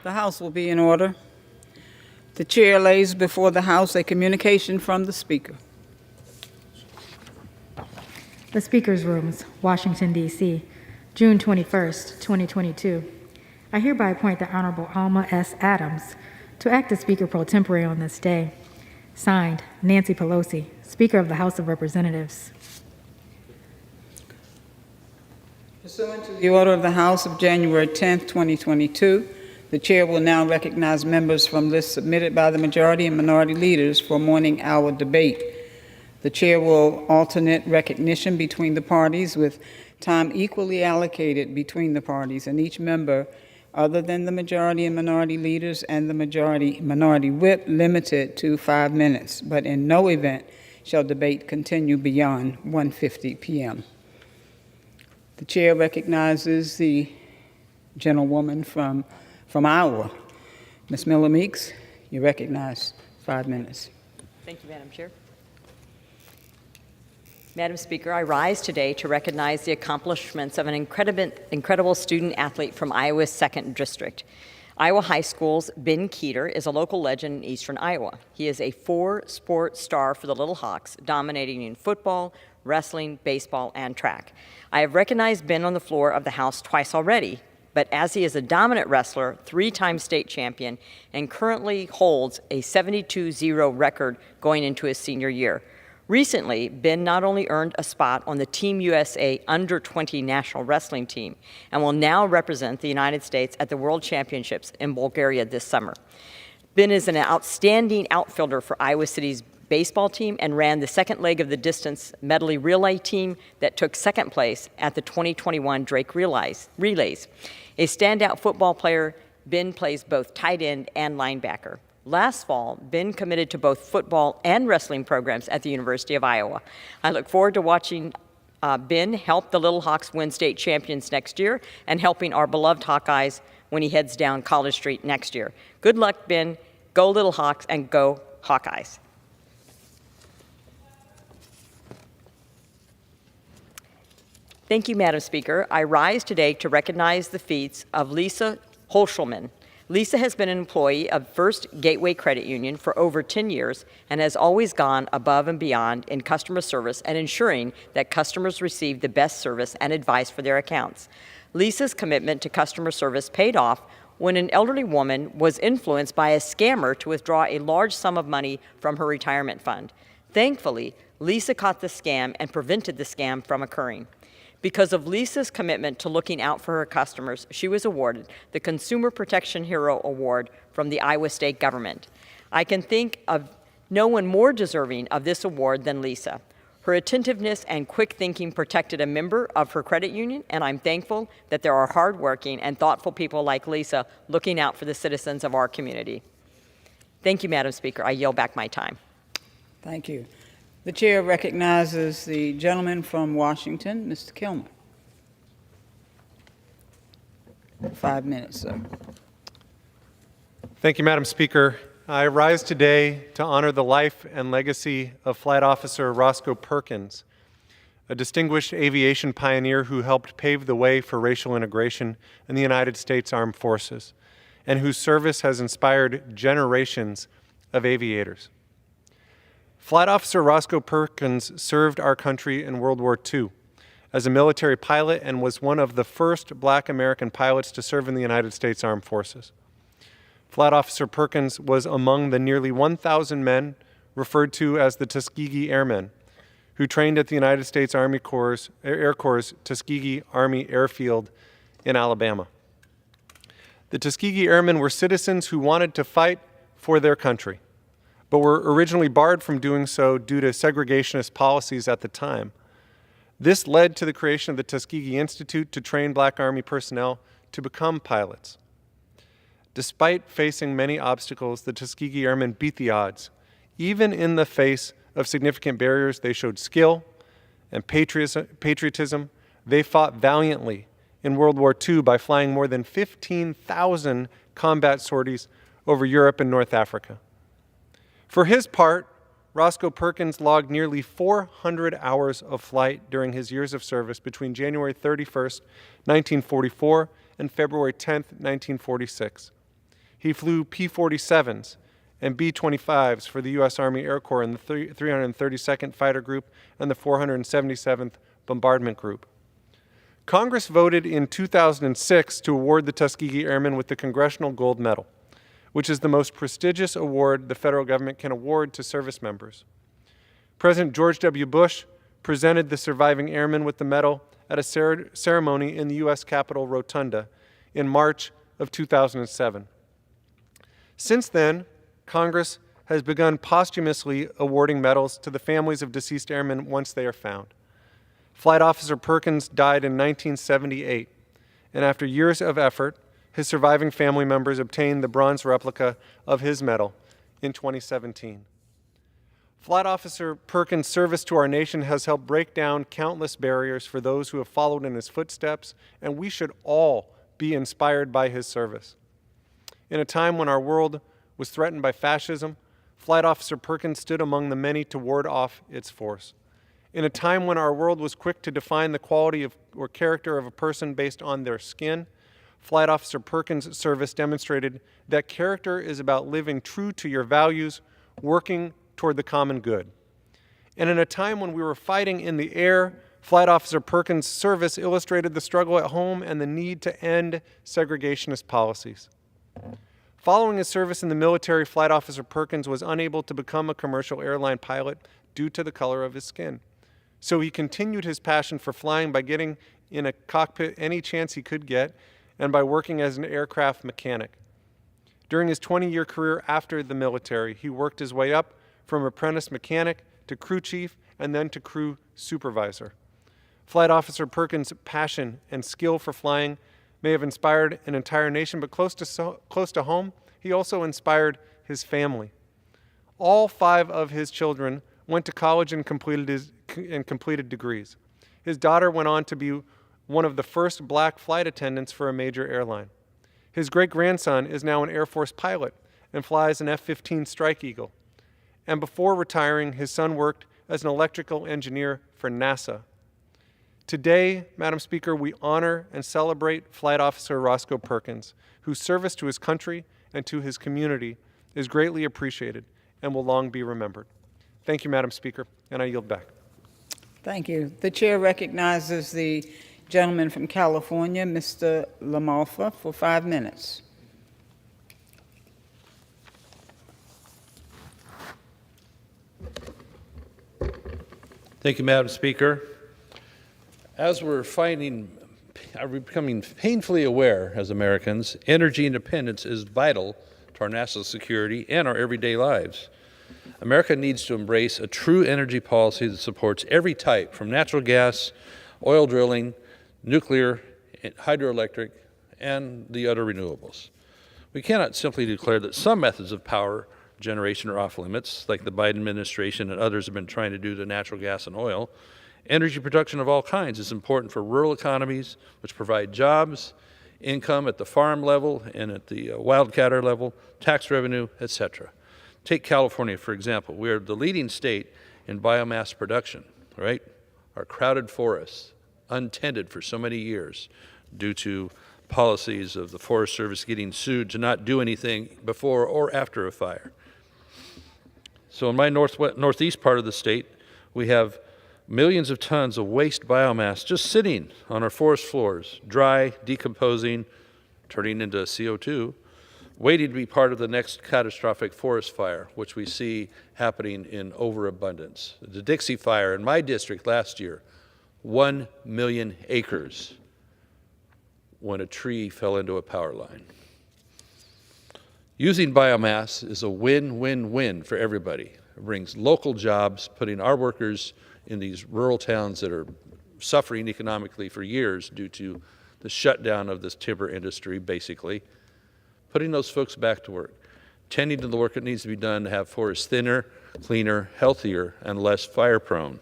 The House will be in order. The Chair lays before the House a communication from the Speaker. The Speaker's Rooms, Washington, D.C., June 21st, 2022. I hereby appoint the Honorable Alma S. Adams to act as Speaker pro tempore on this day. Signed, Nancy Pelosi, Speaker of the House of Representatives. Pursuant to the order of the House of January 10th, 2022, the Chair will now recognize members from lists submitted by the majority and minority leaders for morning hour debate. The Chair will alternate recognition between the parties with time equally allocated between the parties, and each member other than the majority and minority leaders and the minority whip limited to 5 minutes, but in no event shall debate continue beyond 1:50 p.m. The Chair recognizes the gentlewoman from Iowa. Ms. Miller Meeks, you recognize 5 minutes. Thank you, Madam Chair. Madam Speaker, I rise today to recognize the accomplishments of an incredible student athlete from Iowa's 2nd District. Iowa High School's Ben Keeter is a local legend in eastern Iowa. He is a 4-sport star for the Little Hawks, dominating in football, wrestling, baseball, and track. I have recognized Ben on the floor of the House twice already, but as he is a dominant wrestler, 3-time state champion, and currently holds a 72-0 record going into his senior year. Recently, Ben not only earned a spot on the Team USA Under-20 national wrestling team and will now represent the United States at the World Championships in Bulgaria this summer. Ben is an outstanding outfielder for Iowa City's baseball team and ran the second leg of the distance medley relay team that took 2nd place at the 2021 Drake Relays. A standout football player, Ben plays both tight end and linebacker. Last fall, Ben committed to both football and wrestling programs at the University of Iowa. I look forward to watching Ben help the Little Hawks win state champions next year and helping our beloved Hawkeyes when he heads down College Street next year. Good luck, Ben. Go Little Hawks and go Hawkeyes. Thank you, Madam Speaker. I rise today to recognize the feats of Lisa Holschelman. Lisa has been an employee of First Gateway Credit Union for over 10 years and has always gone above and beyond in customer service and ensuring that customers receive the best service and advice for their accounts. Lisa's commitment to customer service paid off when an elderly woman was influenced by a scammer to withdraw a large sum of money from her retirement fund. Thankfully, Lisa caught the scam and prevented the scam from occurring. Because of Lisa's commitment to looking out for her customers, she was awarded the Consumer Protection Hero Award from the Iowa State government. I can think of no one more deserving of this award than Lisa. Her attentiveness and quick thinking protected a member of her credit union, and I'm thankful that there are hardworking and thoughtful people like Lisa looking out for the citizens of our community. Thank you, Madam Speaker. I yield back my time. Thank you. The Chair recognizes the gentleman from Washington, Mr. Kilmer. 5 minutes, sir. Thank you, Madam Speaker. I rise today to honor the life and legacy of Flight Officer Roscoe Perkins, a distinguished aviation pioneer who helped pave the way for racial integration in the United States Armed Forces, and whose service has inspired generations of aviators. Flight Officer Roscoe Perkins served our country in World War II as a military pilot and was one of the first Black American pilots to serve in the United States Armed Forces. Flight Officer Perkins was among the nearly 1,000 men referred to as the Tuskegee Airmen, who trained at the United States Army Air Corps' Tuskegee Army Airfield in Alabama. The Tuskegee Airmen were citizens who wanted to fight for their country, but were originally barred from doing so due to segregationist policies at the time. This led to the creation of the Tuskegee Institute to train Black Army personnel to become pilots. Despite facing many obstacles, the Tuskegee Airmen beat the odds. Even in the face of significant barriers, they showed skill and patriotism. They fought valiantly in World War II by flying more than 15,000 combat sorties over Europe and North Africa. For his part, Roscoe Perkins logged nearly 400 hours of flight during his years of service between January 31st, 1944 and February 10th, 1946. He flew P-47s and B-25s for the U.S. Army Air Corps in the 332nd Fighter Group and the 477th Bombardment Group. Congress voted in 2006 to award the Tuskegee Airmen with the Congressional Gold Medal, which is the most prestigious award the federal government can award to service members. President George W. Bush presented the surviving airmen with the medal at a ceremony in the U.S. Capitol Rotunda in March of 2007. Since then, Congress has begun posthumously awarding medals to the families of deceased airmen once they are found. Flight Officer Perkins died in 1978, and after years of effort, his surviving family members obtained the bronze replica of his medal in 2017. Flight Officer Perkins' service to our nation has helped break down countless barriers for those who have followed in his footsteps, and we should all be inspired by his service. In a time when our world was threatened by fascism, Flight Officer Perkins stood among the many to ward off its force. In a time when our world was quick to define the quality of or character of a person based on their skin, Flight Officer Perkins' service demonstrated that character is about living true to your values, working toward the common good. And in a time when we were fighting in the air, Flight Officer Perkins' service illustrated the struggle at home and the need to end segregationist policies. Following his service in the military, Flight Officer Perkins was unable to become a commercial airline pilot due to the color of his skin. So he continued his passion for flying by getting in a cockpit any chance he could get and by working as an aircraft mechanic. During his 20-year career after the military, he worked his way up from apprentice mechanic to crew chief and then to crew supervisor. Flight Officer Perkins' passion and skill for flying may have inspired an entire nation, but close to home, he also inspired his family. All 5 of his children went to college and completed degrees. His daughter went on to be one of the first black flight attendants for a major airline. His great-grandson is now an Air Force pilot and flies an F-15 Strike Eagle. And before retiring, his son worked as an electrical engineer for NASA. Today, Madam Speaker, we honor and celebrate Flight Officer Roscoe Perkins, whose service to his country and to his community is greatly appreciated and will long be remembered. Thank you, Madam Speaker, and I yield back. Thank you. The chair recognizes the gentleman from California, Mr. Lamalfa, for 5 minutes. Thank you, Madam Speaker. As we're becoming painfully aware as Americans, energy independence is vital to our national security and our everyday lives. America needs to embrace a true energy policy that supports every type, from natural gas, oil drilling, nuclear, hydroelectric, and the other renewables. We cannot simply declare that some methods of power generation are off limits, like the Biden administration and others have been trying to do to natural gas and oil. Energy production of all kinds is important for rural economies, which provide jobs, income at the farm level and at the wildcatter level, tax revenue, etc. Take California, for example. We are the leading state in biomass production, right? Our crowded forests, untended for so many years due to policies of the Forest Service getting sued to not do anything before or after a fire. So in my northeast part of the state, we have millions of tons of waste biomass just sitting on our forest floors, dry, decomposing, turning into CO2, waiting to be part of the next catastrophic forest fire, which we see happening in overabundance. The Dixie Fire in my district last year, 1 million acres when a tree fell into a power line. Using biomass is a win-win-win for everybody. It brings local jobs, putting our workers in these rural towns that are suffering economically for years due to the shutdown of this timber industry, basically, putting those folks back to work, tending to the work that needs to be done to have forests thinner, cleaner, healthier, and less fire-prone.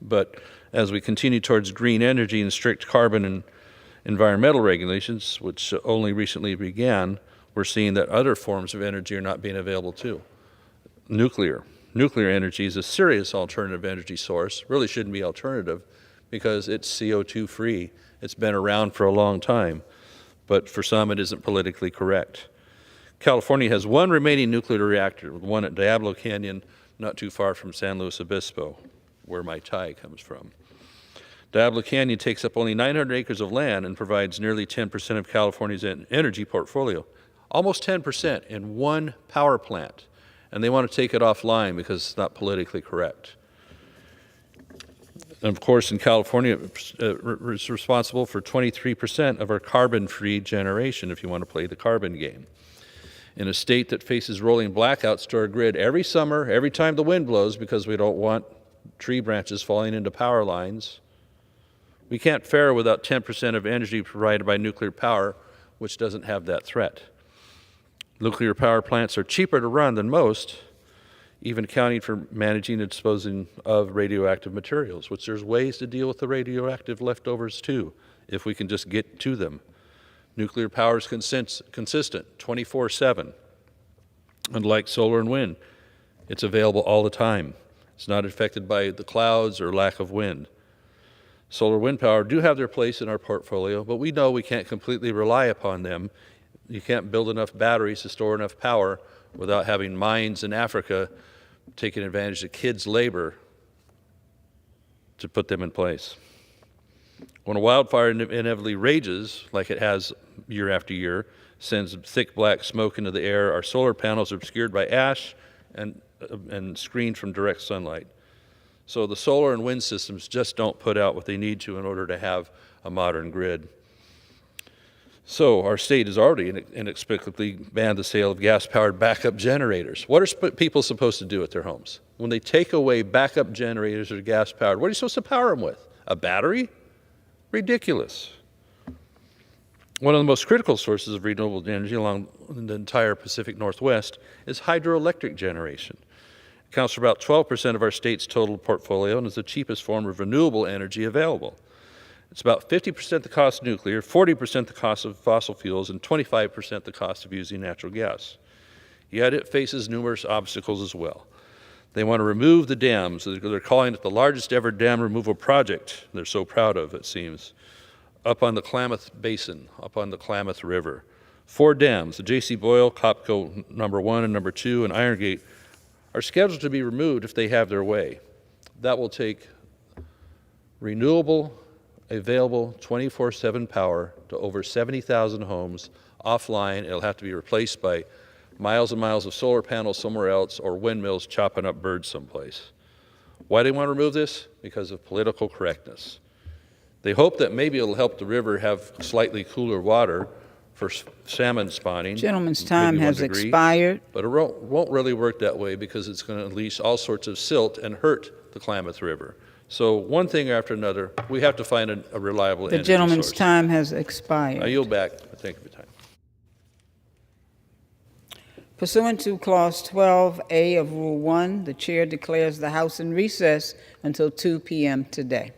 But as we continue towards green energy and strict carbon and environmental regulations, which only recently began, we're seeing that other forms of energy are not being available too. Nuclear energy is a serious alternative energy source. Really shouldn't be alternative because it's CO2 free. It's been around for a long time. but for some it isn't politically correct. California has one remaining nuclear reactor, one at Diablo Canyon, not too far from San Luis Obispo, where my tie comes from. Diablo Canyon takes up only 900 acres of land and provides nearly 10% of California's energy portfolio, almost 10% in one power plant. And they want to take it offline because it's not politically correct. And of course, in California, it's responsible for 23% of our carbon-free generation, if you want to play the carbon game. In a state that faces rolling blackouts to our grid every summer, every time the wind blows, because we don't want tree branches falling into power lines, we can't fare without 10% of energy provided by nuclear power, which doesn't have that threat. Nuclear power plants are cheaper to run than most, even accounting for managing and disposing of radioactive materials, which there's ways to deal with the radioactive leftovers too, if we can just get to them. Nuclear power is consistent, 24/7. Unlike solar and wind, it's available all the time. It's not affected by the clouds or lack of wind. Solar and wind power do have their place in our portfolio, but we know we can't completely rely upon them. You can't build enough batteries to store enough power without having mines in Africa taking advantage of kids' labor to put them in place. When a wildfire inevitably rages, like it has year after year, sends thick black smoke into the air, our solar panels are obscured by ash and screened from direct sunlight. So the solar and wind systems just don't put out what they need to in order to have a modern grid. So our state has already inexplicably banned the sale of gas-powered backup generators. What are people supposed to do at their homes? When they take away backup generators that are gas-powered, what are you supposed to power them with? A battery? Ridiculous. One of the most critical sources of renewable energy along the entire Pacific Northwest is hydroelectric generation. It accounts for about 12% of our state's total portfolio and is the cheapest form of renewable energy available. It's about 50% the cost of nuclear, 40% the cost of fossil fuels, and 25% the cost of using natural gas. Yet it faces numerous obstacles as well. They want to remove the dams. They're calling it the largest ever dam removal project they're so proud of, it seems, up on the Klamath Basin, up on the Klamath River. 4 dams, the J.C. Boyle, Copco number 1 and number 2, and Iron Gate, are scheduled to be removed if they have their way. That will take renewable, available 24/7 power to over 70,000 homes offline. It'll have to be replaced by miles and miles of solar panels somewhere else or windmills chopping up birds someplace. Why do they want to remove this? Because of political correctness. They hope that maybe it'll help the river have slightly cooler water for salmon spawning. Gentleman's time maybe has 1 degree, expired. but it won't really work that way because it's going to unleash all sorts of silt and hurt the Klamath River. So one thing after another, we have to find a reliable The energy gentleman's source. time has I expired. yield back. Thank you for your time. Pursuant to Clause 12A of Rule 1, the chair declares the House in recess until 2 p.m. today.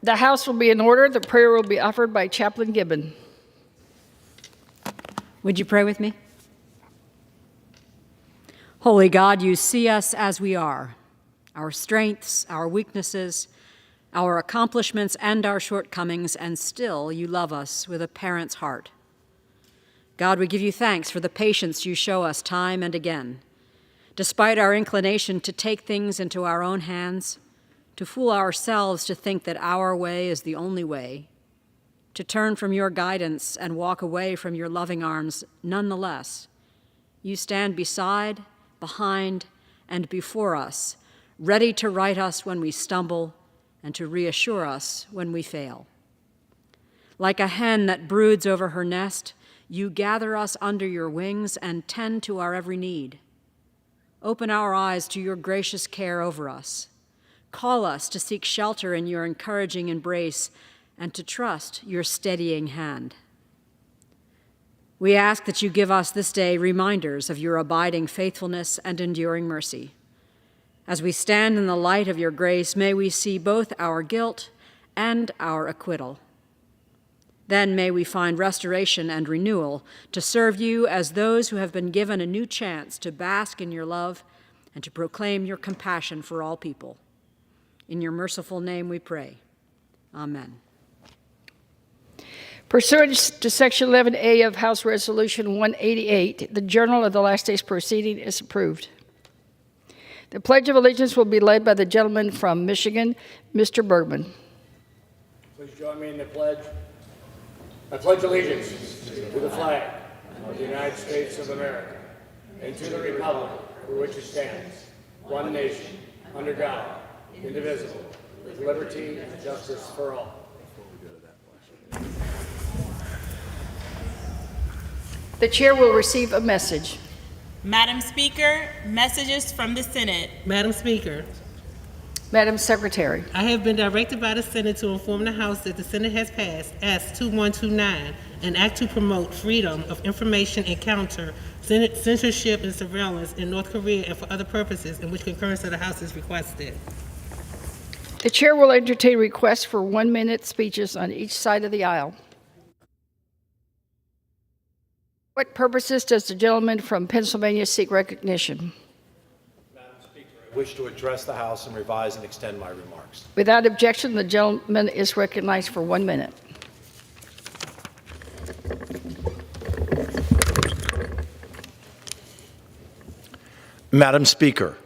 The House will be in order. The prayer will be offered by Chaplain Gibbon. Would you pray with me? Holy God, you see us as we are, our strengths, our weaknesses, our accomplishments, and our shortcomings, and still you love us with a parent's heart. God, we give you thanks for the patience you show us time and again. Despite our inclination to take things into our own hands, to fool ourselves to think that our way is the only way, to turn from your guidance and walk away from your loving arms, nonetheless, you stand beside, behind, and before us, ready to right us when we stumble and to reassure us when we fail. Like a hen that broods over her nest, you gather us under your wings and tend to our every need. Open our eyes to your gracious care over us. Call us to seek shelter in your encouraging embrace and to trust your steadying hand. We ask that you give us this day reminders of your abiding faithfulness and enduring mercy. As we stand in the light of your grace, may we see both our guilt and our acquittal. Then may we find restoration and renewal to serve you as those who have been given a new chance to bask in your love and to proclaim your compassion for all people. In your merciful name we pray. Amen. Pursuant to Section 11A of House Resolution 188, the Journal of the Last Day's Proceeding is approved. The Pledge of Allegiance will be led by the gentleman from Michigan, Mr. Bergman. Please join me in the pledge. I pledge allegiance to the flag of the United States of America and to the republic for which it stands, one nation, under God, indivisible, with liberty and justice for all. The chair will receive a message. Madam Speaker, messages from the Senate. Madam Speaker, Madam Secretary. I have been directed by the Senate to inform the House that the Senate has passed S-2129, an act to promote freedom of information and counter censorship and surveillance in North Korea and for other purposes, in which concurrence of the House is requested. The chair will entertain requests for 1-minute speeches on each side of the aisle. What purposes does the gentleman from Pennsylvania seek recognition? Madam Speaker, I wish to address the House and revise and extend my remarks. Without objection, the gentleman is recognized for 1 minute. Madam Speaker,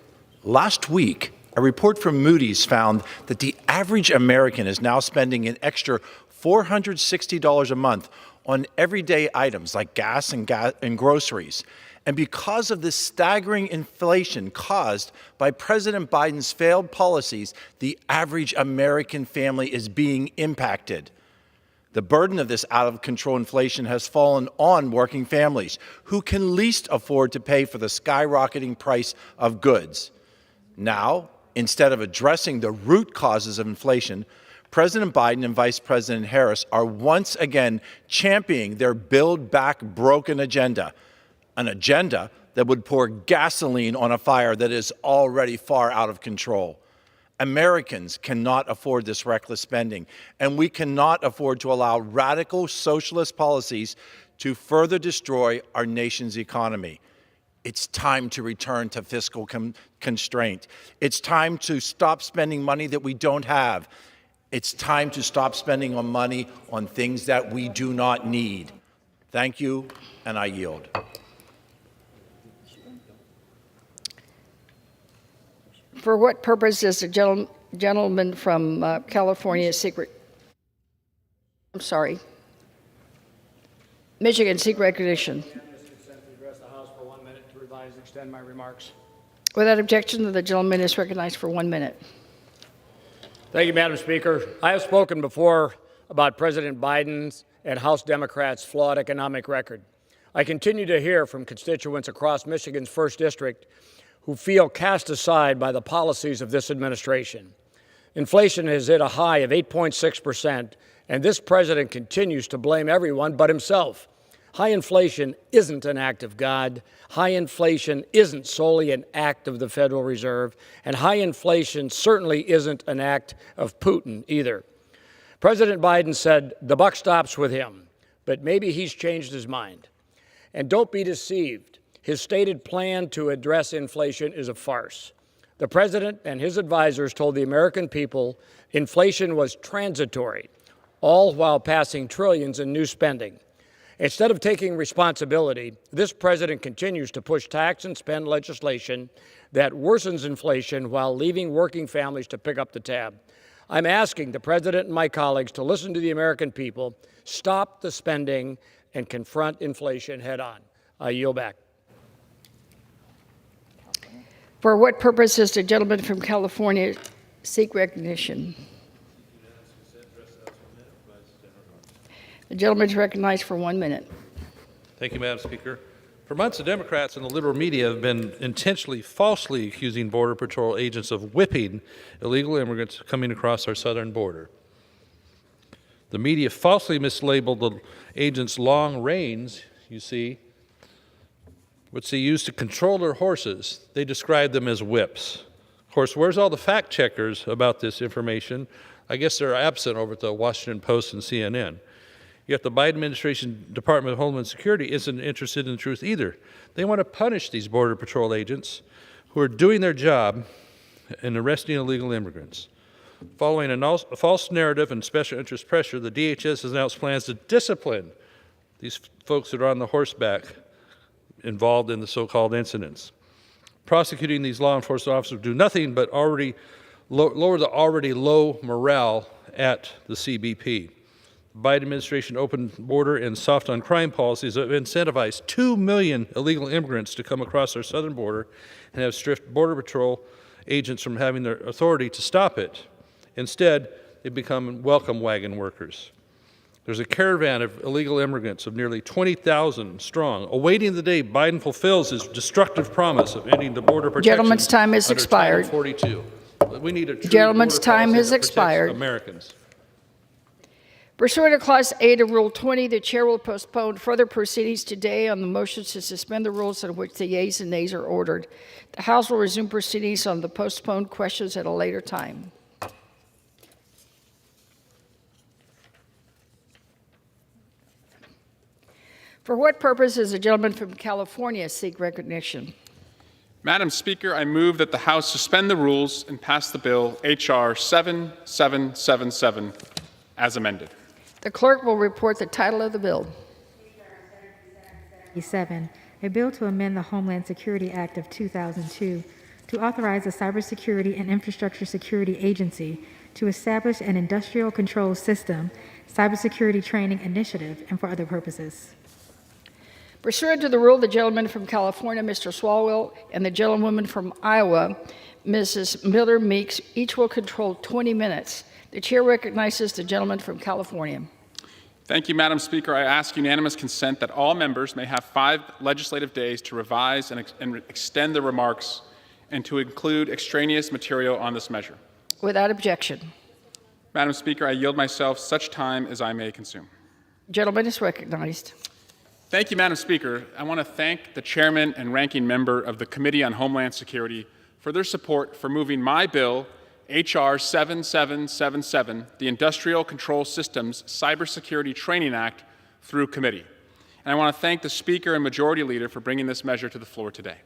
last week, a report from Moody's found that the average American is now spending an extra $460 a month on everyday items like gas and groceries. And because of this staggering inflation caused by President Biden's failed policies, the average American family is being impacted. The burden of this out-of-control inflation has fallen on working families who can least afford to pay for the skyrocketing price of goods. Now, instead of addressing the root causes of inflation, President Biden and Vice President Harris are once again championing their Build Back Broken agenda, an agenda that would pour gasoline on a fire that is already far out of control. Americans cannot afford this reckless spending, and we cannot afford to allow radical socialist policies to further destroy our nation's economy. It's time to return to fiscal constraint. It's time to stop spending money that we don't have. It's time to stop spending money on things that we do not need. Thank you, and I yield. For what purpose does the gentleman from Michigan seek recognition? Address the House for 1 minute to revise and extend my remarks. Without objection, the gentleman is recognized for 1 minute. Thank you, Madam Speaker. I have spoken before about President Biden's and House Democrats' flawed economic record. I continue to hear from constituents across Michigan's 1st District who feel cast aside by the policies of this administration. Inflation has hit a high of 8.6%, and this president continues to blame everyone but himself. High inflation isn't an act of God. High inflation isn't solely an act of the Federal Reserve, and high inflation certainly isn't an act of Putin either. President Biden said the buck stops with him, but maybe he's changed his mind. And don't be deceived. His stated plan to address inflation is a farce. The president and his advisors told the American people inflation was transitory, all while passing trillions in new spending. Instead of taking responsibility, this president continues to push tax and spend legislation that worsens inflation while leaving working families to pick up the tab. I'm asking the president and my colleagues to listen to the American people, stop the spending, and confront inflation head on. I yield back. For what purpose does the gentleman from California seek recognition? The gentleman is recognized for 1 minute. Thank you, Madam Speaker. For months, the Democrats and the liberal media have been intentionally, falsely accusing Border Patrol agents of whipping illegal immigrants coming across our southern border. The media falsely mislabeled the agents' long reins, you see, which they use to control their horses. They described them as whips. Of course, where's all the fact checkers about this information? I guess they're absent over at the Washington Post and CNN. Yet the Biden administration Department of Homeland Security isn't interested in the truth either. They want to punish these Border Patrol agents who are doing their job in arresting illegal immigrants. Following a false narrative and special interest pressure, the DHS has announced plans to discipline these folks that are on the horseback involved in the so-called incidents. Prosecuting these law enforcement officers do nothing but lower the already low morale at the CBP. The Biden administration open border and soft on crime policies have incentivized 2 million illegal immigrants to come across our southern border and have stripped Border Patrol agents from having their authority to stop it. Instead, they've become welcome wagon workers. There's a caravan of illegal immigrants of nearly 20,000 strong, awaiting the day Biden fulfills his destructive promise of ending the border protection. Gentleman's time has under expired. Title 42. We need a true Gentleman's border time policy has that protects expired. Americans. Pursuant to Clause 8 of Rule 20, the chair will postpone further proceedings today on the motions to suspend the rules on which the yeas and nays are ordered. The House will resume proceedings on the postponed questions at a later time. For what purpose does the gentleman from California seek recognition? Madam Speaker, I move that the House suspend the rules and pass the bill H.R. 7777 as amended. The clerk will report the title of the bill. 7, a bill to amend the Homeland Security Act of 2002 to authorize the Cybersecurity and Infrastructure Security Agency to establish an industrial control system, cybersecurity training initiative, and for other purposes. Pursuant to the rule, the gentleman from California, Mr. Swalwell, and the gentlewoman from Iowa, Mrs. Miller Meeks, each will control 20 minutes. The chair recognizes the gentleman from California. Thank you, Madam Speaker. I ask unanimous consent that all members may have 5 legislative days to revise and extend their remarks and to include extraneous material on this measure. Without objection. Madam Speaker, I yield myself such time as I may consume. Gentleman is recognized. Thank you, Madam Speaker. I want to thank the chairman and ranking member of the Committee on Homeland Security for their support for moving my bill, H.R. 7777, the Industrial Control Systems Cybersecurity Training Act, through committee. And I want to thank the Speaker and Majority Leader for bringing this measure to the floor today.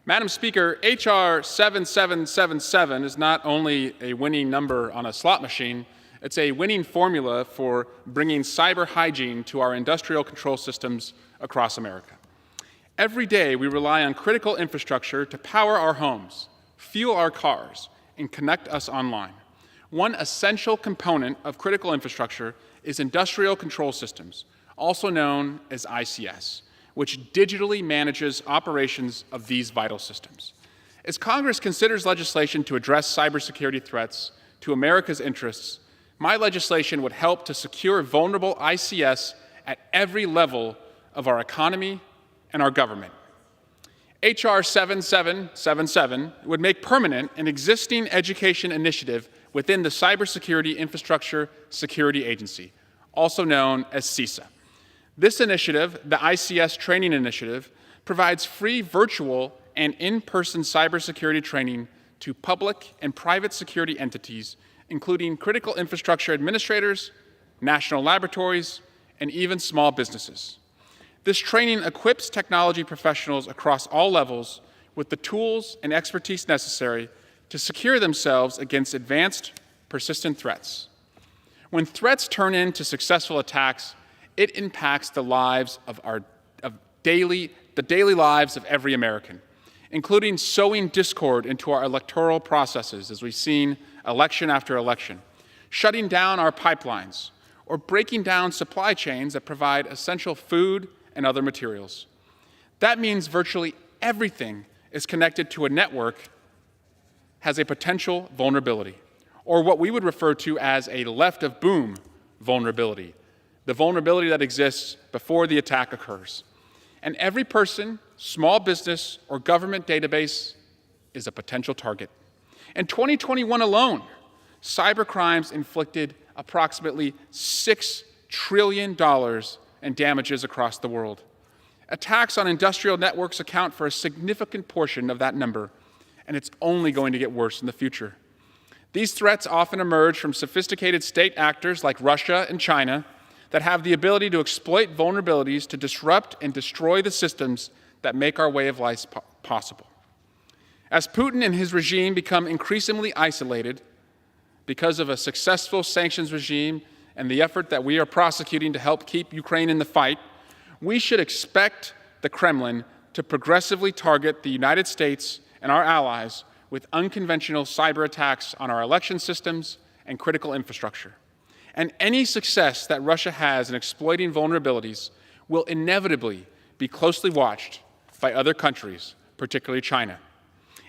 Madam Speaker, H.R. 7777 is not only a winning number on a slot machine, it's a winning formula for bringing cyber hygiene to our industrial control systems across America. Every day, we rely on critical infrastructure to power our homes, fuel our cars, and connect us online. One essential component of critical infrastructure is industrial control systems, also known as ICS, which digitally manages operations of these vital systems. As Congress considers legislation to address cybersecurity threats to America's interests, my legislation would help to secure vulnerable ICS at every level of our economy and our government. H.R. 7777 would make permanent an existing education initiative within the Cybersecurity Infrastructure Security Agency, also known as CISA. This initiative, the ICS Training Initiative, provides free virtual and in-person cybersecurity training to public and private security entities including critical infrastructure administrators, national laboratories, and even small businesses. This training equips technology professionals across all levels with the tools and expertise necessary to secure themselves against advanced, persistent threats. When threats turn into successful attacks, it impacts the lives of the daily lives of every American, including sowing discord into our electoral processes, as we've seen election after election, shutting down our pipelines, or breaking down supply chains that provide essential food and other materials. That means virtually everything is connected to a network has a potential vulnerability, or what we would refer to as a left of boom vulnerability, the vulnerability that exists before the attack occurs. And every person, small business, or government database is a potential target. In 2021 alone, cybercrimes inflicted approximately $6 trillion in damages across the world. Attacks on industrial networks account for a significant portion of that number, and it's only going to get worse in the future. These threats often emerge from sophisticated state actors like Russia and China that have the ability to exploit vulnerabilities to disrupt and destroy the systems that make our way of life possible. As Putin and his regime become increasingly isolated because of a successful sanctions regime and the effort that we are prosecuting to help keep Ukraine in the fight, we should expect the Kremlin to progressively target the United States and our allies with unconventional cyber attacks on our election systems and critical infrastructure. And any success that Russia has in exploiting vulnerabilities will inevitably be closely watched by other countries, particularly China.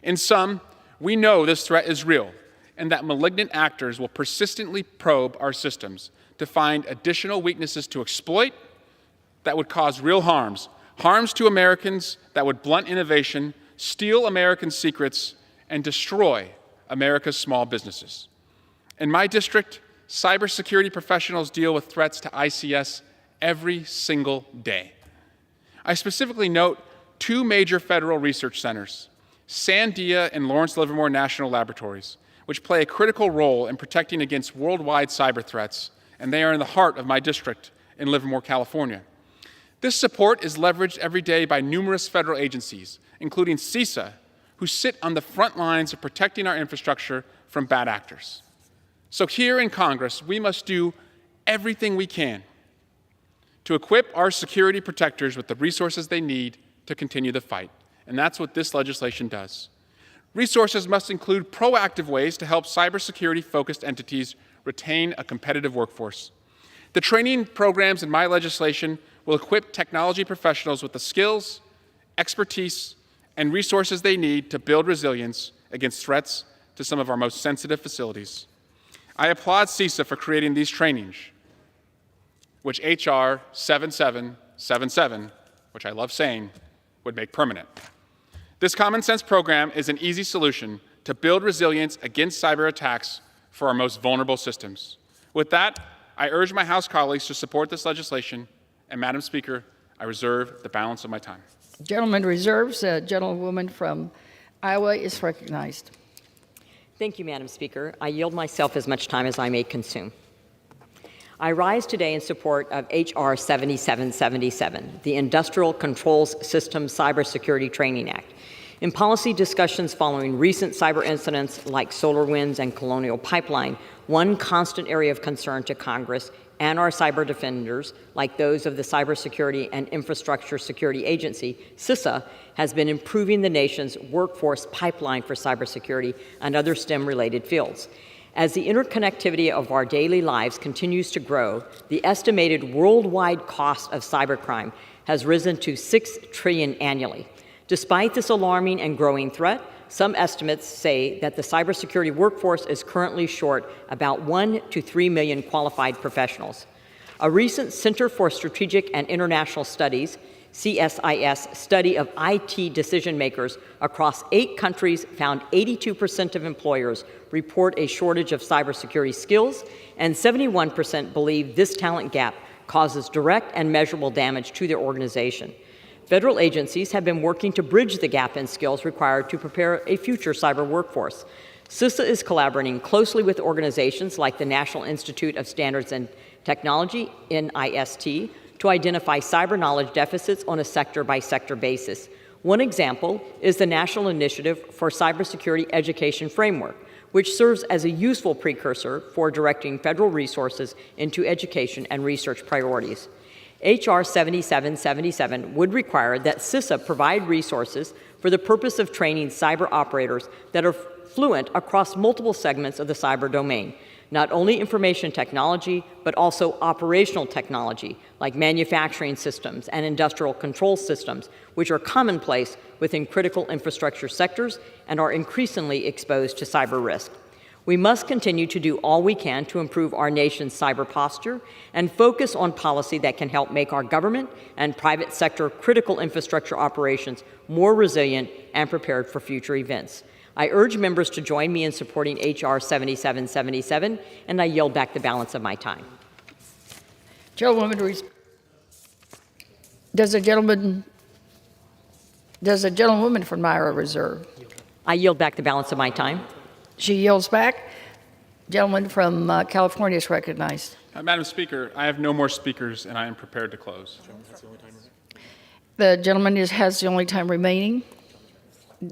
In sum, we know this threat is real and that malignant actors will persistently probe our systems to find additional weaknesses to exploit that would cause real harms to Americans that would blunt innovation, steal American secrets, and destroy America's small businesses. In my district, cybersecurity professionals deal with threats to ICS every single day. I specifically note two major federal research centers, Sandia and Lawrence Livermore National Laboratories, which play a critical role in protecting against worldwide cyber threats, and they are in the heart of my district in Livermore, California. This support is leveraged every day by numerous federal agencies, including CISA, who sit on the front lines of protecting our infrastructure from bad actors. So here in Congress, we must do everything we can to equip our security protectors with the resources they need to continue the fight. And that's what this legislation does. Resources must include proactive ways to help cybersecurity-focused entities retain a competitive workforce. The training programs in my legislation will equip technology professionals with the skills, expertise, and resources they need to build resilience against threats to some of our most sensitive facilities. I applaud CISA for creating these trainings, which HR 7777, which I love saying, would make permanent. This common sense program is an easy solution to build resilience against cyber attacks for our most vulnerable systems. With that, I urge my House colleagues to support this legislation, and Madam Speaker, I reserve the balance of my time. Gentleman reserves. Gentlewoman from Iowa is recognized. Thank you, Madam Speaker. I yield myself as much time as I may consume. I rise today in support of H.R. 7777, the Industrial Controls Systems Cybersecurity Training Act. In policy discussions following recent cyber incidents like SolarWinds and Colonial Pipeline, one constant area of concern to Congress and our cyber defenders, like those of the Cybersecurity and Infrastructure Security Agency, CISA, has been improving the nation's workforce pipeline for cybersecurity and other STEM-related fields. As the interconnectivity of our daily lives continues to grow, the estimated worldwide cost of cybercrime has risen to $6 trillion annually. Despite this alarming and growing threat, some estimates say that the cybersecurity workforce is currently short about 1 to 3 million qualified professionals. A recent Center for Strategic and International Studies, CSIS, study of IT decision makers across 8 countries found 82% of employers report a shortage of cybersecurity skills, and 71% believe this talent gap causes direct and measurable damage to their organization. Federal agencies have been working to bridge the gap in skills required to prepare a future cyber workforce. CISA is collaborating closely with organizations like the National Institute of Standards and Technology, NIST, to identify cyber knowledge deficits on a sector-by-sector basis. One example is the National Initiative for Cybersecurity Education Framework, which serves as a useful precursor for directing federal resources into education and research priorities. H.R. 7777 would require that CISA provide resources for the purpose of training cyber operators that are fluent across multiple segments of the cyber domain, not only information technology, but also operational technology, like manufacturing systems and industrial control systems, which are commonplace within critical infrastructure sectors and are increasingly exposed to cyber risk. We must continue to do all we can to improve our nation's cyber posture and focus on policy that can help make our government and private sector critical infrastructure operations more resilient and prepared for future events. I urge members to join me in supporting H.R. 7777, and I yield back the balance of my time. Does the gentlewoman from Iowa reserve? I yield back the balance of my time. She yields back. Gentleman from California is recognized. Madam Speaker, I have no more speakers, and I am prepared to close. The gentleman has the only time remaining.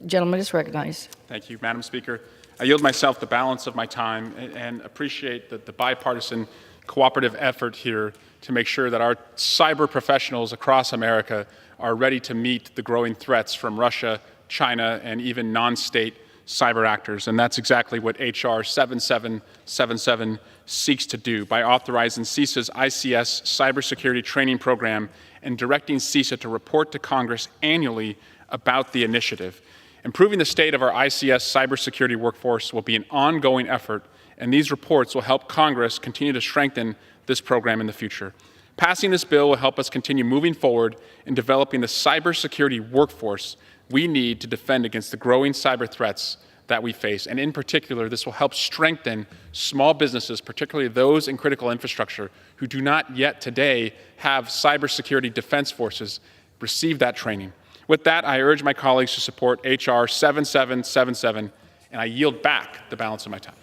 Gentleman is recognized. Thank you, Madam Speaker. I yield myself the balance of my time and appreciate the bipartisan cooperative effort here to make sure that our cyber professionals across America are ready to meet the growing threats from Russia, China, and even non-state cyber actors. And that's exactly what H.R. 7777 seeks to do by authorizing CISA's ICS cybersecurity training program and directing CISA to report to Congress annually about the initiative. Improving the state of our ICS cybersecurity workforce will be an ongoing effort, and these reports will help Congress continue to strengthen this program in the future. Passing this bill will help us continue moving forward in developing the cybersecurity workforce we need to defend against the growing cyber threats that we face. And in particular, this will help strengthen small businesses, particularly those in critical infrastructure who do not yet today have cybersecurity defense forces receive that training. With that, I urge my colleagues to support H.R. 7777, and I yield back the balance of my time.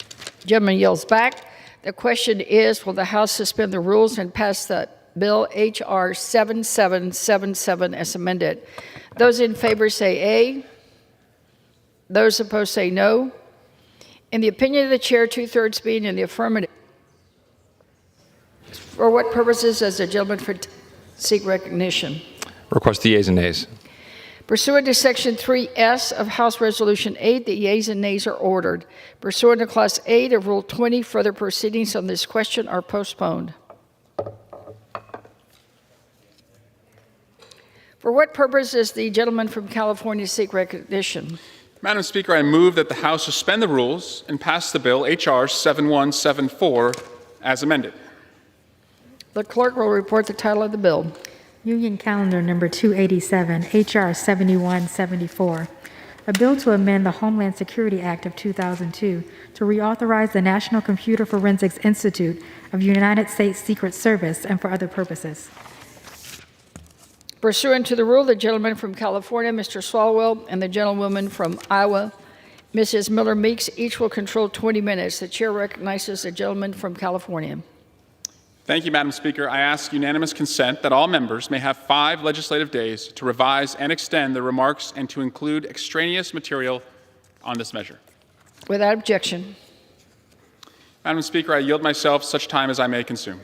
Gentleman yields back. The question is, will the House suspend the rules and pass the bill H.R. 7777 as amended? Those in favor say aye. Those opposed say no. In the opinion of the chair, 2/3 being in the affirmative. For what purposes does the gentleman seek recognition? Request the yeas and nays. Pursuant to Section 3S of House Resolution 8, the yeas and nays are ordered. Pursuant to Clause 8 of Rule 20, further proceedings on this question are postponed. For what purpose does the gentleman from California seek recognition? Madam Speaker, I move that the House suspend the rules and pass the bill H.R. 7174 as amended. The clerk will report the title of the bill. Union Calendar Number 287, H.R. 7174, a bill to amend the Homeland Security Act of 2002 to reauthorize the National Computer Forensics Institute of United States Secret Service and for other purposes. Pursuant to the rule, the gentleman from California, Mr. Swalwell, and the gentlewoman from Iowa, Mrs. Miller Meeks, each will control 20 minutes. The chair recognizes the gentleman from California. Thank you, Madam Speaker. I ask unanimous consent that all members may have 5 legislative days to revise and extend their remarks and to include extraneous material on this measure. Without objection. Madam Speaker, I yield myself such time as I may consume.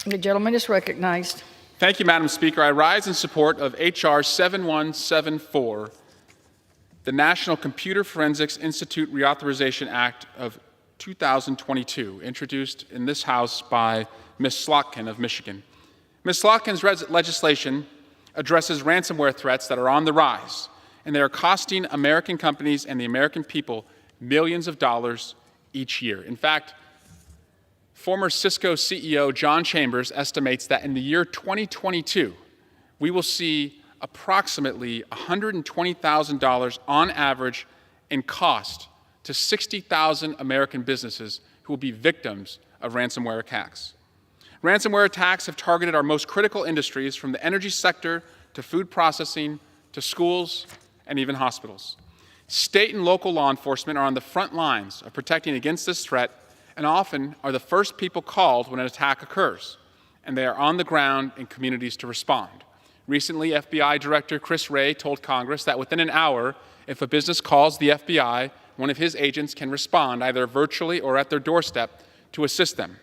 The gentleman is recognized. Thank you, Madam Speaker. I rise in support of H.R. 7174, the National Computer Forensics Institute Reauthorization Act of 2022, introduced in this House by Ms. Slotkin of Michigan. Ms. Slotkin's legislation addresses ransomware threats that are on the rise, and they are costing American companies and the American people millions of dollars each year. In fact, former Cisco CEO John Chambers estimates that in the year 2022, we will see approximately $120,000 on average in cost to 60,000 American businesses who will be victims of ransomware attacks. Ransomware attacks have targeted our most critical industries, from the energy sector to food processing to schools and even hospitals. State and local law enforcement are on the front lines of protecting against this threat and often are the first people called when an attack occurs, and they are on the ground in communities to respond. Recently, FBI Director Chris Wray told Congress that within an hour, if a business calls the FBI, one of his agents can respond either virtually or at their doorstep to assist them.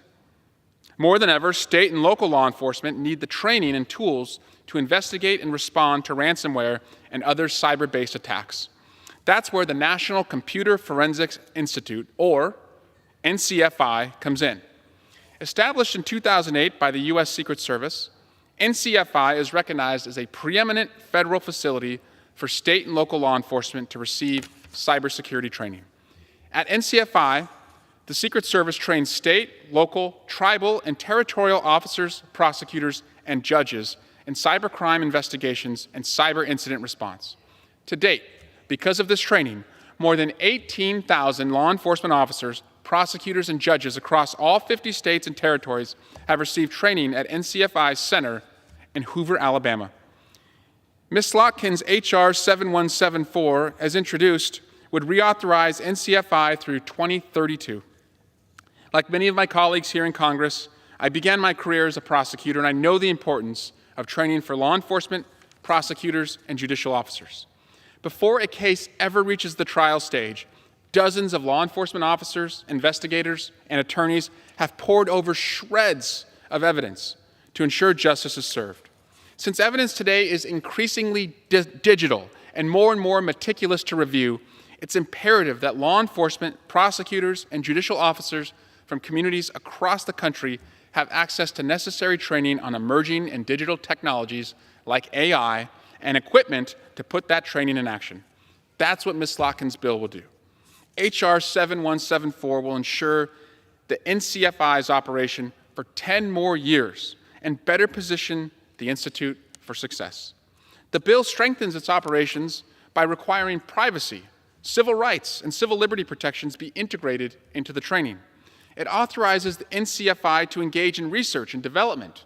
More than ever, state and local law enforcement need the training and tools to investigate and respond to ransomware and other cyber-based attacks. That's where the National Computer Forensics Institute, or NCFI, comes in. Established in 2008 by the U.S. Secret Service, NCFI is recognized as a preeminent federal facility for state and local law enforcement to receive cybersecurity training. At NCFI, the Secret Service trains state, local, tribal, and territorial officers, prosecutors, and judges in cybercrime investigations and cyber incident response. To date, because of this training, more than 18,000 law enforcement officers, prosecutors, and judges across all 50 states and territories have received training at NCFI's center in Hoover, Alabama. Ms. Slotkin's H.R. 7174, as introduced, would reauthorize NCFI through 2032. Like many of my colleagues here in Congress, I began my career as a prosecutor, and I know the importance of training for law enforcement, prosecutors, and judicial officers. Before a case ever reaches the trial stage, dozens of law enforcement officers, investigators, and attorneys have pored over shreds of evidence to ensure justice is served. Since evidence today is increasingly digital and more meticulous to review, it's imperative that law enforcement, prosecutors, and judicial officers from communities across the country have access to necessary training on emerging and digital technologies like AI and equipment to put that training in action. That's what Ms. Slotkin's bill will do. H.R. 7174 will ensure the NCFI's operation for 10 more years and better position the Institute for success. The bill strengthens its operations by requiring privacy, civil rights, and civil liberty protections be integrated into the training. It authorizes the NCFI to engage in research and development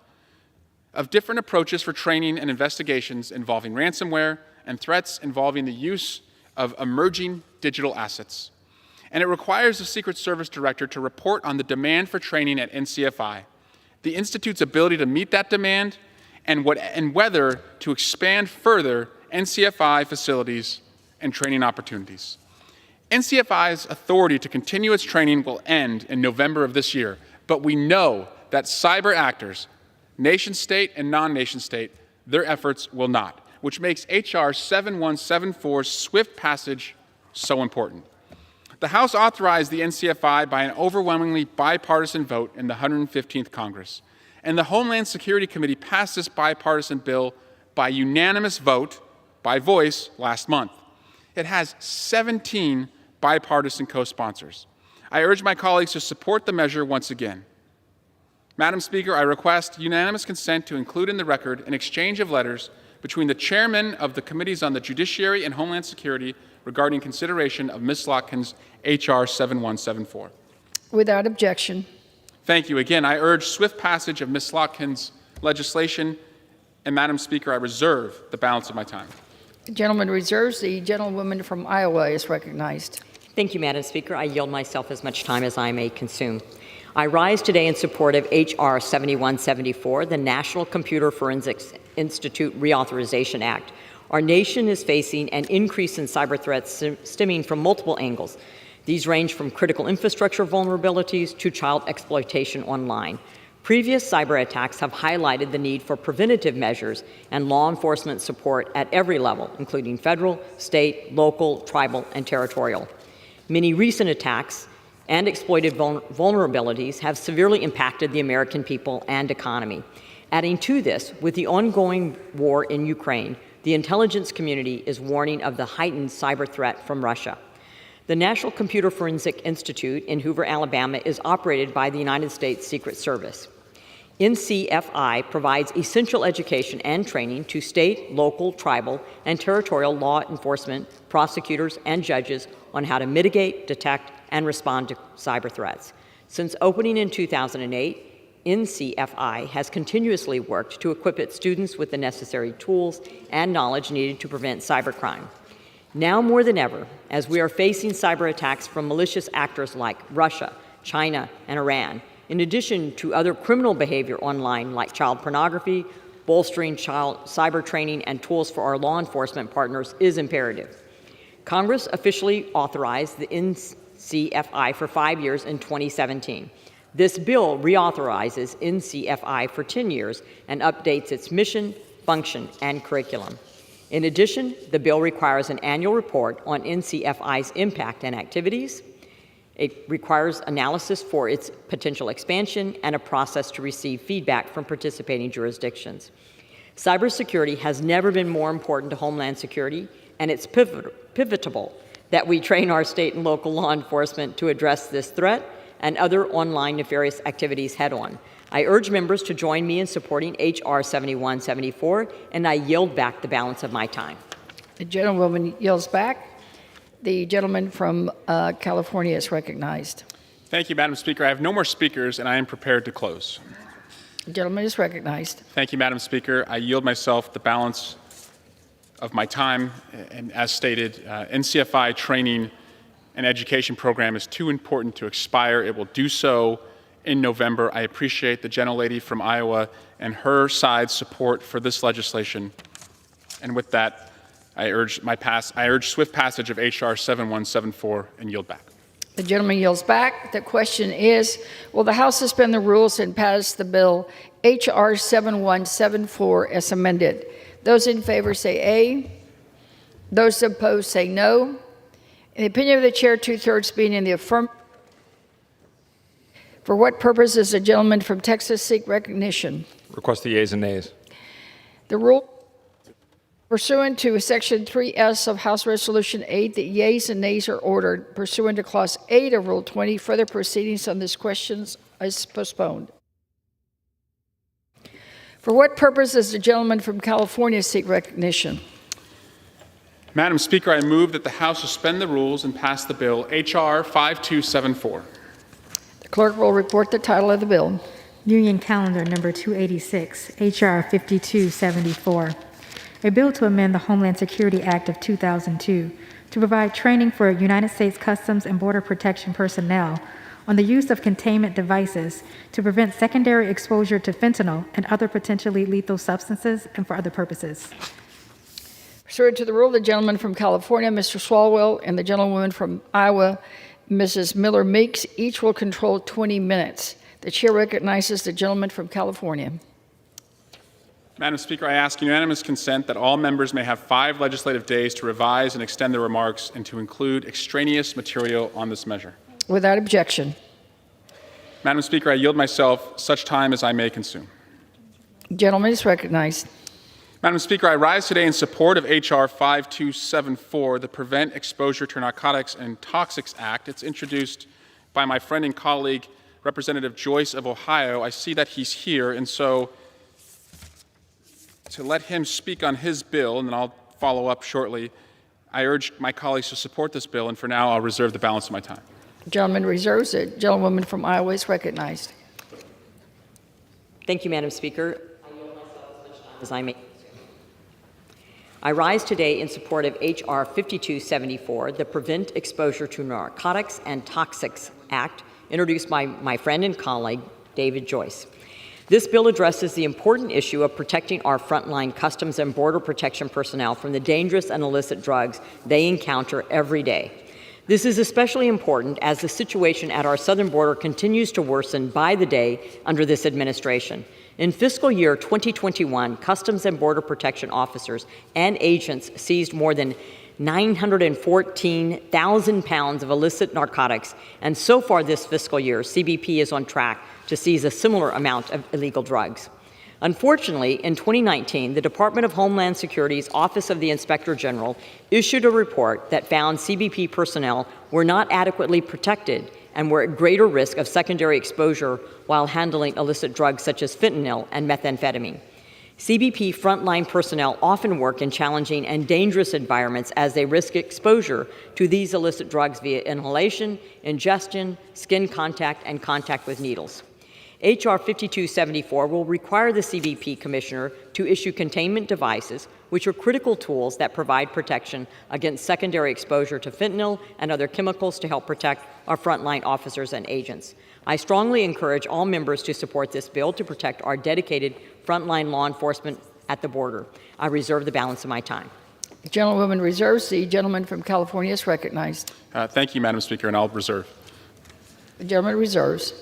of different approaches for training and investigations involving ransomware and threats involving the use of emerging digital assets. And it requires the Secret Service Director to report on the demand for training at NCFI, the Institute's ability to meet that demand, and whether to expand further NCFI facilities and training opportunities. NCFI's authority to continue its training will end in November of this year, but we know that cyber actors, nation-state and non-nation-state, their efforts will not, which makes H.R. 7174's swift passage so important. The House authorized the NCFI by an overwhelmingly bipartisan vote in the 115th Congress, and the Homeland Security Committee passed this bipartisan bill by unanimous vote, by voice, last month. It has 17 bipartisan co-sponsors. I urge my colleagues to support the measure once again. Madam Speaker, I request unanimous consent to include in the record an exchange of letters between the chairmen of the Committees on the Judiciary and Homeland Security regarding consideration of Ms. Slotkin's H.R. 7174. Without objection. Thank you. Again, I urge swift passage of Ms. Slotkin's legislation, and Madam Speaker, I reserve the balance of my time. The gentleman reserves. The gentlewoman from Iowa is recognized. Thank you, Madam Speaker. I yield myself as much time as I may consume. I rise today in support of H.R. 7174, the National Computer Forensics Institute Reauthorization Act. Our nation is facing an increase in cyber threats stemming from multiple angles. These range from critical infrastructure vulnerabilities to child exploitation online. Previous cyber attacks have highlighted the need for preventative measures and law enforcement support at every level, including federal, state, local, tribal, and territorial. Many recent attacks and exploited vulnerabilities have severely impacted the American people and economy. Adding to this, with the ongoing war in Ukraine, the intelligence community is warning of the heightened cyber threat from Russia. The National Computer Forensic Institute in Hoover, Alabama is operated by the United States Secret Service. NCFI provides essential education and training to state, local, tribal, and territorial law enforcement, prosecutors, and judges on how to mitigate, detect, and respond to cyber threats. Since opening in 2008, NCFI has continuously worked to equip its students with the necessary tools and knowledge needed to prevent cybercrime. Now more than ever, as we are facing cyber attacks from malicious actors like Russia, China, and Iran, in addition to other criminal behavior online like child pornography, bolstering child cyber training, and tools for our law enforcement partners is imperative. Congress officially authorized the NCFI for 5 years in 2017. This bill reauthorizes NCFI for 10 years and updates its mission, function, and curriculum. In addition, the bill requires an annual report on NCFI's impact and activities. It requires analysis for its potential expansion and a process to receive feedback from participating jurisdictions. Cybersecurity has never been more important to Homeland Security, and it's pivotal that we train our state and local law enforcement to address this threat and other online nefarious activities head-on. I urge members to join me in supporting H.R. 7174, and I yield back the balance of my time. The gentlewoman yields back. The gentleman from California is recognized. Thank you, Madam Speaker. I have no more speakers, and I am prepared to close. The gentleman is recognized. Thank you, Madam Speaker. I yield myself the balance of my time. And as stated, NCFI training and education program is too important to expire. It will do so in November. I appreciate the gentlelady from Iowa and her side's support for this legislation. And with that, I urge swift passage of H.R. 7174 and yield back. The gentleman yields back. The question is, will the House suspend the rules and pass the bill H.R. 7174 as amended? Those in favor say aye. Those opposed say no. In the opinion of the chair, 2/3 being in the affirmative. For what purpose does the gentleman from Texas seek recognition? Request the yeas and nays. The rule pursuant to Section 3S of House Resolution 8, the yeas and nays are ordered. Pursuant to Clause 8 of Rule 20, further proceedings on this question is postponed. For what purpose does the gentleman from California seek recognition? Madam Speaker, I move that the House suspend the rules and pass the bill H.R. 5274. The clerk will report the title of the bill. Union Calendar Number 286, H.R. 5274. A bill to amend the Homeland Security Act of 2002 to provide training for United States Customs and Border Protection personnel on the use of containment devices to prevent secondary exposure to fentanyl and other potentially lethal substances and for other purposes. Pursuant to the rule, the gentleman from California, Mr. Swalwell, and the gentlewoman from Iowa, Mrs. Miller Meeks, each will control 20 minutes. The chair recognizes the gentleman from California. Madam Speaker, I ask unanimous consent that all members may have 5 legislative days to revise and extend their remarks and to include extraneous material on this measure. Without objection. Madam Speaker, I yield myself such time as I may consume. Gentleman is recognized. Madam Speaker, I rise today in support of H.R. 5274, the Prevent Exposure to Narcotics and Toxics Act. It's introduced by my friend and colleague, Representative Joyce of Ohio. I see that he's here, and so to let him speak on his bill, and then I'll follow up shortly, I urge my colleagues to support this bill, and for now, I'll reserve the balance of my time. Gentleman reserves it. Gentlewoman from Iowa is recognized. Thank you, Madam Speaker. I yield myself as much time as I may. I rise today in support of H.R. 5274, the Prevent Exposure to Narcotics and Toxics Act, introduced by my friend and colleague, David Joyce. This bill addresses the important issue of protecting our frontline Customs and Border Protection personnel from the dangerous and illicit drugs they encounter every day. This is especially important as the situation at our southern border continues to worsen by the day under this administration. In fiscal year 2021, Customs and Border Protection officers and agents seized more than 914,000 pounds of illicit narcotics, and so far this fiscal year, CBP is on track to seize a similar amount of illegal drugs. Unfortunately, in 2019, the Department of Homeland Security's Office of the Inspector General issued a report that found CBP personnel were not adequately protected and were at greater risk of secondary exposure while handling illicit drugs such as fentanyl and methamphetamine. CBP frontline personnel often work in challenging and dangerous environments as they risk exposure to these illicit drugs via inhalation, ingestion, skin contact, and contact with needles. H.R. 5274 will require the CBP Commissioner to issue containment devices, which are critical tools that provide protection against secondary exposure to fentanyl and other chemicals to help protect our frontline officers and agents. I strongly encourage all members to support this bill to protect our dedicated frontline law enforcement at the border. I reserve the balance of my time. The gentlewoman reserves. The gentleman from California is recognized. Thank you, Madam Speaker, and I'll reserve. The gentleman reserves.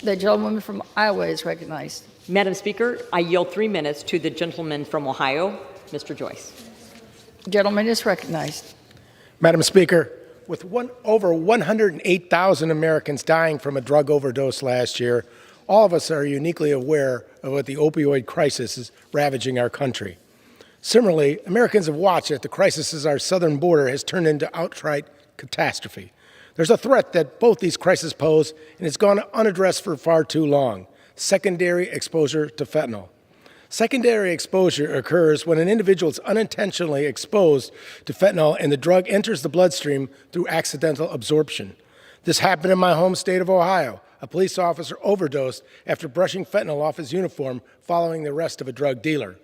The gentlewoman from Iowa is recognized. Madam Speaker, I yield 3 minutes to the gentleman from Ohio, Mr. Joyce. The gentleman is recognized. Madam Speaker, with over 108,000 Americans dying from a drug overdose last year, all of us are uniquely aware of what the opioid crisis is ravaging our country. Similarly, Americans have watched as the crisis at our southern border has turned into outright catastrophe. There's a threat that both these crises pose, and it's gone unaddressed for far too long: secondary exposure to fentanyl. Secondary exposure occurs when an individual is unintentionally exposed to fentanyl and the drug enters the bloodstream through accidental absorption. This happened in my home state of Ohio. A police officer overdosed after brushing fentanyl off his uniform following the arrest of a drug dealer.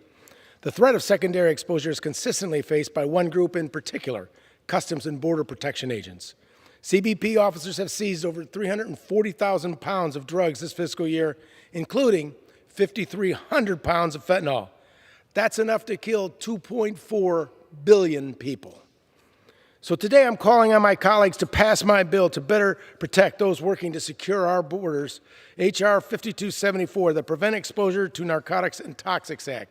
The threat of secondary exposure is consistently faced by one group in particular: Customs and Border Protection agents. CBP officers have seized over 340,000 pounds of drugs this fiscal year, including 5,300 pounds of fentanyl. That's enough to kill 2.4 billion people. So today I'm calling on my colleagues to pass my bill to better protect those working to secure our borders, H.R. 5274, the Prevent Exposure to Narcotics and Toxics Act.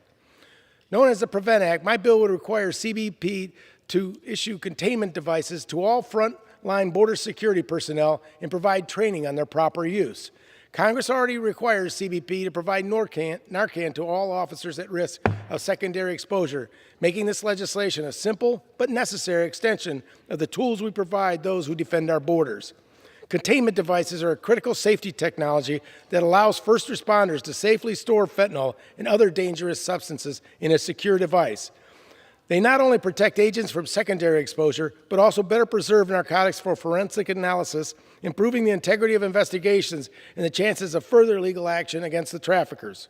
Known as the Prevent Act, my bill would require CBP to issue containment devices to all frontline border security personnel and provide training on their proper use. Congress already requires CBP to provide Narcan to all officers at risk of secondary exposure, making this legislation a simple but necessary extension of the tools we provide those who defend our borders. Containment devices are a critical safety technology that allows first responders to safely store fentanyl and other dangerous substances in a secure device. They not only protect agents from secondary exposure, but also better preserve narcotics for forensic analysis, improving the integrity of investigations and the chances of further legal action against the traffickers.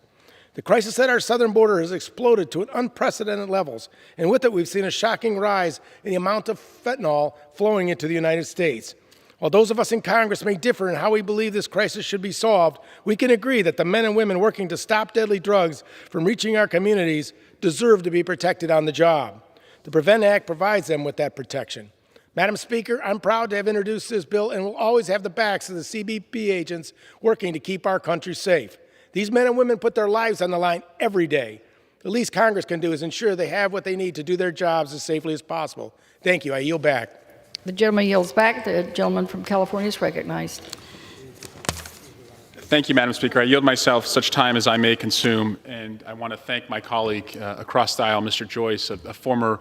The crisis at our southern border has exploded to unprecedented levels, and with it we've seen a shocking rise in the amount of fentanyl flowing into the United States. While those of us in Congress may differ in how we believe this crisis should be solved, we can agree that the men and women working to stop deadly drugs from reaching our communities deserve to be protected on the job. The Prevent Act provides them with that protection. Madam Speaker, I'm proud to have introduced this bill and will always have the backs of the CBP agents working to keep our country safe. These men and women put their lives on the line every day. The least Congress can do is ensure they have what they need to do their jobs as safely as possible. Thank you. I yield back. The gentleman yields back. The gentleman from California is recognized. Thank you, Madam Speaker. I yield myself such time as I may consume, and I want to thank my colleague across the aisle, Mr. Joyce, a former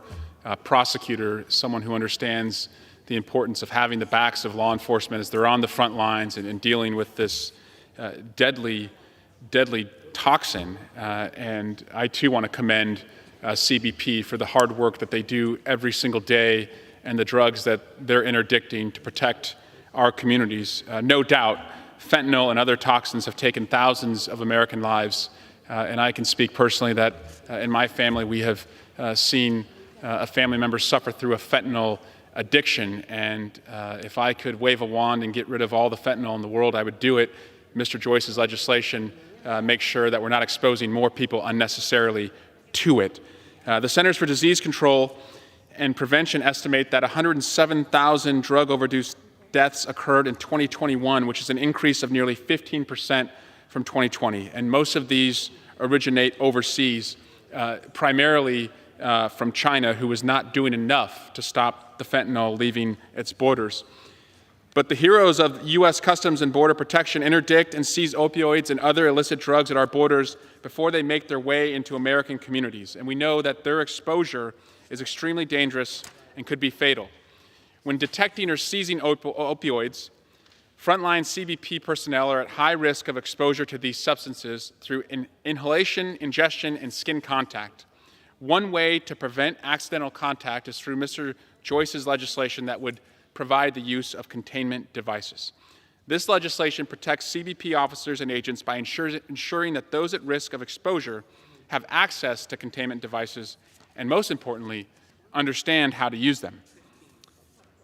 prosecutor, someone who understands the importance of having the backs of law enforcement as they're on the front lines and dealing with this deadly toxin. And I, too, want to commend CBP for the hard work that they do every single day and the drugs that they're interdicting to protect our communities. No doubt, fentanyl and other toxins have taken thousands of American lives, and I can speak personally that in my family we have seen a family member suffer through a fentanyl addiction, and if I could wave a wand and get rid of all the fentanyl in the world, I would do it. Mr. Joyce's legislation makes sure that we're not exposing more people unnecessarily to it. The Centers for Disease Control and Prevention estimate that 107,000 drug overdose deaths occurred in 2021, which is an increase of nearly 15% from 2020. And most of these originate overseas, primarily from China, who was not doing enough to stop the fentanyl leaving its borders. But the heroes of U.S. Customs and Border Protection interdict and seize opioids and other illicit drugs at our borders before they make their way into American communities. And we know that their exposure is extremely dangerous and could be fatal. When detecting or seizing opioids, frontline CBP personnel are at high risk of exposure to these substances through inhalation, ingestion, and skin contact. One way to prevent accidental contact is through Mr. Joyce's legislation that would provide the use of containment devices. This legislation protects CBP officers and agents by ensuring that those at risk of exposure have access to containment devices and, most importantly, understand how to use them.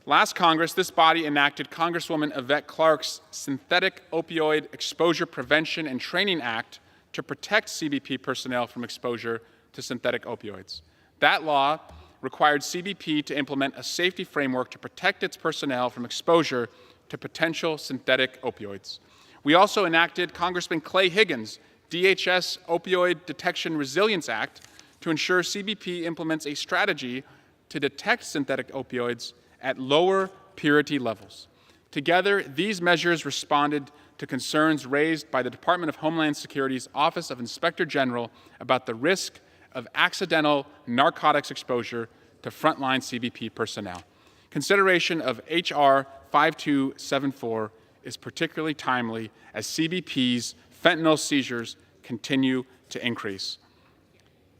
Last Congress, this body enacted Congresswoman Yvette Clarke's Synthetic Opioid Exposure Prevention and Training Act to protect CBP personnel from exposure to synthetic opioids. That law required CBP to implement a safety framework to protect its personnel from exposure to potential synthetic opioids. We also enacted Congressman Clay Higgins' DHS Opioid Detection Resilience Act to ensure CBP implements a strategy to detect synthetic opioids at lower purity levels. Together, these measures responded to concerns raised by the Department of Homeland Security's Office of Inspector General about the risk of accidental narcotics exposure to frontline CBP personnel. Consideration of H.R. 5274 is particularly timely as CBP's fentanyl seizures continue to increase.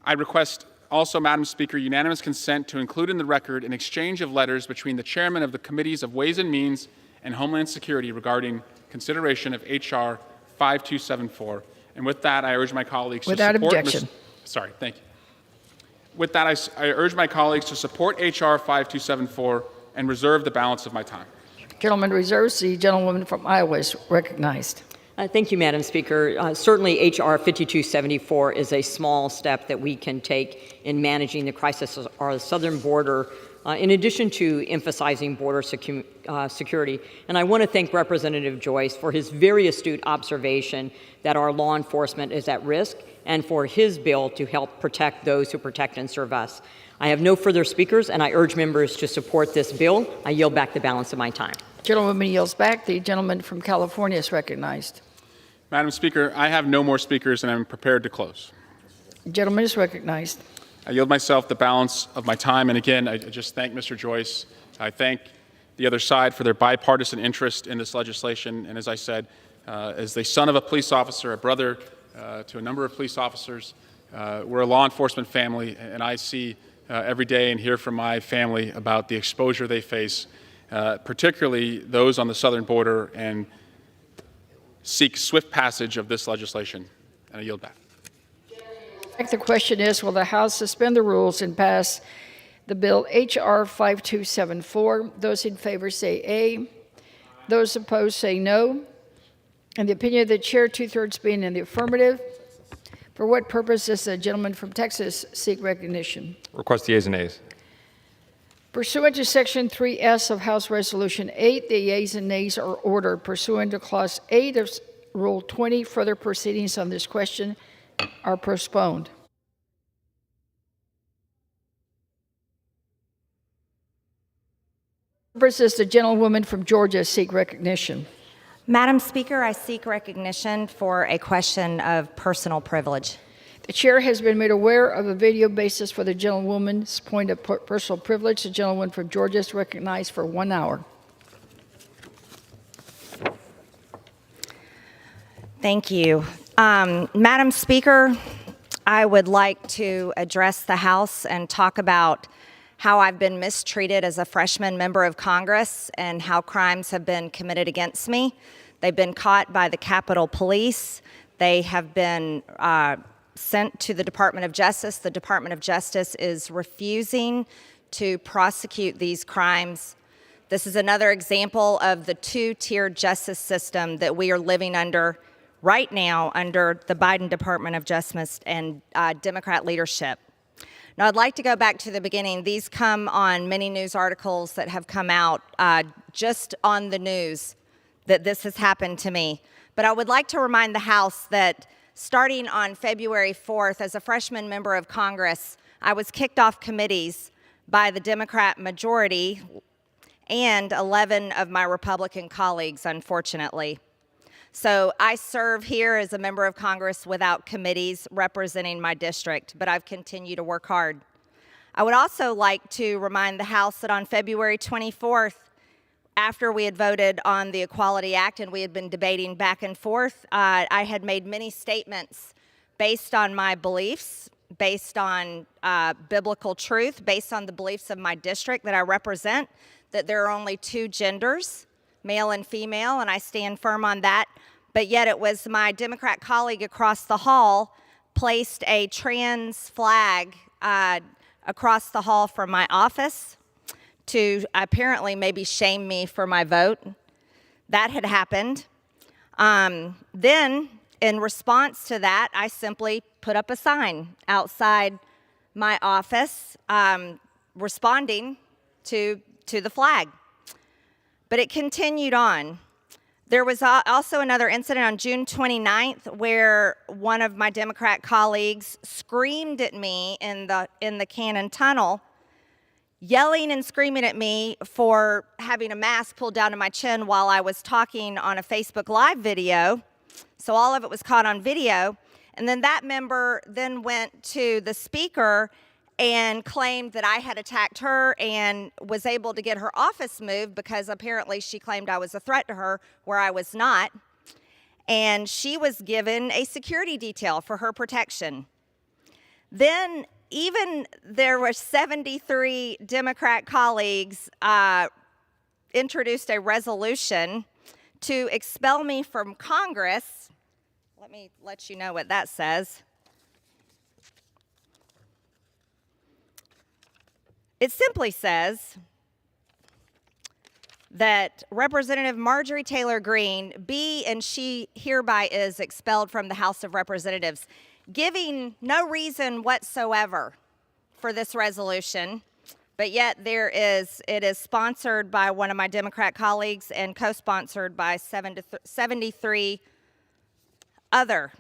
I request also, Madam Speaker, unanimous consent to include in the record an exchange of letters between the chairman of the Committees of Ways and Means and Homeland Security regarding consideration of H.R. 5274. And with that, I urge my colleagues Without to support... objection. Sorry, thank you. With that, I urge my colleagues to support H.R. 5274 and reserve the balance of my time. Gentleman reserves. The gentlewoman from Iowa is recognized. Thank you, Madam Speaker. Certainly, H.R. 5274 is a small step that we can take in managing the crisis on our southern border, in addition to emphasizing border security. And I want to thank Representative Joyce for his very astute observation that our law enforcement is at risk and for his bill to help protect those who protect and serve us. I have no further speakers, and I urge members to support this bill. I yield back the balance of my time. Gentlewoman yields back. The gentleman from California is recognized. Madam Speaker, I have no more speakers and I'm prepared to close. The gentleman is recognized. I yield myself the balance of my time. And again, I just thank Mr. Joyce. I thank the other side for their bipartisan interest in this legislation. And as I said, as the son of a police officer, a brother to a number of police officers, we're a law enforcement family. And I see every day and hear from my family about the exposure they face, particularly those on the southern border, and seek swift passage of this legislation. And I yield back. The question is, will the House suspend the rules and pass the bill H.R. 5274? Those in favor say aye. Those opposed say no. In the opinion of the chair, 2/3 being in the affirmative. For what purpose does the gentleman from Texas seek recognition? Request the yeas and nays. Pursuant to Section 3S of House Resolution 8, the yeas and nays are ordered. Pursuant to Clause 8 of Rule 20, further proceedings on this question are postponed. Does the gentlewoman from Georgia seek recognition? Madam Speaker, I seek recognition for a question of personal privilege. The chair has been made aware of a video basis for the gentlewoman's point of personal privilege. The gentlewoman from Georgia is recognized for 1 hour. Thank you. Madam Speaker, I would like to address the House and talk about how I've been mistreated as a freshman member of Congress and how crimes have been committed against me. They've been caught by the Capitol Police. They have been sent to the Department of Justice. The Department of Justice is refusing to prosecute these crimes. This is another example of the two-tiered justice system that we are living under right now under the Biden Department of Justice and Democrat leadership. Now, I'd like to go back to the beginning. These come on many news articles that have come out just on the news that this has happened to me. But I would like to remind the House that starting on February 4th, as a freshman member of Congress, I was kicked off committees by the Democrat majority and 11 of my Republican colleagues, unfortunately. So I serve here as a member of Congress without committees representing my district, but I've continued to work hard. I would also like to remind the House that on February 24th, after we had voted on the Equality Act and we had been debating back and forth, I had made many statements based on my beliefs, based on biblical truth, based on the beliefs of my district that I represent, that there are only two genders, male and female, and I stand firm on that. But yet it was my Democrat colleague across the hall placed a trans flag across the hall from my office to apparently maybe shame me for my vote. That had happened. Then, in response to that, I simply put up a sign outside my office responding to the flag. But it continued on. There was also another incident on June 29th where one of my Democrat colleagues screamed at me in the Cannon Tunnel, yelling and screaming at me for having a mask pulled down to my chin while I was talking on a Facebook Live video. So all of it was caught on video. And then that member then went to the speaker and claimed that I had attacked her and was able to get her office moved because apparently she claimed I was a threat to her where I was not. And she was given a security detail for her protection. Then even there were 73 Democrat colleagues introduced a resolution to expel me from Congress. Let me let you know what that says. It simply says that Representative Marjorie Taylor Greene be and she hereby is expelled from the House of Representatives, giving no reason whatsoever for this resolution, but yet it is sponsored by one of my Democrat colleagues and co-sponsored by 73 other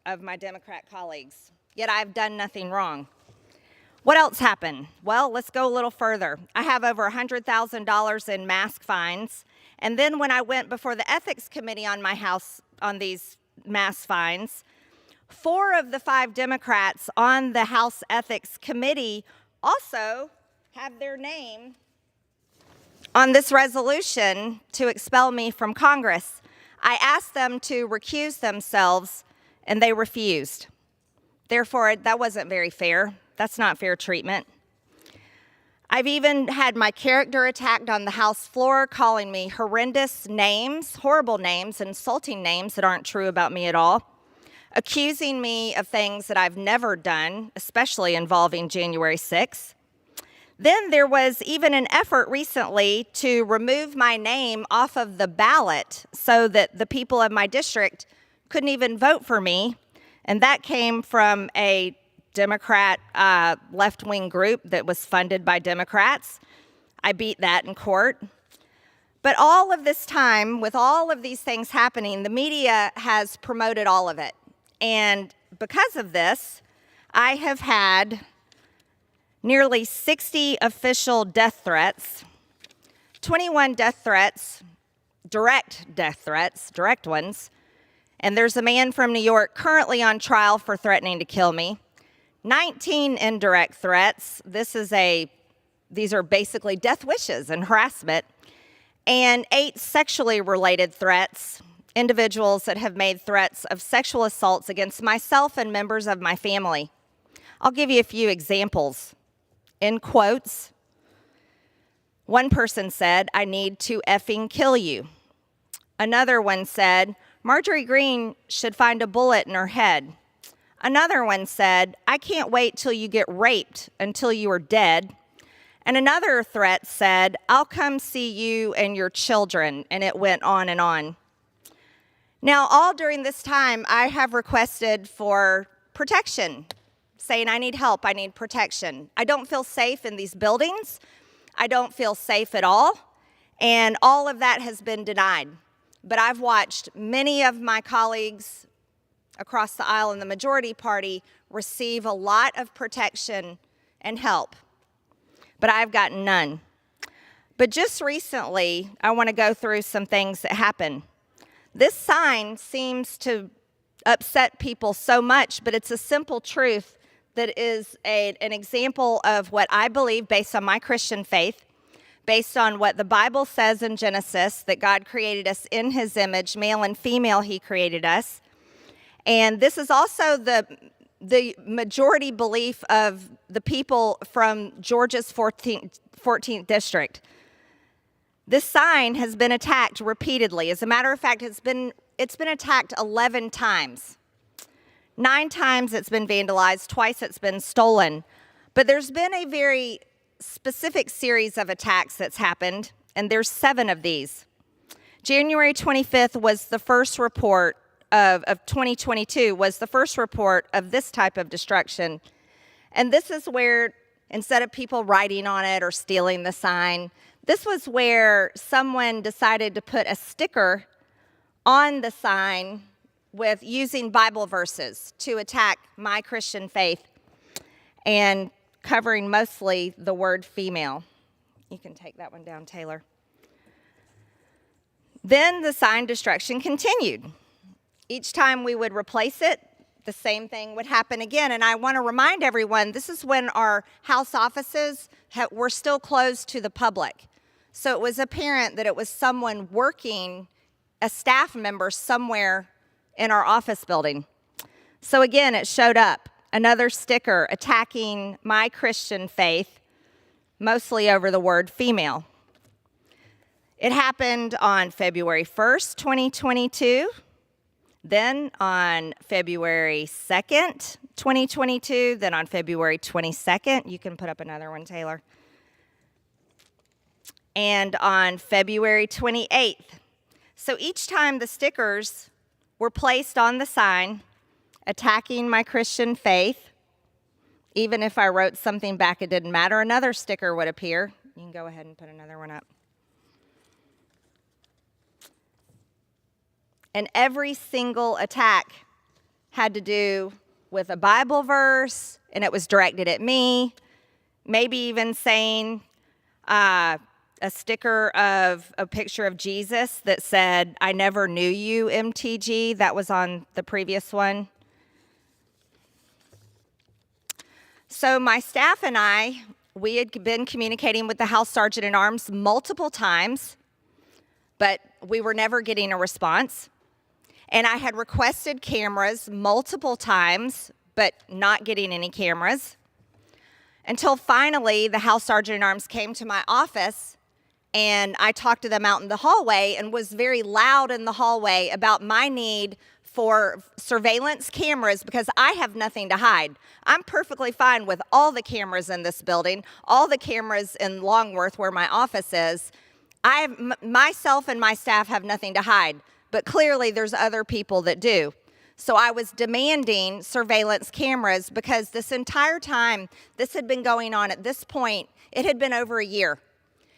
of my Democrat colleagues, yet I've done nothing wrong. What else happened? Well, let's go a little further. I have over $100,000 in mask fines, and then when I went before the Ethics Committee on my house on these mask fines, 4 of the 5 Democrats on the House Ethics Committee also have their name on this resolution to expel me from Congress. I asked them to recuse themselves, and they refused. Therefore, that wasn't very fair. That's not fair treatment. I've even had my character attacked on the House floor, calling me horrendous names, horrible names, insulting names that aren't true about me at all, accusing me of things that I've never done, especially involving January 6th. Then there was even an effort recently to remove my name off of the ballot so that the people of my district couldn't even vote for me, and that came from a Democrat left-wing group that was funded by Democrats. I beat that in court. But all of this time, with all of these things happening, the media has promoted all of it. And because of this, I have had nearly 60 official death threats, 21 death threats, direct ones, and there's a man from New York currently on trial for threatening to kill me. 19 indirect threats. These are basically death wishes and harassment. And 8 sexually related threats, individuals that have made threats of sexual assaults against myself and members of my family. I'll give you a few examples. In quotes, one person said, "I need to effing kill you." Another one said, "Marjorie Greene should find a bullet in her head." Another one said, "I can't wait till you get raped until you are dead." And another threat said, "I'll come see you and your children," and it went on and on. Now, all during this time, I have requested for protection, saying I need help, I need protection. I don't feel safe in these buildings. I don't feel safe at all, and all of that has been denied. But I've watched many of my colleagues across the aisle in the majority party receive a lot of protection and help, but I've gotten none. But just recently, I want to go through some things that happened. This sign seems to upset people so much, but it's a simple truth that is an example of what I believe based on my Christian faith, based on what the Bible says in Genesis, that God created us in his image, male and female he created us. And this is also the majority belief of the people from Georgia's 14th district. This sign has been attacked repeatedly. As a matter of fact, it's been attacked 11 times. 9 times it's been vandalized, twice it's been stolen. But there's been a very specific series of attacks that's happened, and there's 7 of these. January 25th was the first report of 2022 was the first report of this type of destruction. And this is where, instead of people writing on it or stealing the sign, this was where someone decided to put a sticker on the sign with using Bible verses to attack my Christian faith and covering mostly the word female. You can take that one down, Taylor. Then the sign destruction continued. Each time we would replace it, the same thing would happen again. And I want to remind everyone, this is when our house offices were still closed to the public. So it was apparent that it was someone working, a staff member somewhere in our office building. So again, it showed up, another sticker attacking my Christian faith, mostly over the word female. It happened on February 1st, 2022. Then on February 2nd, 2022. Then on February 22nd. You can put up another one, Taylor. And on February 28th. So each time the stickers were placed on the sign attacking my Christian faith, even if I wrote something back, it didn't matter, another sticker would appear. You can go ahead and put another one up. And every single attack had to do with a Bible verse, and it was directed at me, maybe even saying a sticker of a picture of Jesus that said, "I never knew you, MTG." That was on the previous one. So my staff and I, we had been communicating with the House Sergeant at Arms multiple times, but we were never getting a response. And I had requested cameras multiple times, but not getting any cameras. Until finally, the House Sergeant at Arms came to my office, and I talked to them out in the hallway and was very loud in the hallway about my need for surveillance cameras because I have nothing to hide. I'm perfectly fine with all the cameras in this building, all the cameras in Longworth where my office is. Myself and my staff have nothing to hide. But clearly there's other people that do. So I was demanding surveillance cameras because this entire time this had been going on at this point, it had been over a year.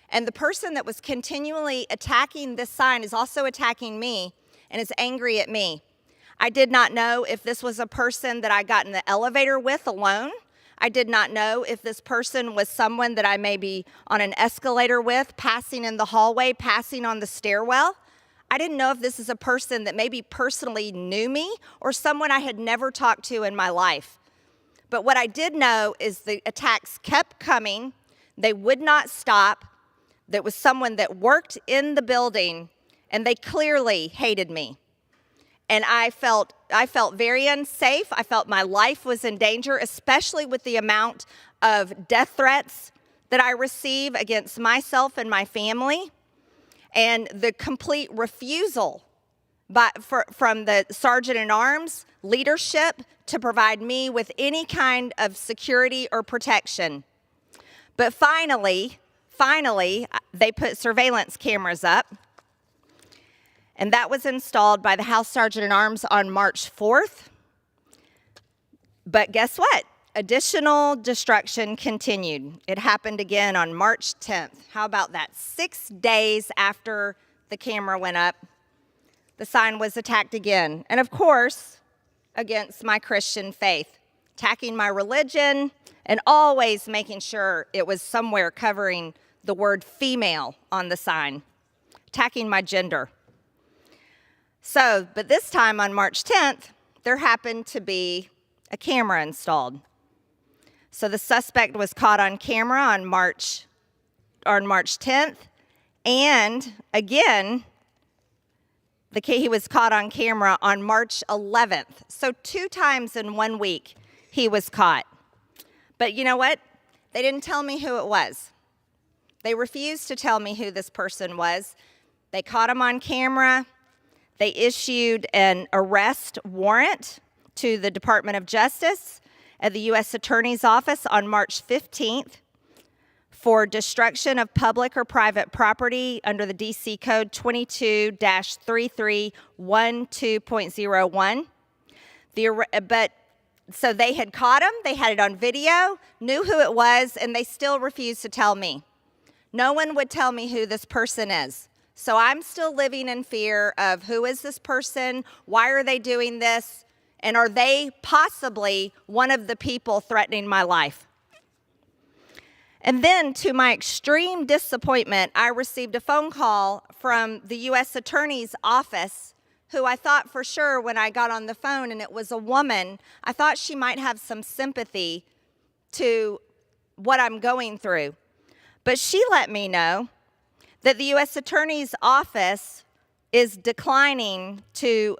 And the person that was continually attacking this sign is also attacking me and is angry at me. I did not know if this was a person that I got in the elevator with alone. I did not know if this person was someone that I may be on an escalator with, passing in the hallway, passing on the stairwell. I didn't know if this is a person that maybe personally knew me or someone I had never talked to in my life. But what I did know is the attacks kept coming. They would not stop. There was someone that worked in the building, and they clearly hated me. And I felt very unsafe. I felt my life was in danger, especially with the amount of death threats that I receive against myself and my family. And the complete refusal from the Sergeant at Arms leadership to provide me with any kind of security or protection. But finally, they put surveillance cameras up. And that was installed by the House Sergeant at Arms on March 4th. But guess what? Additional destruction continued. It happened again on March 10th. How about that? 6 days after the camera went up, the sign was attacked again. And of course, against my Christian faith, attacking my religion, and always making sure it was somewhere covering the word female on the sign, attacking my gender. So, but this time on March 10th, there happened to be a camera installed. So the suspect was caught on camera on March 10th, and again, he was caught on camera on March 11th. So 2 times in 1 week he was caught. But you know what? They didn't tell me who it was. They refused to tell me who this person was. They caught him on camera. They issued an arrest warrant to the Department of Justice at the U.S. Attorney's Office on March 15th for destruction of public or private property under the D.C. Code 22-3312.01. So they had caught him, they had it on video, knew who it was, and they still refused to tell me. No one would tell me who this person is. So I'm still living in fear of who is this person, why are they doing this, and are they possibly one of the people threatening my life? And then, to my extreme disappointment, I received a phone call from the U.S. Attorney's Office, who I thought for sure when I got on the phone, and it was a woman, I thought she might have some sympathy to what I'm going through. But she let me know that the U.S. Attorney's Office is declining to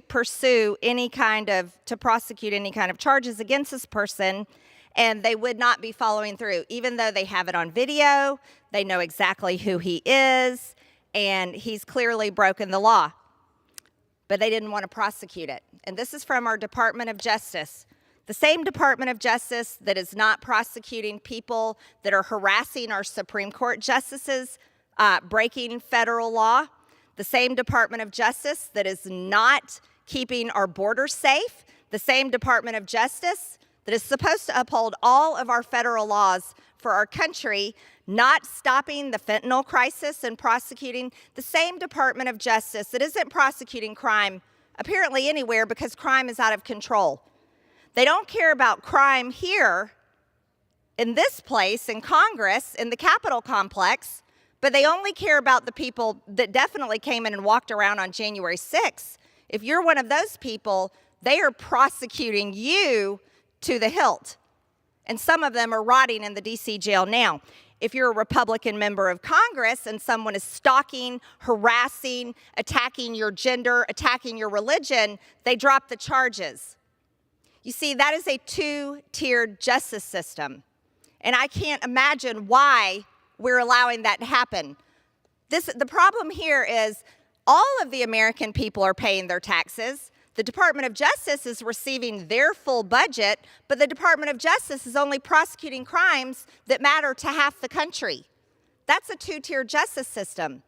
pursue any kind of, to prosecute any kind of charges against this person, and they would not be following through, even though they have it on video, they know exactly who he is, and he's clearly broken the law. But they didn't want to prosecute it. And this is from our Department of Justice. The same Department of Justice that is not prosecuting people that are harassing our Supreme Court justices, breaking federal law. The same Department of Justice that is not keeping our borders safe. The same Department of Justice that is supposed to uphold all of our federal laws for our country, not stopping the fentanyl crisis and prosecuting. The same Department of Justice that isn't prosecuting crime apparently anywhere because crime is out of control. They don't care about crime here in this place, in Congress, in the Capitol complex, but they only care about the people that definitely came in and walked around on January 6th. If you're one of those people, they are prosecuting you to the hilt. And some of them are rotting in the D.C. jail now. If you're a Republican member of Congress and someone is stalking, harassing, attacking your gender, attacking your religion, they drop the charges. You see, that is a two-tiered justice system. And I can't imagine why we're allowing that to happen. The problem here is all of the American people are paying their taxes. The Department of Justice is receiving their full budget, but the Department of Justice is only prosecuting crimes that matter to half the country. That's a two-tier justice system.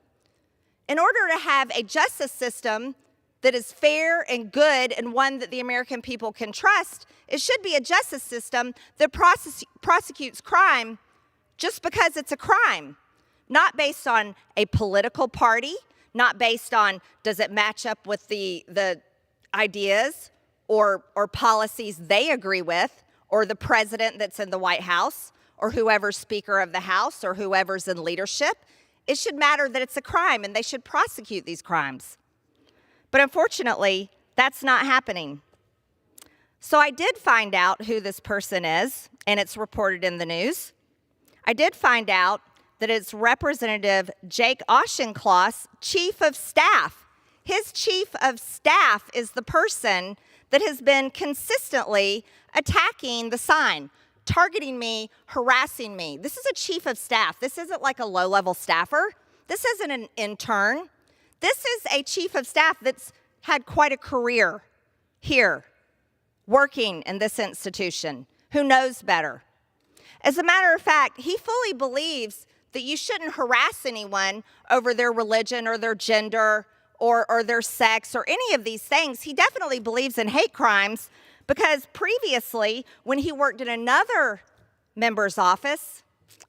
In order to have a justice system that is fair and good and one that the American people can trust, it should be a justice system that prosecutes crime just because it's a crime, not based on a political party, not based on does it match up with the ideas or policies they agree with, or the president that's in the White House, or whoever's Speaker of the House, or whoever's in leadership. It should matter that it's a crime, and they should prosecute these crimes. But unfortunately, that's not happening. So I did find out who this person is, and it's reported in the news. I did find out that it's Representative Jake Auchincloss, Chief of Staff. His Chief of Staff is the person that has been consistently attacking the sign, targeting me, harassing me. This is a Chief of Staff. This isn't like a low-level staffer. This isn't an intern. This is a Chief of Staff that's had quite a career here, working in this institution, who knows better. As a matter of fact, he fully believes that you shouldn't harass anyone over their religion or their gender or their sex or any of these things. He definitely believes in hate crimes because previously, when he worked in another member's office,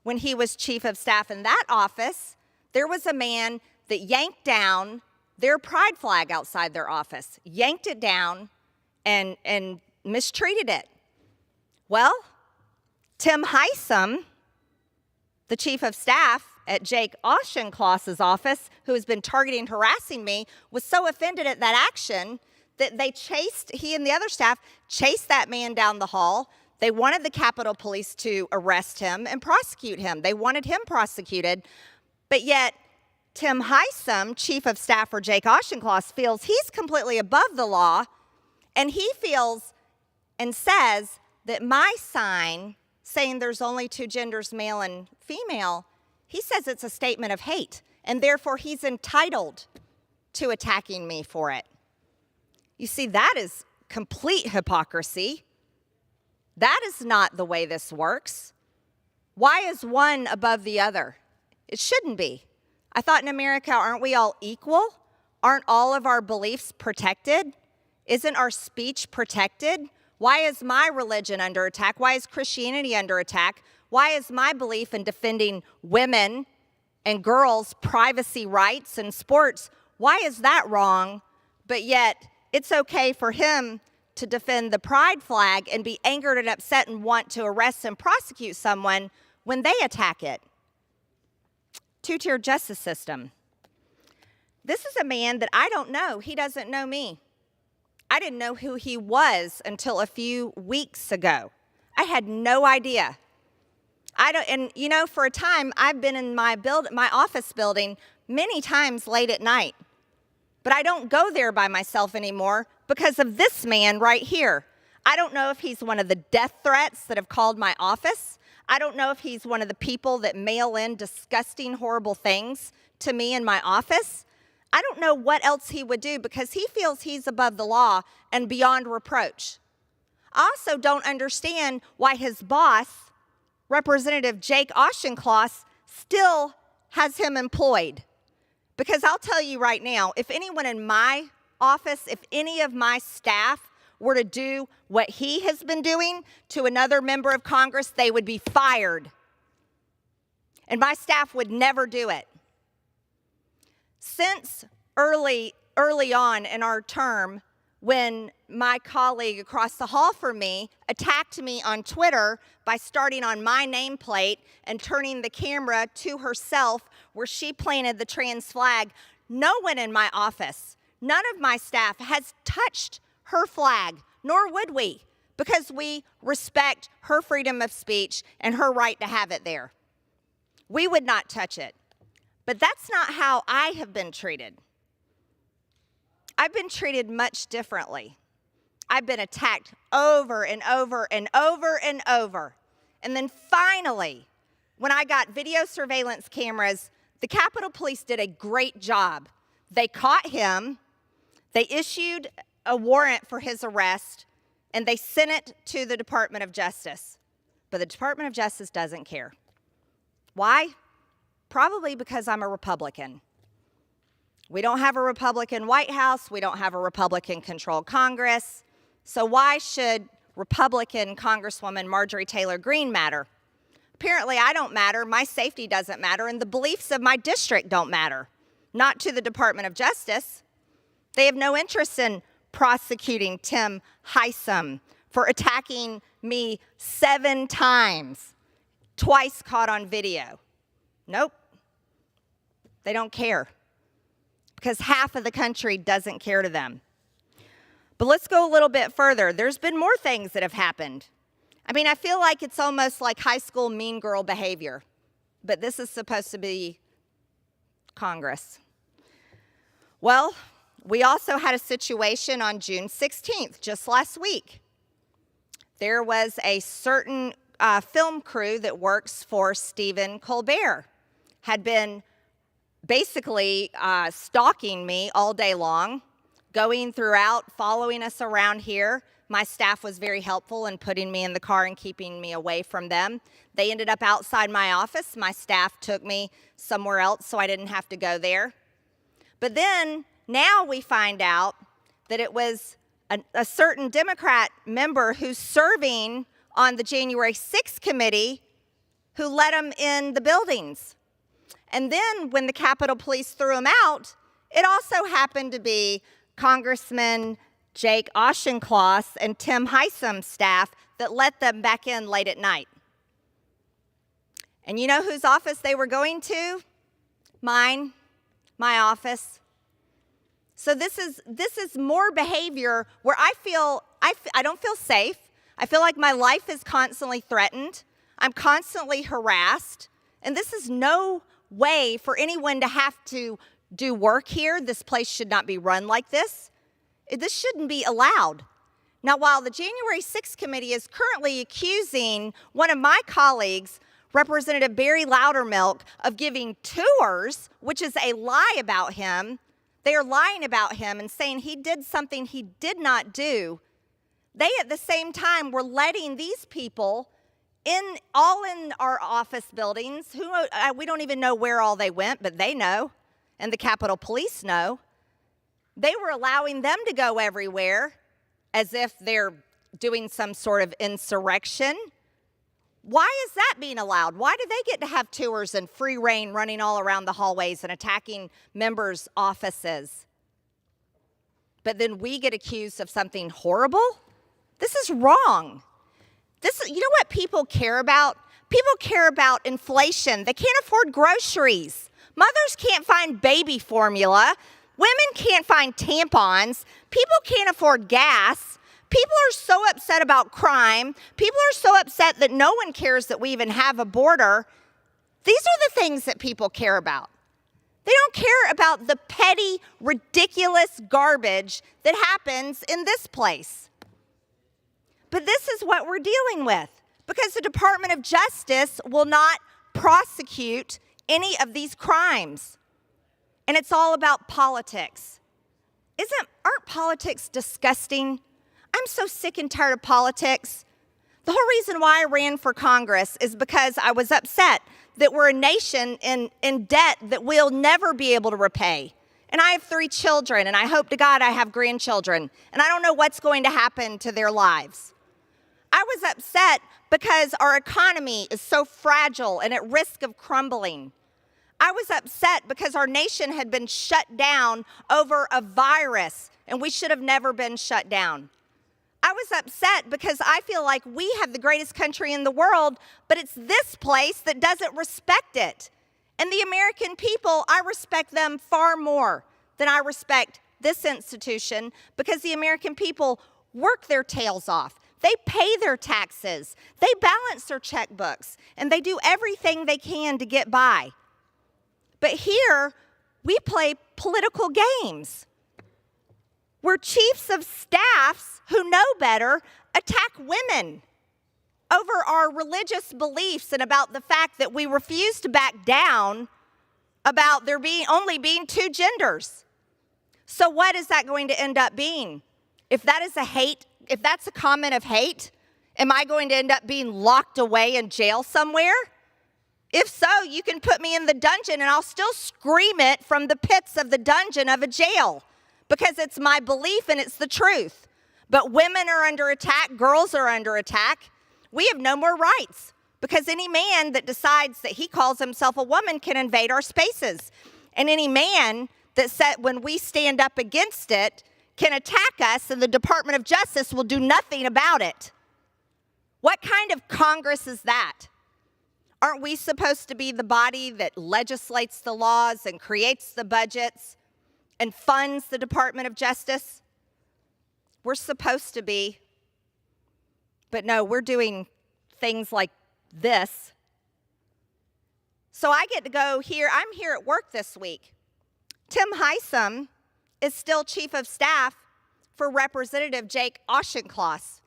when he was Chief of Staff in that office, there was a man that yanked down their pride flag outside their office, yanked it down and mistreated it. Well, Tim Heisom, the Chief of Staff at Jake Auchincloss's office, who has been targeting and harassing me, was so offended at that action that he and the other staff chased that man down the hall. They wanted the Capitol Police to arrest him and prosecute him. They wanted him prosecuted, but yet Tim Heisom, Chief of Staff for Jake Auchincloss, feels he's completely above the law, and he feels and says that my sign saying there's only two genders, male and female, He says it's a statement of hate, and therefore he's entitled to attacking me for it. You see, that is complete hypocrisy. That is not the way this works. Why is one above the other? It shouldn't be. I thought in America, aren't we all equal? Aren't all of our beliefs protected? Isn't our speech protected? Why is my religion under attack? Why is Christianity under attack? Why is my belief in defending women and girls' privacy rights in sports, why is that wrong? But yet, it's okay for him to defend the pride flag and be angered and upset and want to arrest and prosecute someone when they attack it. Two-tier justice system. This is a man that I don't know. He doesn't know me. I didn't know who he was until a few weeks ago. I had no idea. And you know, for a time, I've been in my office building many times late at night. But I don't go there by myself anymore because of this man right here. I don't know if he's one of the death threats that have called my office. I don't know if he's one of the people that mail in disgusting, horrible things to me in my office. I don't know what else he would do because he feels he's above the law and beyond reproach. I also don't understand why his boss, Representative Jake Auchincloss, still has him employed. Because I'll tell you right now, if anyone in my office, if any of my staff were to do what he has been doing to another member of Congress, they would be fired. And my staff would never do it. Since early on in our term, when my colleague across the hall from me attacked me on Twitter by starting on my nameplate and turning the camera to herself where she planted the trans flag, no one in my office, none of my staff has touched her flag, nor would we, because we respect her freedom of speech and her right to have it there. We would not touch it. But that's not how I have been treated. I've been treated much differently. I've been attacked over and over and over and over. And then finally, when I got video surveillance cameras, the Capitol Police did a great job. They caught him, they issued a warrant for his arrest, and they sent it to the Department of Justice. But the Department of Justice doesn't care. Why? Probably because I'm a Republican. We don't have a Republican White House. We don't have a Republican-controlled Congress. So why should Republican Congresswoman Marjorie Taylor Greene matter? Apparently, I don't matter. My safety doesn't matter, and the beliefs of my district don't matter. Not to the Department of Justice. They have no interest in prosecuting Tim Hysom for attacking me 7 times, twice caught on video. Nope. They don't care. Because half of the country doesn't care to them. But let's go a little bit further. There's been more things that have happened. I mean, I feel like it's almost like high school mean girl behavior. But this is supposed to be Congress. Well, we also had a situation on June 16th, just last week. There was a certain film crew that works for Stephen Colbert, had been basically stalking me all day long, going throughout, following us around here. My staff was very helpful in putting me in the car and keeping me away from them. They ended up outside my office. My staff took me somewhere else so I didn't have to go there. But then, now we find out that it was a certain Democrat member who's serving on the January 6th committee who let them in the buildings. And then when the Capitol Police threw him out, it also happened to be Congressman Jake Auchincloss and Tim Hysom's staff that let them back in late at night. And you know whose office they were going to? Mine, my office. So this is more behavior where I don't feel safe. I feel like my life is constantly threatened. I'm constantly harassed. And this is no way for anyone to have to do work here. This place should not be run like this. This shouldn't be allowed. Now, while the January 6th committee is currently accusing one of my colleagues, Representative Barry Loudermilk of giving tours, which is a lie about him. They are lying about him and saying he did something he did not do. They, at the same time, were letting these people all in our office buildings. We don't even know where all they went, but they know, and the Capitol Police know. They were allowing them to go everywhere as if they're doing some sort of insurrection. Why is that being allowed? Why do they get to have tours and free reign running all around the hallways and attacking members' offices? But then we get accused of something horrible? This is wrong. You know what people care about? People care about inflation. They can't afford groceries. Mothers can't find baby formula. Women can't find tampons. People can't afford gas. People are so upset about crime. People are so upset that no one cares that we even have a border. These are the things that people care about. They don't care about the petty, ridiculous garbage that happens in this place. But this is what we're dealing with because the Department of Justice will not prosecute any of these crimes. And it's all about politics. Aren't politics disgusting? I'm so sick and tired of politics. The whole reason why I ran for Congress is because I was upset that we're a nation in debt that we'll never be able to repay. And I have 3 children, and I hope to God I have grandchildren, and I don't know what's going to happen to their lives. I was upset because our economy is so fragile and at risk of crumbling. I was upset because our nation had been shut down over a virus, and we should have never been shut down. I was upset because I feel like we have the greatest country in the world, but it's this place that doesn't respect it. And the American people, I respect them far more than I respect this institution because the American people work their tails off. They pay their taxes, they balance their checkbooks, and they do everything they can to get by. But here, we play political games where chiefs of staffs who know better attack women over our religious beliefs and about the fact that we refuse to back down about there only being 2 genders. So what is that going to end up being? If that's a comment of hate, am I going to end up being locked away in jail somewhere? If so, you can put me in the dungeon and I'll still scream it from the pits of the dungeon of a jail because it's my belief and it's the truth. But women are under attack, girls are under attack. We have no more rights because any man that decides that he calls himself a woman can invade our spaces. And any man that said when we stand up against it can attack us and the Department of Justice will do nothing about it. What kind of Congress is that? Aren't we supposed to be the body that legislates the laws and creates the budgets and funds the Department of Justice? We're supposed to be. But no, we're doing things like this. So I get to go here. I'm here at work this week. Tim Heisom is still chief of staff for Representative Jake Auchincloss.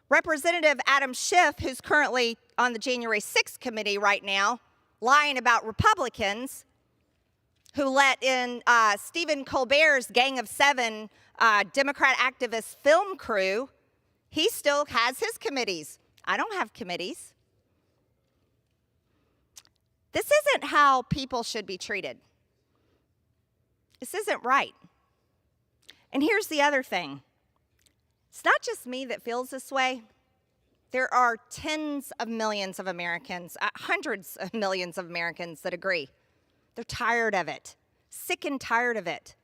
Representative Adam Schiff, who's currently on the January 6th committee right now, lying about Republicans who let in Stephen Colbert's Gang of 7 Democrat activist film crew, he still has his committees. I don't have committees. This isn't how people should be treated. This isn't right. And here's the other thing. It's not just me that feels this way. There are tens of millions of Americans, hundreds of millions of Americans that agree. They're tired of it, sick and tired of it.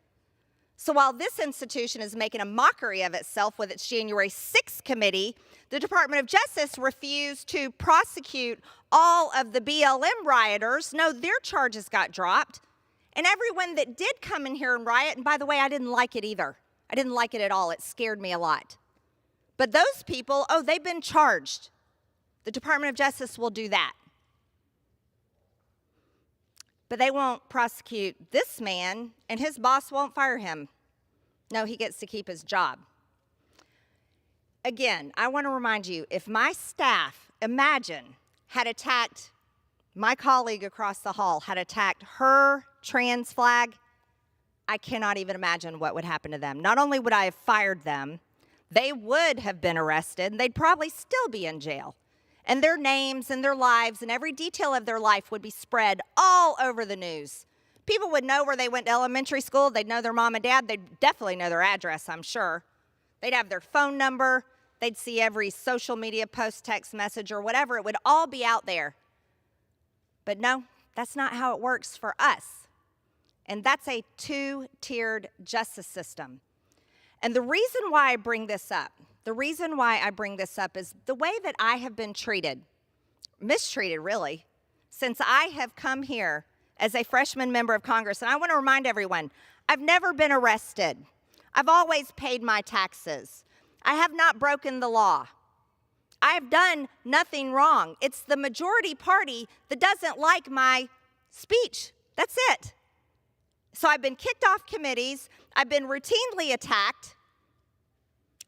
So while this institution is making a mockery of itself with its January 6th committee, the Department of Justice refused to prosecute all of the BLM rioters. No, their charges got dropped. And everyone that did come in here and riot, and by the way, I didn't like it either. I didn't like it at all. It scared me a lot. But those people, they've been charged. The Department of Justice will do that. But they won't prosecute this man, and his boss won't fire him. No, he gets to keep his job. Again, I want to remind you, if my staff, imagine had attacked my colleague across the hall, had attacked her trans flag, I cannot even imagine what would happen to them. Not only would I have fired them, they would have been arrested, and they'd probably still be in jail. And their names and their lives and every detail of their life would be spread all over the news. People would know where they went to elementary school. They'd know their mom and dad. They'd definitely know their address, I'm sure. They'd have their phone number. They'd see every social media post, text message, or whatever. It would all be out there. But no, that's not how it works for us. And that's a two-tiered justice system. And the reason why I bring this up, is the way that I have been treated, mistreated really, since I have come here as a freshman member of Congress. And I want to remind everyone, I've never been arrested. I've always paid my taxes. I have not broken the law. I have done nothing wrong. It's the majority party that doesn't like my speech. That's it. So I've been kicked off committees. I've been routinely attacked.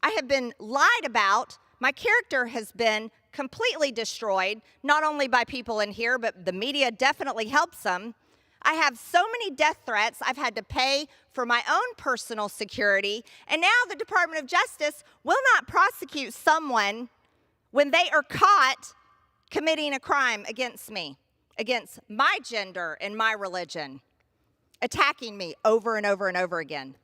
I have been lied about. My character has been completely destroyed, not only by people in here, but the media definitely helps them. I have so many death threats. I've had to pay for my own personal security. And now the Department of Justice will not prosecute someone when they are caught committing a crime against me, against my gender and my religion, attacking me over and over and over again.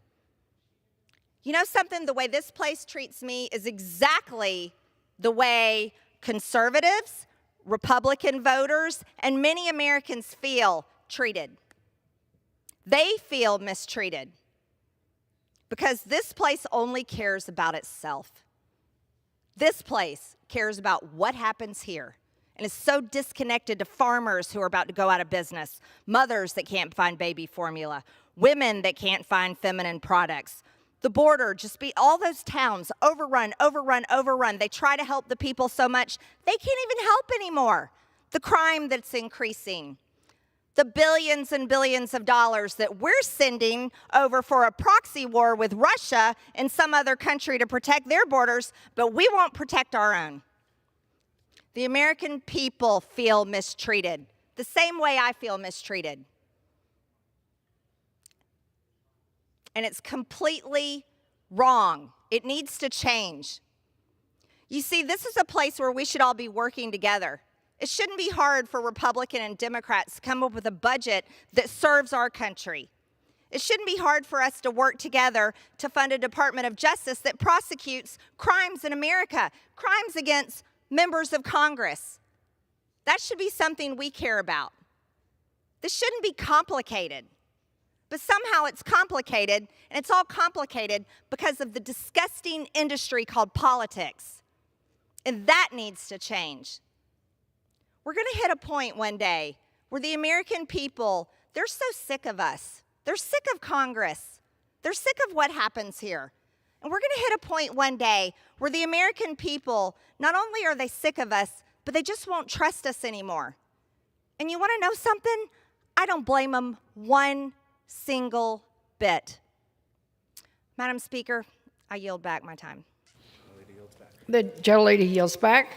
You know something? The way this place treats me is exactly the way conservatives, Republican voters, and many Americans feel treated. They feel mistreated because this place only cares about itself. This place cares about what happens here and is so disconnected to farmers who are about to go out of business, mothers that can't find baby formula, women that can't find feminine products. The border, all those towns, overrun. They try to help the people so much, they can't even help anymore. The crime that's increasing. The billions and billions of dollars that we're sending over for a proxy war with Russia and some other country to protect their borders, but we won't protect our own. The American people feel mistreated, the same way I feel mistreated. And it's completely wrong. It needs to change. You see, this is a place where we should all be working together. It shouldn't be hard for Republicans and Democrats to come up with a budget that serves our country. It shouldn't be hard for us to work together to fund a Department of Justice that prosecutes crimes in America, crimes against members of Congress. That should be something we care about. This shouldn't be complicated. But somehow it's complicated, and it's all complicated because of the disgusting industry called politics. And that needs to change. We're going to hit a point one day where the American people, they're so sick of us. They're sick of Congress. They're sick of what happens here. And we're going to hit a point one day where the American people, not only are they sick of us, but they just won't trust us anymore. And you want to know something? I don't blame them one single bit. Madam Speaker, I yield back my time. The gentlelady yields back.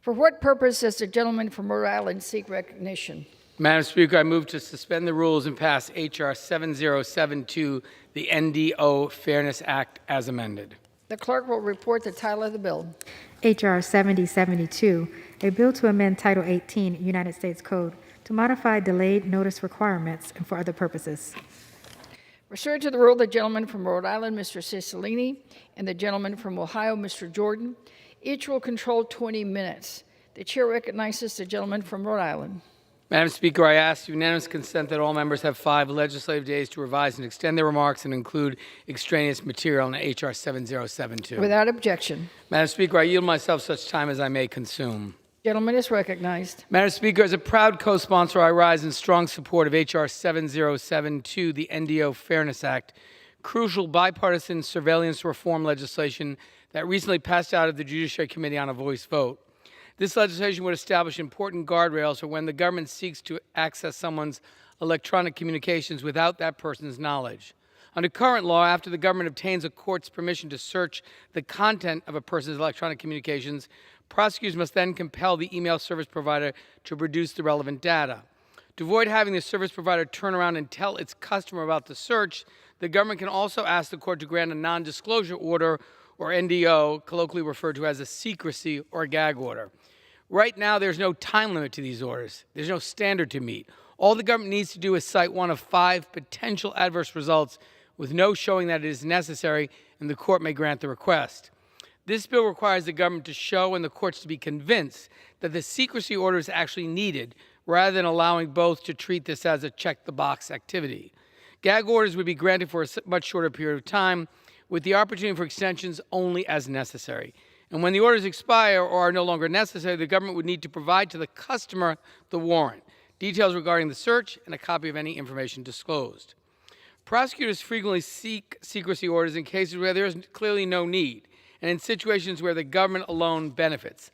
For what purpose does the gentleman from Rhode Island seek recognition? Madam Speaker, I move to suspend the rules and pass H.R. 7072, the NDO Fairness Act, as amended. The clerk will report the title of the bill. H.R. 7072, a bill to amend Title 18 United States Code to modify delayed notice requirements and for other purposes. Pursuant to the rule, the gentleman from Rhode Island, Mr. Cicilline, and the gentleman from Ohio, Mr. Jordan, each will control 20 minutes. The chair recognizes the gentleman from Rhode Island. Madam Speaker, I ask unanimous consent that all members have 5 legislative days to revise and extend their remarks and include extraneous material in H.R. 7072. Without objection. Madam Speaker, I yield myself such time as I may consume. Gentleman is recognized. Madam Speaker, as a proud co-sponsor, I rise in strong support of H.R. 7072, the NDO Fairness Act, crucial bipartisan surveillance reform legislation that recently passed out of the Judiciary Committee on a voice vote. This legislation would establish important guardrails for when the government seeks to access someone's electronic communications without that person's knowledge. Under current law, after the government obtains a court's permission to search the content of a person's electronic communications, prosecutors must then compel the email service provider to produce the relevant data. To avoid having the service provider turn around and tell its customer about the search, the government can also ask the court to grant a non-disclosure order, or NDO, colloquially referred to as a secrecy or gag order. Right now, there's no time limit to these orders. There's no standard to meet. All the government needs to do is cite one of 5 potential adverse results with no showing that it is necessary, and the court may grant the request. This bill requires the government to show and the courts to be convinced that the secrecy order is actually needed, rather than allowing both to treat this as a check-the-box activity. Gag orders would be granted for a much shorter period of time, with the opportunity for extensions only as necessary. And when the orders expire or are no longer necessary, the government would need to provide to the customer the warrant, details regarding the search, and a copy of any information disclosed. Prosecutors frequently seek secrecy orders in cases where there is clearly no need, and in situations where the government alone benefits.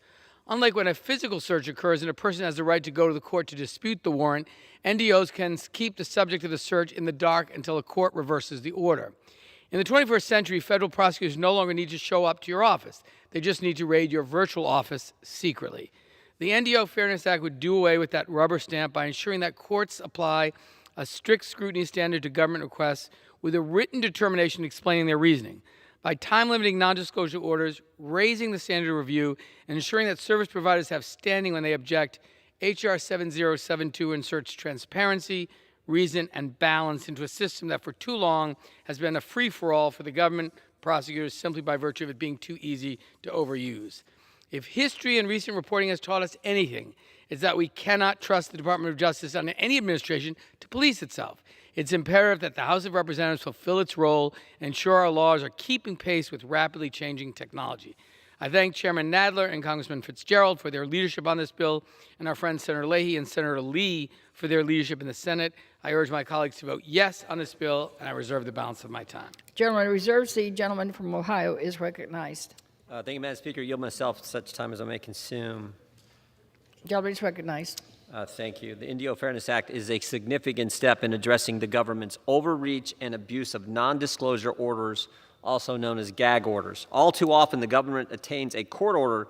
Unlike when a physical search occurs and a person has the right to go to the court to dispute the warrant, NDOs can keep the subject of the search in the dark until a court reverses the order. In the 21st century, federal prosecutors no longer need to show up to your office. They just need to raid your virtual office secretly. The NDO Fairness Act would do away with that rubber stamp by ensuring that courts apply a strict scrutiny standard to government requests with a written determination explaining their reasoning. By time-limiting non-disclosure orders, raising the standard of review, and ensuring that service providers have standing when they object, H.R. 7072 inserts transparency, reason, and balance into a system that for too long has been a free-for-all for the government prosecutors simply by virtue of it being too easy to overuse. If history and recent reporting has taught us anything, it's that we cannot trust the Department of Justice under any administration to police itself. It's imperative that the House of Representatives fulfill its role and ensure our laws are keeping pace with rapidly changing technology. I thank Chairman Nadler and Congressman Fitzgerald for their leadership on this bill, and our friends Senator Leahy and Senator Lee for their leadership in the Senate. I urge my colleagues to vote yes on this bill, and I reserve the balance of my time. Gentleman reserves. The gentleman from Ohio is recognized. Thank you, Madam Speaker. I yield myself such time as I may consume. Gentleman is recognized. Thank you. The NDO Fairness Act is a significant step in addressing the government's overreach and abuse of non-disclosure orders, also known as gag orders. All too often, the government attains a court order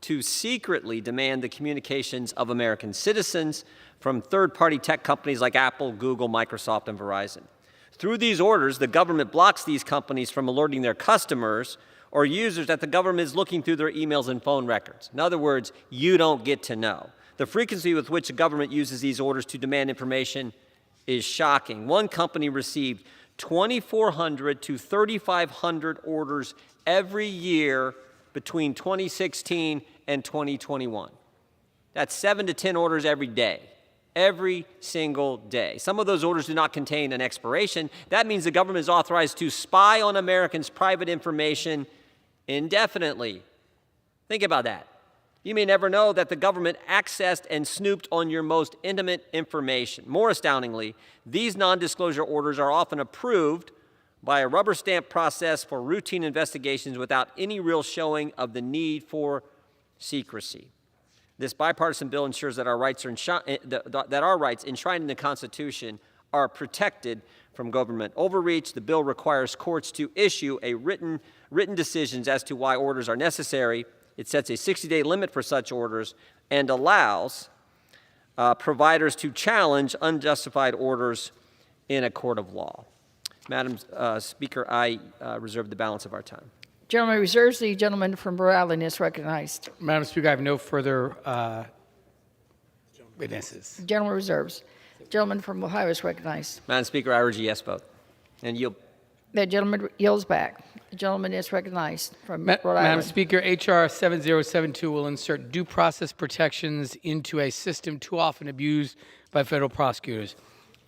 to secretly demand the communications of American citizens from third-party tech companies like Apple, Google, Microsoft, and Verizon. Through these orders, the government blocks these companies from alerting their customers or users that the government is looking through their emails and phone records. In other words, you don't get to know. The frequency with which the government uses these orders to demand information is shocking. One company received 2,400 to 3,500 orders every year between 2016 and 2021. That's 7 to 10 orders every day, every single day. Some of those orders do not contain an expiration. That means the government is authorized to spy on Americans' private information indefinitely. Think about that. You may never know that the government accessed and snooped on your most intimate information. More astoundingly, these non-disclosure orders are often approved by a rubber stamp process for routine investigations without any real showing of the need for secrecy. This bipartisan bill ensures that our rights enshrined in the Constitution are protected from government overreach. The bill requires courts to issue written decisions as to why orders are necessary It sets a 60-day limit for such orders and allows providers to challenge unjustified orders in a court of law. Madam Speaker, I reserve the balance of our time. Gentleman reserves. The gentleman from Rhode Island is recognized. Madam Speaker, I have no further witnesses. Gentleman reserves. Gentleman from Ohio is recognized. Madam Speaker, I urge a yes vote. And yield. The gentleman yields back. The gentleman is recognized from Rhode Island. Madam Speaker, H.R. 7072 will insert due process protections into a system too often abused by federal prosecutors.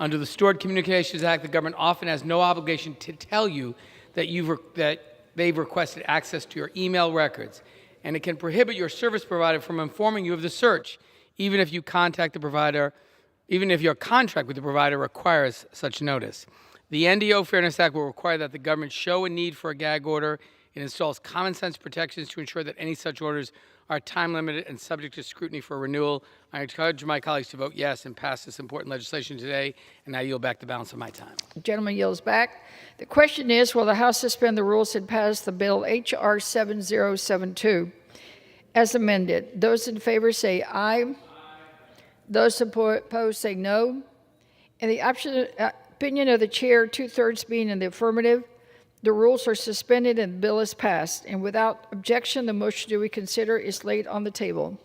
Under the Stored Communications Act, the government often has no obligation to tell you that they've requested access to your email records, and it can prohibit your service provider from informing you of the search, even if your contract with the provider requires such notice. The NDO Fairness Act will require that the government show a need for a gag order. It installs common sense protections to ensure that any such orders are time limited and subject to scrutiny for renewal. I encourage my colleagues to vote yes and pass this important legislation today, and I yield back the balance of my time. The gentleman yields back. The question is, will the House suspend the rules and pass the bill H.R. 7072 as amended? Those in favor say aye. Those opposed say no. In the opinion of the chair, 2/3 being in the affirmative, the rules are suspended and the bill is passed. And without objection, the motion to reconsider is laid on the table.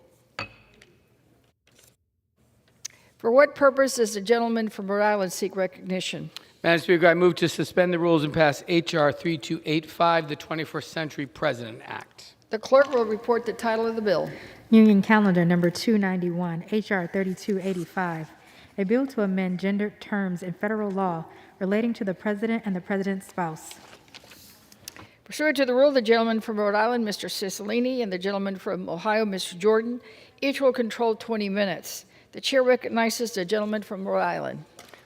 For what purpose does the gentleman from Rhode Island seek recognition? Madam Speaker, I move to suspend the rules and pass H.R. 3285, the 21st Century President Act. The clerk will report the title of the bill. Union Calendar Number 291, H.R. 3285, a bill to amend gendered terms in federal law relating to the President and the President's spouse. Pursuant to the rule, the gentleman from Rhode Island, Mr. Cicilline, and the gentleman from Ohio, Mr. Jordan, each will control 20 minutes. The chair recognizes the gentleman from Rhode Island.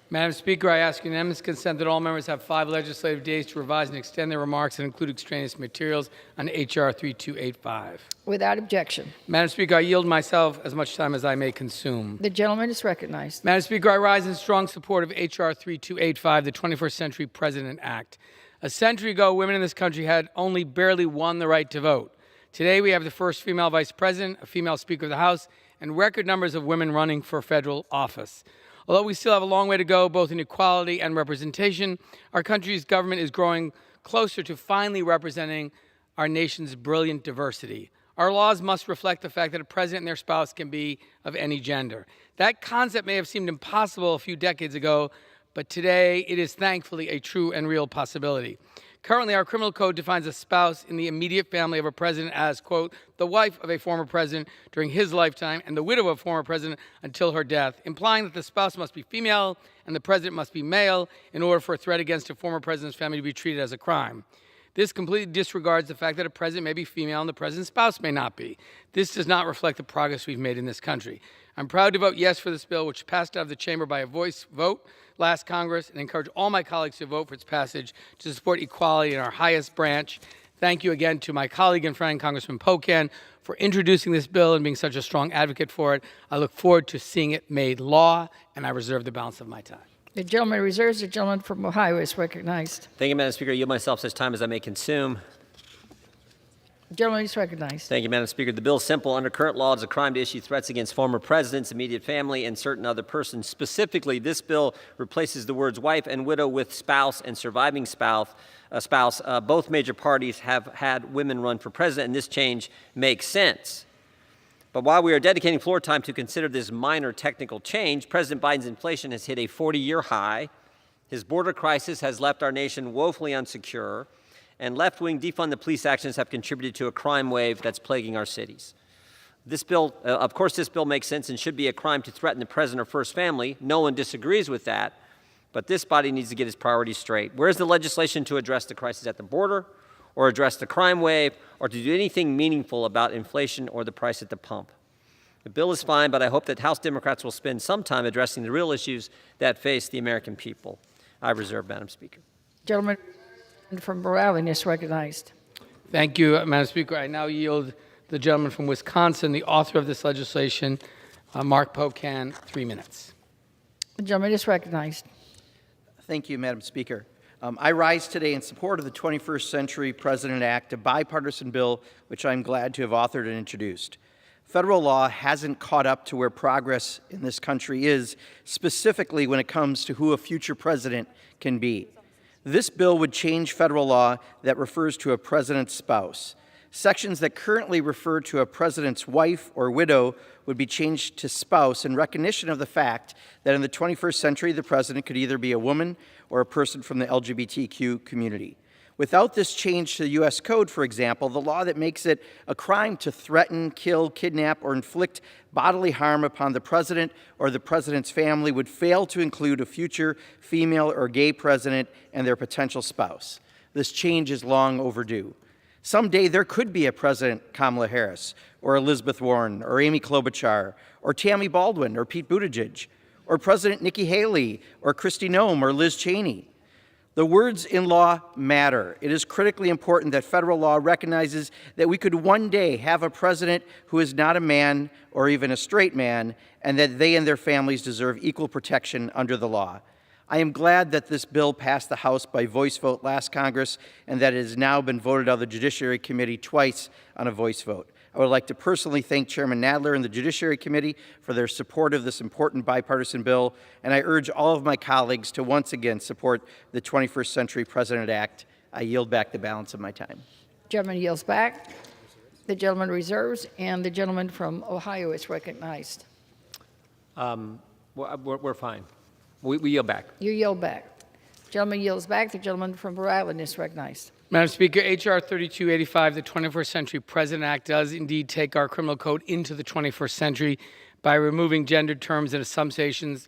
Madam Speaker, I ask unanimous consent that all members have 5 legislative days to revise and extend their remarks and include extraneous materials on H.R. 3285. Without objection. Madam Speaker, I yield myself as much time as I may consume. The gentleman is recognized. Madam Speaker, I rise in strong support of H.R. 3285, the 21st Century President Act. A century ago, women in this country had only barely won the right to vote. Today, we have the first female vice president, a female Speaker of the House, and record numbers of women running for federal office. Although we still have a long way to go, both in equality and representation, our country's government is growing closer to finally representing our nation's brilliant diversity. Our laws must reflect the fact that a president and their spouse can be of any gender. That concept may have seemed impossible a few decades ago, but today it is thankfully a true and real possibility. Currently, our criminal code defines a spouse in the immediate family of a president as, quote, the wife of a former president during his lifetime and the widow of a former president until her death, implying that the spouse must be female and the president must be male in order for a threat against a former president's family to be treated as a crime. This completely disregards the fact that a president may be female and the president's spouse may not be. This does not reflect the progress we've made in this country. I'm proud to vote yes for this bill, which passed out of the chamber by a voice vote last Congress, and encourage all my colleagues to vote for its passage to support equality in our highest branch. Thank you again to my colleague and friend, Congressman Pocan, for introducing this bill and being such a strong advocate for it. I look forward to seeing it made law, and I reserve the balance of my time. The gentleman reserves. The gentleman from Ohio is recognized. Thank you, Madam Speaker. I yield myself such time as I may consume. The gentleman is recognized. Thank you, Madam Speaker. The bill is simple. Under current law, it's a crime to issue threats against former presidents, immediate family, and certain other persons. Specifically, this bill replaces the words wife and widow with spouse and surviving spouse. Both major parties have had women run for president, and this change makes sense. But while we are dedicating floor time to consider this minor technical change, President Biden's inflation has hit a 40-year high. His border crisis has left our nation woefully unsecure, and left-wing defund the police actions have contributed to a crime wave that's plaguing our cities. This bill, of course, this bill makes sense and should be a crime to threaten the president or first family. No one disagrees with that, but this body needs to get its priorities straight. Where's the legislation to address the crisis at the border, or address the crime wave, or to do anything meaningful about inflation or the price at the pump? The bill is fine, but I hope that House Democrats will spend some time addressing the real issues that face the American people. I reserve, Madam Speaker. Gentleman from Rhode Island is recognized. Thank you, Madam Speaker. I now yield the gentleman from Wisconsin, the author of this legislation, Mark Pocan, 3 minutes. The gentleman is recognized. Thank you, Madam Speaker. I rise today in support of the 21st Century President Act, a bipartisan bill which I'm glad to have authored and introduced. Federal law hasn't caught up to where progress in this country is, specifically when it comes to who a future president can be. This bill would change federal law that refers to a president's spouse. Sections that currently refer to a president's wife or widow would be changed to spouse in recognition of the fact that in the 21st century, the president could either be a woman or a person from the LGBTQ community. Without this change to the U.S. Code, for example, the law that makes it a crime to threaten, kill, kidnap, or inflict bodily harm upon the president or the president's family would fail to include a future female or gay president and their potential spouse. This change is long overdue. Someday there could be a President Kamala Harris, or Elizabeth Warren, or Amy Klobuchar, or Tammy Baldwin, or Pete Buttigieg, or President Nikki Haley, or Kristi Noem, or Liz Cheney. The words in law matter. It is critically important that federal law recognizes that we could one day have a president who is not a man or even a straight man, and that they and their families deserve equal protection under the law. I am glad that this bill passed the House by voice vote last Congress and that it has now been voted out of the Judiciary Committee twice on a voice vote. I would like to personally thank Chairman Nadler and the Judiciary Committee for their support of this important bipartisan bill, and I urge all of my colleagues to once again support the 21st Century President Act. I yield back the balance of my time. Gentleman yields back. The gentleman reserves, and the gentleman from Ohio is recognized. We're fine. We yield back. You yield back. Gentleman yields back. The gentleman from Rhode Island is recognized. Madam Speaker, H.R. 3285, the 21st Century President Act, does indeed take our criminal code into the 21st century by removing gendered terms and assumptions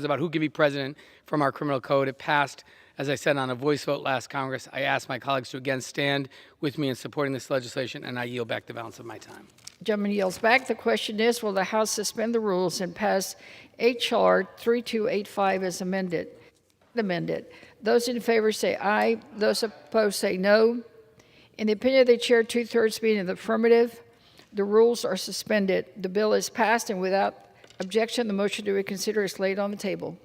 about who can be president from our criminal code. It passed, as I said, on a voice vote last Congress. I ask my colleagues to again stand with me in supporting this legislation, and I yield back the balance of my time. Gentleman yields back. The question is, will the House suspend the rules and pass H.R. 3285 as amended? Those in favor say aye. Those opposed say no. In the opinion of the chair, 2/3 being in the affirmative, the rules are suspended. The bill is passed, and without objection, the motion to reconsider is laid on the table.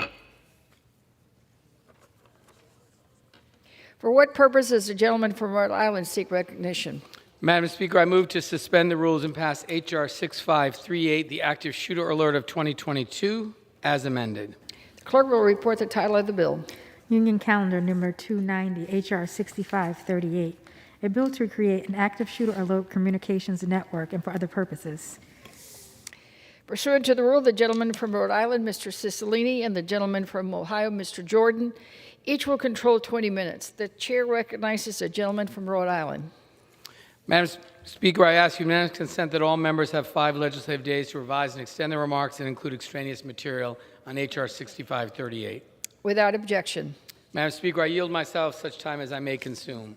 For what purpose does the gentleman from Rhode Island seek recognition? Madam Speaker, I move to suspend the rules and pass H.R. 6538, the active shooter alert of 2022, as amended. The clerk will report the title of the bill. Union Calendar Number 290, H.R. 6538, a bill to create an active shooter alert communications network and for other purposes. Pursuant to the rule, the gentleman from Rhode Island, Mr. Cicilline, and the gentleman from Ohio, Mr. Jordan, each will control 20 minutes. The chair recognizes the gentleman from Rhode Island. Madam Speaker, I ask unanimous consent that all members have 5 legislative days to revise and extend their remarks and include extraneous material on H.R. 6538. Without objection. Madam Speaker, I yield myself such time as I may consume.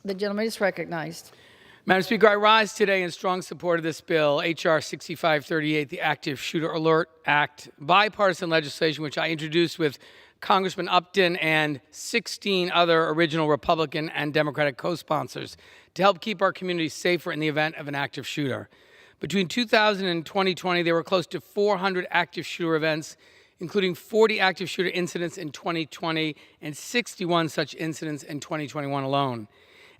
The gentleman is recognized. Madam Speaker, I rise today in strong support of this bill, H.R. 6538, the Active Shooter Alert Act, bipartisan legislation which I introduced with Congressman Upton and 16 other original Republican and Democratic co-sponsors to help keep our communities safer in the event of an active shooter. Between 2000 and 2020, there were close to 400 active shooter events, including 40 active shooter incidents in 2020 and 61 such incidents in 2021 alone.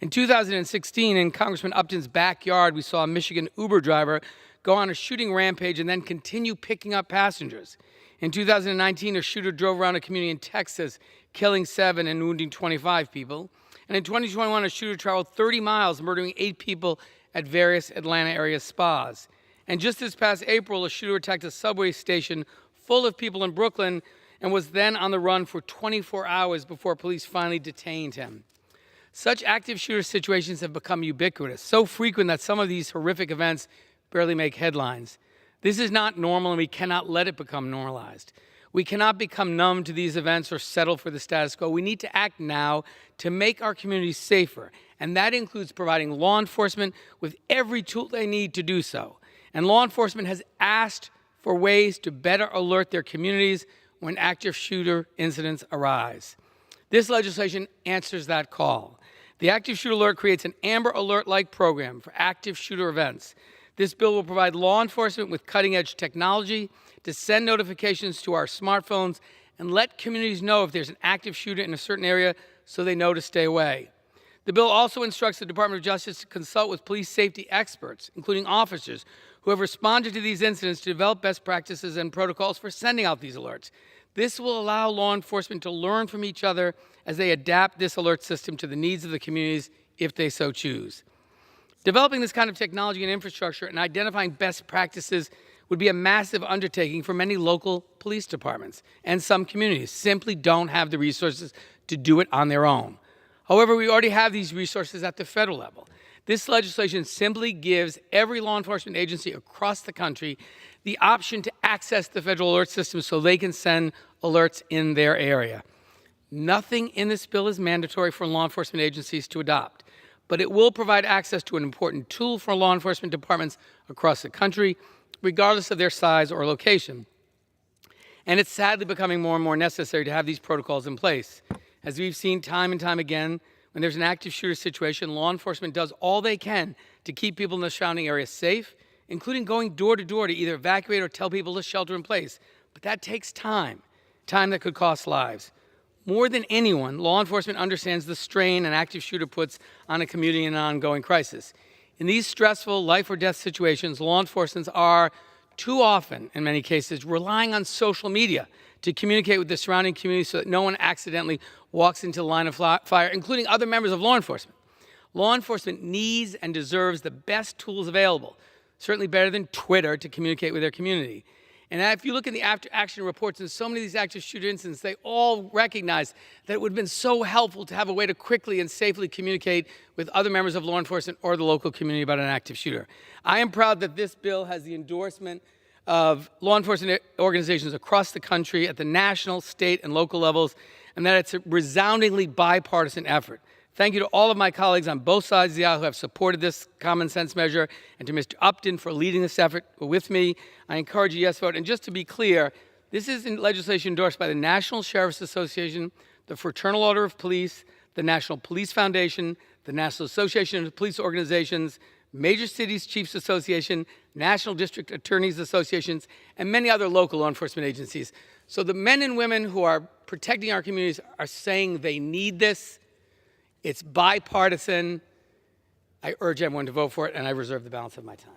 In 2016, in Congressman Upton's backyard, we saw a Michigan Uber driver go on a shooting rampage and then continue picking up passengers. In 2019, a shooter drove around a community in Texas, killing 7 and wounding 25 people. And in 2021, a shooter traveled 30 miles, murdering 8 people at various Atlanta area spas. And just this past April, a shooter attacked a subway station full of people in Brooklyn and was then on the run for 24 hours before police finally detained him. Such active shooter situations have become ubiquitous, so frequent that some of these horrific events barely make headlines. This is not normal, and we cannot let it become normalized. We cannot become numb to these events or settle for the status quo. We need to act now to make our communities safer, and that includes providing law enforcement with every tool they need to do so. And law enforcement has asked for ways to better alert their communities when active shooter incidents arise. This legislation answers that call. The Active Shooter Alert creates an Amber Alert-like program for active shooter events. This bill will provide law enforcement with cutting-edge technology to send notifications to our smartphones and let communities know if there's an active shooter in a certain area so they know to stay away. The bill also instructs the Department of Justice to consult with police safety experts, including officers, who have responded to these incidents to develop best practices and protocols for sending out these alerts. This will allow law enforcement to learn from each other as they adapt this alert system to the needs of the communities if they so choose. Developing this kind of technology and infrastructure and identifying best practices would be a massive undertaking for many local police departments, and some communities simply don't have the resources to do it on their own. However, we already have these resources at the federal level. This legislation simply gives every law enforcement agency across the country the option to access the federal alert system so they can send alerts in their area. Nothing in this bill is mandatory for law enforcement agencies to adopt, but it will provide access to an important tool for law enforcement departments across the country, regardless of their size or location. And it's sadly becoming more and more necessary to have these protocols in place. As we've seen time and time again, when there's an active shooter situation, law enforcement does all they can to keep people in the surrounding area safe, including going door to door to either evacuate or tell people to shelter in place. But that takes time that could cost lives. More than anyone, law enforcement understands the strain an active shooter puts on a community in an ongoing crisis. In these stressful life or death situations, law enforcement are too often, in many cases, relying on social media to communicate with the surrounding community so that no one accidentally walks into the line of fire, including other members of law enforcement. Law enforcement needs and deserves the best tools available, certainly better than Twitter, to communicate with their community. And if you look at the after-action reports in so many of these active shooter incidents, they all recognize that it would have been so helpful to have a way to quickly and safely communicate with other members of law enforcement or the local community about an active shooter. I am proud that this bill has the endorsement of law enforcement organizations across the country at the national, state, and local levels, and that it's a resoundingly bipartisan effort. Thank you to all of my colleagues on both sides of the aisle who have supported this common sense measure, and to Mr. Upton for leading this effort with me. I encourage a yes vote. And just to be clear, this is legislation endorsed by the National Sheriff's Association, the Fraternal Order of Police, the National Police Foundation, the National Association of Police Organizations, Major Cities Chiefs Association, National District Attorneys Associations, and many other local law enforcement agencies. So the men and women who are protecting our communities are saying they need this. It's bipartisan. I urge everyone to vote for it, and I reserve the balance of my time.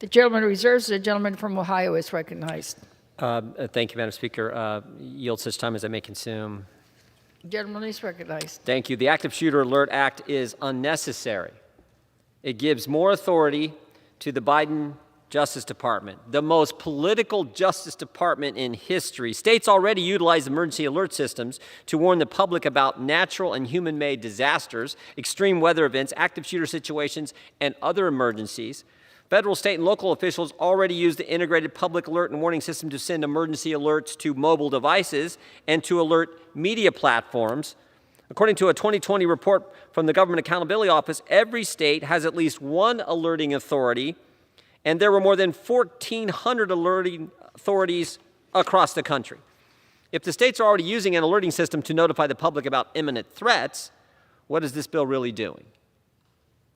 The gentleman reserves. The gentleman from Ohio is recognized. Thank you, Madam Speaker. Yield such time as I may consume. The gentleman is recognized. Thank you. The Active Shooter Alert Act is unnecessary. It gives more authority to the Biden Justice Department, the most political Justice Department in history. States already utilize emergency alert systems to warn the public about natural and human-made disasters, extreme weather events, active shooter situations, and other emergencies. Federal, state, and local officials already use the integrated public alert and warning system to send emergency alerts to mobile devices and to alert media platforms. According to a 2020 report from the Government Accountability Office, every state has at least one alerting authority, and there were more than 1,400 alerting authorities across the country. If the states are already using an alerting system to notify the public about imminent threats, what is this bill really doing?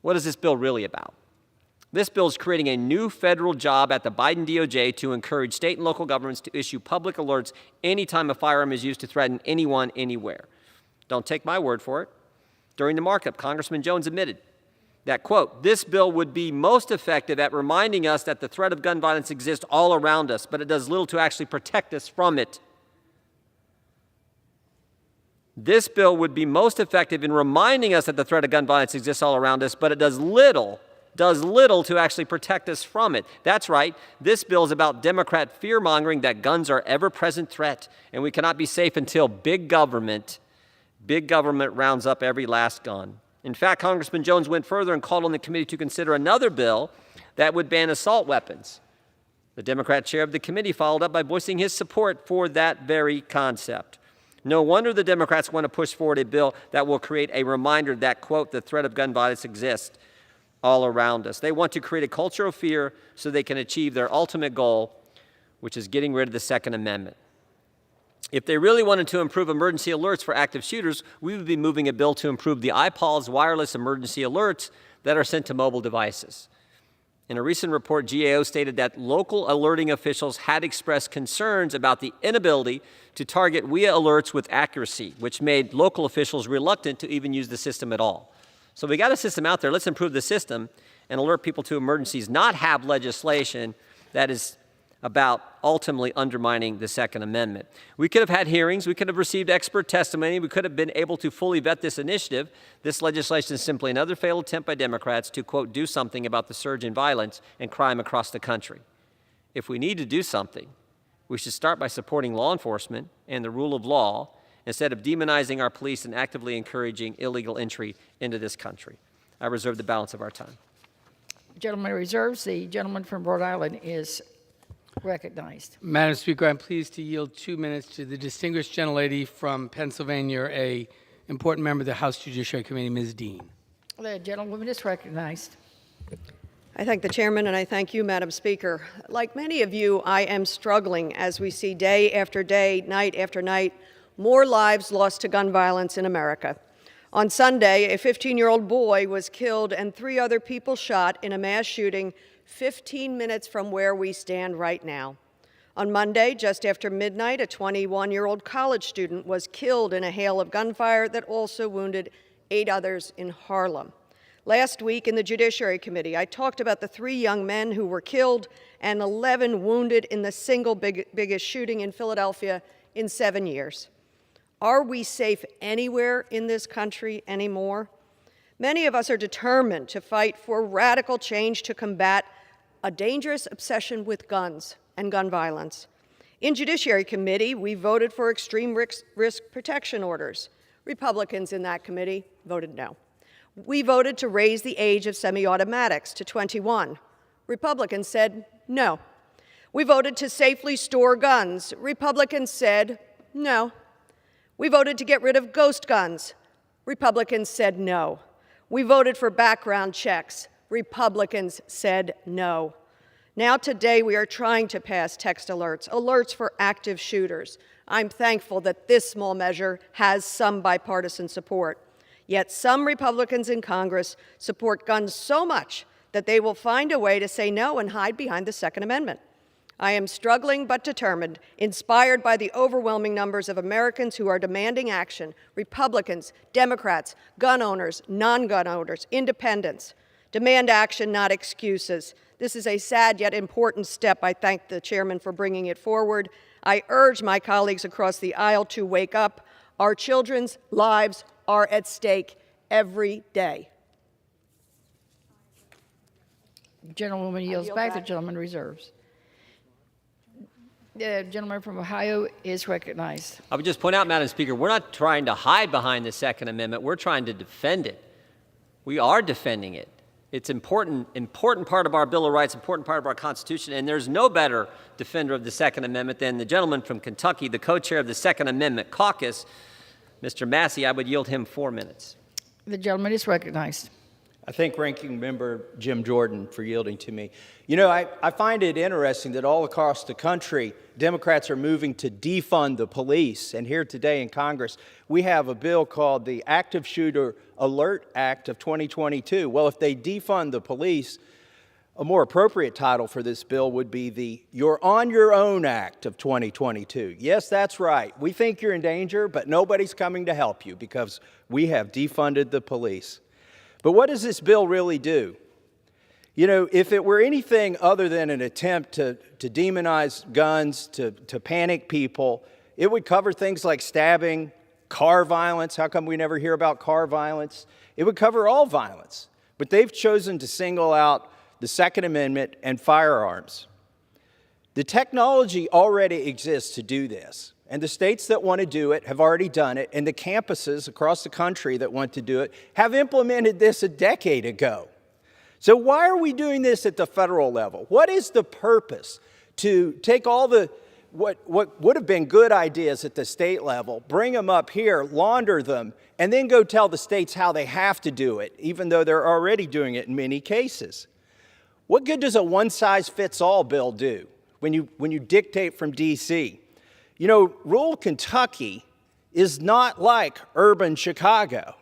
What is this bill really about? This bill is creating a new federal job at the Biden DOJ to encourage state and local governments to issue public alerts anytime a firearm is used to threaten anyone, anywhere. Don't take my word for it. During the markup, Congressman Jones admitted that, quote, this bill would be most effective at reminding us that the threat of gun violence exists all around us, but it does little to actually protect us from it. This bill would be most effective in reminding us that the threat of gun violence exists all around us, but it does little to actually protect us from it. That's right. This bill is about Democrat fear-mongering that guns are ever-present threat, and we cannot be safe until big government rounds up every last gun. In fact, Congressman Jones went further and called on the committee to consider another bill that would ban assault weapons. The Democrat chair of the committee followed up by voicing his support for that very concept. No wonder the Democrats want to push forward a bill that will create a reminder that, quote, the threat of gun violence exists all around us. They want to create a culture of fear so they can achieve their ultimate goal, which is getting rid of the Second Amendment. If they really wanted to improve emergency alerts for active shooters, we would be moving a bill to improve the iPaul's wireless emergency alerts that are sent to mobile devices. In a recent report, GAO stated that local alerting officials had expressed concerns about the inability to target WIA alerts with accuracy, which made local officials reluctant to even use the system at all. So we got a system out there. Let's improve the system and alert people to emergencies, not have legislation that is about ultimately undermining the Second Amendment. We could have had hearings. We could have received expert testimony. We could have been able to fully vet this initiative. This legislation is simply another failed attempt by Democrats to, quote, do something about the surge in violence and crime across the country. If we need to do something, we should start by supporting law enforcement and the rule of law instead of demonizing our police and actively encouraging illegal entry into this country. I reserve the balance of our time. Gentleman reserves. The gentleman from Rhode Island is recognized. Madam Speaker, I'm pleased to yield 2 minutes to the distinguished gentlelady from Pennsylvania, a important member of the House Judiciary Committee, Ms. Dean. The gentlewoman is recognized. I thank the chairman and I thank you, Madam Speaker. Like many of you, I am struggling as we see day after day, night after night, more lives lost to gun violence in America. On Sunday, a 15-year-old boy was killed and 3 other people shot in a mass shooting 15 minutes from where we stand right now. On Monday, just after midnight, a 21-year-old college student was killed in a hail of gunfire that also wounded 8 others in Harlem. Last week in the Judiciary Committee, I talked about the 3 young men who were killed and 11 wounded in the single biggest shooting in Philadelphia in 7 years. Are we safe anywhere in this country anymore? Many of us are determined to fight for radical change to combat a dangerous obsession with guns and gun violence. In Judiciary Committee, we voted for extreme risk protection orders. Republicans in that committee voted no. We voted to raise the age of semi-automatics to 21. Republicans said no. We voted to safely store guns. Republicans said no. We voted to get rid of ghost guns. Republicans said no. We voted for background checks. Republicans said no. Now today we are trying to pass text alerts for active shooters. I'm thankful that this small measure has some bipartisan support. Yet some Republicans in Congress support guns so much that they will find a way to say no and hide behind the Second Amendment. I am struggling but determined, inspired by the overwhelming numbers of Americans who are demanding action: Republicans, Democrats, gun owners, non-gun owners, independents. Demand action, not excuses. This is a sad yet important step. I thank the chairman for bringing it forward. I urge my colleagues across the aisle to wake up. Our children's lives are at stake every day. The gentlewoman yields back. The gentleman reserves. The gentleman from Ohio is recognized. I would just point out, Madam Speaker, we're not trying to hide behind the Second Amendment. We're trying to defend it. We are defending it. It's important part of our Bill of Rights, important part of our Constitution, and there's no better defender of the Second Amendment than the gentleman from Kentucky, the co-chair of the Second Amendment Caucus, Mr. Massey. I would yield him 4 minutes. The gentleman is recognized. I thank Ranking Member Jim Jordan for yielding to me. You know, I find it interesting that all across the country, Democrats are moving to defund the police. And here today in Congress, we have a bill called the Active Shooter Alert Act of 2022. Well, if they defund the police, a more appropriate title for this bill would be the You're on Your Own Act of 2022. Yes, that's right. We think you're in danger, but nobody's coming to help you because we have defunded the police. But what does this bill really do? You know, if it were anything other than an attempt to demonize guns, to panic people, it would cover things like stabbing, car violence. How come we never hear about car violence? It would cover all violence. But they've chosen to single out the Second Amendment and firearms. The technology already exists to do this. And the states that want to do it have already done it, and the campuses across the country that want to do it have implemented this a decade ago. So why are we doing this at the federal level? What is the purpose to take all the what would have been good ideas at the state level, bring them up here, launder them, and then go tell the states how they have to do it, even though they're already doing it in many cases? What good does a one-size-fits-all bill do when you dictate from D.C.? You know, rural Kentucky is not like urban Chicago.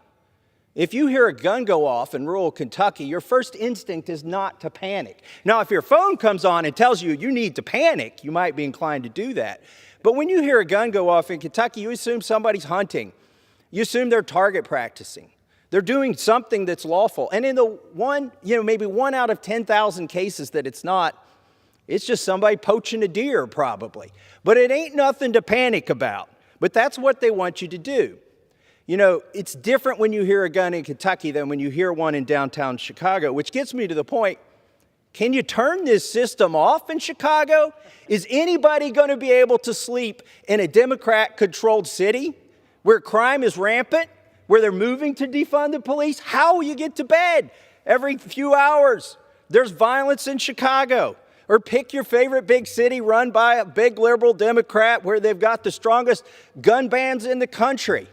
If you hear a gun go off in rural Kentucky, your first instinct is not to panic. Now, if your phone comes on and tells you you need to panic, you might be inclined to do that. But when you hear a gun go off in Kentucky, you assume somebody's hunting. You assume they're target practicing. They're doing something that's lawful. And in the one, maybe 1 out of 10,000 cases that it's not, it's just somebody poaching a deer probably. But it ain't nothing to panic about. But that's what they want you to do. It's different when you hear a gun in Kentucky than when you hear one in downtown Chicago, which gets me to the point, can you turn this system off in Chicago? Is anybody going to be able to sleep in a Democrat-controlled city where crime is rampant, where they're moving to defund the police? How will you get to bed? Every few hours, there's violence in Chicago. Or pick your favorite big city run by a big liberal Democrat where they've got the strongest gun bans in the country.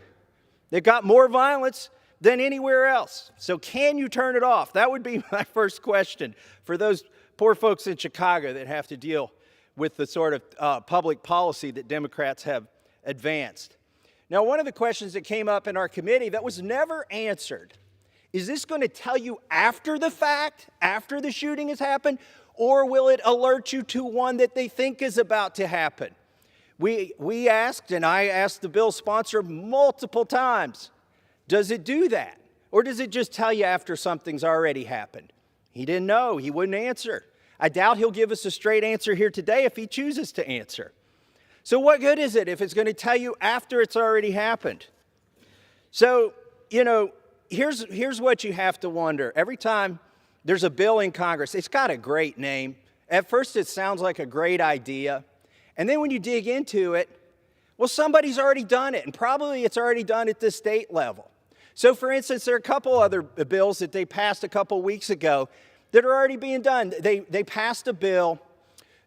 They've got more violence than anywhere else. So can you turn it off? That would be my first question for those poor folks in Chicago that have to deal with the sort of public policy that Democrats have advanced. Now, one of the questions that came up in our committee that was never answered, is this going to tell you after the fact, after the shooting has happened, or will it alert you to one that they think is about to happen? We asked, and I asked the bill sponsor multiple times, does it do that? Or does it just tell you after something's already happened? He didn't know. He wouldn't answer. I doubt he'll give us a straight answer here today if he chooses to answer. So what good is it if it's going to tell you after it's already happened? So, here's what you have to wonder. Every time there's a bill in Congress, it's got a great name. At first, it sounds like a great idea. And then when you dig into it, well, somebody's already done it, and probably it's already done at the state level. So, for instance, there are a couple other bills that they passed a couple weeks ago that are already being done. They passed a bill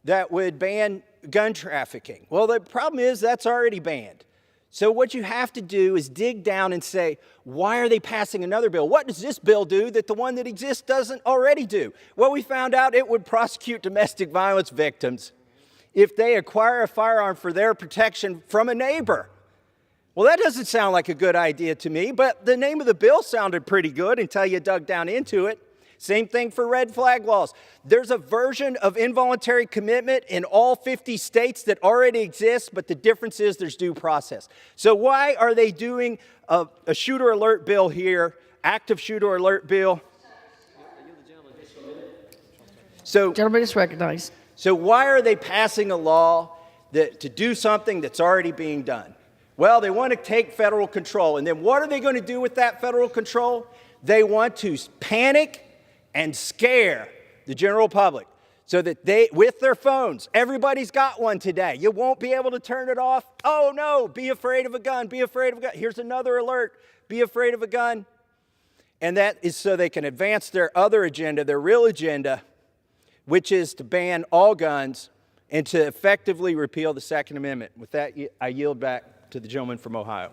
that would ban gun trafficking. Well, the problem is that's already banned. So what you have to do is dig down and say, why are they passing another bill? What does this bill do that the one that exists doesn't already do? Well, we found out it would prosecute domestic violence victims if they acquire a firearm for their protection from a neighbor. Well, that doesn't sound like a good idea to me, but the name of the bill sounded pretty good until you dug down into it. Same thing for red flag laws. There's a version of involuntary commitment in all 50 states that already exists, but the difference is there's due process. So why are they doing a shooter alert bill here, active shooter alert bill? So, gentleman is recognized. So why are they passing a law to do something that's already being done? Well, they want to take federal control. And then what are they going to do with that federal control? They want to panic and scare the general public so that they, with their phones, everybody's got one today. You won't be able to turn it off. Oh no, be afraid of a gun, be afraid of a gun. Here's another alert, be afraid of a gun. And that is so they can advance their other agenda, their real agenda, which is to ban all guns and to effectively repeal the Second Amendment. With that, I yield back to the gentleman from Ohio.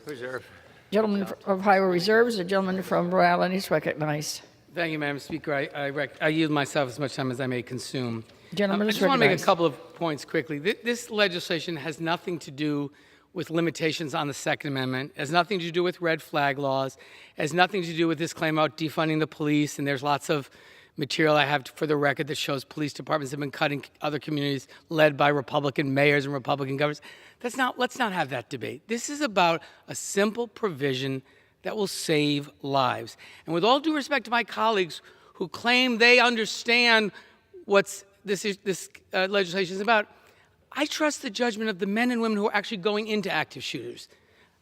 Reserve. Gentleman of Ohio reserves. The gentleman from Rhode Island is recognized. Thank you, Madam Speaker. I yield myself as much time as I may consume. Gentleman I is just want to make a recognized. couple of points quickly. This legislation has nothing to do with limitations on the Second Amendment. It has nothing to do with red flag laws. It has nothing to do with this claim about defunding the police. And there's lots of material I have for the record that shows police departments have been cutting other communities led by Republican mayors and Republican governors. Let's not have that debate. This is about a simple provision that will save lives. And with all due respect to my colleagues who claim they understand what this legislation is about, I trust the judgment of the men and women who are actually going into active shooters.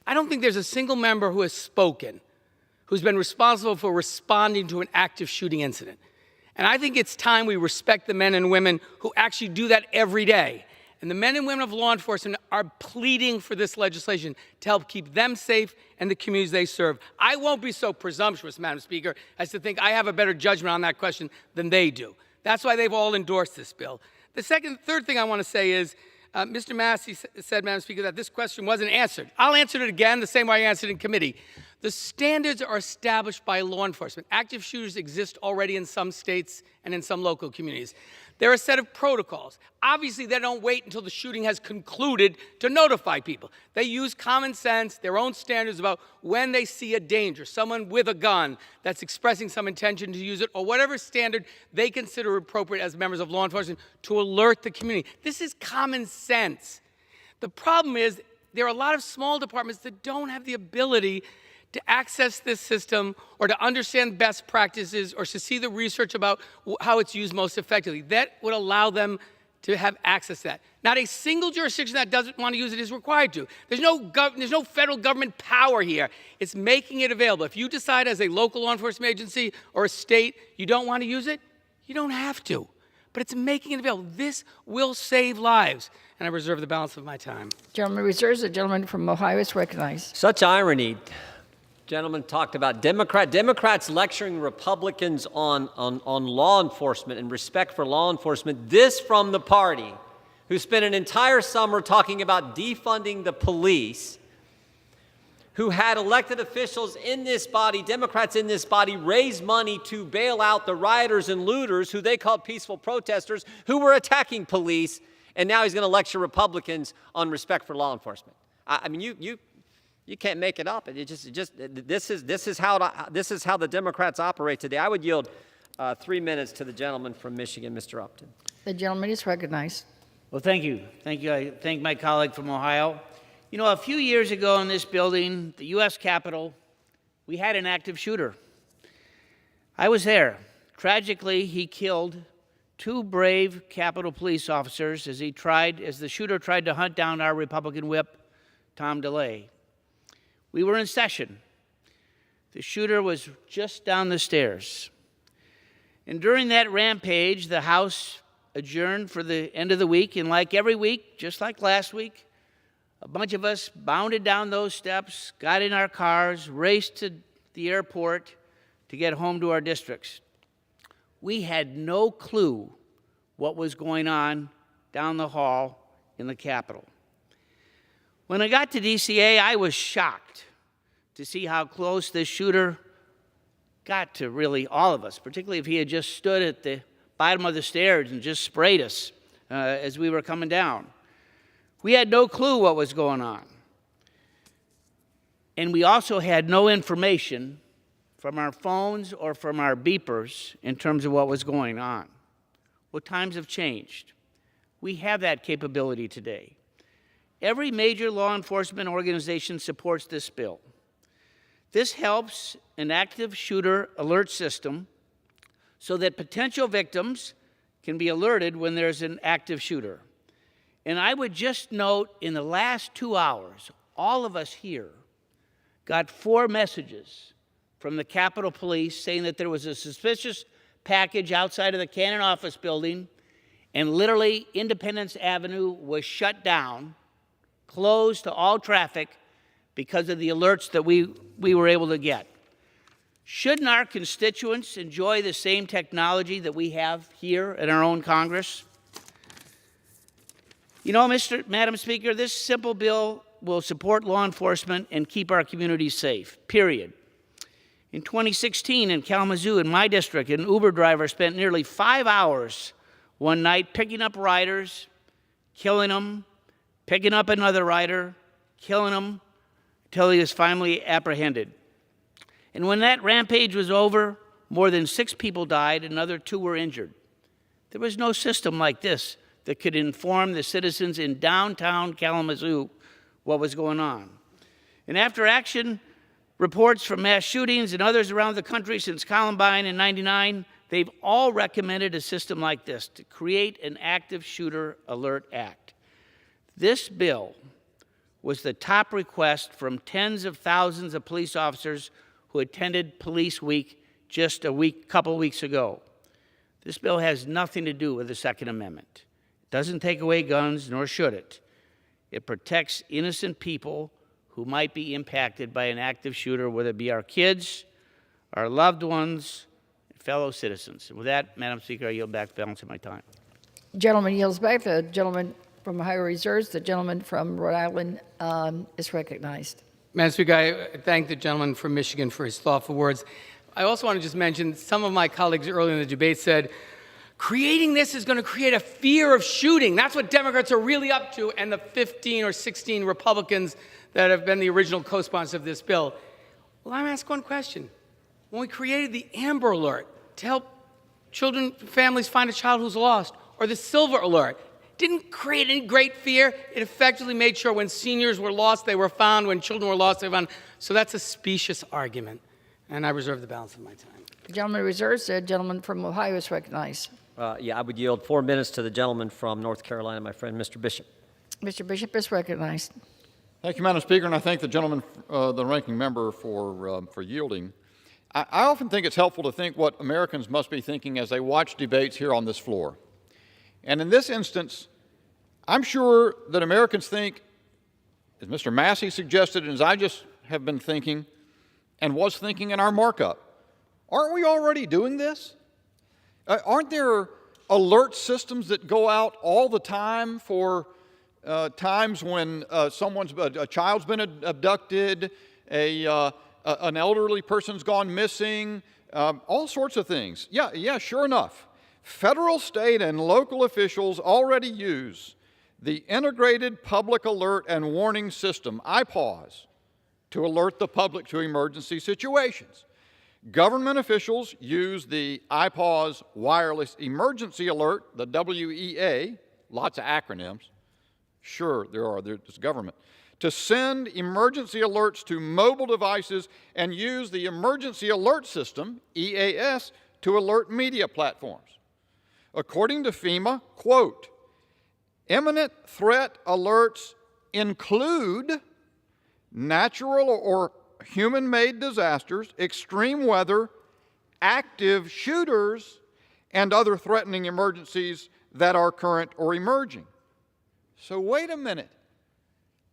I don't think there's a single member who has spoken who's been responsible for responding to an active shooting incident. And I think it's time we respect the men and women who actually do that every day. And the men and women of law enforcement are pleading for this legislation to help keep them safe and the communities they serve. I won't be so presumptuous, Madam Speaker, as to think I have a better judgment on that question than they do. That's why they've all endorsed this bill. The third thing I want to say is, Mr. Massey said, Madam Speaker, that this question wasn't answered. I'll answer it again the same way I answered in committee. The standards are established by law enforcement. Active shooters exist already in some states and in some local communities. There are a set of protocols. Obviously, they don't wait until the shooting has concluded to notify people. They use common sense, their own standards about when they see a danger, someone with a gun that's expressing some intention to use it, or whatever standard they consider appropriate as members of law enforcement to alert the community. This is common sense. The problem is there are a lot of small departments that don't have the ability to access this system or to understand best practices or to see the research about how it's used most effectively. That would allow them to have access to that. Not a single jurisdiction that doesn't want to use it is required to. There's no federal government power here. It's making it available. If you decide as a local law enforcement agency or a state you don't want to use it, you don't have to. But it's making it available. This will save lives. And I reserve the balance of my time. Gentleman reserves. The gentleman from Ohio is recognized. Such irony. Gentleman talked about Democrats lecturing Republicans on law enforcement and respect for law enforcement. This from the party who spent an entire summer talking about defunding the police, who had elected officials in this body, Democrats in this body, raise money to bail out the rioters and looters who they called peaceful protesters who were attacking police, and now he's going to lecture Republicans on respect for law enforcement. I mean, you can't make it up. This is how the Democrats operate today. I would yield 3 minutes to the gentleman from Michigan, Mr. Upton. The gentleman is recognized. Well, thank you. I thank my colleague from Ohio. You know, a few years ago in this building, the U.S. Capitol, we had an active shooter. I was there. Tragically, he killed 2 brave Capitol police officers as the shooter tried to hunt down our Republican whip, Tom DeLay. We were in session. The shooter was just down the stairs. And during that rampage, the House adjourned for the end of the week, and like every week, just like last week, a bunch of us bounded down those steps, got in our cars, raced to the airport to get home to our districts. We had no clue what was going on down the hall in the Capitol. When I got to DCA, I was shocked to see how close this shooter got to really all of us, particularly if he had just stood at the bottom of the stairs and just sprayed us as we were coming down. We had no clue what was going on. And we also had no information from our phones or from our beepers in terms of what was going on. Well, times have changed. We have that capability today. Every major law enforcement organization supports this bill. This helps an active shooter alert system so that potential victims can be alerted when there's an active shooter. And I would just note, in the last 2 hours, all of us here got 4 messages from the Capitol Police saying that there was a suspicious package outside of the Cannon office building, and literally Independence Avenue was shut down, closed to all traffic because of the alerts that we were able to get. Shouldn't our constituents enjoy the same technology that we have here in our own Congress? You know, Madam Speaker, this simple bill will support law enforcement and keep our communities safe, period. In 2016 in Kalamazoo, in my district, an Uber driver spent nearly 5 hours one night picking up riders, killing them, picking up another rider, killing them, until he was finally apprehended. And when that rampage was over, more than 6 people died, another 2 were injured. There was no system like this that could inform the citizens in downtown Kalamazoo what was going on. And after action reports from mass shootings and others around the country since Columbine in '99, they've all recommended a system like this to create an active shooter alert act. This bill was the top request from tens of thousands of police officers who attended Police Week just a couple weeks ago. This bill has nothing to do with the Second Amendment. It doesn't take away guns, nor should it. It protects innocent people who might be impacted by an active shooter, whether it be our kids, our loved ones, and fellow citizens. And with that, Madam Speaker, I yield back the balance of my time. Gentleman yields back. The gentleman from Ohio reserves. The gentleman from Rhode Island is recognized. Madam Speaker, I thank the gentleman from Michigan for his thoughtful words. I also want to just mention some of my colleagues earlier in the debate said, creating this is going to create a fear of shooting. That's what Democrats are really up to, and the 15 or 16 Republicans that have been the original co-sponsors of this bill. Well, I'm asking one question. When we created the Amber Alert to help children, families find a child who's lost, or the Silver Alert, didn't create any great fear. It effectively made sure when seniors were lost, they were found. When children were lost, they were found. So that's a specious argument. And I reserve the balance of my time. The gentleman reserves. The gentleman from Ohio is recognized. Yeah, I would yield 4 minutes to the gentleman from North Carolina, my friend, Mr. Bishop. Mr. Bishop is recognized. Thank you, Madam Speaker, and I thank the gentleman, the ranking member, for yielding. I often think it's helpful to think what Americans must be thinking as they watch debates here on this floor. And in this instance, I'm sure that Americans think, as Mr. Massey suggested, and as I just have been thinking and was thinking in our markup, aren't we already doing this? Aren't there alert systems that go out all the time for times when a child's been abducted, an elderly person's gone missing, all sorts of things? Yeah, sure enough. Federal, state, and local officials already use the Integrated Public Alert and Warning System, IPAWS, to alert the public to emergency situations. Government officials use the IPAWS Wireless Emergency Alert, the WEA, lots of acronyms, sure there are, there's government, to send emergency alerts to mobile devices and use the Emergency Alert System, EAS, to alert media platforms. According to FEMA, quote, imminent threat alerts include natural or human-made disasters, extreme weather, active shooters, and other threatening emergencies that are current or emerging. So wait a minute.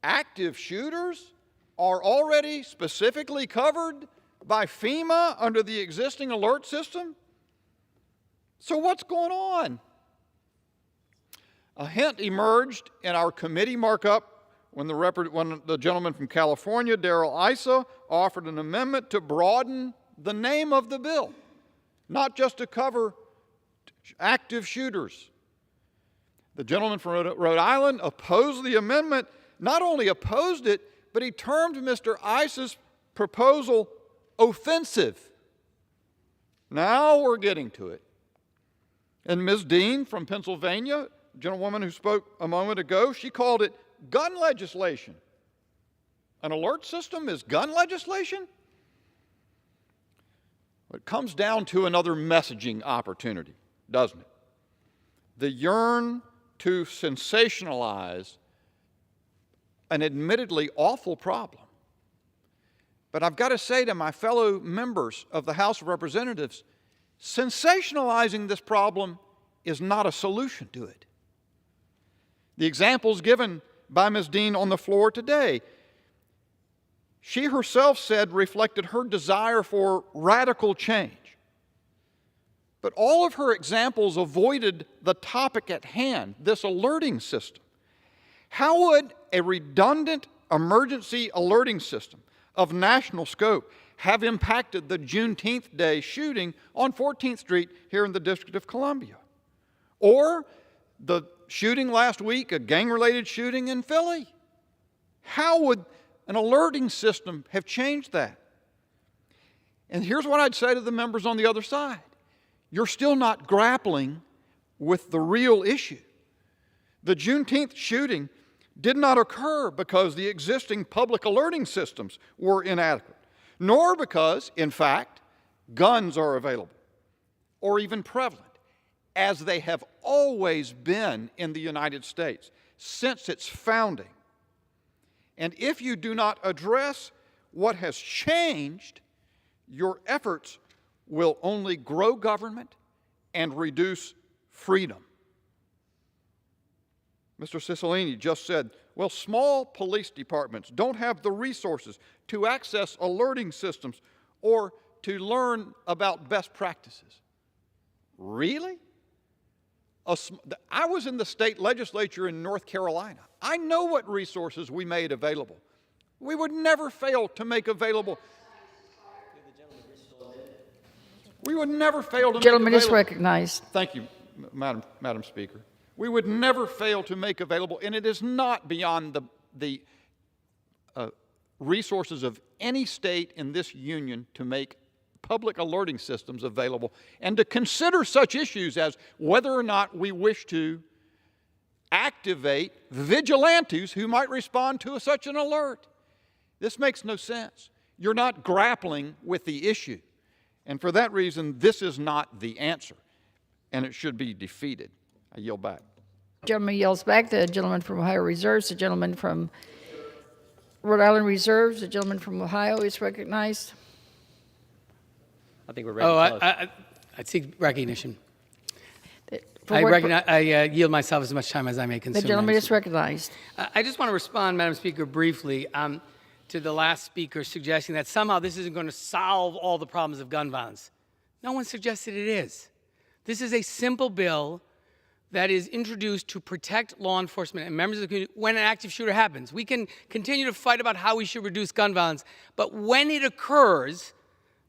Active shooters are already specifically covered by FEMA under the existing alert system? So what's going on? A hint emerged in our committee markup when the gentleman from California, Darrell Issa, offered an amendment to broaden the name of the bill, not just to cover active shooters. The gentleman from Rhode Island opposed the amendment, not only opposed it, but he termed Mr. Issa's proposal offensive. Now we're getting to it. And Ms. Dean from Pennsylvania, a gentlewoman who spoke a moment ago, she called it gun legislation. An alert system is gun legislation? It comes down to another messaging opportunity, doesn't it? The yearn to sensationalize an admittedly awful problem. But I've got to say to my fellow members of the House of Representatives, sensationalizing this problem is not a solution to it. The examples given by Ms. Dean on the floor today, she herself said reflected her desire for radical change. But all of her examples avoided the topic at hand, this alerting system. How would a redundant emergency alerting system of national scope have impacted the Juneteenth Day shooting on 14th Street here in the District of Columbia? Or the shooting last week, a gang-related shooting in Philly? How would an alerting system have changed that? And here's what I'd say to the members on the other side. You're still not grappling with the real issue. The Juneteenth shooting did not occur because the existing public alerting systems were inadequate, nor because, in fact, guns are available or even prevalent, as they have always been in the United States since its founding. And if you do not address what has changed, your efforts will only grow government and reduce freedom. Mr. Cicilline just said, well, small police departments don't have the resources to access alerting systems or to learn about best practices. Really? I was in the state legislature in North Carolina. I know what resources we made available We would never fail to make available. We would never fail to make Gentleman is available. recognized. Thank you, Madam Speaker. We would never fail to make available, and it is not beyond the resources of any state in this union to make public alerting systems available and to consider such issues as whether or not we wish to activate vigilantes who might respond to such an alert. This makes no sense. You're not grappling with the issue. And for that reason, this is not the answer, and it should be defeated. I yield back. Gentleman yields back. The gentleman from Ohio reserves. The gentleman from Rhode Island reserves. The gentleman from Ohio is recognized. I think we're ready. I seek recognition. For I what yield myself as much time as I may consume. The gentleman Madam is recognized. I just want to respond, Madam Speaker, briefly to the last speaker suggesting that somehow this isn't going to solve all the problems of gun violence. No one suggested it is. This is a simple bill that is introduced to protect law enforcement and members of the community when an active shooter happens. We can continue to fight about how we should reduce gun violence, but when it occurs,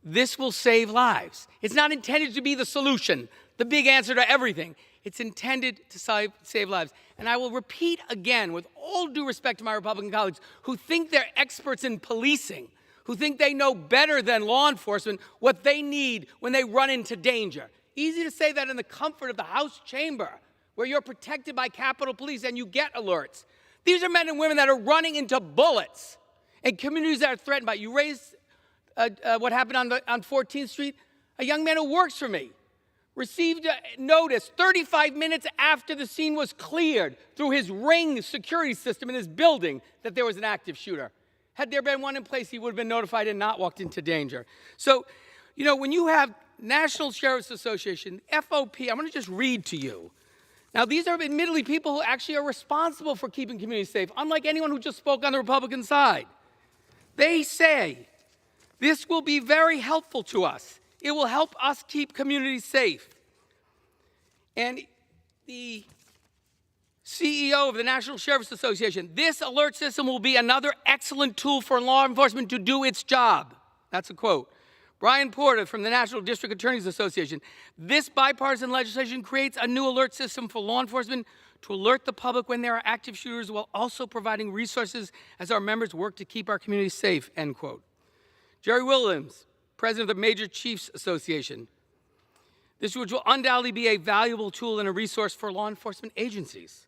this will save lives. It's not intended to be the solution, the big answer to everything. It's intended to save lives. And I will repeat again, with all due respect to my Republican colleagues who think they're experts in policing, who think they know better than law enforcement what they need when they run into danger. Easy to say that in the comfort of the House chamber, where you're protected by Capitol Police and you get alerts. These are men and women that are running into bullets in communities that are threatened by it. You raised what happened on 14th Street. A young man who works for me received a notice 35 minutes after the scene was cleared through his Ring security system in his building that there was an active shooter. Had there been one in place, he would have been notified and not walked into danger. So, you know, when you have National Sheriff's Association, FOP, I'm going to just read to you. Now, these are admittedly people who actually are responsible for keeping communities safe, unlike anyone who just spoke on the Republican side. They say, this will be very helpful to us. It will help us keep communities safe. And the CEO of the National Sheriff's Association, this alert system will be another excellent tool for law enforcement to do its job. That's a quote. Brian Porter from the National District Attorneys Association, this bipartisan legislation creates a new alert system for law enforcement to alert the public when there are active shooters while also providing resources as our members work to keep our communities safe, end quote. Jerry Williams, president of the Major Chiefs Association, this which will undoubtedly be a valuable tool and a resource for law enforcement agencies.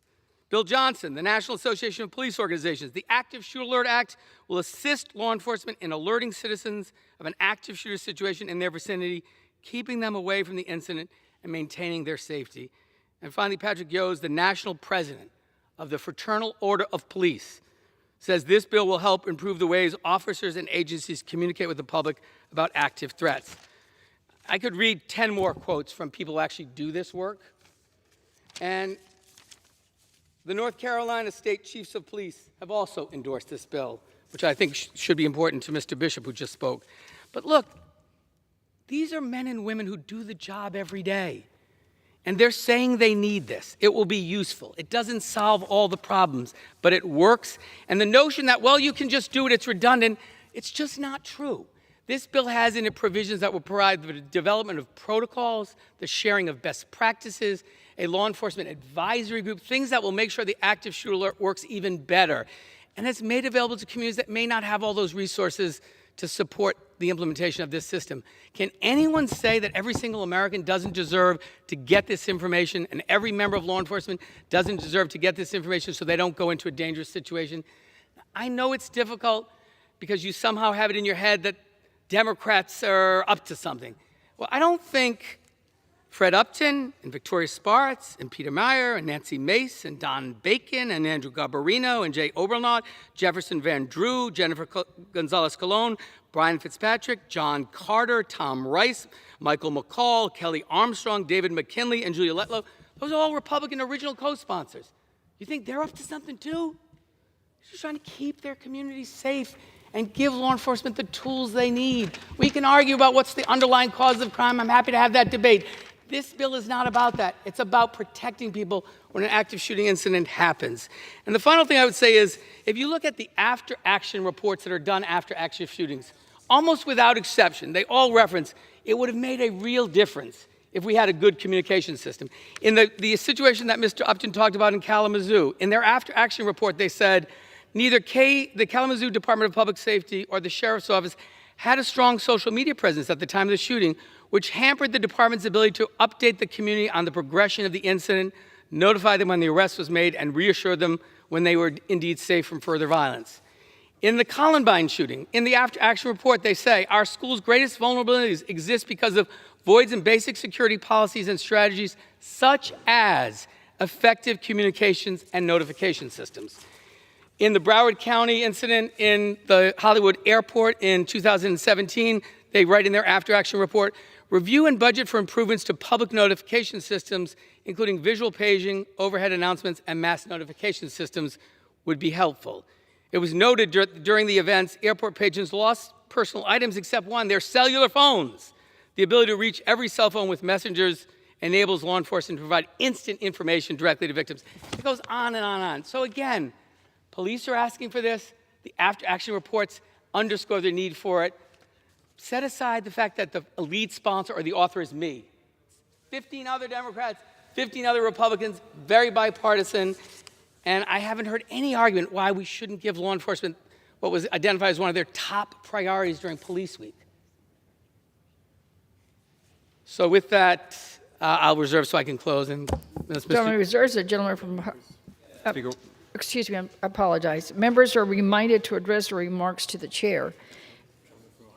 Bill Johnson, the National Association of Police Organizations, the Active Shooter Alert Act will assist law enforcement in alerting citizens of an active shooter situation in their vicinity, keeping them away from the incident and maintaining their safety. And finally, Patrick Yose, the national president of the Fraternal Order of Police, says this bill will help improve the ways officers and agencies communicate with the public about active threats. I could read 10 more quotes from people who actually do this work. And the North Carolina State Chiefs of Police have also endorsed this bill, which I think should be important to Mr. Bishop, who just spoke. But look, these are men and women who do the job every day. And they're saying they need this. It will be useful. It doesn't solve all the problems, but it works. And the notion that, well, you can just do it, it's redundant, it's just not true. This bill has in it provisions that will provide the development of protocols, the sharing of best practices, a law enforcement advisory group, things that will make sure the active shooter alert works even better. And it's made available to communities that may not have all those resources to support the implementation of this system. Can anyone say that every single American doesn't deserve to get this information and every member of law enforcement doesn't deserve to get this information so they don't go into a dangerous situation? I know it's difficult because you somehow have it in your head that Democrats are up to something. Well, I don't think Fred Upton and Victoria Spartz and Peter Meyer and Nancy Mace and Don Bacon and Andrew Garbarino and Jay Obernaut, Jefferson Van Drew, Jennifer Gonzalez-Colon, Brian Fitzpatrick, John Carter, Tom Rice, Michael McCall, Kelly Armstrong, David McKinley, and Julia Letlow. Those are all Republican original co-sponsors. You think they're up to something too? They're just trying to keep their communities safe and give law enforcement the tools they need. We can argue about what's the underlying cause of crime. I'm happy to have that debate. This bill is not about that. It's about protecting people when an active shooting incident happens. And the final thing I would say is, if you look at the after-action reports that are done after active shootings, almost without exception, they all reference it would have made a real difference if we had a good communication system. In the situation that Mr. Upton talked about in Kalamazoo, in their after-action report, they said neither the Kalamazoo Department of Public Safety or the Sheriff's Office had a strong social media presence at the time of the shooting, which hampered the department's ability to update the community on the progression of the incident, notify them when the arrest was made, and reassure them when they were indeed safe from further violence. In the Columbine shooting, in the after-action report, they say, our school's greatest vulnerabilities exist because of voids in basic security policies and strategies, such as effective communications and notification systems. In the Broward County incident in the Hollywood airport in 2017, they write in their after-action report, review and budget for improvements to public notification systems, including visual paging, overhead announcements, and mass notification systems would be helpful. It was noted during the events, airport patrons lost personal items except one, their cellular phones. The ability to reach every cell phone with messengers enables law enforcement to provide instant information directly to victims. It goes on and on and on. So again, police are asking for this. The after-action reports underscore the need for it. Set aside the fact that the lead sponsor or the author is me. 15 other Democrats, 15 other Republicans, very bipartisan. And I haven't heard any argument why we shouldn't give law enforcement what was identified as one of their top priorities during Police Week. So with that, I'll reserve so I can close. And Gentleman reserves. The gentleman from... excuse me, I apologize. Members are reminded to address their remarks to the chair.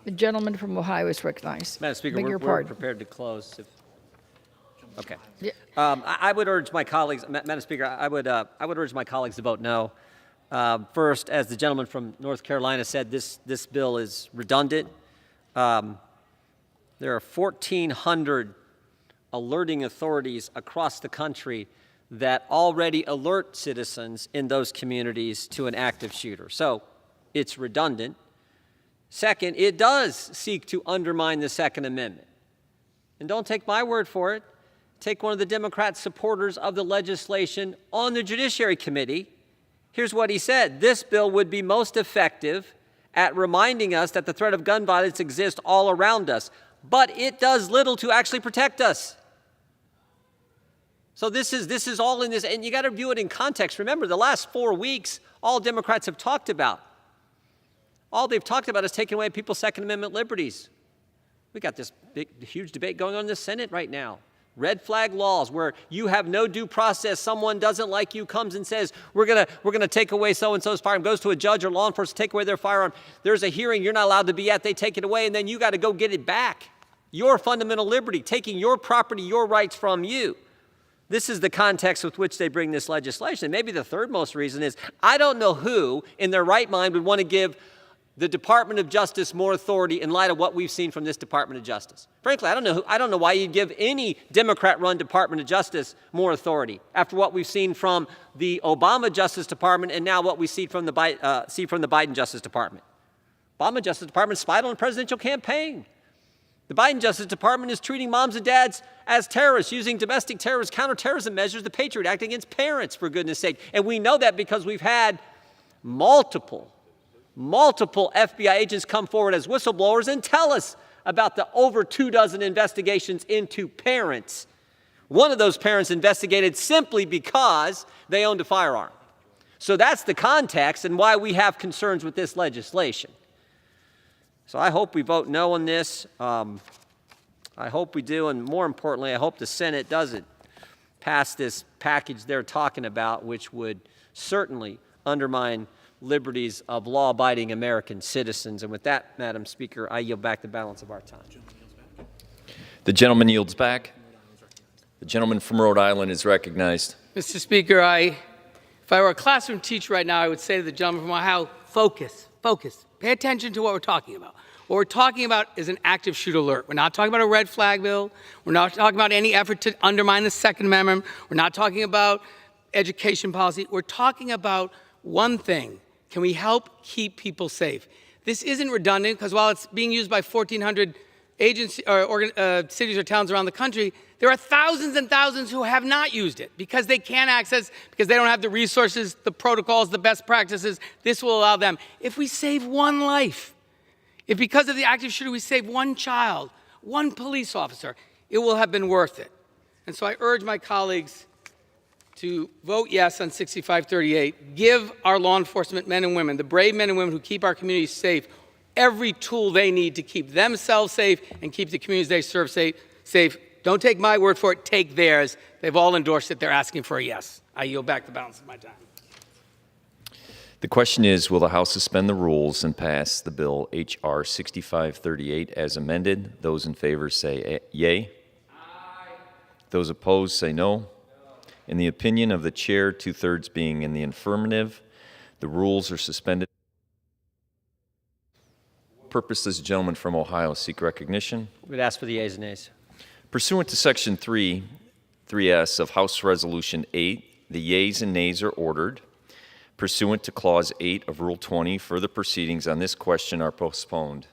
The gentleman from Ohio is recognized. Madam Speaker, we're prepared to close. Okay. Yeah. I would urge my colleagues, Madam Speaker, I would urge my colleagues to vote no. First, as the gentleman from North Carolina said, this bill is redundant. There are 1,400 alerting authorities across the country that already alert citizens in those communities to an active shooter. So it's redundant. Second, it does seek to undermine the Second Amendment. And don't take my word for it. Take one of the Democrat supporters of the legislation on the Judiciary Committee. Here's what he said. This bill would be most effective at reminding us that the threat of gun violence exists all around us, but it does little to actually protect us. So this is all in this, and you got to view it in context. Remember, the last 4 weeks, all Democrats have talked about, is taking away people's Second Amendment liberties. We got this huge debate going on in the Senate right now. Red flag laws where you have no due process. Someone doesn't like you, comes and says, we're gonna take away so-and-so's firearm, goes to a judge or law enforcement, take away their firearm. There's a hearing you're not allowed to be at, they take it away, and then you got to go get it back. Your fundamental liberty, taking your property, your rights from you. This is the context with which they bring this legislation. And maybe the third most reason is, I don't know who in their right mind would want to give the Department of Justice more authority in light of what we've seen from this Department of Justice. Frankly, I don't know why you'd give any Democrat-run Department of Justice more authority after what we've seen from the Obama Justice Department and now what we see from the Biden Justice Department. Obama Justice Department spied on a presidential campaign. The Biden Justice Department is treating moms and dads as terrorists, using domestic terrorist counterterrorism measures, the Patriot Act, against parents, for goodness sake. And we know that because we've had multiple FBI agents come forward as whistleblowers and tell us about the over 24 investigations into parents. One of those parents investigated simply because they owned a firearm. So that's the context and why we have concerns with this legislation. So I hope we vote no on this. I hope we do, and more importantly, I hope the Senate doesn't pass this package they're talking about, which would certainly undermine liberties of law-abiding American citizens. And with that, Madam Speaker, I yield back the balance of our time. The gentleman yields back. The gentleman from Rhode Island is recognized. Mr. Speaker, if I were a classroom teacher right now, I would say to the gentleman from Ohio, focus. Pay attention to what we're talking about. What we're talking about is an active shooter alert. We're not talking about a red flag bill. We're not talking about any effort to undermine the Second Amendment. We're not talking about education policy. We're talking about one thing. Can we help keep people safe? This isn't redundant because while it's being used by 1,400 cities or towns around the country, there are thousands and thousands who have not used it because they can't access, because they don't have the resources, the protocols, the best practices. This will allow them. If we save one life, if because of the active shooter we save one child, one police officer, it will have been worth it. And so I urge my colleagues to vote yes on 6538. Give our law enforcement men and women, the brave men and women who keep our communities safe, every tool they need to keep themselves safe and keep the communities they serve safe. Don't take my word for it, take theirs. They've all endorsed it. They're asking for a yes. I yield back the balance of my time. The question is, will the House suspend the rules and pass the bill H.R. 6538 as amended? Those in favor say yea. Aye. Those opposed say no. In the opinion of the chair, 2/3 being in the affirmative, the rules are suspended. Purpose does the gentleman from Ohio seek recognition? We would ask for the yeas and nays. Pursuant to Section 3(s) of House Resolution 8, the yeas and nays are ordered. Pursuant to Clause 8 of Rule 20, further proceedings on this question are postponed.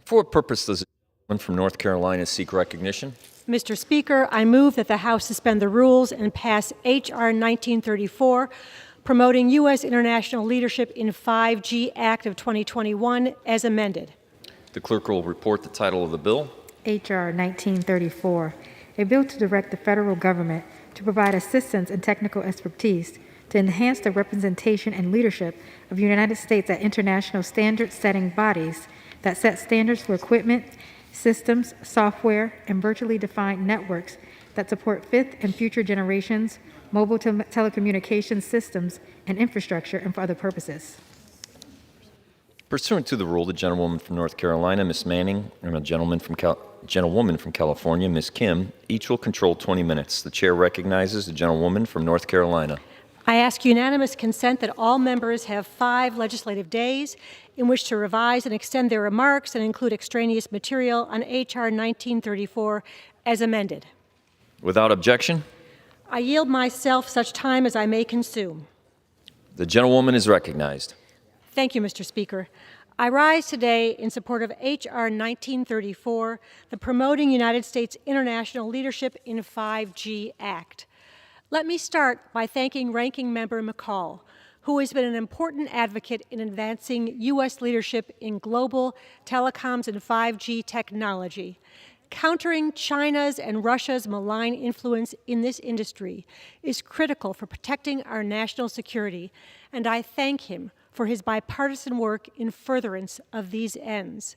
For what purpose does the gentleman from North Carolina seek recognition? Mr. Speaker, I move that the House suspend the rules and pass H.R. 1934, promoting U.S. international leadership in 5G Act of 2021, as amended. The clerk will report the title of the bill. H.R. 1934, a bill to direct the federal government to provide assistance and technical expertise to enhance the representation and leadership of the United States at international standard-setting bodies that set standards for equipment, systems, software, and virtually defined networks that support fifth and future generations, mobile telecommunications systems, and infrastructure, and for other purposes. Pursuant to the rule, the gentlewoman from North Carolina, Ms. Manning, and a gentlewoman from California, Ms. Kim, each will control 20 minutes. The chair recognizes the gentlewoman from North Carolina. I ask unanimous consent that all members have 5 legislative days in which to revise and extend their remarks and include extraneous material on H.R. 1934 as amended. Without objection, I yield myself such time as I may consume. the gentlewoman is recognized. Thank you, Mr. Speaker. I rise today in support of H.R. 1934, the Promoting United States International Leadership in 5G Act. Let me start by thanking Ranking Member McCall, who has been an important advocate in advancing U.S. leadership in global telecoms and 5G technology. Countering China's and Russia's malign influence in this industry is critical for protecting our national security, and I thank him for his bipartisan work in furtherance of these ends.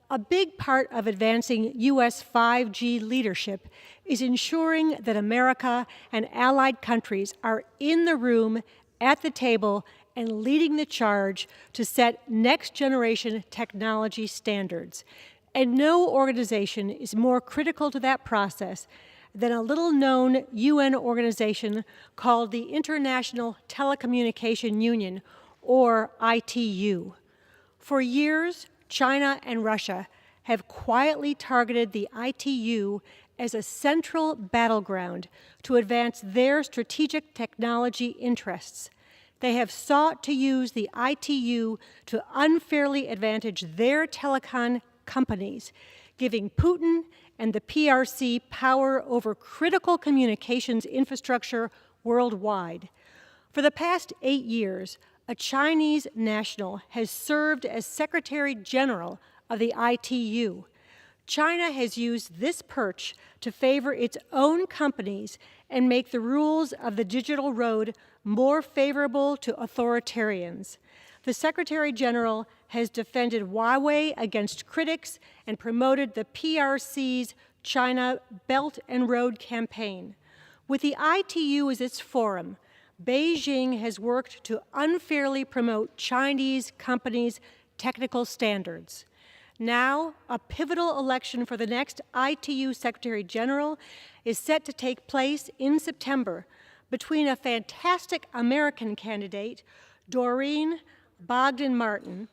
A big part of advancing U.S. 5G leadership is ensuring that America and allied countries are in the room, at the table, and leading the charge to set next-generation technology standards. And no organization is more critical to that process than a little-known UN organization called the International Telecommunication Union, or ITU. For years, China and Russia have quietly targeted the ITU as a central battleground to advance their strategic technology interests. They have sought to use the ITU to unfairly advantage their telecom companies, giving Putin and the PRC power over critical communications infrastructure worldwide. For the past 8 years, a Chinese national has served as Secretary General of the ITU. China has used this perch to favor its own companies and make the rules of the digital road more favorable to authoritarians. The Secretary General has defended Huawei against critics and promoted the PRC's China Belt and Road campaign. With the ITU as its forum, Beijing has worked to unfairly promote Chinese companies' technical standards. Now, a pivotal election for the next ITU Secretary General is set to take place in September between a fantastic American candidate, Doreen Bogdan-Martin,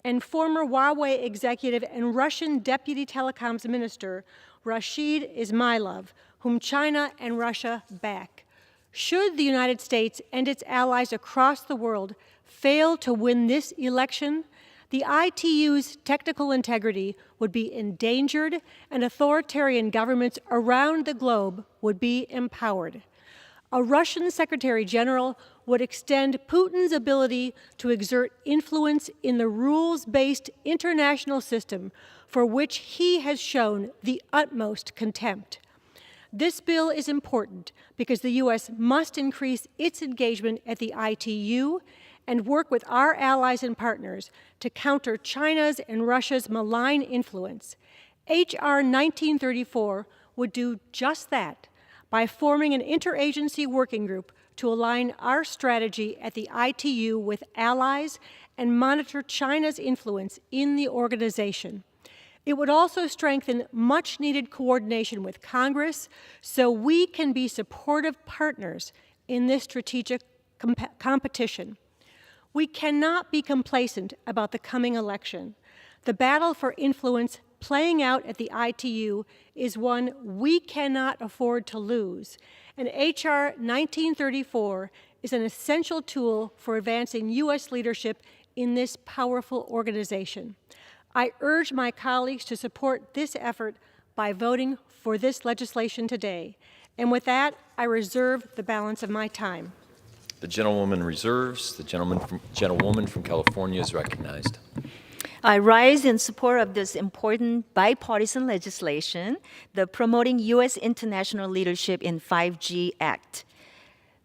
and former Huawei executive and Russian Deputy Telecoms Minister, Rashid Ismailov, whom China and Russia back. Should the United States and its allies across the world fail to win this election, the ITU's technical integrity would be endangered and authoritarian governments around the globe would be empowered. A Russian Secretary General would extend Putin's ability to exert influence in the rules-based international system for which he has shown the utmost contempt. This bill is important because the U.S. must increase its engagement at the ITU and work with our allies and partners to counter China's and Russia's malign influence. H.R. 1934 would do just that by forming an interagency working group to align our strategy at the ITU with allies and monitor China's influence in the organization. It would also strengthen much-needed coordination with Congress so we can be supportive partners in this strategic competition. We cannot be complacent about the coming election. The battle for influence playing out at the ITU is one we cannot afford to lose, and H.R. 1934 is an essential tool for advancing U.S. leadership in this powerful organization. I urge my colleagues to support this effort by voting for this legislation today. And with that, I reserve the balance of my time. The gentlewoman reserves. The gentlewoman from California is recognized. I rise in support of this important bipartisan legislation, the Promoting U.S. International Leadership in 5G Act.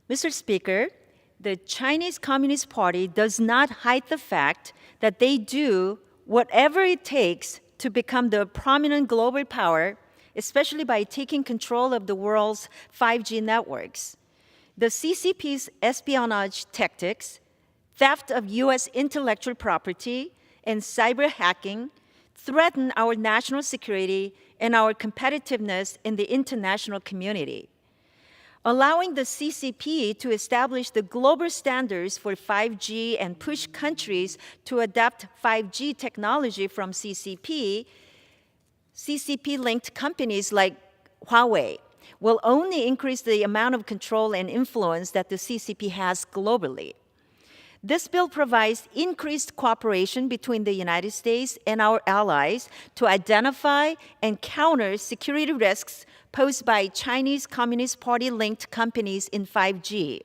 Mr. Speaker, the Chinese Communist Party does not hide the fact that they do whatever it takes to become the prominent global power, especially by taking control of the world's 5G networks. The CCP's espionage tactics, theft of U.S. intellectual property, and cyber hacking threaten our national security and our competitiveness in the international community. Allowing the CCP to establish the global standards for 5G and push countries to adopt 5G technology from CCP-linked companies like Huawei will only increase the amount of control and influence that the CCP has globally. This bill provides increased cooperation between the United States and our allies to identify and counter security risks posed by Chinese Communist Party-linked companies in 5G.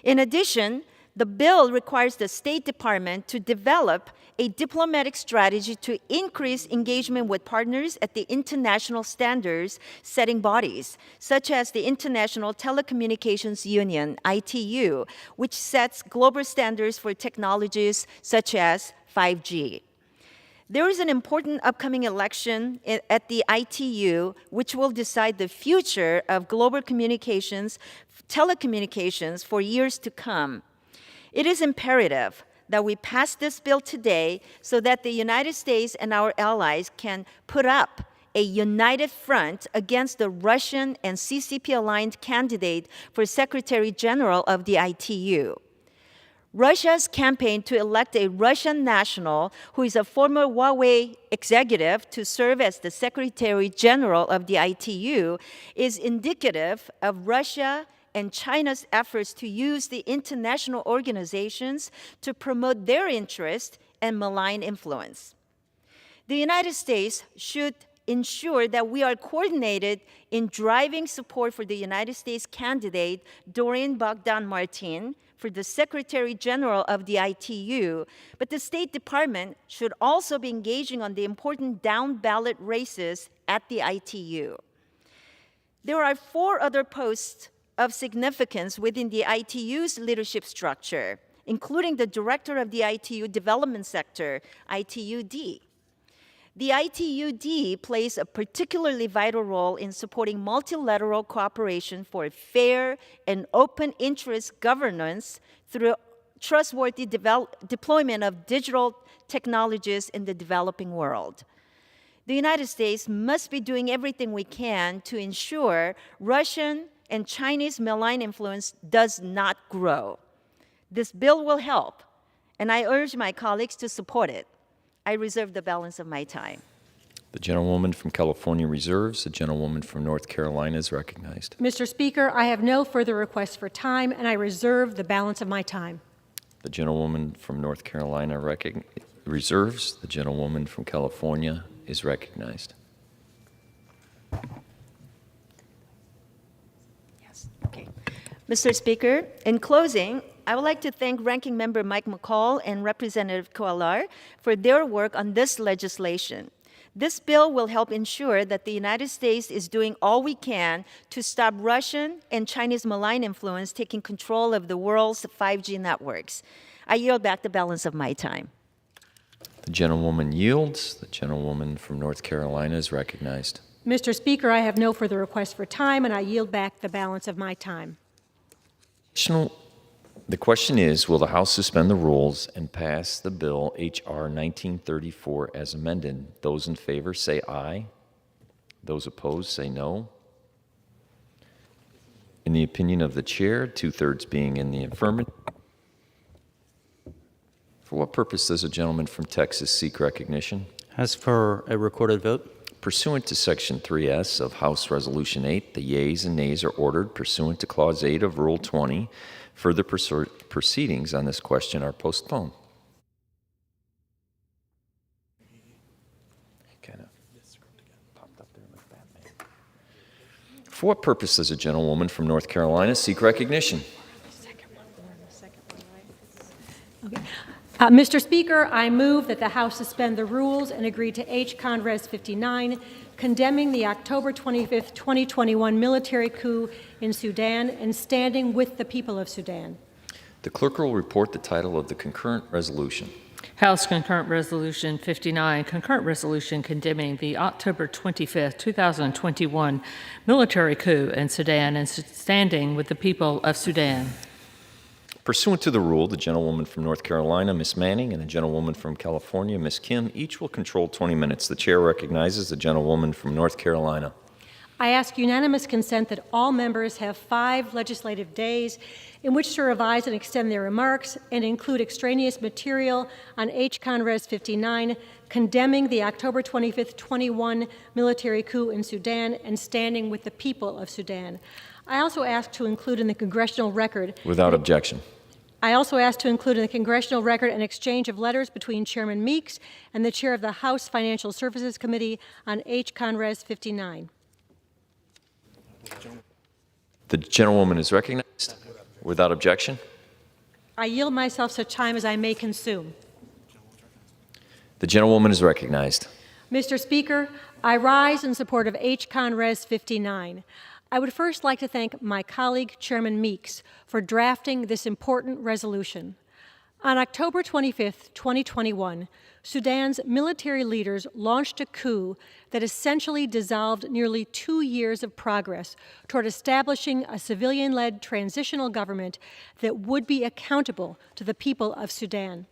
In addition, the bill requires the State Department to develop a diplomatic strategy to increase engagement with partners at the international standards-setting bodies, such as the International Telecommunications Union, ITU, which sets global standards for technologies such as 5G. There is an important upcoming election at the ITU which will decide the future of global telecommunications for years to come. It is imperative that we pass this bill today so that the United States and our allies can put up a united front against the Russian and CCP-aligned candidate for Secretary General of the ITU. Russia's campaign to elect a Russian national who is a former Huawei executive to serve as the Secretary General of the ITU is indicative of Russia and China's efforts to use the international organizations to promote their interest and malign influence. The United States should ensure that we are coordinated in driving support for the United States candidate, Dorian Bogdan-Martin, for the Secretary General of the ITU, but the State Department should also be engaging on the important down-ballot races at the ITU. There are 4 other posts of significance within the ITU's leadership structure, including the Director of the ITU Development Sector, ITUD. The ITUD plays a particularly vital role in supporting multilateral cooperation for fair and open interest governance through trustworthy deployment of digital technologies in the developing world. The United States must be doing everything we can to ensure Russian and Chinese malign influence does not grow. This bill will help, and I urge my colleagues to support it. I reserve the balance of my time. The gentlewoman from California reserves. The gentlewoman from North Carolina is recognized. Mr. Speaker, I have no further requests for time, and I reserve the balance of my time. The gentlewoman from North Carolina reserves. The gentlewoman from California is recognized. Yes, okay. Mr. Speaker, in closing, I would like to thank Ranking Member Mike McCall and Representative Koalar for their work on this legislation. This bill will help ensure that the United States is doing all we can to stop Russian and Chinese malign influence taking control of the world's 5G networks. I yield back the balance of my time. The gentlewoman yields. The gentlewoman from North Carolina is recognized. Mr. Speaker, I have no further requests for time, and I yield back the balance of my time. The question is, will the House suspend the rules and pass the bill H.R. 1934 as amended? Those in favor say aye. Those opposed say no. In the opinion of the chair, 2/3 being in the affirmative. For what purpose does a gentleman from Texas seek recognition? As for a recorded vote. Pursuant to Section 3S of House Resolution 8, the yeas and nays are ordered pursuant to Clause 8 of Rule 20. Further proceedings on this question are postponed. For what purpose does a gentlewoman from North Carolina seek recognition? Mr. Speaker, I move that the House suspend the rules and agree to H. Conres 59, condemning the October 25, 2021 military coup in Sudan and standing with the people of Sudan. The clerk will report the title of the concurrent resolution. House Concurrent Resolution 59, concurrent resolution condemning the October 25, 2021 military coup in Sudan and standing with the people of Sudan. Pursuant to the rule, the gentlewoman from North Carolina, Ms. Manning, and the gentlewoman from California, Ms. Kim, each will control 20 minutes. The chair recognizes the gentlewoman from North Carolina. I ask unanimous consent that all members have 5 legislative days in which to revise and extend their remarks and include extraneous material on H. Conres 59, condemning the October 25, 21 military coup in Sudan and standing with the people of Sudan. I also ask to include in the congressional record. Without objection. I also ask to include in the congressional record an exchange of letters between Chairman Meeks and the chair of the House Financial Services Committee on H. Conres 59. The gentlewoman is recognized. Without objection. I yield myself such time as I may consume. The gentlewoman is recognized. Mr. Speaker, I rise in support of H. Conres 59. I would first like to thank my colleague, Chairman Meeks, for drafting this important resolution. On October 25, 2021, Sudan's military leaders launched a coup that essentially dissolved nearly 2 years of progress toward establishing a civilian-led transitional government that would be accountable to the people of Sudan.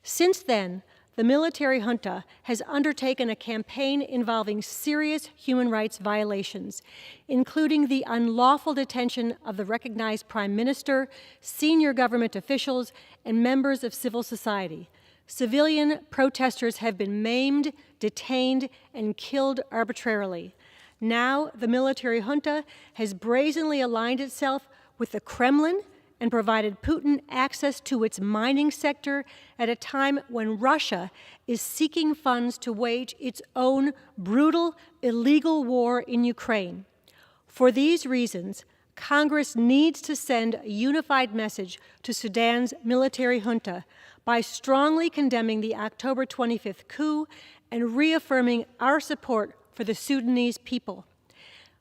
Since then, the military junta has undertaken a campaign involving serious human rights violations, including the unlawful detention of the recognized prime minister, senior government officials, and members of civil society. Civilian protesters have been maimed, detained, and killed arbitrarily. Now, the military junta has brazenly aligned itself with the Kremlin and provided Putin access to its mining sector at a time when Russia is seeking funds to wage its own brutal, illegal war in Ukraine. For these reasons, Congress needs to send a unified message to Sudan's military junta by strongly condemning the October 25th coup and reaffirming our support for the Sudanese people.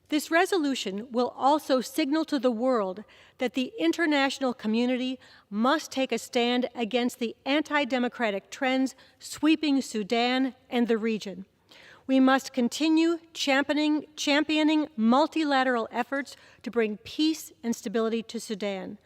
This resolution will also signal to the world that the international community must take a stand against the anti-democratic trends sweeping Sudan and the region. We must continue championing multilateral efforts to bring peace and stability to Sudan.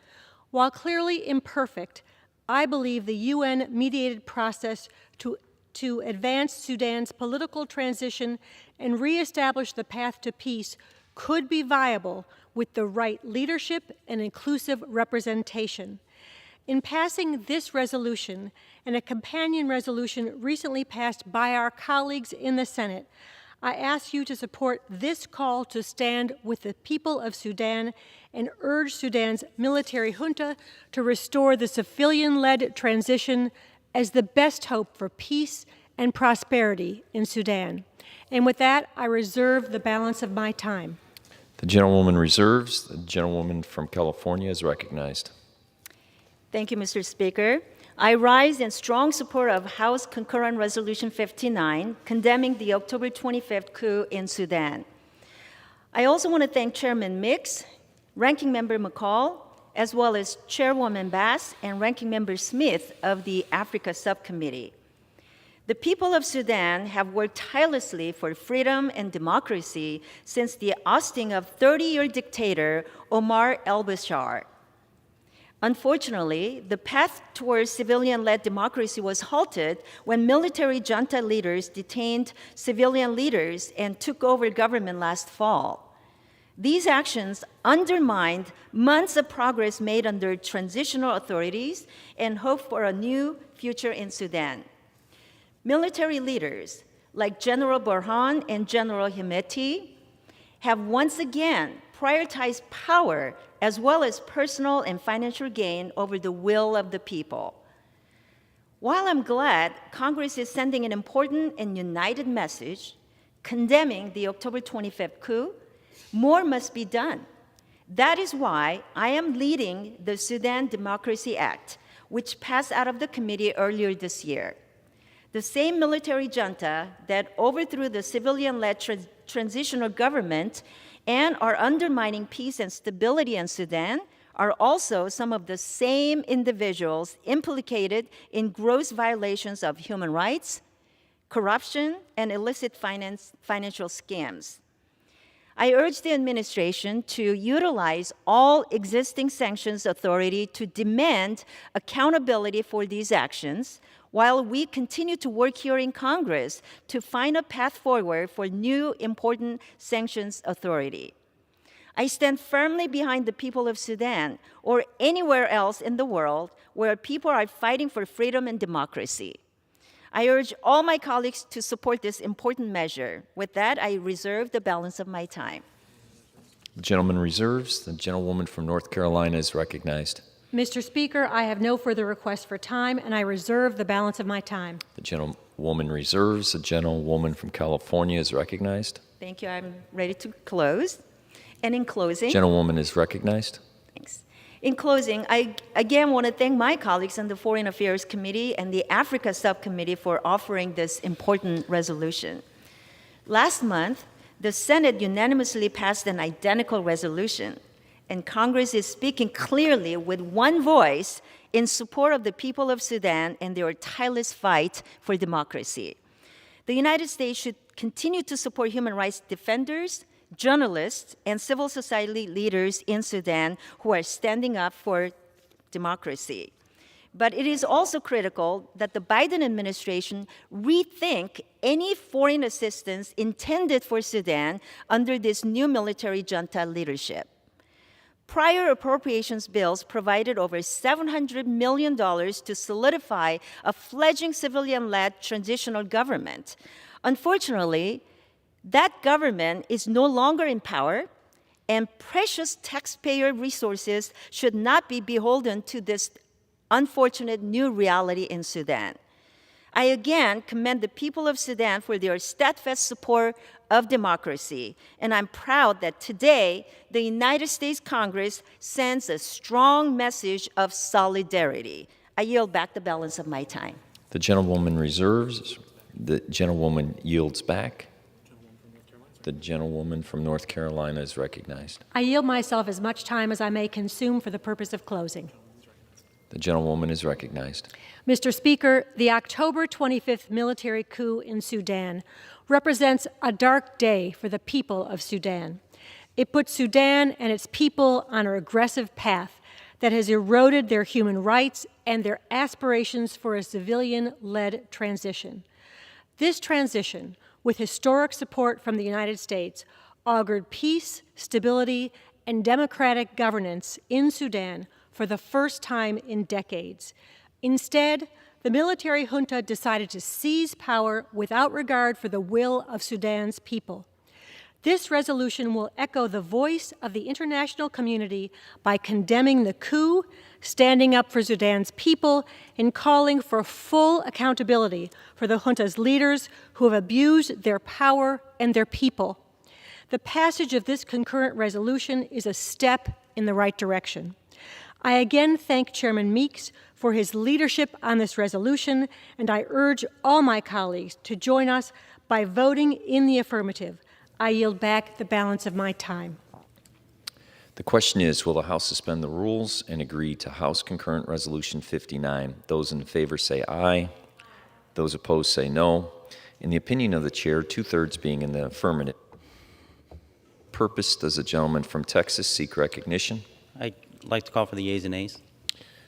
While clearly imperfect, I believe the UN-mediated process to advance Sudan's political transition and reestablish the path to peace could be viable with the right leadership and inclusive representation. In passing this resolution and a companion resolution recently passed by our colleagues in the Senate, I ask you to support this call to stand with the people of Sudan and urge Sudan's military junta to restore the civilian-led transition as the best hope for peace and prosperity in Sudan. And with that, I reserve the balance of my time. The gentlewoman reserves. The gentlewoman from California is recognized. Thank you, Mr. Speaker. I rise in strong support of House Concurrent Resolution 59, condemning the October 25th coup in Sudan. I also want to thank Chairman Mix, Ranking Member McCall, as well as Chairwoman Bass and Ranking Member Smith of the Africa Subcommittee. The people of Sudan have worked tirelessly for freedom and democracy since the ousting of 30-year dictator Omar al-Bashir. Unfortunately, the path towards civilian-led democracy was halted when military junta leaders detained civilian leaders and took over government last fall. These actions undermined months of progress made under transitional authorities and hope for a new future in Sudan. Military leaders like General Burhan and General Hemeti have once again prioritized power as well as personal and financial gain over the will of the people. While I'm glad Congress is sending an important and united message condemning the October 25th coup, more must be done. That is why I am leading the Sudan Democracy Act, which passed out of the committee earlier this year. The same military junta that overthrew the civilian-led transitional government and are undermining peace and stability in Sudan are also some of the same individuals implicated in gross violations of human rights, corruption, and illicit financial scams. I urge the administration to utilize all existing sanctions authority to demand accountability for these actions, while we continue to work here in Congress to find a path forward for new important sanctions authority. I stand firmly behind the people of Sudan or anywhere else in the world where people are fighting for freedom and democracy. I urge all my colleagues to support this important measure. With that, I reserve the balance of my time. The gentleman reserves. The gentlewoman from North Carolina is recognized. Mr. Speaker, I have no further requests for time, and I reserve the balance of my time. The gentlewoman reserves. The gentlewoman from California is recognized. Thank you. I'm ready to close. And in closing, Gentlewoman is recognized. Thanks. In closing, I again want to thank my colleagues on the Foreign Affairs Committee and the Africa Subcommittee for offering this important resolution. Last month, the Senate unanimously passed an identical resolution, and Congress is speaking clearly with one voice in support of the people of Sudan and their tireless fight for democracy. The United States should continue to support human rights defenders, journalists, and civil society leaders in Sudan who are standing up for democracy. But it is also critical that the Biden administration rethink any foreign assistance intended for Sudan under this new military junta leadership. Prior appropriations bills provided over $700 million to solidify a fledgling civilian-led transitional government. Unfortunately, that government is no longer in power, and precious taxpayer resources should not be beholden to this unfortunate new reality in Sudan. I again commend the people of Sudan for their steadfast support of democracy, and I'm proud that today the United States Congress sends a strong message of solidarity. I yield back the balance of my time. The gentlewoman reserves. The gentlewoman yields back. The gentlewoman from North Carolina is recognized. I yield myself as much time as I may consume for the purpose of closing. The gentlewoman is recognized. Mr. Speaker, the October 25th military coup in Sudan represents a dark day for the people of Sudan. It puts Sudan and its people on an aggressive path that has eroded their human rights and their aspirations for a civilian-led transition. This transition, with historic support from the United States, augured peace, stability, and democratic governance in Sudan for the first time in decades. Instead, the military junta decided to seize power without regard for the will of Sudan's people. This resolution will echo the voice of the international community by condemning the coup, standing up for Sudan's people, and calling for full accountability for the junta's leaders who have abused their power and their people. The passage of this concurrent resolution is a step in the right direction. I again thank Chairman Meeks for his leadership on this resolution, and I urge all my colleagues to join us by voting in the affirmative. I yield back the balance of my time. The question is, will the House suspend the rules and agree to House Concurrent Resolution 59? Those in favor say aye. Those opposed say no. In the opinion of the chair, 2/3 being in the affirmative. Purpose does the gentleman from Texas seek recognition? I'd like to call for the yeas and nays.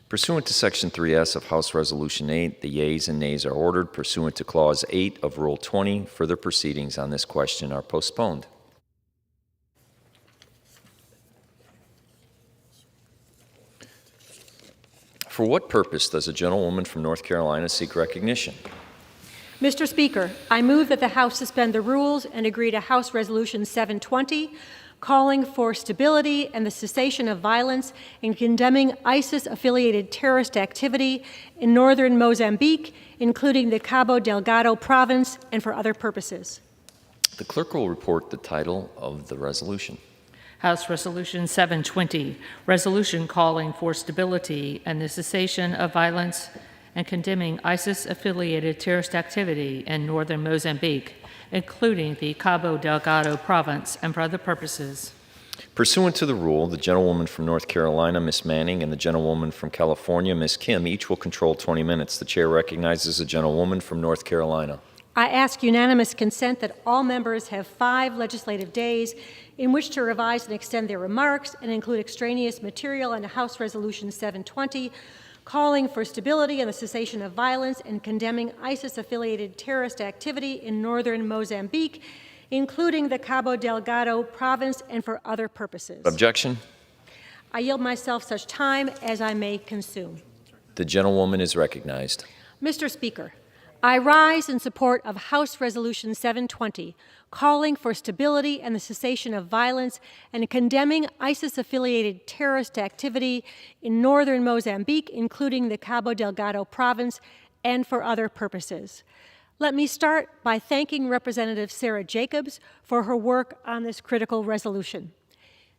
Pursuant to Section 3S of House Resolution 8, the yeas and nays are ordered. Pursuant to Clause 8 of Rule 20, further proceedings on this question are postponed. For what purpose does a gentlewoman from North Carolina seek recognition? Mr. Speaker, I move that the House suspend the rules and agree to House Resolution 720, calling for stability and the cessation of violence and condemning ISIS-affiliated terrorist activity in northern Mozambique, including the Cabo Delgado province, and for other purposes. The clerk will report the title of the resolution. House Resolution 720, resolution calling for stability and the cessation of violence and condemning ISIS-affiliated terrorist activity in northern Mozambique, including the Cabo Delgado province, and for other purposes. Pursuant to the rule, the gentlewoman from North Carolina, Ms. Manning, and the gentlewoman from California, Ms. Kim, each will control 20 minutes. The chair recognizes the gentlewoman from North Carolina. I ask unanimous consent that all members have 5 legislative days in which to revise and extend their remarks and include extraneous material on House Resolution 720, calling for stability and the cessation of violence and condemning ISIS-affiliated terrorist activity in northern Mozambique, including the Cabo Delgado province, and for other purposes. Objection? I yield myself such time as I may consume. The gentlewoman is recognized. Mr. Speaker, I rise in support of House Resolution 720, calling for stability and the cessation of violence and condemning ISIS-affiliated terrorist activity in northern Mozambique, including the Cabo Delgado province, and for other purposes. Let me start by thanking Representative Sarah Jacobs for her work on this critical resolution.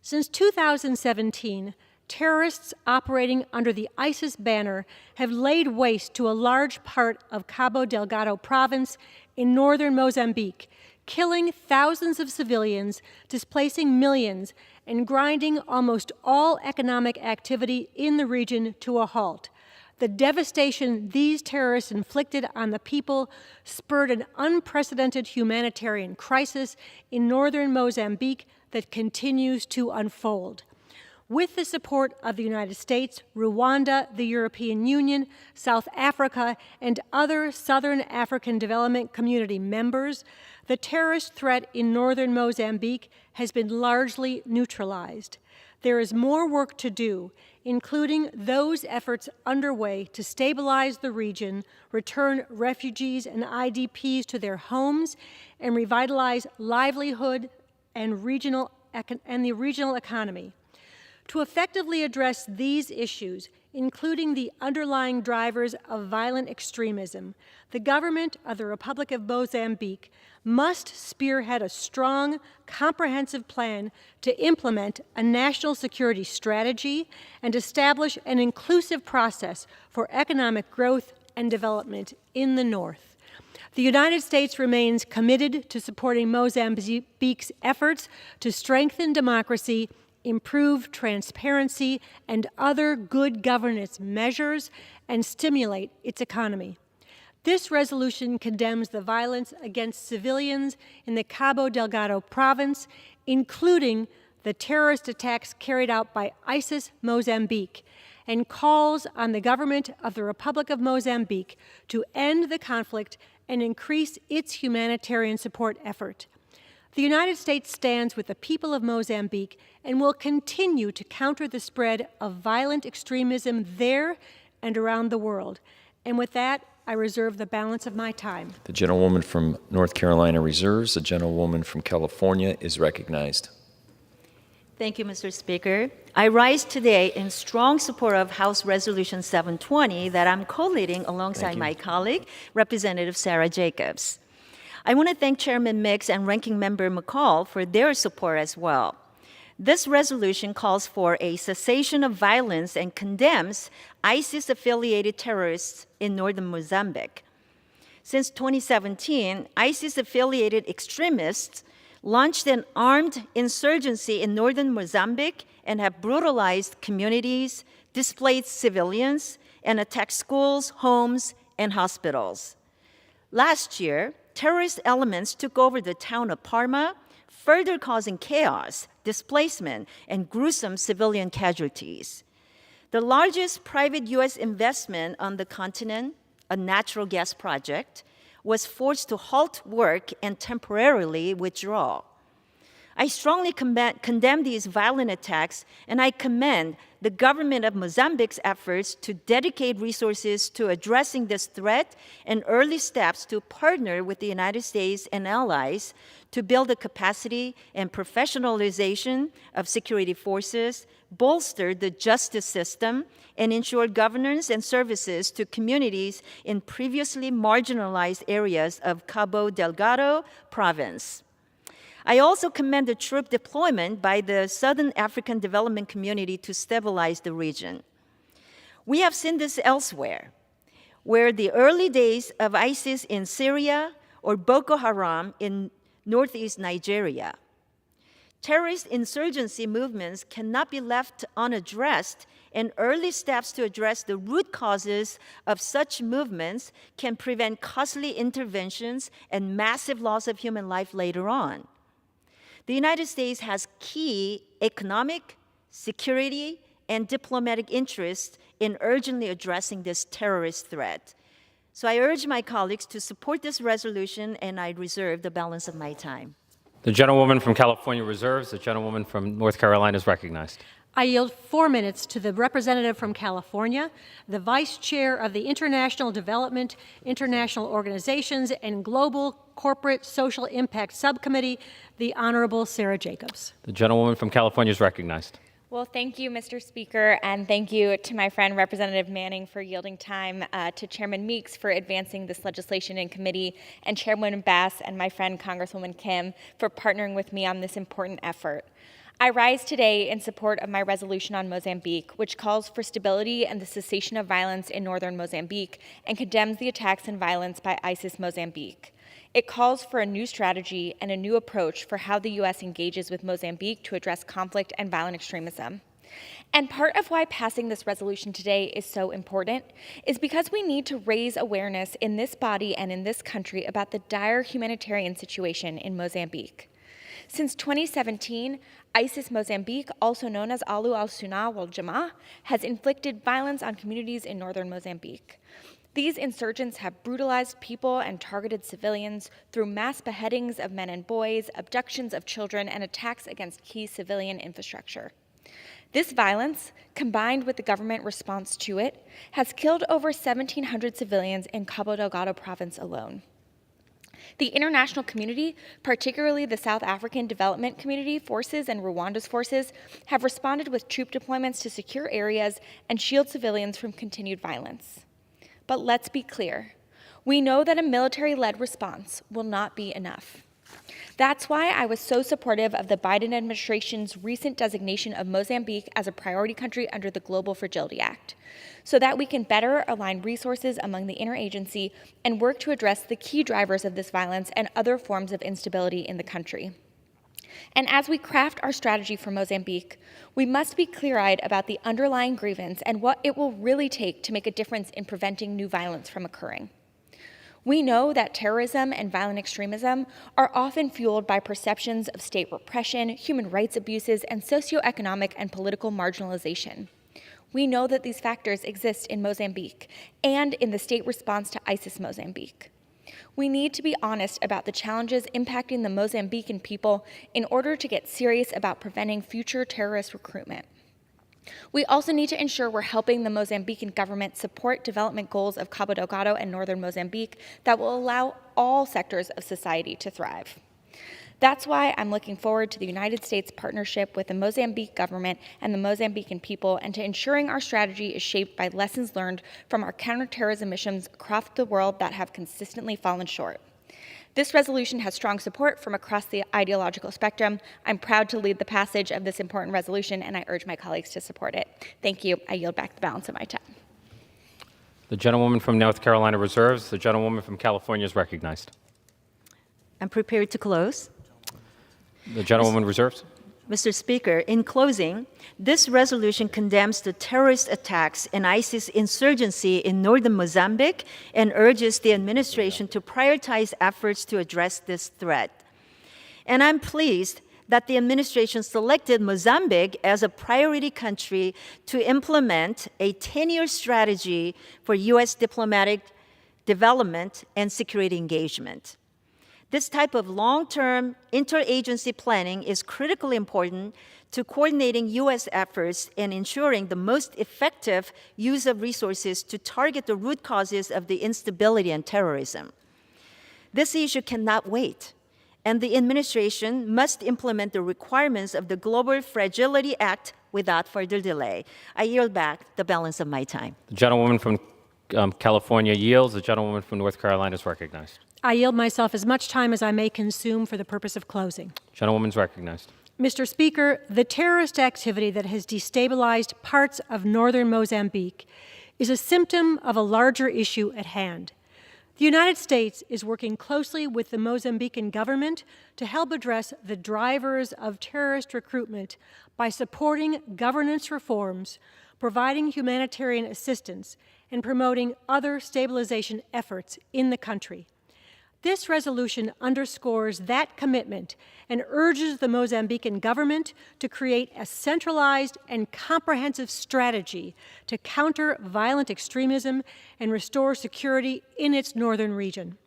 Since 2017, terrorists operating under the ISIS banner have laid waste to a large part of Cabo Delgado province in northern Mozambique, killing thousands of civilians, displacing millions, and grinding almost all economic activity in the region to a halt. The devastation these terrorists inflicted on the people spurred an unprecedented humanitarian crisis in northern Mozambique that continues to unfold. With the support of the United States, Rwanda, the European Union, South Africa, and other Southern African Development Community members, the terrorist threat in northern Mozambique has been largely neutralized. There is more work to do, including those efforts underway to stabilize the region, return refugees and IDPs to their homes, and revitalize livelihood and regional economy. To effectively address these issues, including the underlying drivers of violent extremism, the government of the Republic of Mozambique must spearhead a strong, comprehensive plan to implement a national security strategy and establish an inclusive process for economic growth and development in the North. The United States remains committed to supporting Mozambique's efforts to strengthen democracy, improve transparency and other good governance measures, and stimulate its economy. This resolution condemns the violence against civilians in the Cabo Delgado province, including the terrorist attacks carried out by ISIS Mozambique, and calls on the government of the Republic of Mozambique to end the conflict and increase its humanitarian support effort. The United States stands with the people of Mozambique and will continue to counter the spread of violent extremism there and around the world. And with that, I reserve the balance of my time. The gentlewoman from North Carolina reserves. The gentlewoman from California is recognized. Thank you, Mr. Speaker. I rise today in strong support of House Resolution 720 that I'm co-leading alongside my colleague, Representative Sarah Jacobs. I want to thank Chairman Mix and Ranking Member McCall for their support as well. This resolution calls for a cessation of violence and condemns ISIS-affiliated terrorists in northern Mozambique. Since 2017, ISIS-affiliated extremists launched an armed insurgency in northern Mozambique and have brutalized communities, displaced civilians, and attacked schools, homes, and hospitals. Last year, terrorist elements took over the town of Parma, further causing chaos, displacement, and gruesome civilian casualties. The largest private U.S. investment on the continent, a natural gas project, was forced to halt work and temporarily withdraw. I strongly condemn these violent attacks, and I commend the government of Mozambique's efforts to dedicate resources to addressing this threat and early steps to partner with the United States and allies to build the capacity and professionalization of security forces, bolster the justice system, and ensure governance and services to communities in previously marginalized areas of Cabo Delgado province. I also commend the troop deployment by the Southern African Development Community to stabilize the region. We have seen this elsewhere, where the early days of ISIS in Syria or Boko Haram in northeast Nigeria. Terrorist insurgency movements cannot be left unaddressed, and early steps to address the root causes of such movements can prevent costly interventions and massive loss of human life later on. The United States has key economic, security, and diplomatic interests in urgently addressing this terrorist threat. So I urge my colleagues to support this resolution, and I reserve the balance of my time. The gentlewoman from California reserves. The gentlewoman from North Carolina is recognized. I yield 4 minutes to the representative from California, the vice chair of the International Development, International Organizations, and Global Corporate Social Impact Subcommittee, the Honorable Sarah Jacobs. The gentlewoman from California is recognized. Well, thank you, Mr. Speaker, and thank you to my friend Representative Manning for yielding time, to Chairman Meeks for advancing this legislation in committee, and Chairwoman Bass and my friend Congresswoman Kim for partnering with me on this important effort. I rise today in support of my resolution on Mozambique, which calls for stability and the cessation of violence in northern Mozambique and condemns the attacks and violence by ISIS Mozambique. It calls for a new strategy and a new approach for how the U.S. engages with Mozambique to address conflict and violent extremism. And part of why passing this resolution today is so important is because we need to raise awareness in this body and in this country about the dire humanitarian situation in Mozambique. Since 2017, ISIS Mozambique, also known as Alu al-Sunnah wal-Jama'ah, has inflicted violence on communities in northern Mozambique. These insurgents have brutalized people and targeted civilians through mass beheadings of men and boys, abductions of children, and attacks against key civilian infrastructure. This violence, combined with the government response to it, has killed over 1,700 civilians in Cabo Delgado province alone. The international community, particularly the South African Development Community forces and Rwanda's forces, have responded with troop deployments to secure areas and shield civilians from continued violence. But let's be clear. We know that a military-led response will not be enough. That's why I was so supportive of the Biden administration's recent designation of Mozambique as a priority country under the Global Fragility Act, so that we can better align resources among the interagency and work to address the key drivers of this violence and other forms of instability in the country. And as we craft our strategy for Mozambique, we must be clear-eyed about the underlying grievance and what it will really take to make a difference in preventing new violence from occurring. We know that terrorism and violent extremism are often fueled by perceptions of state repression, human rights abuses, and socioeconomic and political marginalization. We know that these factors exist in Mozambique and in the state response to ISIS Mozambique. We need to be honest about the challenges impacting the Mozambican people in order to get serious about preventing future terrorist recruitment. We also need to ensure we're helping the Mozambican government support development goals of Cabo Delgado and northern Mozambique that will allow all sectors of society to thrive. That's why I'm looking forward to the United States partnership with the Mozambique government and the Mozambican people, and to ensuring our strategy is shaped by lessons learned from our counterterrorism missions across the world that have consistently fallen short. This resolution has strong support from across the ideological spectrum. I'm proud to lead the passage of this important resolution, and I urge my colleagues to support it. Thank you. I yield back the balance of my time. The gentlewoman from North Carolina reserves. The gentlewoman from California is recognized. I'm prepared to close. The gentlewoman reserves. Mr. Speaker, in closing, this resolution condemns the terrorist attacks and ISIS insurgency in northern Mozambique and urges the administration to prioritize efforts to address this threat. And I'm pleased that the administration selected Mozambique as a priority country to implement a 10-year strategy for U.S. diplomatic development and security engagement. This type of long-term interagency planning is critically important to coordinating U.S. efforts and ensuring the most effective use of resources to target the root causes of the instability and terrorism. This issue cannot wait, and the administration must implement the requirements of the Global Fragility Act without further delay. I yield back the balance of my time. The gentlewoman from California yields. The gentlewoman from North Carolina is recognized. I yield myself as much time as I may consume for the purpose of closing. Gentlewoman is recognized. Mr. Speaker, the terrorist activity that has destabilized parts of northern Mozambique is a symptom of a larger issue at hand. The United States is working closely with the Mozambican government to help address the drivers of terrorist recruitment by supporting governance reforms, providing humanitarian assistance, and promoting other stabilization efforts in the country. This resolution underscores that commitment and urges the Mozambican government to create a centralized and comprehensive strategy to counter violent extremism and restore security in its northern region.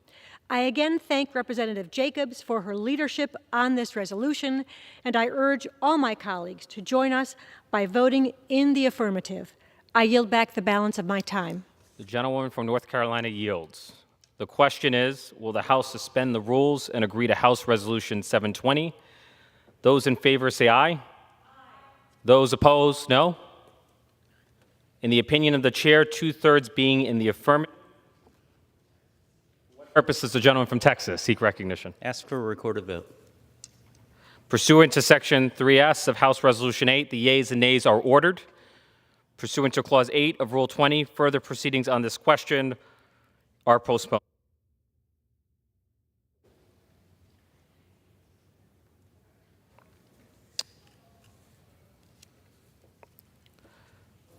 I again thank Representative Jacobs for her leadership on this resolution, and I urge all my colleagues to join us by voting in the affirmative. I yield back the balance of my time. The gentlewoman from North Carolina yields. The question is, will the House suspend the rules and agree to House Resolution 720? Those in favor say aye. Aye. Those opposed, no. In the opinion of the chair, 2/3 being in the affirmative. For what purpose does the gentleman from Texas seek recognition? Ask for a recorded vote. Pursuant to Section 3S of House Resolution 8, the yeas and nays are ordered. Pursuant to Clause 8 of Rule 20, further proceedings on this question are postponed.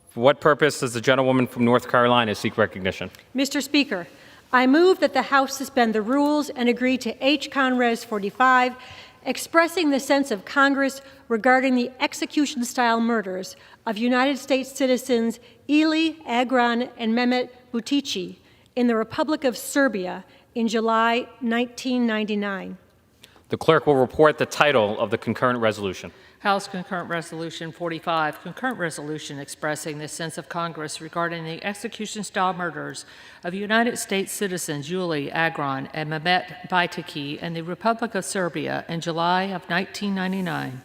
For what purpose does the gentlewoman from North Carolina seek recognition? Mr. Speaker, I move that the House suspend the rules and agree to H-Con Res 45, expressing the sense of Congress regarding the execution-style murders of United States citizens Ili Agran and Mehmet Butici in the Republic of Serbia in July 1999. The clerk will report the title of the concurrent resolution. House Concurrent Resolution 45, concurrent resolution expressing the sense of Congress regarding the execution-style murders of United States citizens Yuli Agron and Mehmet Baytaki in the Republic of Serbia in July of 1999.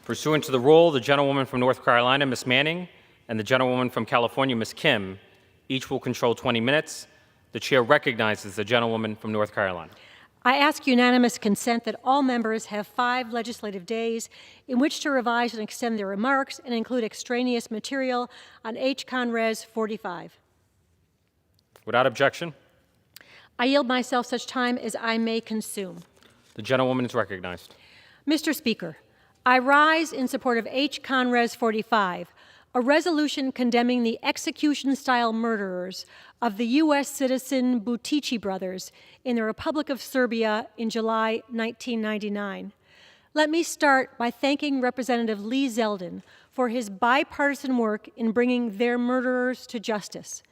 Pursuant to the rule, the gentlewoman from North Carolina, Ms. Manning, and the gentlewoman from California, Ms. Kim, each will control 20 minutes. The chair recognizes the gentlewoman from North Carolina. I ask unanimous consent that all members have 5 legislative days in which to revise and extend their remarks and include extraneous material on H-Con Res 45. Without objection, I yield myself such time as I may consume. the gentlewoman is recognized. Mr. Speaker, I rise in support of H-Con Res 45, a resolution condemning the execution-style murderers of the U.S. citizen Butici brothers in the Republic of Serbia in July 1999. Let me start by thanking Representative Lee Zeldin for his bipartisan work in bringing their murderers to justice.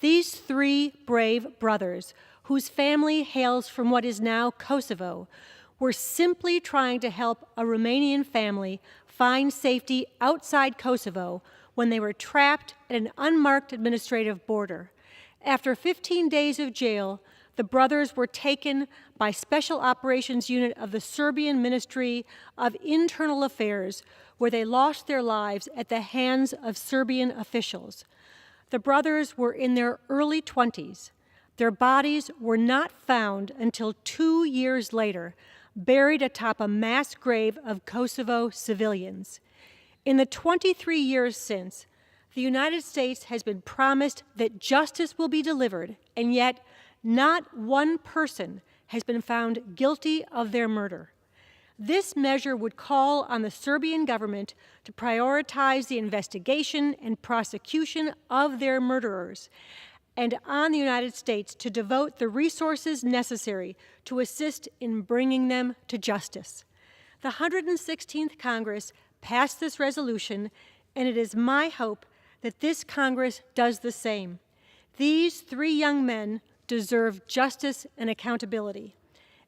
These 3 brave brothers, whose family hails from what is now Kosovo, were simply trying to help a Romanian family find safety outside Kosovo when they were trapped at an unmarked administrative border. After 15 days of jail, the brothers were taken by Special Operations Unit of the Serbian Ministry of Internal Affairs, where they lost their lives at the hands of Serbian officials. The brothers were in their early 20s. Their bodies were not found until 2 years later, buried atop a mass grave of Kosovo civilians. In the 23 years since, the United States has been promised that justice will be delivered, and yet not one person has been found guilty of their murder. This measure would call on the Serbian government to prioritize the investigation and prosecution of their murderers, and on the United States to devote the resources necessary to assist in bringing them to justice. The 116th Congress passed this resolution, and it is my hope that this Congress does the same. These 3 young men deserve justice and accountability.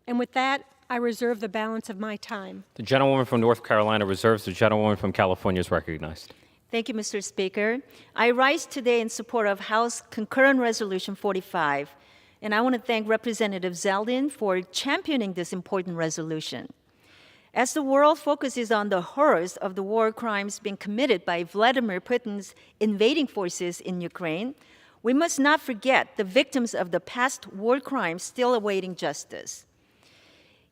And with that, I reserve the balance of my time. The gentlewoman from North Carolina reserves. The gentlewoman from California is recognized. Thank you, Mr. Speaker. I rise today in support of House Concurrent Resolution 45, and I want to thank Representative Zeldin for championing this important resolution. As the world focuses on the horrors of the war crimes being committed by Vladimir Putin's invading forces in Ukraine, we must not forget the victims of the past war crimes still awaiting justice.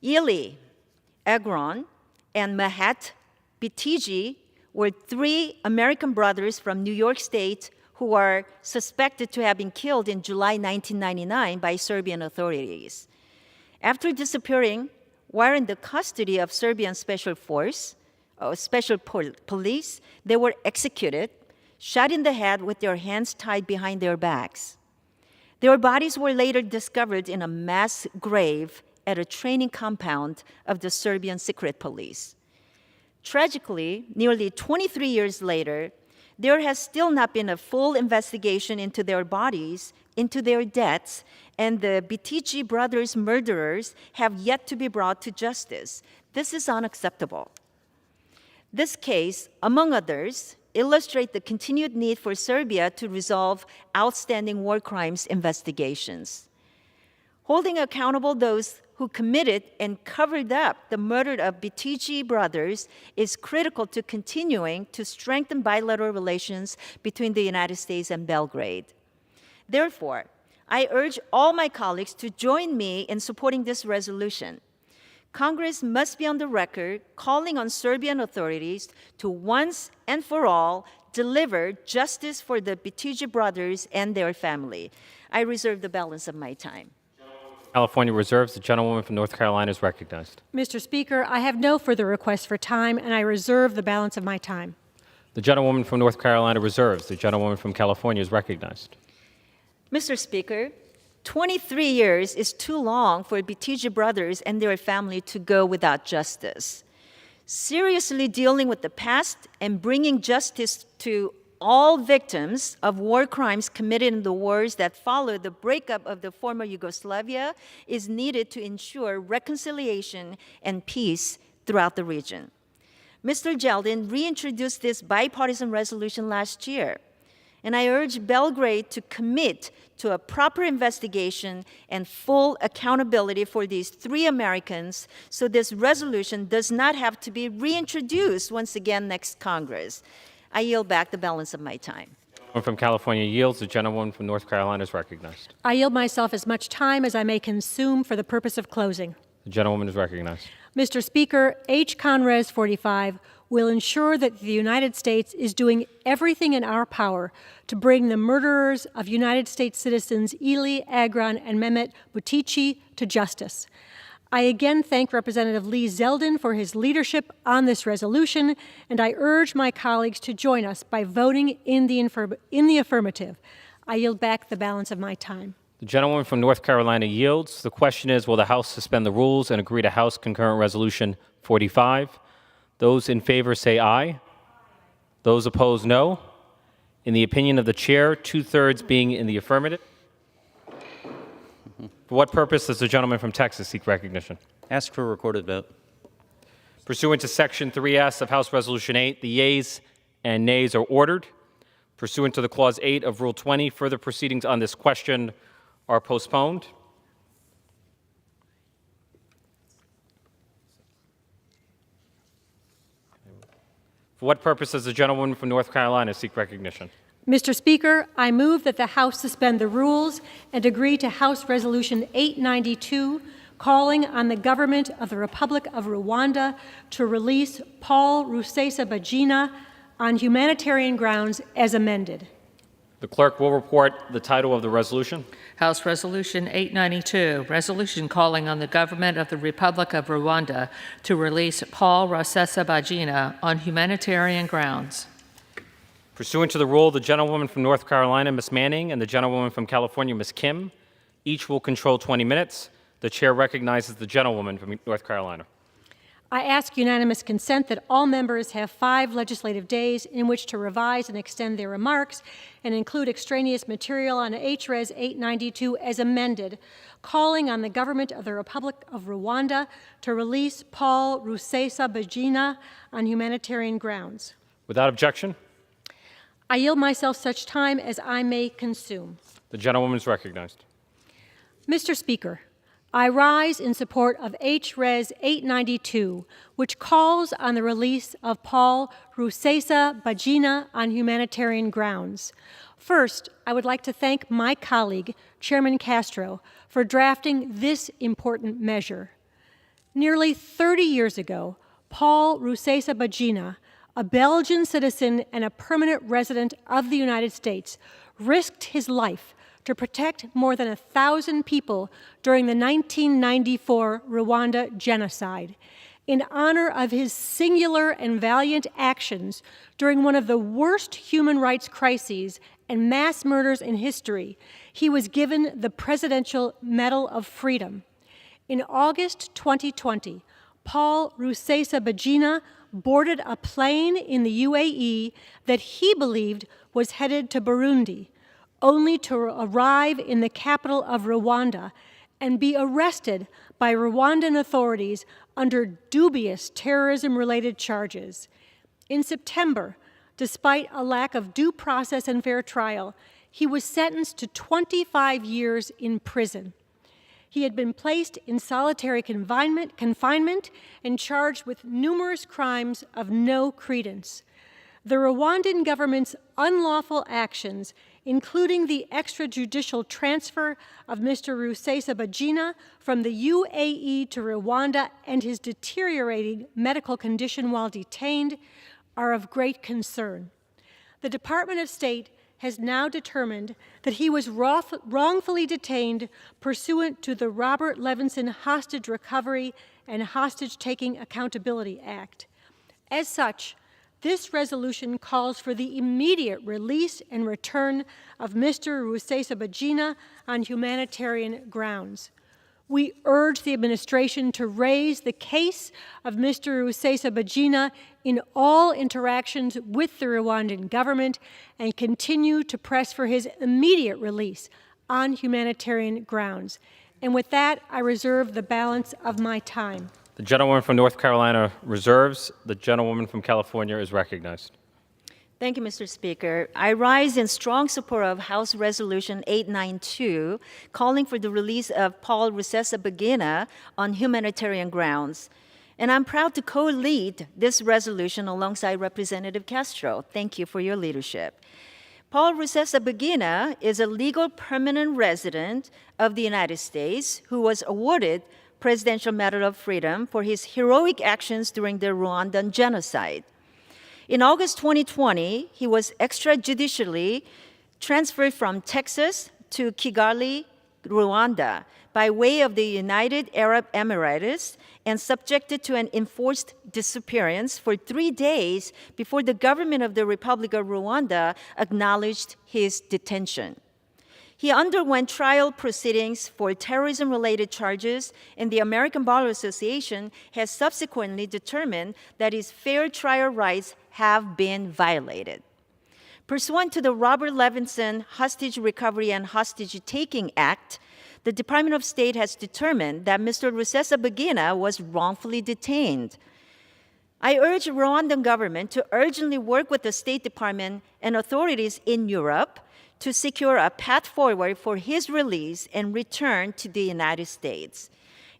Yuli Agron and Mehmet Baytaki were 3 American brothers from New York State who are suspected to have been killed in July 1999 by Serbian authorities. After disappearing while in the custody of Serbian special police, they were executed, shot in the head with their hands tied behind their backs. Their bodies were later discovered in a mass grave at a training compound of the Serbian secret police. Tragically, nearly 23 years later, there has still not been a full investigation into their bodies, into their deaths, and the Baytaki brothers' murderers have yet to be brought to justice. This is unacceptable. This case, among others, illustrates the continued need for Serbia to resolve outstanding war crimes investigations. Holding accountable those who committed and covered up the murder of Baytaki brothers is critical to continuing to strengthen bilateral relations between the United States and Belgrade. Therefore, I urge all my colleagues to join me in supporting this resolution. Congress must be on the record calling on Serbian authorities to once and for all deliver justice for the Baytaki brothers and their family. I reserve the balance of my time. California reserves. The gentlewoman from North Carolina is recognized. Mr. Speaker, I have no further requests for time, and I reserve the balance of my time. The gentlewoman from North Carolina reserves. The gentlewoman from California is recognized. Mr. Speaker, 23 years is too long for Baytaki brothers and their family to go without justice. Seriously dealing with the past and bringing justice to all victims of war crimes committed in the wars that followed the breakup of the former Yugoslavia is needed to ensure reconciliation and peace throughout the region. Mr. Zeldin reintroduced this bipartisan resolution last year, and I urge Belgrade to commit to a proper investigation and full accountability for these 3 Americans so this resolution does not have to be reintroduced once again next Congress. I yield back the balance of my time. From California yields. The gentlewoman from North Carolina is recognized. I yield myself as much time as I may consume for the purpose of closing. The gentlewoman is recognized. Mr. Speaker, H. Conres 45 will ensure that the United States is doing everything in our power to bring the murderers of United States citizens Eli, Agron, and Mehmet Butici to justice. I again thank Representative Lee Zeldin for his leadership on this resolution, and I urge my colleagues to join us by voting in the affirmative. I yield back the balance of my time. The gentlewoman from North Carolina yields. The question is, will the House suspend the rules and agree to House Concurrent Resolution 45? Those in favor say aye. Those opposed, no. In the opinion of the chair, 2/3 being in the affirmative. For what purpose does the gentleman from Texas seek recognition? Ask for a recorded vote. Pursuant to Section 3S of House Resolution 8, the yeas and nays are ordered. Pursuant to the Clause 8 of Rule 20, further proceedings on this question are postponed. For what purpose does the gentlewoman from North Carolina seek recognition? Mr. Speaker, I move that the House suspend the rules and agree to House Resolution 892, calling on the government of the Republic of Rwanda to release Paul Rusesabagina on humanitarian grounds as amended. The clerk will report the title of the resolution. House Resolution 892, resolution calling on the government of the Republic of Rwanda to release Paul Rusesabagina on humanitarian grounds. Pursuant to the rule, the gentlewoman from North Carolina, Ms. Manning, and the gentlewoman from California, Ms. Kim, each will control 20 minutes. The chair recognizes the gentlewoman from North Carolina. I ask unanimous consent that all members have 5 legislative days in which to revise and extend their remarks and include extraneous material on HRes 892 as amended, calling on the government of the Republic of Rwanda to release Paul Rusesabagina on humanitarian grounds. Without objection, I yield myself such time as I may consume. the gentlewoman is recognized. Mr. Speaker, I rise in support of HRes 892, which calls on the release of Paul Rusesabagina on humanitarian grounds. First, I would like to thank my colleague, Chairman Castro, for drafting this important measure. Nearly 30 years ago, Paul Rusesabagina, a Belgian citizen and a permanent resident of the United States, risked his life to protect more than 1,000 people during the 1994 Rwanda genocide. In honor of his singular and valiant actions during one of the worst human rights crises and mass murders in history, he was given the Presidential Medal of Freedom. In August 2020, Paul Rusesabagina boarded a plane in the UAE that he believed was headed to Burundi, only to arrive in the capital of Rwanda and be arrested by Rwandan authorities under dubious terrorism-related charges. In September, despite a lack of due process and fair trial, he was sentenced to 25 years in prison. He had been placed in solitary confinement and charged with numerous crimes of no credence. The Rwandan government's unlawful actions, including the extrajudicial transfer of Mr. Rusesabagina from the UAE to Rwanda and his deteriorating medical condition while detained, are of great concern. The Department of State has now determined that he was wrongfully detained pursuant to the Robert Levinson Hostage Recovery and Hostage-Taking Accountability Act. As such, this resolution calls for the immediate release and return of Mr. Rusesabagina on humanitarian grounds. We urge the administration to raise the case of Mr. Rusesabagina in all interactions with the Rwandan government and continue to press for his immediate release on humanitarian grounds. And with that, I reserve the balance of my time. The gentlewoman from North Carolina reserves. The gentlewoman from California is recognized. Thank you, Mr. Speaker. I rise in strong support of House Resolution 892, calling for the release of Paul Rusesabagina on humanitarian grounds. And I'm proud to co-lead this resolution alongside Representative Castro. Thank you for your leadership. Paul Rusesabagina is a legal permanent resident of the United States who was awarded Presidential Medal of Freedom for his heroic actions during the Rwandan genocide. In August 2020, he was extrajudicially transferred from Texas to Kigali, Rwanda, by way of the United Arab Emirates and subjected to an enforced disappearance for 3 days before the government of the Republic of Rwanda acknowledged his detention. He underwent trial proceedings for terrorism-related charges, and the American Bar Association has subsequently determined that his fair trial rights have been violated. Pursuant to the Robert Levinson Hostage Recovery and Hostage Taking Act, the Department of State has determined that Mr. Rusesabagina was wrongfully detained. I urge the Rwandan government to urgently work with the State Department and authorities in Europe to secure a path forward for his release and return to the United States.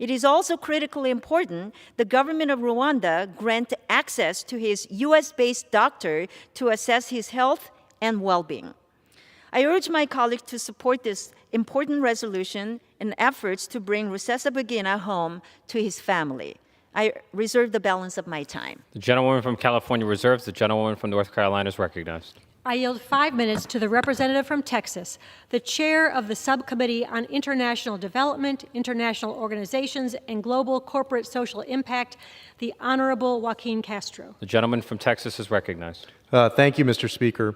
It is also critically important the government of Rwanda grant access to his US-based doctor to assess his health and well-being. I urge my colleagues to support this important resolution and efforts to bring Rusesabagina home to his family. I reserve the balance of my time. The gentlewoman from California reserves. The gentlewoman from North Carolina is recognized. I yield 5 minutes to the representative from Texas, the chair of the Subcommittee on International Development, International Organizations, and Global Corporate Social Impact, the Honorable Joaquin Castro. The gentleman from Texas is recognized. Thank you, Mr. Speaker.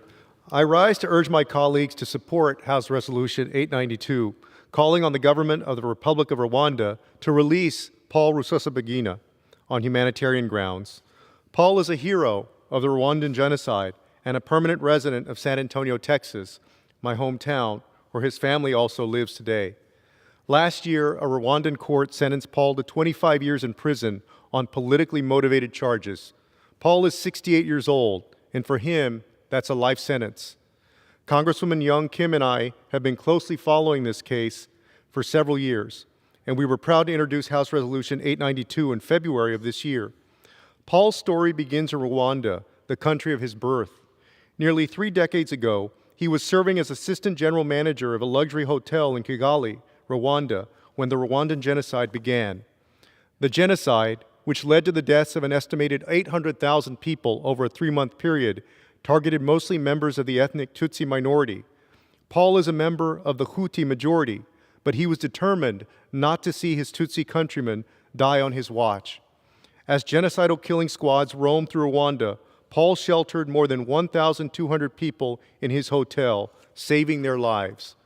I rise to urge my colleagues to support House Resolution 892, calling on the government of the Republic of Rwanda to release Paul Rusesabagina on humanitarian grounds. Paul is a hero of the Rwandan genocide and a permanent resident of San Antonio, Texas, my hometown, where his family also lives today. Last year, a Rwandan court sentenced Paul to 25 years in prison on politically motivated charges. Paul is 68 years old, and for him, that's a life sentence. Congresswoman Young Kim and I have been closely following this case for several years, and we were proud to introduce House Resolution 892 in February of this year. Paul's story begins in Rwanda, the country of his birth. Nearly 3 decades ago, he was serving as assistant general manager of a luxury hotel in Kigali, Rwanda, when the Rwandan genocide began. The genocide, which led to the deaths of an estimated 800,000 people over a 3-month period, targeted mostly members of the ethnic Tutsi minority. Paul is a member of the Hutu majority, but he was determined not to see his Tutsi countrymen die on his watch. As genocidal killing squads roamed through Rwanda, Paul sheltered more than 1,200 people in his hotel, saving their lives.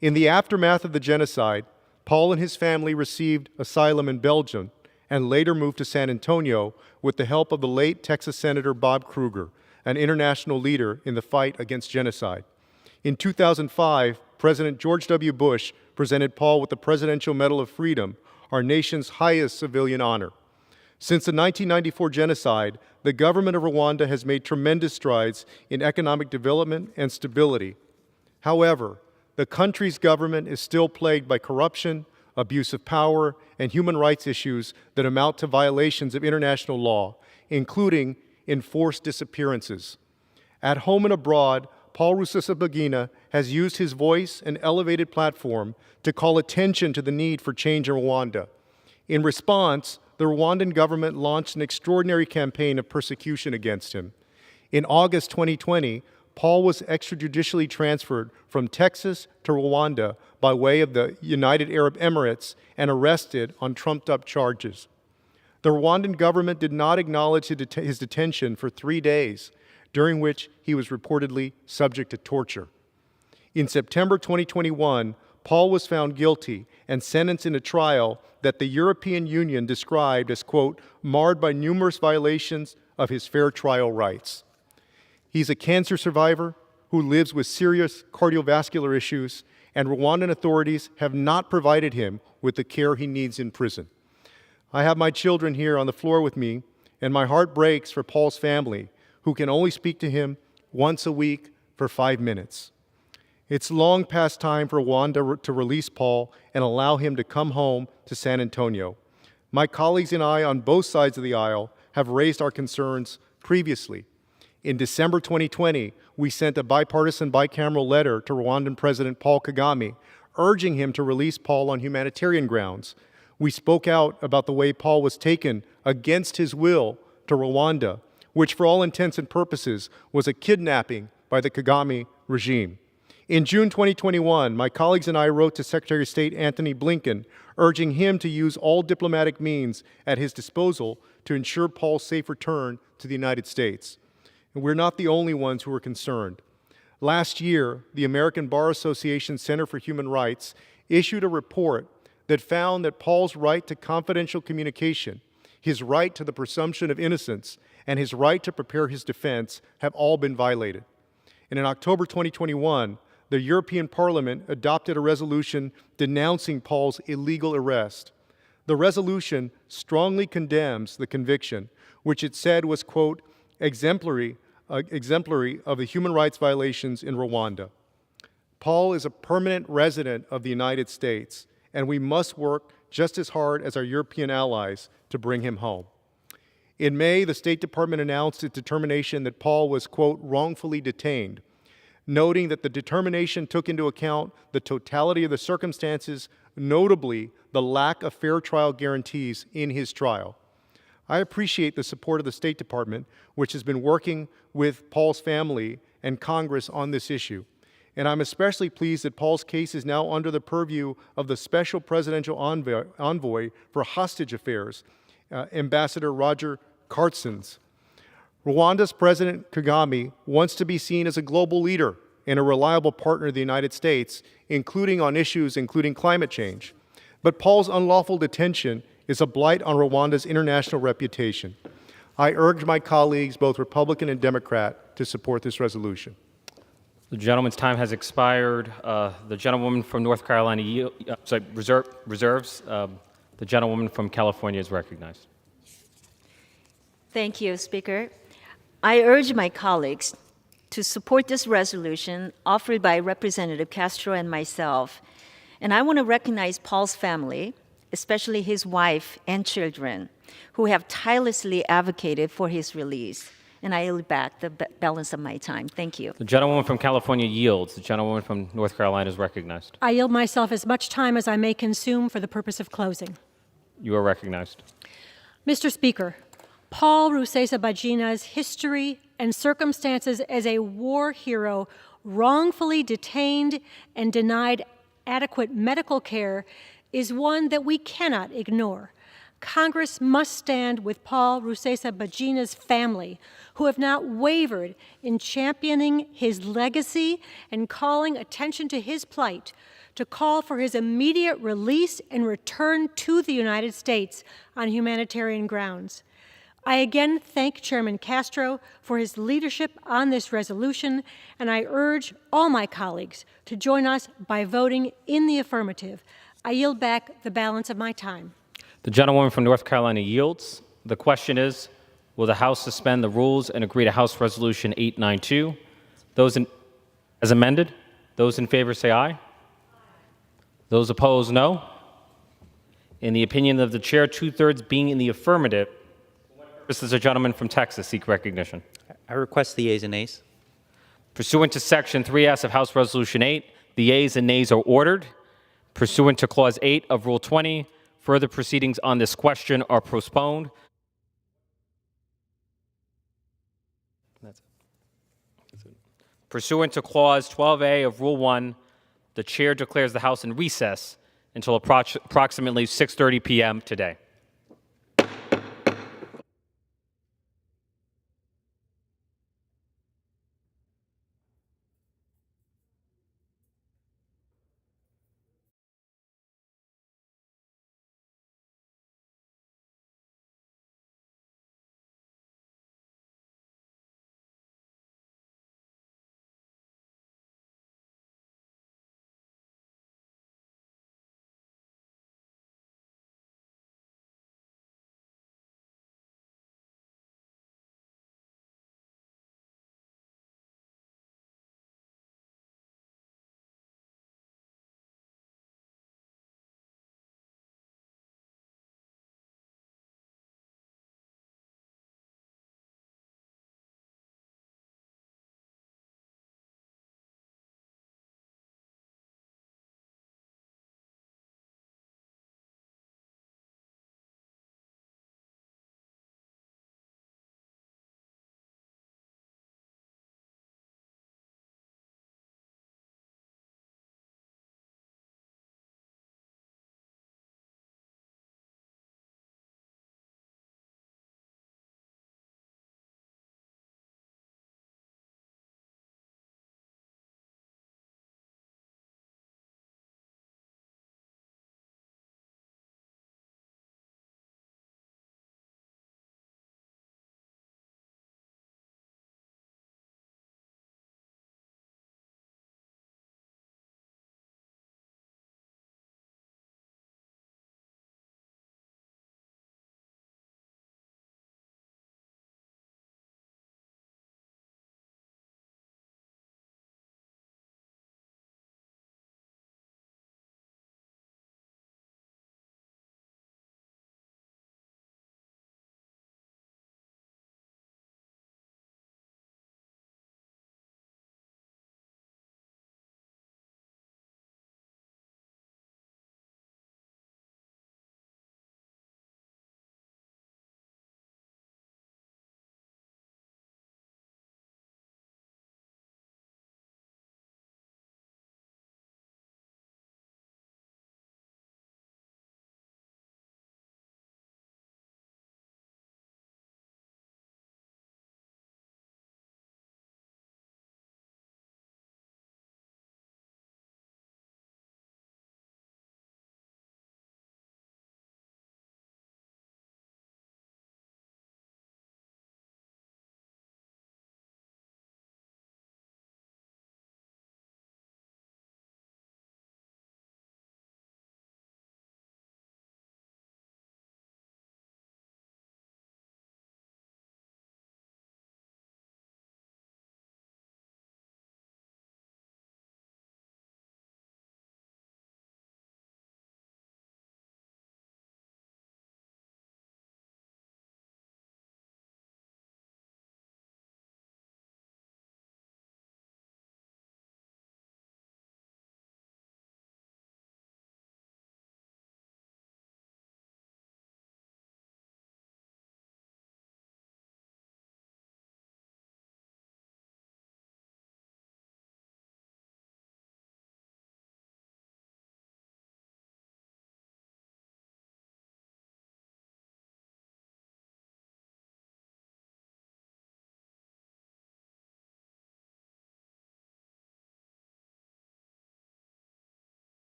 In the aftermath of the genocide, Paul and his family received asylum in Belgium and later moved to San Antonio with the help of the late Texas Senator Bob Kruger, an international leader in the fight against genocide. In 2005, President George W. Bush presented Paul with the Presidential Medal of Freedom, our nation's highest civilian honor. Since the 1994 genocide, the government of Rwanda has made tremendous strides in economic development and stability. However, the country's government is still plagued by corruption, abuse of power, and human rights issues that amount to violations of international law, including enforced disappearances. At home and abroad, Paul Rusesabagina has used his voice and elevated platform to call attention to the need for change in Rwanda. In response, the Rwandan government launched an extraordinary campaign of persecution against him. In August 2020, Paul was extrajudicially transferred from Texas to Rwanda by way of the United Arab Emirates and arrested on trumped-up charges. The Rwandan government did not acknowledge his detention for 3 days, during which he was reportedly subject to torture. In September 2021, Paul was found guilty and sentenced in a trial that the European Union described as, quote, marred by numerous violations of his fair trial rights. He's a cancer survivor who lives with serious cardiovascular issues, and Rwandan authorities have not provided him with the care he needs in prison. I have my children here on the floor with me, and my heart breaks for Paul's family, who can only speak to him once a week for 5 minutes. It's long past time for Rwanda to release Paul and allow him to come home to San Antonio. My colleagues and I on both sides of the aisle have raised our concerns previously. In December 2020, we sent a bipartisan bicameral letter to Rwandan President Paul Kagame, urging him to release Paul on humanitarian grounds. We spoke out about the way Paul was taken against his will to Rwanda, which for all intents and purposes was a kidnapping by the Kagame regime. In June 2021, my colleagues and I wrote to Secretary of State Antony Blinken, urging him to use all diplomatic means at his disposal to ensure Paul's safe return to the United States. And we're not the only ones who are concerned. Last year, the American Bar Association Center for Human Rights issued a report that found that Paul's right to confidential communication, his right to the presumption of innocence, and his right to prepare his defense have all been violated. And in October 2021, the European Parliament adopted a resolution denouncing Paul's illegal arrest. The resolution strongly condemns the conviction, which it said was, quote, exemplary of the human rights violations in Rwanda. Paul is a permanent resident of the United States, and we must work just as hard as our European allies to bring him home. In May, the State Department announced its determination that Paul was, quote, wrongfully detained, noting that the determination took into account the totality of the circumstances, notably the lack of fair trial guarantees in his trial. I appreciate the support of the State Department, which has been working with Paul's family and Congress on this issue. And I'm especially pleased that Paul's case is now under the purview of the Special Presidential Envoy for Hostage Affairs, Ambassador Roger Carstens. Rwanda's President Kagame wants to be seen as a global leader and a reliable partner of the United States, including on issues including climate change. But Paul's unlawful detention is a blight on Rwanda's international reputation. I urge my colleagues, both Republican and Democrat, to support this resolution. The gentleman's time has expired. The gentlewoman from North Carolina reserves. The gentlewoman from California is recognized. Thank you, Speaker. I urge my colleagues to support this resolution offered by Representative Castro and myself. And I want to recognize Paul's family, especially his wife and children, who have tirelessly advocated for his release. And I yield back the balance of my time. Thank you. The gentlewoman from California yields. The gentlewoman from North Carolina is recognized. I yield myself as much time as I may consume for the purpose of closing. You are recognized. Mr. Speaker, Paul Rusesabagina's history and circumstances as a war hero wrongfully detained and denied adequate medical care is one that we cannot ignore. Congress must stand with Paul Rusesabagina's family, who have not wavered in championing his legacy and calling attention to his plight, to call for his immediate release and return to the United States on humanitarian grounds. I again thank Chairman Castro for his leadership on this resolution, and I urge all my colleagues to join us by voting in the affirmative. I yield back the balance of my time. The gentlewoman from North Carolina yields. The question is, will the House suspend the rules and agree to House Resolution 892? As amended, those in favor say aye. Those opposed, no. In the opinion of the chair, 2/3 being in the affirmative, this is a gentleman from Texas seek recognition. I request the yeas and nays. Pursuant to Section 3S of House Resolution 8, the yeas and nays are ordered. Pursuant to Clause 8 of Rule 20, further proceedings on this question are postponed. Pursuant to Clause 12A of Rule 1, the chair declares the House in recess until approximately 6:30 p.m. today.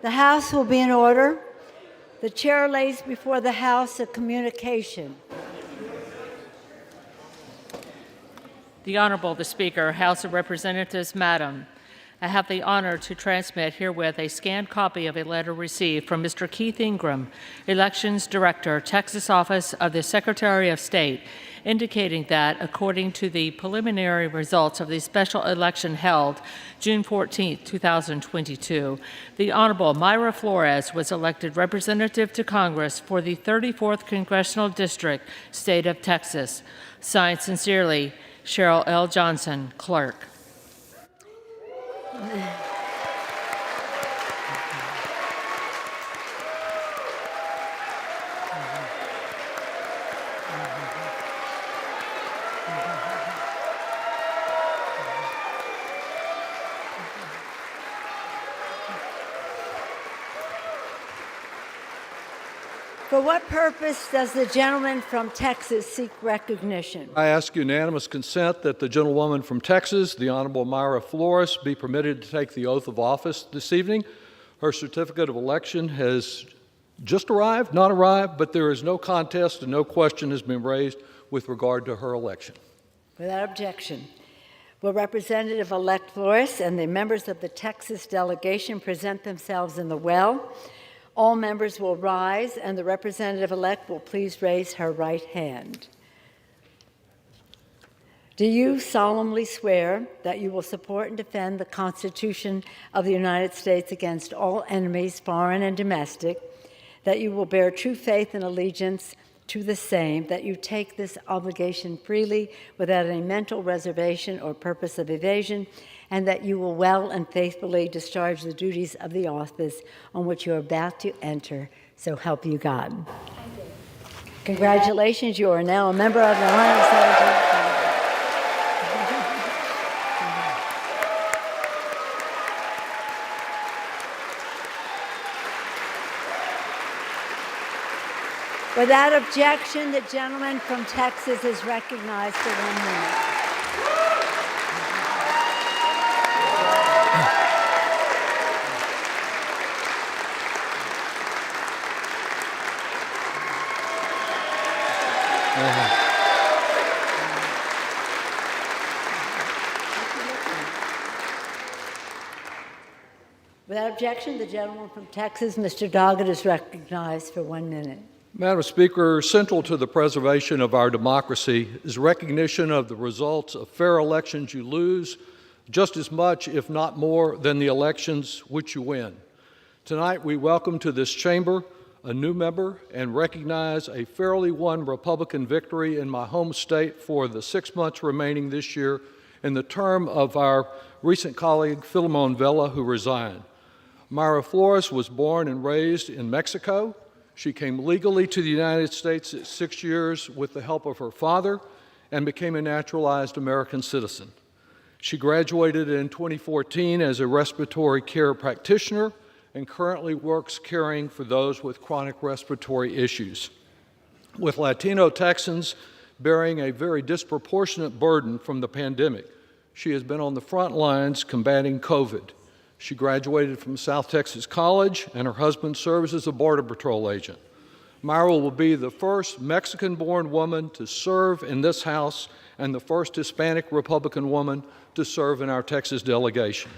The House will be in order. The chair lays before the House a communication. The Honorable the Speaker, House of Representatives, Madam. I have the honor to transmit herewith a scanned copy of a letter received from Mr. Keith Ingram, Elections Director, Texas Office of the Secretary of State, indicating that, according to the preliminary results of the special election held June 14, 2022, the Honorable Myra Flores was elected Representative to Congress for the 34th Congressional District, State of Texas. Signed sincerely, Cheryl L. Johnson, Clerk. For what purpose does the gentleman from Texas seek recognition? I ask unanimous consent that the gentlewoman from Texas, the Honorable Myra Flores, be permitted to take the oath of office this evening. Her certificate of election has just arrived, not arrived, but there is no contest and no question has been raised with regard to her election. Without objection, will Representative-elect Flores and the members of the Texas delegation present themselves in the well? All members will rise, and the representative-elect will please raise her right hand. Do you solemnly swear that you will support and defend the Constitution of the United States against all enemies, foreign and domestic, that you will bear true faith and allegiance to the same, that you take this obligation freely without any mental reservation or purpose of evasion, and that you will well and faithfully discharge the duties of the office on which you are about to enter, so help you God. Congratulations, you are now a member of the 117th Congress. Without objection, the gentleman from Texas is recognized for 1 minute. Without objection, the gentleman from Texas, Mr. Doggett, is recognized for 1 minute. Madam Speaker, central to the preservation of our democracy is recognition of the results of fair elections you lose just as much, if not more, than the elections which you win. Tonight, we welcome to this chamber a new member and recognize a fairly won Republican victory in my home state for the 6 months remaining this year in the term of our recent colleague, Filemon Vela, who resigned. Myra Flores was born and raised in Mexico. She came legally to the United States at 6 years with the help of her father and became a naturalized American citizen. She graduated in 2014 as a respiratory care practitioner and currently works caring for those with chronic respiratory issues. With Latino Texans bearing a very disproportionate burden from the pandemic, she has been on the front lines combating COVID. She graduated from South Texas College, and her husband serves as a Border Patrol agent. Myra will be the first Mexican-born woman to serve in this House and the first Hispanic Republican woman to serve in our Texas delegation.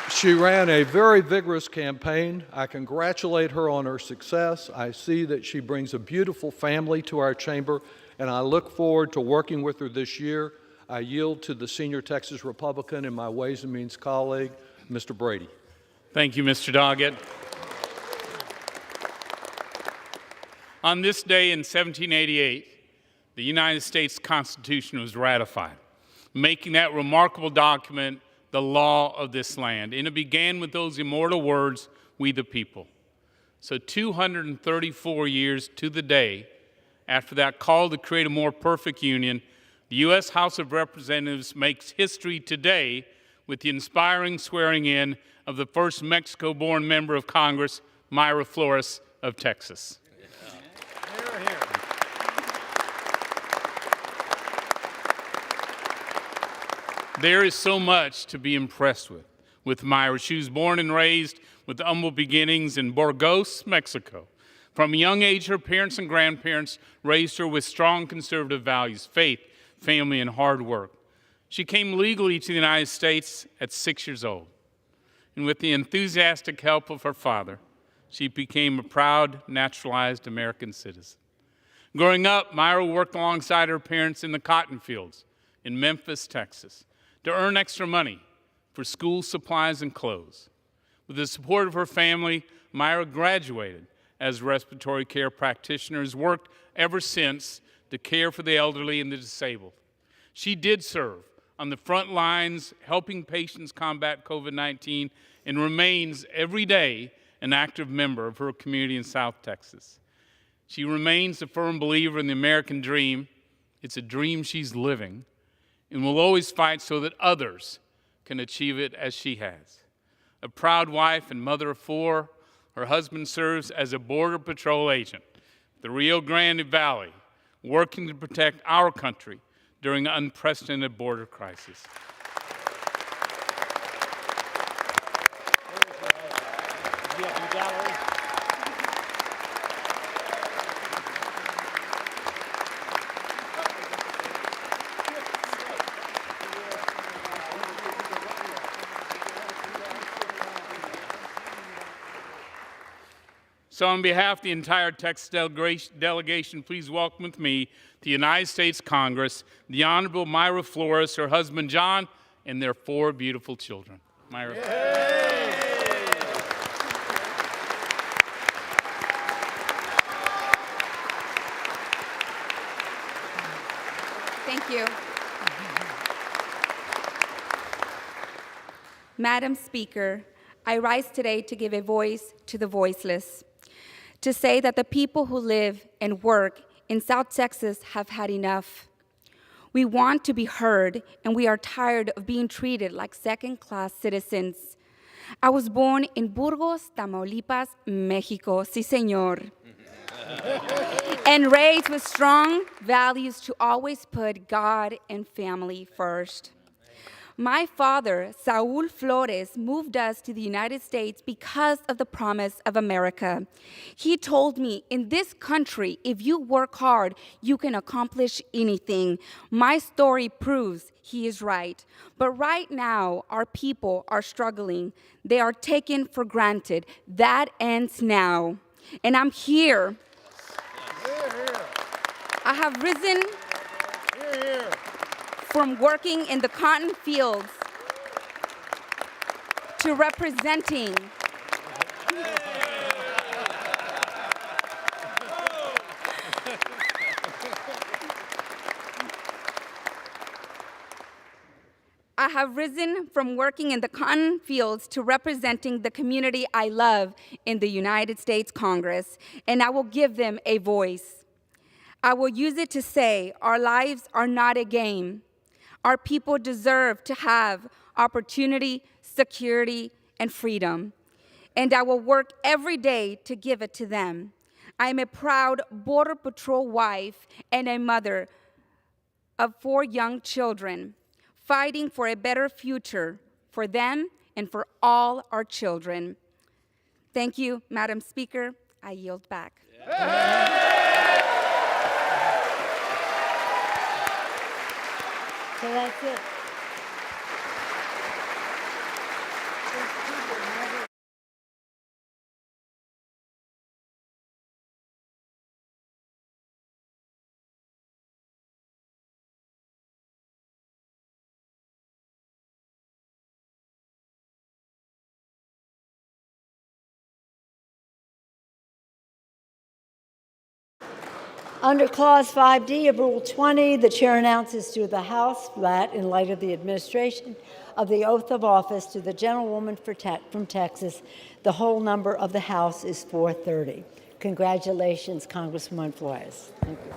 She ran a very vigorous campaign. I congratulate her on her success. I see that she brings a beautiful family to our chamber, and I look forward to working with her this year. I yield to the senior Texas Republican and my Ways and Means colleague, Mr. Brady. Thank you, Mr. Doggett. On this day in 1788, the United States Constitution was ratified, making that remarkable document the law of this land. And it began with those immortal words, "We the people." So 234 years to the day after that call to create a more perfect union, the U.S. House of Representatives makes history today with the inspiring swearing in of the first Mexico-born member of Congress, Mayra Flores of Texas. There is so much to be impressed with Mayra. She was born and raised with humble beginnings in Burgos, Mexico. From a young age, her parents and grandparents raised her with strong conservative values, faith, family, and hard work. She came legally to the United States at 6 years old. And with the enthusiastic help of her father, she became a proud, naturalized American citizen. Growing up, Mayra worked alongside her parents in the cotton fields in Memphis, Texas, to earn extra money for school supplies and clothes. With the support of her family, Mayra graduated as a respiratory care practitioner, has worked ever since to care for the elderly and the disabled. She did serve on the front lines helping patients combat COVID-19 and remains every day an active member of her community in South Texas. She remains a firm believer in the American dream. It's a dream she's living, and will always fight so that others can achieve it as she has. A proud wife and mother of 4, her husband serves as a Border Patrol agent, the Rio Grande Valley, working to protect our country during an unprecedented border crisis. So on behalf of the entire Texas delegation, please welcome with me to the United States Congress, the Honorable Mayra Flores, her husband John, and their 4 beautiful children. Mayra. Thank you. Madam Speaker, I rise today to give a voice to the voiceless, to say that the people who live and work in South Texas have had enough. We want to be heard, and we are tired of being treated like second-class citizens. I was born in Burgos, Tamaulipas, Mexico, sí, señor, and raised with strong values to always put God and family first. My father, Saul Flores, moved us to the United States because of the promise of America. He told me, in this country, if you work hard, you can accomplish anything. My story proves he is right. But right now, our people are struggling. They are taken for granted. That ends now. And I'm here. I have risen from working in the cotton fields to representing I have risen from working in the cotton fields to representing the community I love in the United States Congress, and I will give them a voice. I will use it to say our lives are not a game. Our people deserve to have opportunity, security, and freedom. And I will work every day to give it to them. I am a proud Border Patrol wife and a mother of 4 young children, fighting for a better future for them and for all our children. Thank you, Madam Speaker. I yield back. So that's it. Under Clause 5D of Rule 20, the chair announces to the House that, in light of the administration of the oath of office to the gentlewoman from Texas, the whole number of the House is 430. Congratulations, Congresswoman Flores. Thank you.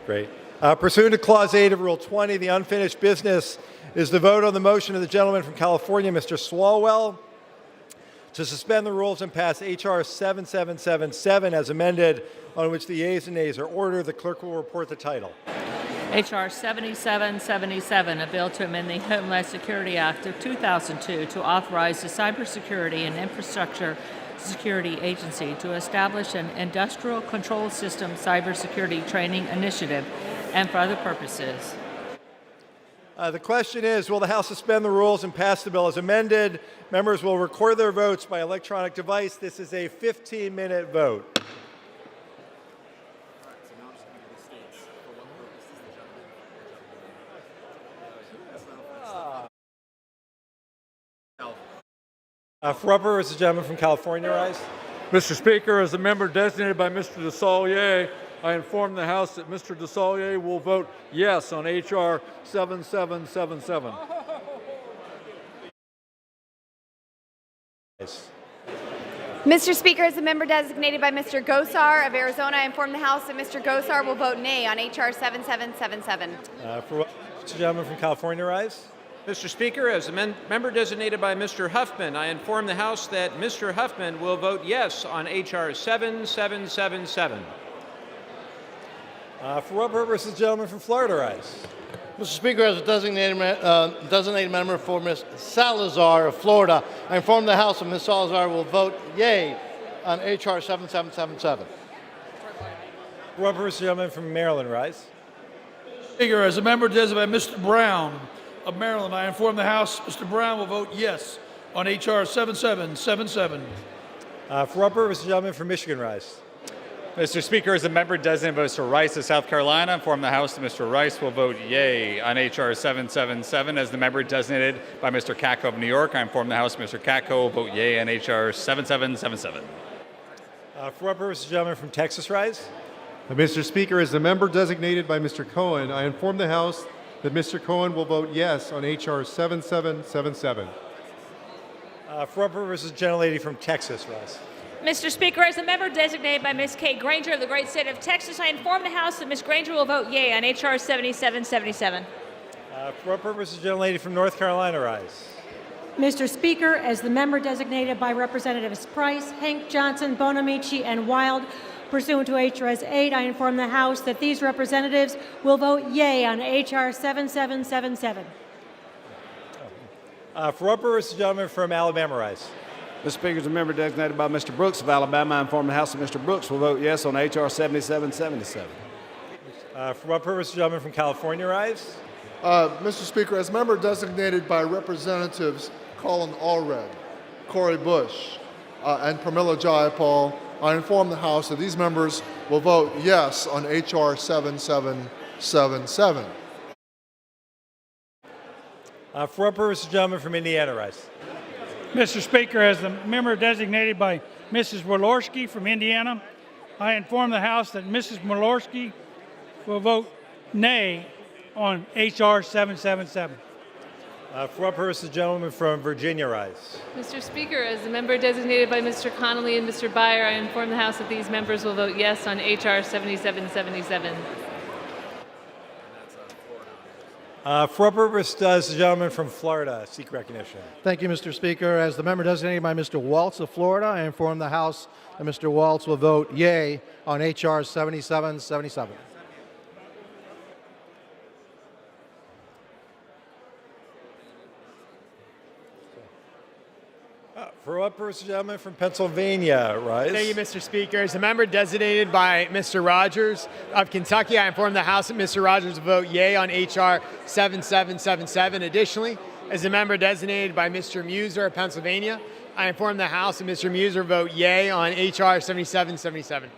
Great. Pursuant to Clause 8 of Rule 20, the unfinished business is the vote on the motion of the gentleman from California, Mr. Swalwell, to suspend the rules and pass H.R. 7777 as amended, on which the yeas and nays are ordered. The clerk will report the title. H.R. 7777, a bill to amend the Homeland Security Act of 2002 to authorize the Cybersecurity and Infrastructure Security Agency to establish an industrial control system cybersecurity training initiative and for other purposes. The question is, will the House suspend the rules and pass the bill as amended? Members will record their votes by electronic device. This is a 15-minute vote. For what purpose is the gentleman from California rise? Mr. Speaker, as a member designated by Mr. DeSallier, I inform the House that Mr. DeSallier will vote yes on H.R. 7777. Mr. Speaker, as a member designated by Mr. Gosar of Arizona, I inform the House that Mr. Gosar will vote nay on H.R. 7777. For what purpose is the gentleman from California rise? Mr. Speaker, as a member designated by Mr. Huffman, I inform the House that Mr. Huffman will vote yes on H.R. 7777. For what purpose is the gentleman from Florida rise? Mr. Speaker, as a designated member for Ms. Salazar of Florida, I inform the House that Ms. Salazar will vote yea on H.R. 7777. For what purpose is the gentleman from Maryland rise? Speaker, as a member designated by Mr. Brown of Maryland, I inform the House Mr. Brown will vote yes on H.R. 7777. For what purpose is the gentleman from Michigan rise? Mr. Speaker, as a member designated by Mr. Rice of South Carolina, I inform the House that Mr. Rice will vote yea on H.R. 777. As the member designated by Mr. Katko of New York, I inform the House Mr. Katko will vote yea on H.R. 7777. For what purpose is the gentleman from Texas rise? Mr. Speaker, as the member designated by Mr. Cohen, I inform the House that Mr. Cohen will vote yes on H.R. 7777. For what purpose is the gentlelady from Texas rise? Mr. Speaker, as a member designated by Ms. Kay Granger of the great state of Texas, I inform the House that Ms. Granger will vote yea on H.R. 7777. For what purpose is the gentlelady from North Carolina rise? Mr. Speaker, as the member designated by Representatives Price, Hank Johnson, Bonamici, and Wild, pursuant to H.R.S. 8, I inform the House that these representatives will vote yea on H.R. 7777. For what purpose is the gentleman from Alabama rise? Mr. Speaker, as a member designated by Mr. Brooks of Alabama, I inform the House that Mr. Brooks will vote yes on H.R. 7777. For what purpose is the gentleman from California rise? Mr. Speaker, as member designated by Representatives Colin Allred, Cori Bush, and Pramila Jayapal, I inform the House that these members will vote yes on H.R. 7777. For what purpose is the gentleman from Indiana rise? Mr. Speaker, as the member designated by Mrs. Walorski from Indiana, I inform the House that Mrs. Walorski will vote nay on H.R. 777. For what purpose is the gentleman from Virginia rise? Mr. Speaker, as the member designated by Mr. Connolly and Mr. Byer, I inform the House that these members will vote yes on H.R. 7777. For what purpose does the gentleman from Florida seek recognition? Thank you, Mr. Speaker. As the member designated by Mr. Waltz of Florida, I inform the House that Mr. Waltz will vote yea on H.R. 7777. For what purpose does the gentleman from Pennsylvania rise? Thank you, Mr. Speaker. As a member designated by Mr. Rogers of Kentucky, I inform the House that Mr. Rogers will vote yea on H.R. 7777. Additionally, as a member designated by Mr. Muser of Pennsylvania, I inform the House that Mr. Muser vote yea on H.R. 7777.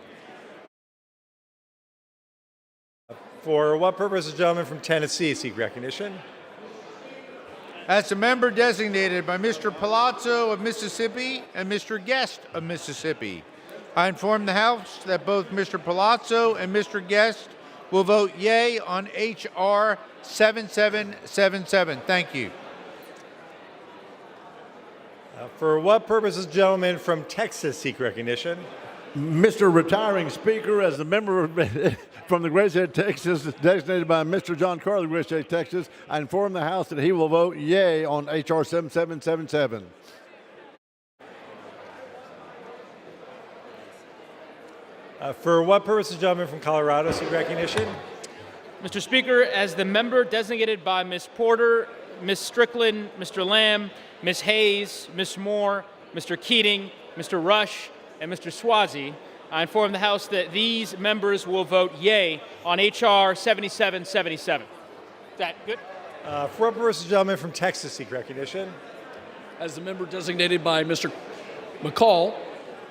For what purpose does the gentleman from Tennessee seek recognition? As a member designated by Mr. Palazzo of Mississippi and Mr. Guest of Mississippi, I inform the House that both Mr. Palazzo and Mr. Guest will vote yea on H.R. 7777. Thank you. For what purpose does the gentleman from Texas seek recognition? Mr. Retiring Speaker, as the member from the great state of Texas, designated by Mr. John Carter of the great state of Texas, I inform the House that he will vote yea on H.R. 7777. For what purpose the gentleman from Colorado seek recognition? Mr. Speaker, as the member designated by Ms. Porter, Ms. Strickland, Mr. Lamb, Ms. Hayes, Ms. Moore, Mr. Keating, Mr. Rush, and Mr. Swazi, I inform the House that these members will vote yea on H.R. 7777. Is that good? For what purpose the gentleman from Texas seek recognition? As the member designated by Mr. McCall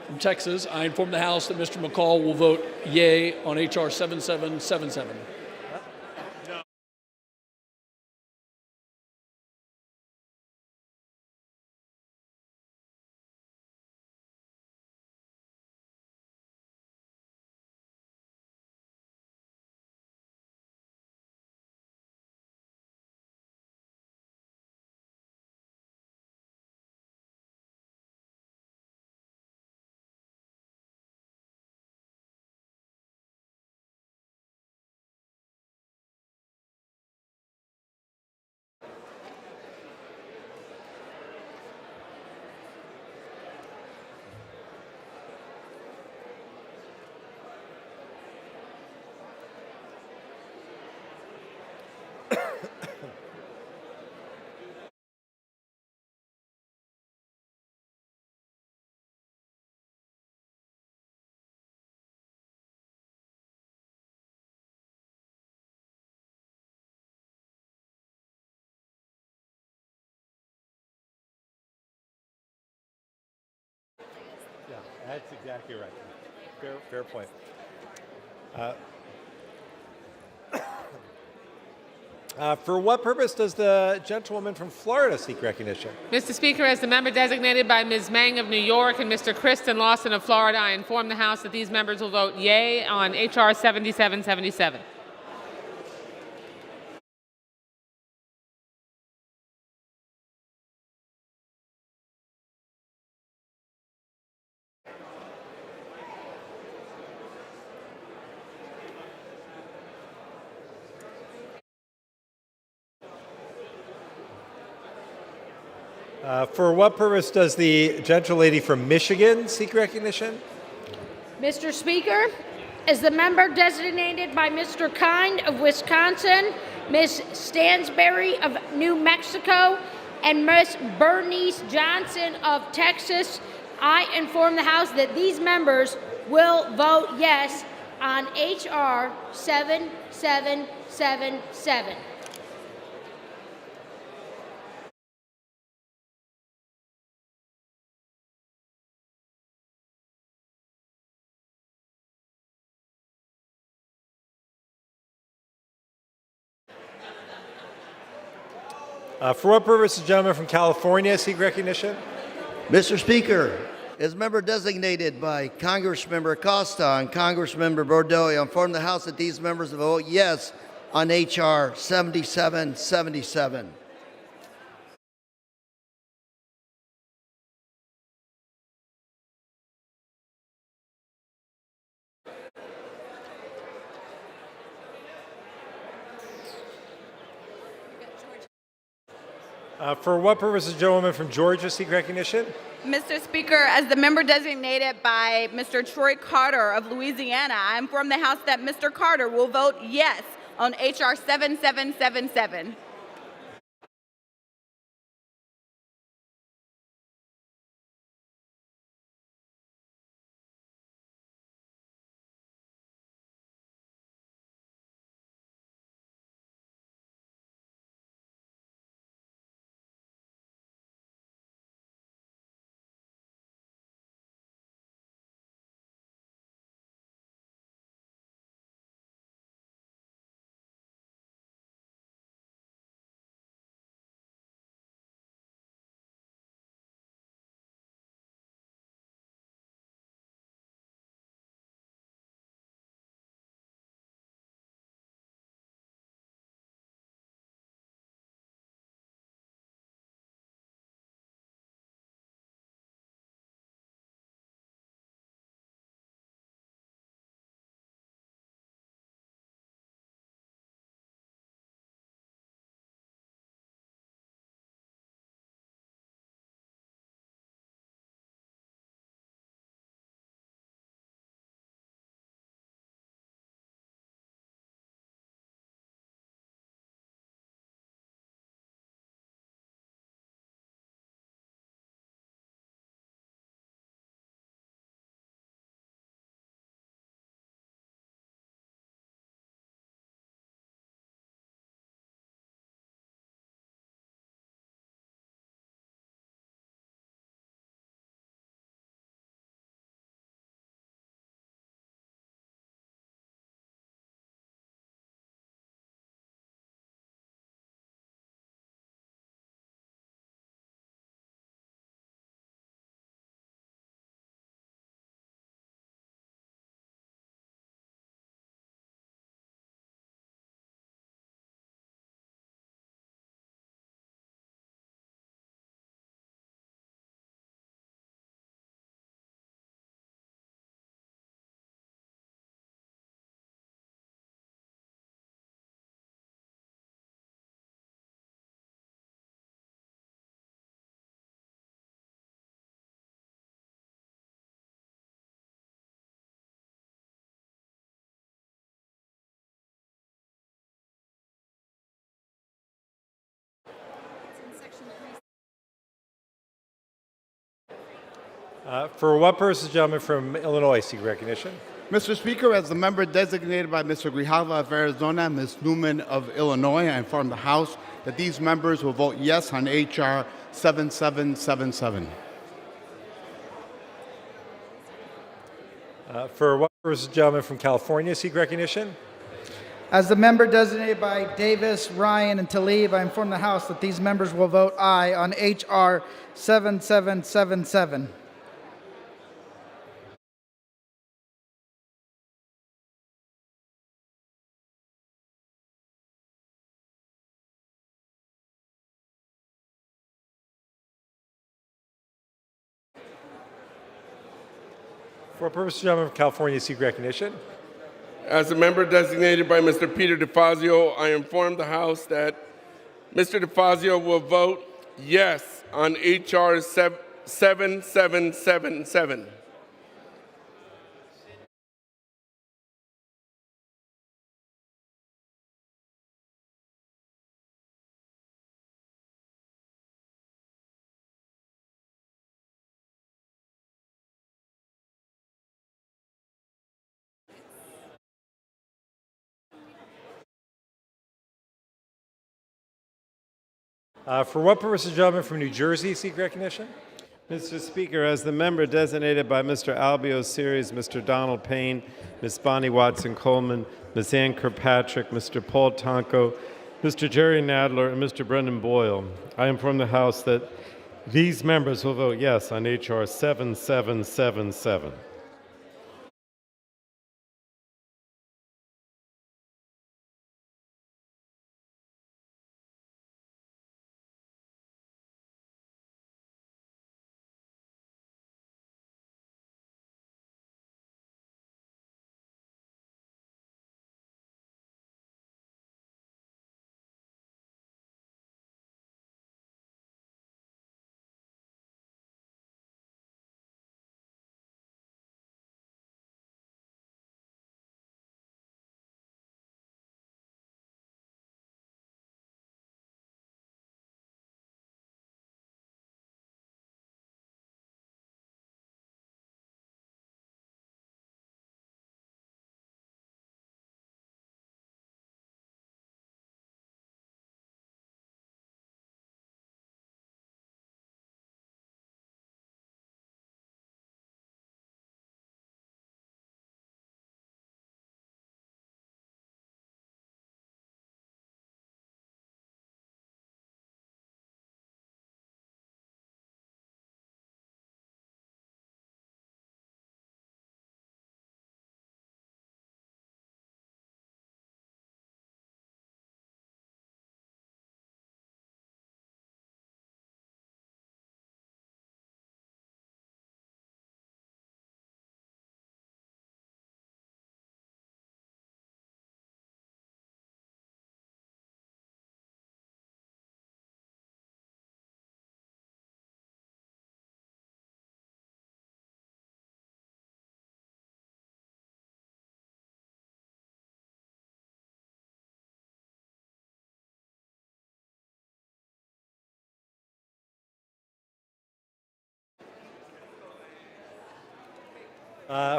from Texas, I inform the House that Mr. McCall will vote yea on H.R. 7777. Yeah, that's exactly right. Fair point. For what purpose does the gentlewoman from Florida seek recognition? Mr. Speaker, as the member designated by Ms. Mang of New York and Mr. Kristen Lawson of Florida, I inform the House that these members will vote yea on H.R. 7777. For what purpose does the gentlelady from Michigan seek recognition? Mr. Speaker, as the member designated by Mr. Kind of Wisconsin, Ms. Stansberry of New Mexico, and Ms. Bernice Johnson of Texas, I inform the House that these members will vote yes on H.R. 7777. For what purpose does the gentleman from California seek recognition? Mr. Speaker, as member designated by Congressmember Acosta and Congressmember Bordeaux, I inform the House that these members will vote yes on H.R. 7777. For what purpose does the gentlewoman from Georgia seek recognition? Mr. Speaker, as the member designated by Mr. Troy Carter of Louisiana, I inform the House that Mr. Carter will vote yes on H.R. 7777. For what purpose, the gentleman from Illinois seek recognition? Mr. Speaker, as the member designated by Mr. Grijalva of Arizona and Ms. Newman of Illinois, I inform the House that these members will vote yes on H.R. 7777. For what purpose, the gentleman from California seek recognition? As the member designated by Davis, Ryan, and Tlaib, I inform the House that these members will vote aye on H.R. 7777. For what purpose, the gentleman from California seek recognition? As a member designated by Mr. Peter DeFazio, I inform the House that Mr. DeFazio will vote yes on H.R. 7777. For what purpose, the gentleman from New Jersey seek recognition? Mr. Speaker, as the member designated by Mr. Albio Series, Mr. Donald Payne, Ms. Bonnie Watson Coleman, Ms. Ann Kirkpatrick, Mr. Paul Tonko, Mr. Jerry Nadler, and Mr. Brendan Boyle, I inform the House that these members will vote yes on H.R. 7777.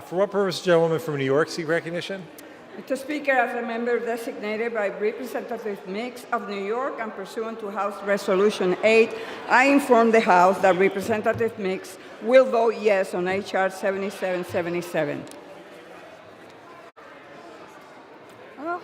For what purpose, the gentleman from New York seek recognition? Mr. Speaker, as a member designated by Representative Mix of New York and pursuant to House Resolution 8, I inform the House that Representative Mix will vote yes on H.R. 7777. Oh.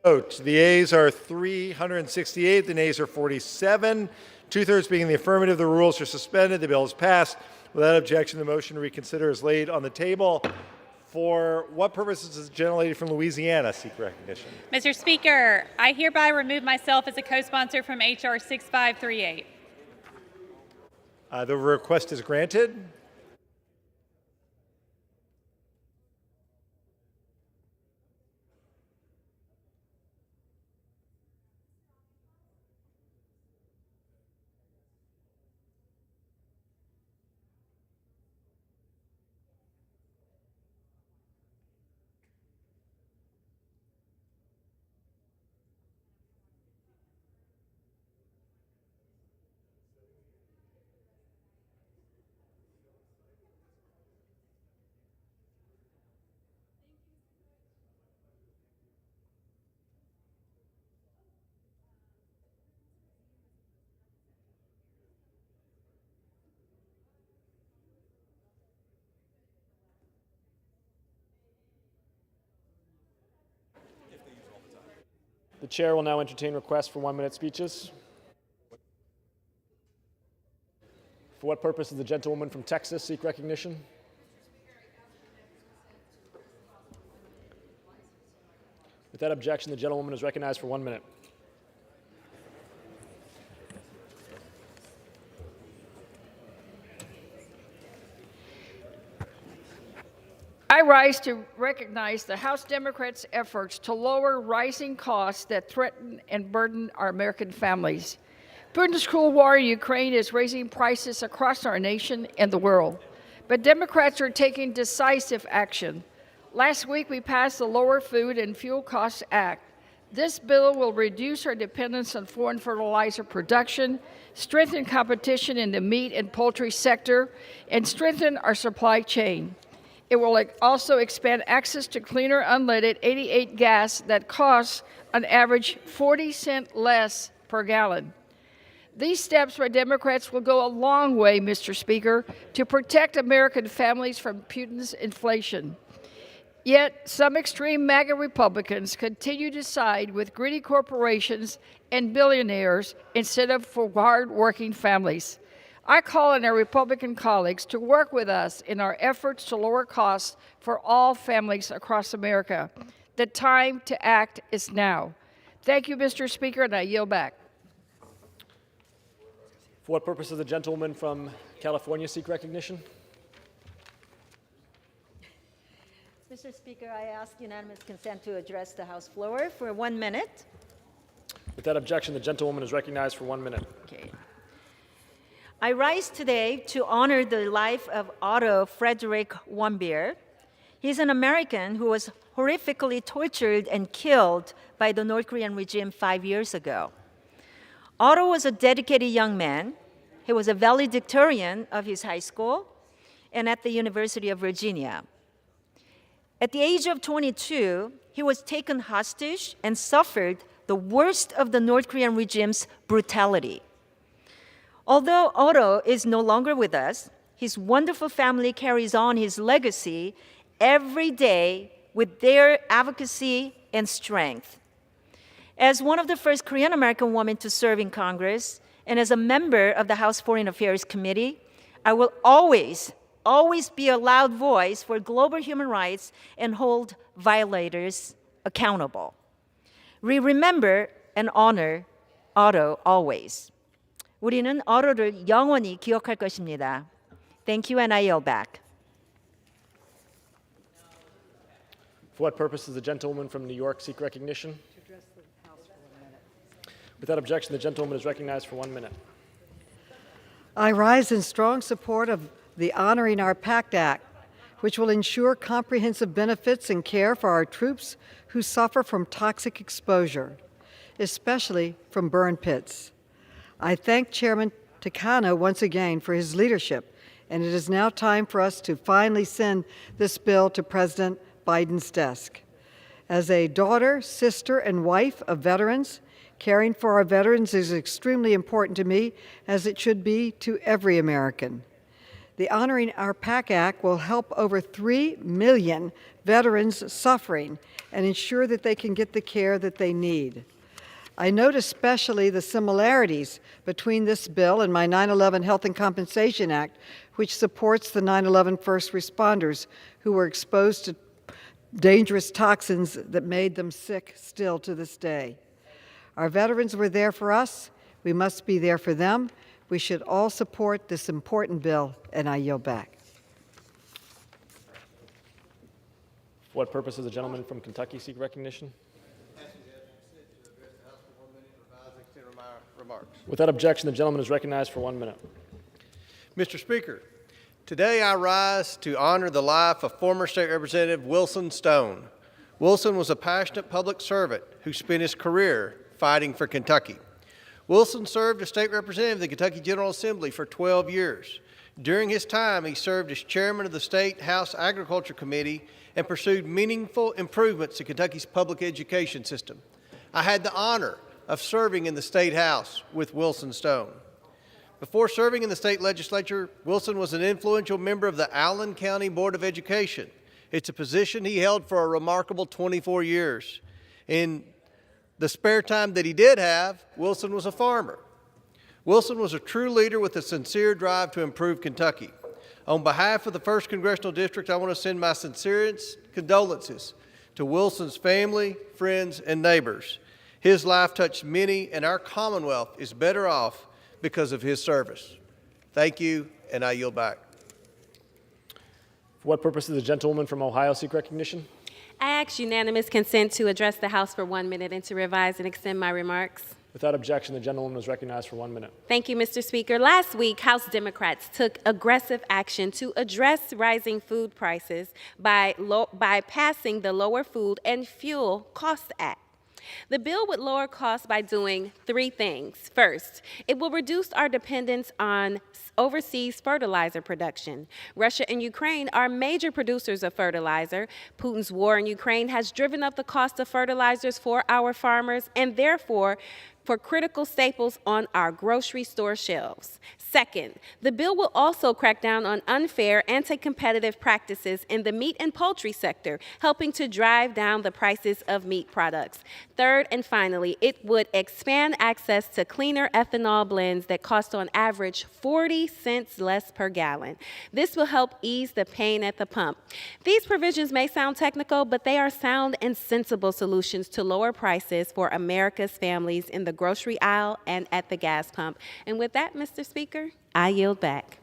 Vote. The ayes are 368, the nays are 47. Two-thirds being in the affirmative, the rules are suspended. The bill is passed. Without objection, the motion to reconsider is laid on the table. For what purposes does the gentlelady from Louisiana seek recognition? Mr. Speaker, I hereby remove myself as a co-sponsor from H.R. 6538. The request is granted. The chair will now entertain requests for 1-minute speeches. For what purpose does the gentlewoman from Texas seek recognition? Without objection, the gentlewoman is recognized for 1 minute. I rise to recognize the House Democrats' efforts to lower rising costs that threaten and burden our American families. Putin's cruel war in Ukraine is raising prices across our nation and the world, but Democrats are taking decisive action. Last week, we passed the Lower Food and Fuel Costs Act. This bill will reduce our dependence on foreign fertilizer production, strengthen competition in the meat and poultry sector, and strengthen our supply chain. It will also expand access to cleaner unleaded 88 gas that costs on average 40 cents less per gallon. These steps by Democrats will go a long way, Mr. Speaker, to protect American families from Putin's inflation. Yet, some extreme MAGA Republicans continue to side with greedy corporations and billionaires instead of for hard-working families. I call on our Republican colleagues to work with us in our efforts to lower costs for all families across America. The time to act is now. Thank you, Mr. Speaker, and I yield back. For what purpose does the gentlewoman from California seek recognition? Mr. Speaker, I ask unanimous consent to address the House floor for 1 minute. Without objection, the gentlewoman is recognized for 1 minute. Okay. I rise today to honor the life of Otto Frederick Warmbier. He's an American who was horrifically tortured and killed by the North Korean regime 5 years ago. Otto was a dedicated young man. He was a valedictorian of his high school and at the University of Virginia. At the age of 22, he was taken hostage and suffered the worst of the North Korean regime's brutality. Although Otto is no longer with us, his wonderful family carries on his legacy every day with their advocacy and strength. As one of the first Korean American women to serve in Congress, and as a member of the House Foreign Affairs Committee, I will always be a loud voice for global human rights and hold violators accountable. We remember and honor Otto always. 우리는 어로를 영원히 기억할 것입니다. Thank you, and I yield back. For what purpose does the gentlewoman from New York seek recognition? Without objection, the gentlewoman is recognized for 1 minute. I rise in strong support of the Honoring Our Pact Act, which will ensure comprehensive benefits and care for our troops who suffer from toxic exposure, especially from burn pits. I thank Chairman Takano once again for his leadership, and it is now time for us to finally send this bill to President Biden's desk. As a daughter, sister, and wife of veterans, caring for our veterans is extremely important to me, as it should be to every American. The Honoring Our PAC Act will help over 3 million veterans suffering and ensure that they can get the care that they need. I note especially the similarities between this bill and my 9/11 Health and Compensation Act, which supports the 9/11 first responders who were exposed to dangerous toxins that made them sick still to this day. Our veterans were there for us. We must be there for them. We should all support this important bill, and I yield back. For what purpose does the gentleman from Kentucky seek recognition? Without objection, the gentleman is recognized for 1 minute. Mr. Speaker, today I rise to honor the life of former State Representative Wilson Stone. Wilson was a passionate public servant who spent his career fighting for Kentucky. Wilson served as State Representative of the Kentucky General Assembly for 12 years. During his time, he served as chairman of the State House Agriculture Committee and pursued meaningful improvements to Kentucky's public education system. I had the honor of serving in the State House with Wilson Stone. Before serving in the state legislature, Wilson was an influential member of the Allen County Board of Education. It's a position he held for a remarkable 24 years. In the spare time that he did have, Wilson was a farmer. Wilson was a true leader with a sincere drive to improve Kentucky. On behalf of the 1st Congressional District, I want to send my sincerest condolences to Wilson's family, friends, and neighbors. His life touched many, and our Commonwealth is better off because of his service. Thank you, and I yield back. For what purpose does the gentlewoman from Ohio seek recognition? I ask unanimous consent to address the House for 1 minute and to revise and extend my remarks. Without objection, the gentlewoman is recognized for 1 minute. Thank you, Mr. Speaker. Last week, House Democrats took aggressive action to address rising food prices by passing the Lower Food and Fuel Cost Act. The bill would lower costs by doing 3 things. First, it will reduce our dependence on overseas fertilizer production. Russia and Ukraine are major producers of fertilizer. Putin's war in Ukraine has driven up the cost of fertilizers for our farmers and therefore for critical staples on our grocery store shelves. Second, the bill will also crack down on unfair, anti-competitive practices in the meat and poultry sector, helping to drive down the prices of meat products. Third, and finally, it would expand access to cleaner ethanol blends that cost on average 40 cents less per gallon. This will help ease the pain at the pump. These provisions may sound technical, but they are sound and sensible solutions to lower prices for America's families in the grocery aisle and at the gas pump. And with that, Mr. Speaker, I yield back.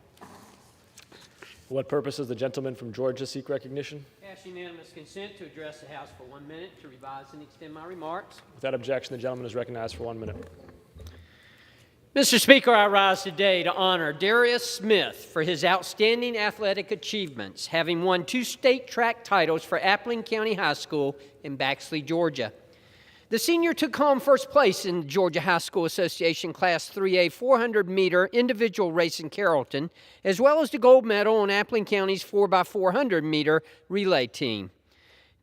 For what purpose does the gentleman from Georgia seek recognition? Ask unanimous consent to address the House for 1 minute to revise and extend my remarks. Without objection, the gentleman is recognized for 1 minute. Mr. Speaker, I rise today to honor Darius Smith for his outstanding athletic achievements, having won 2 state track titles for Appling County High School in Baxley, Georgia. The senior took home first place in the Georgia High School Association Class 3A 400-meter individual race in Carrollton, as well as the gold medal on Appling County's 4x400-meter relay team.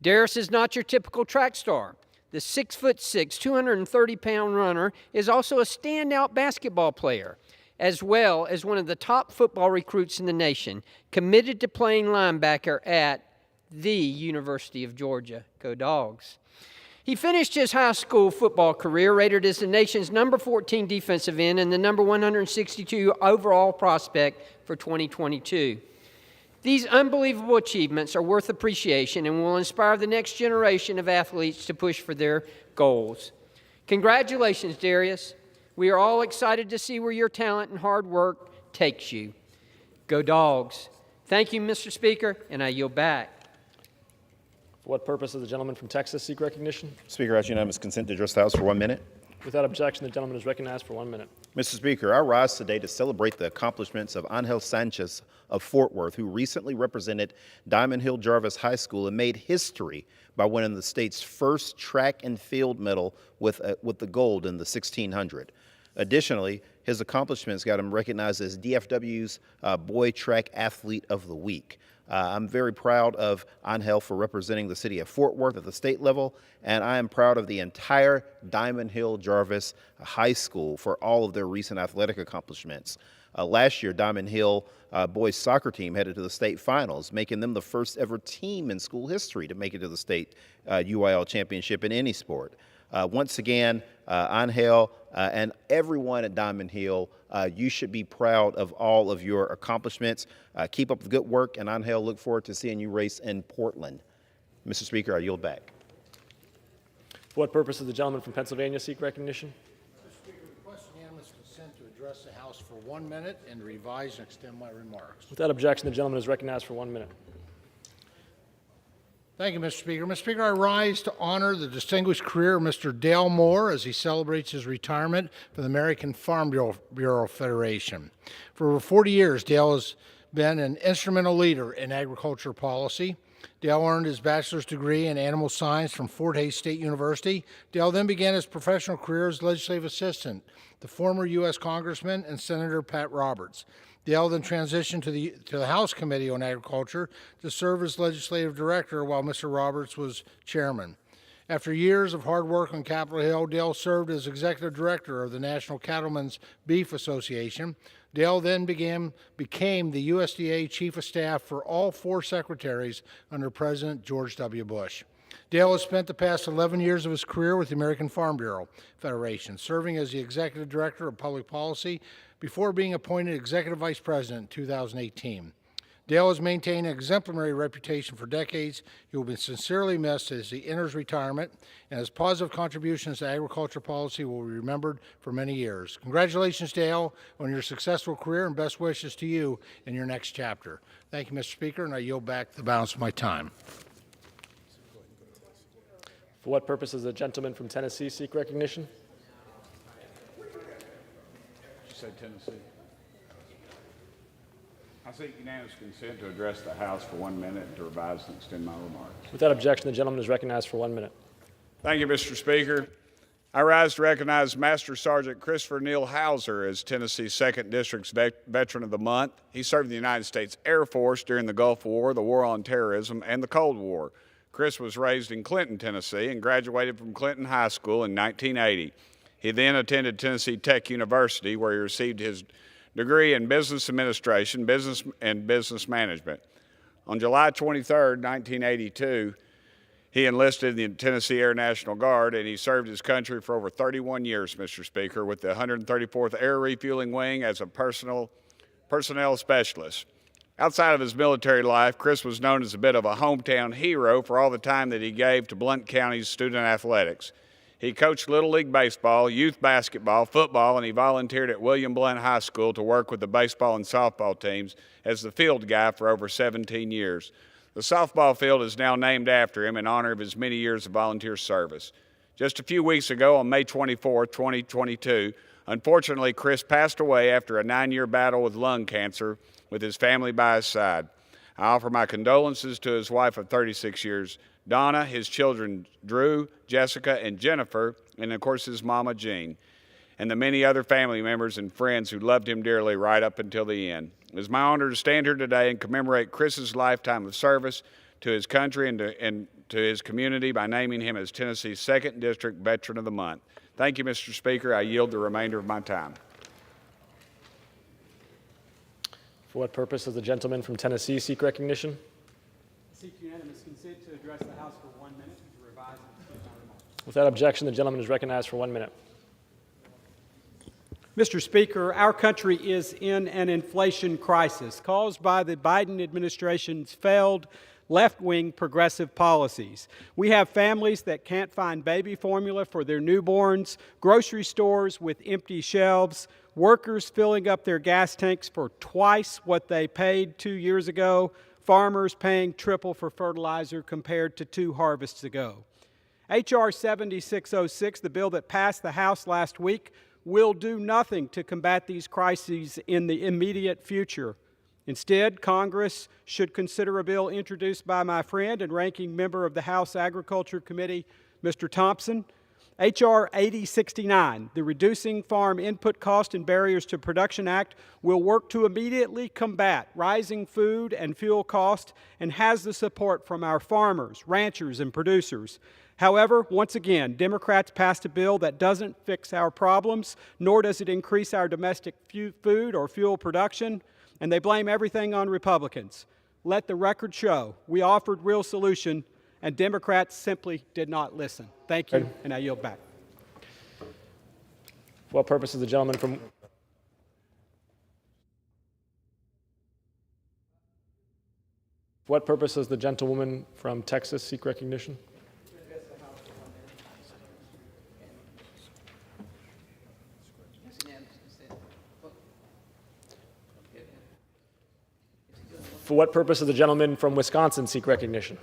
Darius is not your typical track star. The 6'6", 230-pound runner is also a standout basketball player, as well as one of the top football recruits in the nation, committed to playing linebacker at the University of Georgia. Go Dogs. He finished his high school football career rated as the nation's number 14 defensive end and the number 162 overall prospect for 2022. These unbelievable achievements are worth appreciation and will inspire the next generation of athletes to push for their goals. Congratulations, Darius. We are all excited to see where your talent and hard work takes you. Go Dogs. Thank you, Mr. Speaker, and I yield back. For what purpose does the gentleman from Texas seek recognition? Speaker, I ask unanimous consent to address the House for 1 minute. Without objection, the gentleman is recognized for 1 minute. Mr. Speaker, I rise today to celebrate the accomplishments of Angel Sanchez of Fort Worth, who recently represented Diamond Hill Jarvis High School and made history by winning the state's first track and field medal with the gold in the 1600. Additionally, his accomplishments got him recognized as DFW's Boy Track Athlete of the Week. I'm very proud of Angel for representing the city of Fort Worth at the state level, and I am proud of the entire Diamond Hill Jarvis High School for all of their recent athletic accomplishments. Last year, Diamond Hill boys soccer team headed to the state finals, making them the first ever team in school history to make it to the state UIL championship in any sport. Once again, Angel and everyone at Diamond Hill, you should be proud of all of your accomplishments. Keep up the good work, and Angel, look forward to seeing you race in Portland. Mr. Speaker, I yield back. For what purpose does the gentleman from Pennsylvania seek recognition? Mr. Speaker, request unanimous consent to address the House for 1 minute and revise and extend my remarks. Without objection, the gentleman is recognized for 1 minute. Thank you, Mr. Speaker. Mr. Speaker, I rise to honor the distinguished career of Mr. Dale Moore as he celebrates his retirement from the American Farm Bureau Federation. For over 40 years, Dale has been an instrumental leader in agriculture policy. Dale earned his bachelor's degree in animal science from Fort Hays State University. Dale then began his professional career as legislative assistant to former U.S. Congressman and Senator Pat Roberts. Dale then transitioned to the House Committee on Agriculture to serve as legislative director while Mr. Roberts was chairman. After years of hard work on Capitol Hill, Dale served as executive director of the National Cattlemen's Beef Association. Dale then became the USDA Chief of Staff for all 4 secretaries under President George W. Bush. Dale has spent the past 11 years of his career with the American Farm Bureau Federation, serving as the executive director of public policy before being appointed executive vice president in 2018. Dale has maintained an exemplary reputation for decades. He will be sincerely missed as he enters retirement, and his positive contributions to agriculture policy will be remembered for many years. Congratulations, Dale, on your successful career, and best wishes to you in your next chapter. Thank you, Mr. Speaker, and I yield back the balance of my time. For what purpose does the gentleman from Tennessee seek recognition? Said Tennessee. I seek unanimous consent to address the House for 1 minute and to revise and extend my remarks. Without objection, the gentleman is recognized for 1 minute. Thank you, Mr. Speaker. I rise to recognize Master Sergeant Christopher Neal Hauser as Tennessee's 2nd District's Veteran of the Month. He served in the United States Air Force during the Gulf War, the War on Terrorism, and the Cold War. Chris was raised in Clinton, Tennessee, and graduated from Clinton High School in 1980. He then attended Tennessee Tech University, where he received his degree in business administration, business management. On July 23, 1982, he enlisted in the Tennessee Air National Guard, and he served his country for over 31 years, Mr. Speaker, with the 134th Air Refueling Wing as a personnel specialist. Outside of his military life, Chris was known as a bit of a hometown hero for all the time that he gave to Blount County's student athletics. He coached Little League Baseball, youth basketball, football, and he volunteered at William Blount High School to work with the baseball and softball teams as the field guy for over 17 years. The softball field is now named after him in honor of his many years of volunteer service. Just a few weeks ago, on May 24, 2022, unfortunately, Chris passed away after a 9-year battle with lung cancer with his family by his side. I offer my condolences to his wife of 36 years, Donna, his children Drew, Jessica, and Jennifer, and of course his mama Jean, and the many other family members and friends who loved him dearly right up until the end. It is my honor to stand here today and commemorate Chris's lifetime of service to his country and to his community by naming him as Tennessee's 2nd District Veteran of the Month. Thank you, Mr. Speaker. I yield the remainder of my time. For what purpose does the gentleman from Tennessee seek recognition? I seek unanimous consent to address the House for 1 minute and to revise and extend my remarks. Without objection, the gentleman is recognized for 1 minute. Mr. Speaker, our country is in an inflation crisis caused by the Biden administration's failed left-wing progressive policies. We have families that can't find baby formula for their newborns, grocery stores with empty shelves, workers filling up their gas tanks for twice what they paid 2 years ago, farmers paying triple for fertilizer compared to 2 harvests ago. H.R. 7606, the bill that passed the House last week, will do nothing to combat these crises in the immediate future. Instead, Congress should consider a bill introduced by my friend and ranking member of the House Agriculture Committee, Mr. Thompson, H.R. 8069, the Reducing Farm Input Cost and Barriers to Production Act, will work to immediately combat rising food and fuel costs and has the support from our farmers, ranchers, and producers. However, once again, Democrats passed a bill that doesn't fix our problems, nor does it increase our domestic food or fuel production, and they blame everything on Republicans. Let the record show we offered real solution, and Democrats simply did not listen. Thank you, and I yield back. For what purpose does the gentleman from gentlewoman from Texas seek recognition? For what purpose does the gentleman from Wisconsin seek recognition?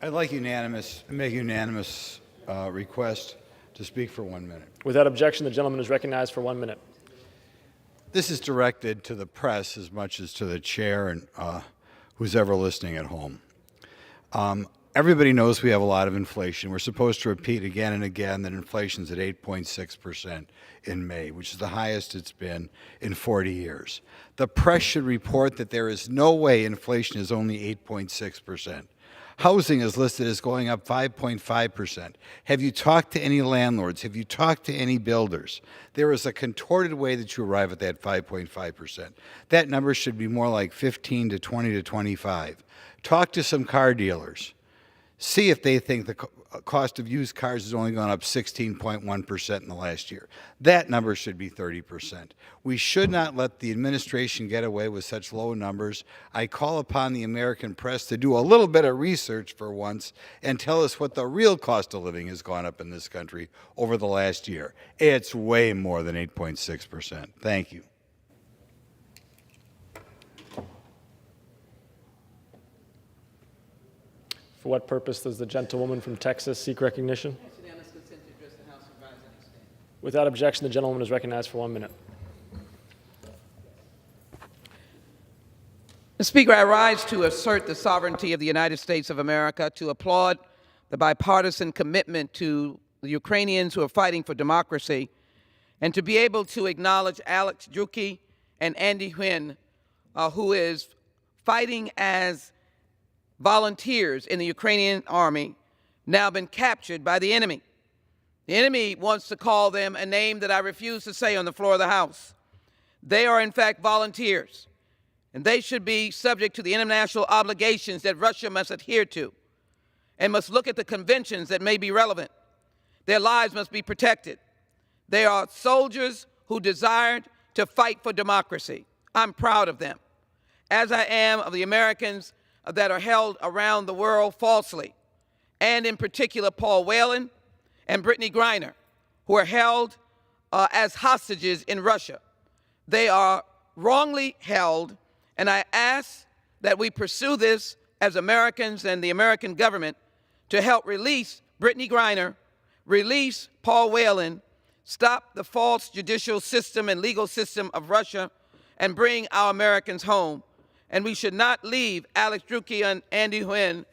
I'd like make unanimous request to speak for 1 minute. Without objection, the gentleman is recognized for 1 minute. This is directed to the press as much as to the chair and who's ever listening at home. Everybody knows we have a lot of inflation. We're supposed to repeat again and again that inflation's at 8.6% in May, which is the highest it's been in 40 years. The press should report that there is no way inflation is only 8.6%. Housing is listed as going up 5.5%. Have you talked to any landlords? Have you talked to any builders? There is a contorted way that you arrive at that 5.5%. That number should be more like 15 to 20 to 25. Talk to some car dealers. See if they think the cost of used cars has only gone up 16.1% in the last year. That number should be 30%. We should not let the administration get away with such low numbers. I call upon the American press to do a little bit of research for once and tell us what the real cost of living has gone up in this country over the last year. It's way more than 8.6%. Thank you. For what purpose does the gentlewoman from Texas seek recognition? Without objection, the gentlewoman is recognized for 1 minute. Mr. Speaker, I rise to assert the sovereignty of the United States of America, to applaud the bipartisan commitment to the Ukrainians who are fighting for democracy, and to be able to acknowledge Alex Druki and Andy Huynh, who is fighting as volunteers in the Ukrainian army, now been captured by the enemy. The enemy wants to call them a name that I refuse to say on the floor of the House. They are, in fact, volunteers, and they should be subject to the international obligations that Russia must adhere to and must look at the conventions that may be relevant. Their lives must be protected. They are soldiers who desired to fight for democracy. I'm proud of them, as I am of the Americans that are held around the world falsely, and in particular Paul Whelan and Brittany Griner, who are held as hostages in Russia. They are wrongly held, and I ask that we pursue this as Americans and the American government to help release Brittany Griner, release Paul Whelan, stop the false judicial system and legal system of Russia, and bring our Americans home. And we should not leave Alex Druki and Andy Huynh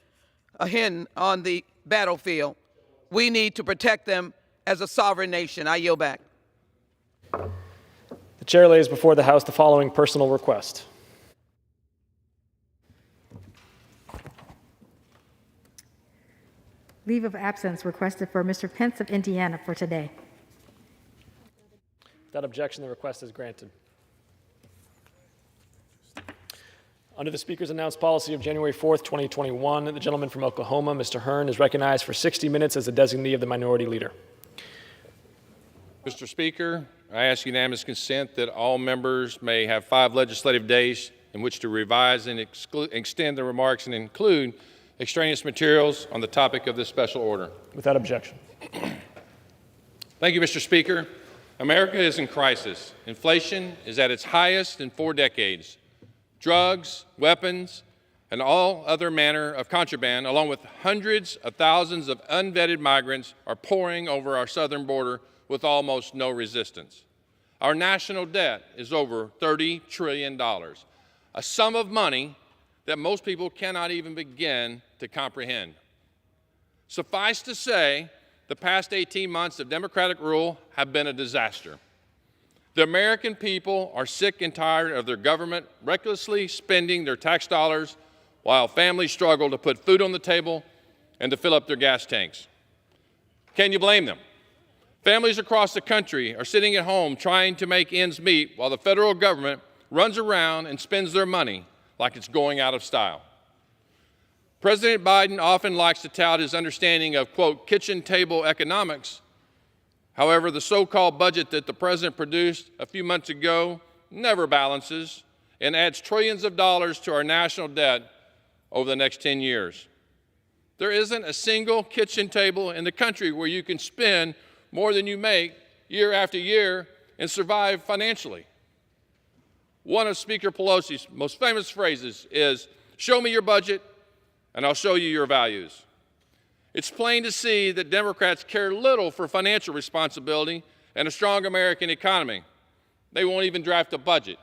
on the battlefield. We need to protect them as a sovereign nation. I yield back. The chair lays before the House the following personal request. Leave of absence requested for Mr. Pence of Indiana for today. Without objection, the request is granted. Under the Speaker's announced policy of January 4th, 2021, the gentleman from Oklahoma, Mr. Hearn, is recognized for 60 minutes as the designee of the minority leader. Mr. Speaker, I ask unanimous consent that all members may have 5 legislative days in which to revise and extend their remarks and include extraneous materials on the topic of this special order. Without objection. Thank you, Mr. Speaker. America is in crisis. Inflation is at its highest in 4 decades. Drugs, weapons, and all other manner of contraband, along with hundreds of thousands of unvetted migrants, are pouring over our southern border with almost no resistance. Our national debt is over $30 trillion, a sum of money that most people cannot even begin to comprehend. Suffice to say, the past 18 months of Democratic rule have been a disaster. The American people are sick and tired of their government recklessly spending their tax dollars while families struggle to put food on the table and to fill up their gas tanks. Can you blame them? Families across the country are sitting at home trying to make ends meet while the federal government runs around and spends their money like it's going out of style. President Biden often likes to tout his understanding of, quote, kitchen table economics. However, the so-called budget that the president produced a few months ago never balances and adds trillions of dollars to our national debt over the next 10 years. There isn't a single kitchen table in the country where you can spend more than you make year after year and survive financially. One of Speaker Pelosi's most famous phrases is, "Show me your budget, and I'll show you your values." It's plain to see that Democrats care little for financial responsibility and a strong American economy. They won't even draft a budget.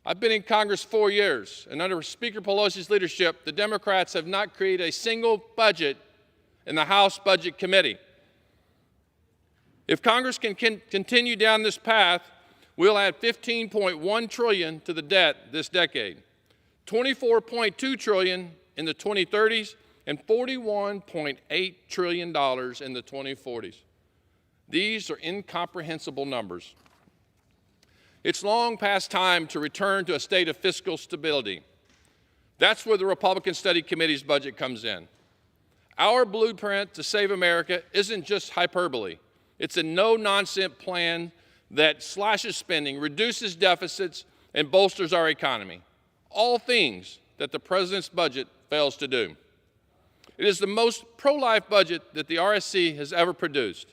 I've been in Congress 4 years, and under Speaker Pelosi's leadership, the Democrats have not created a single budget in the House Budget Committee. If Congress can continue down this path, we'll add $15.1 trillion to the debt this decade, $24.2 trillion in the 2030s, and $41.8 trillion in the 2040s. These are incomprehensible numbers. It's long past time to return to a state of fiscal stability. That's where the Republican Study Committee's budget comes in. Our blueprint to save America isn't just hyperbole. It's a no-nonsense plan that slashes spending, reduces deficits, and bolsters our economy. All things that the president's budget fails to do. It is the most pro-life budget that the RSC has ever produced.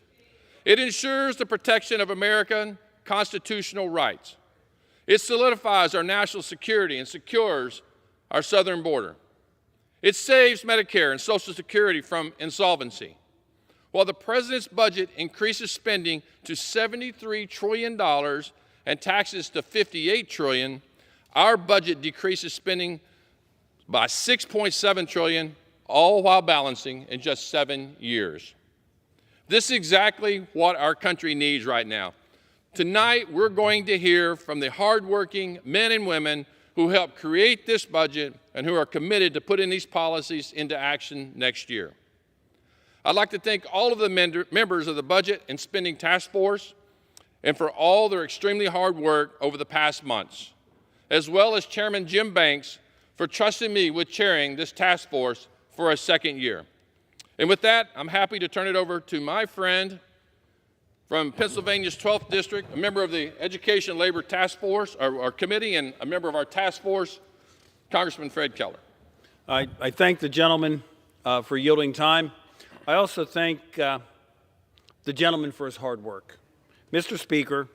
It ensures the protection of American constitutional rights. It solidifies our national security and secures our southern border. It saves Medicare and Social Security from insolvency. While the president's budget increases spending to $73 trillion and taxes to $58 trillion, our budget decreases spending by $6.7 trillion, all while balancing in just 7 years. This is exactly what our country needs right now. Tonight, we're going to hear from the hardworking men and women who helped create this budget and who are committed to putting these policies into action next year. I'd like to thank all of the members of the Budget and Spending Task Force and for all their extremely hard work over the past months, as well as Chairman Jim Banks for trusting me with chairing this task force for a second year. And with that, I'm happy to turn it over to my friend from Pennsylvania's 12th District, a member of the Education Labor Task Force, or Committee, and a member of our task force, Congressman Fred Keller. I thank the gentleman for yielding time. I also thank the gentleman for his hard work. Mr. Speaker,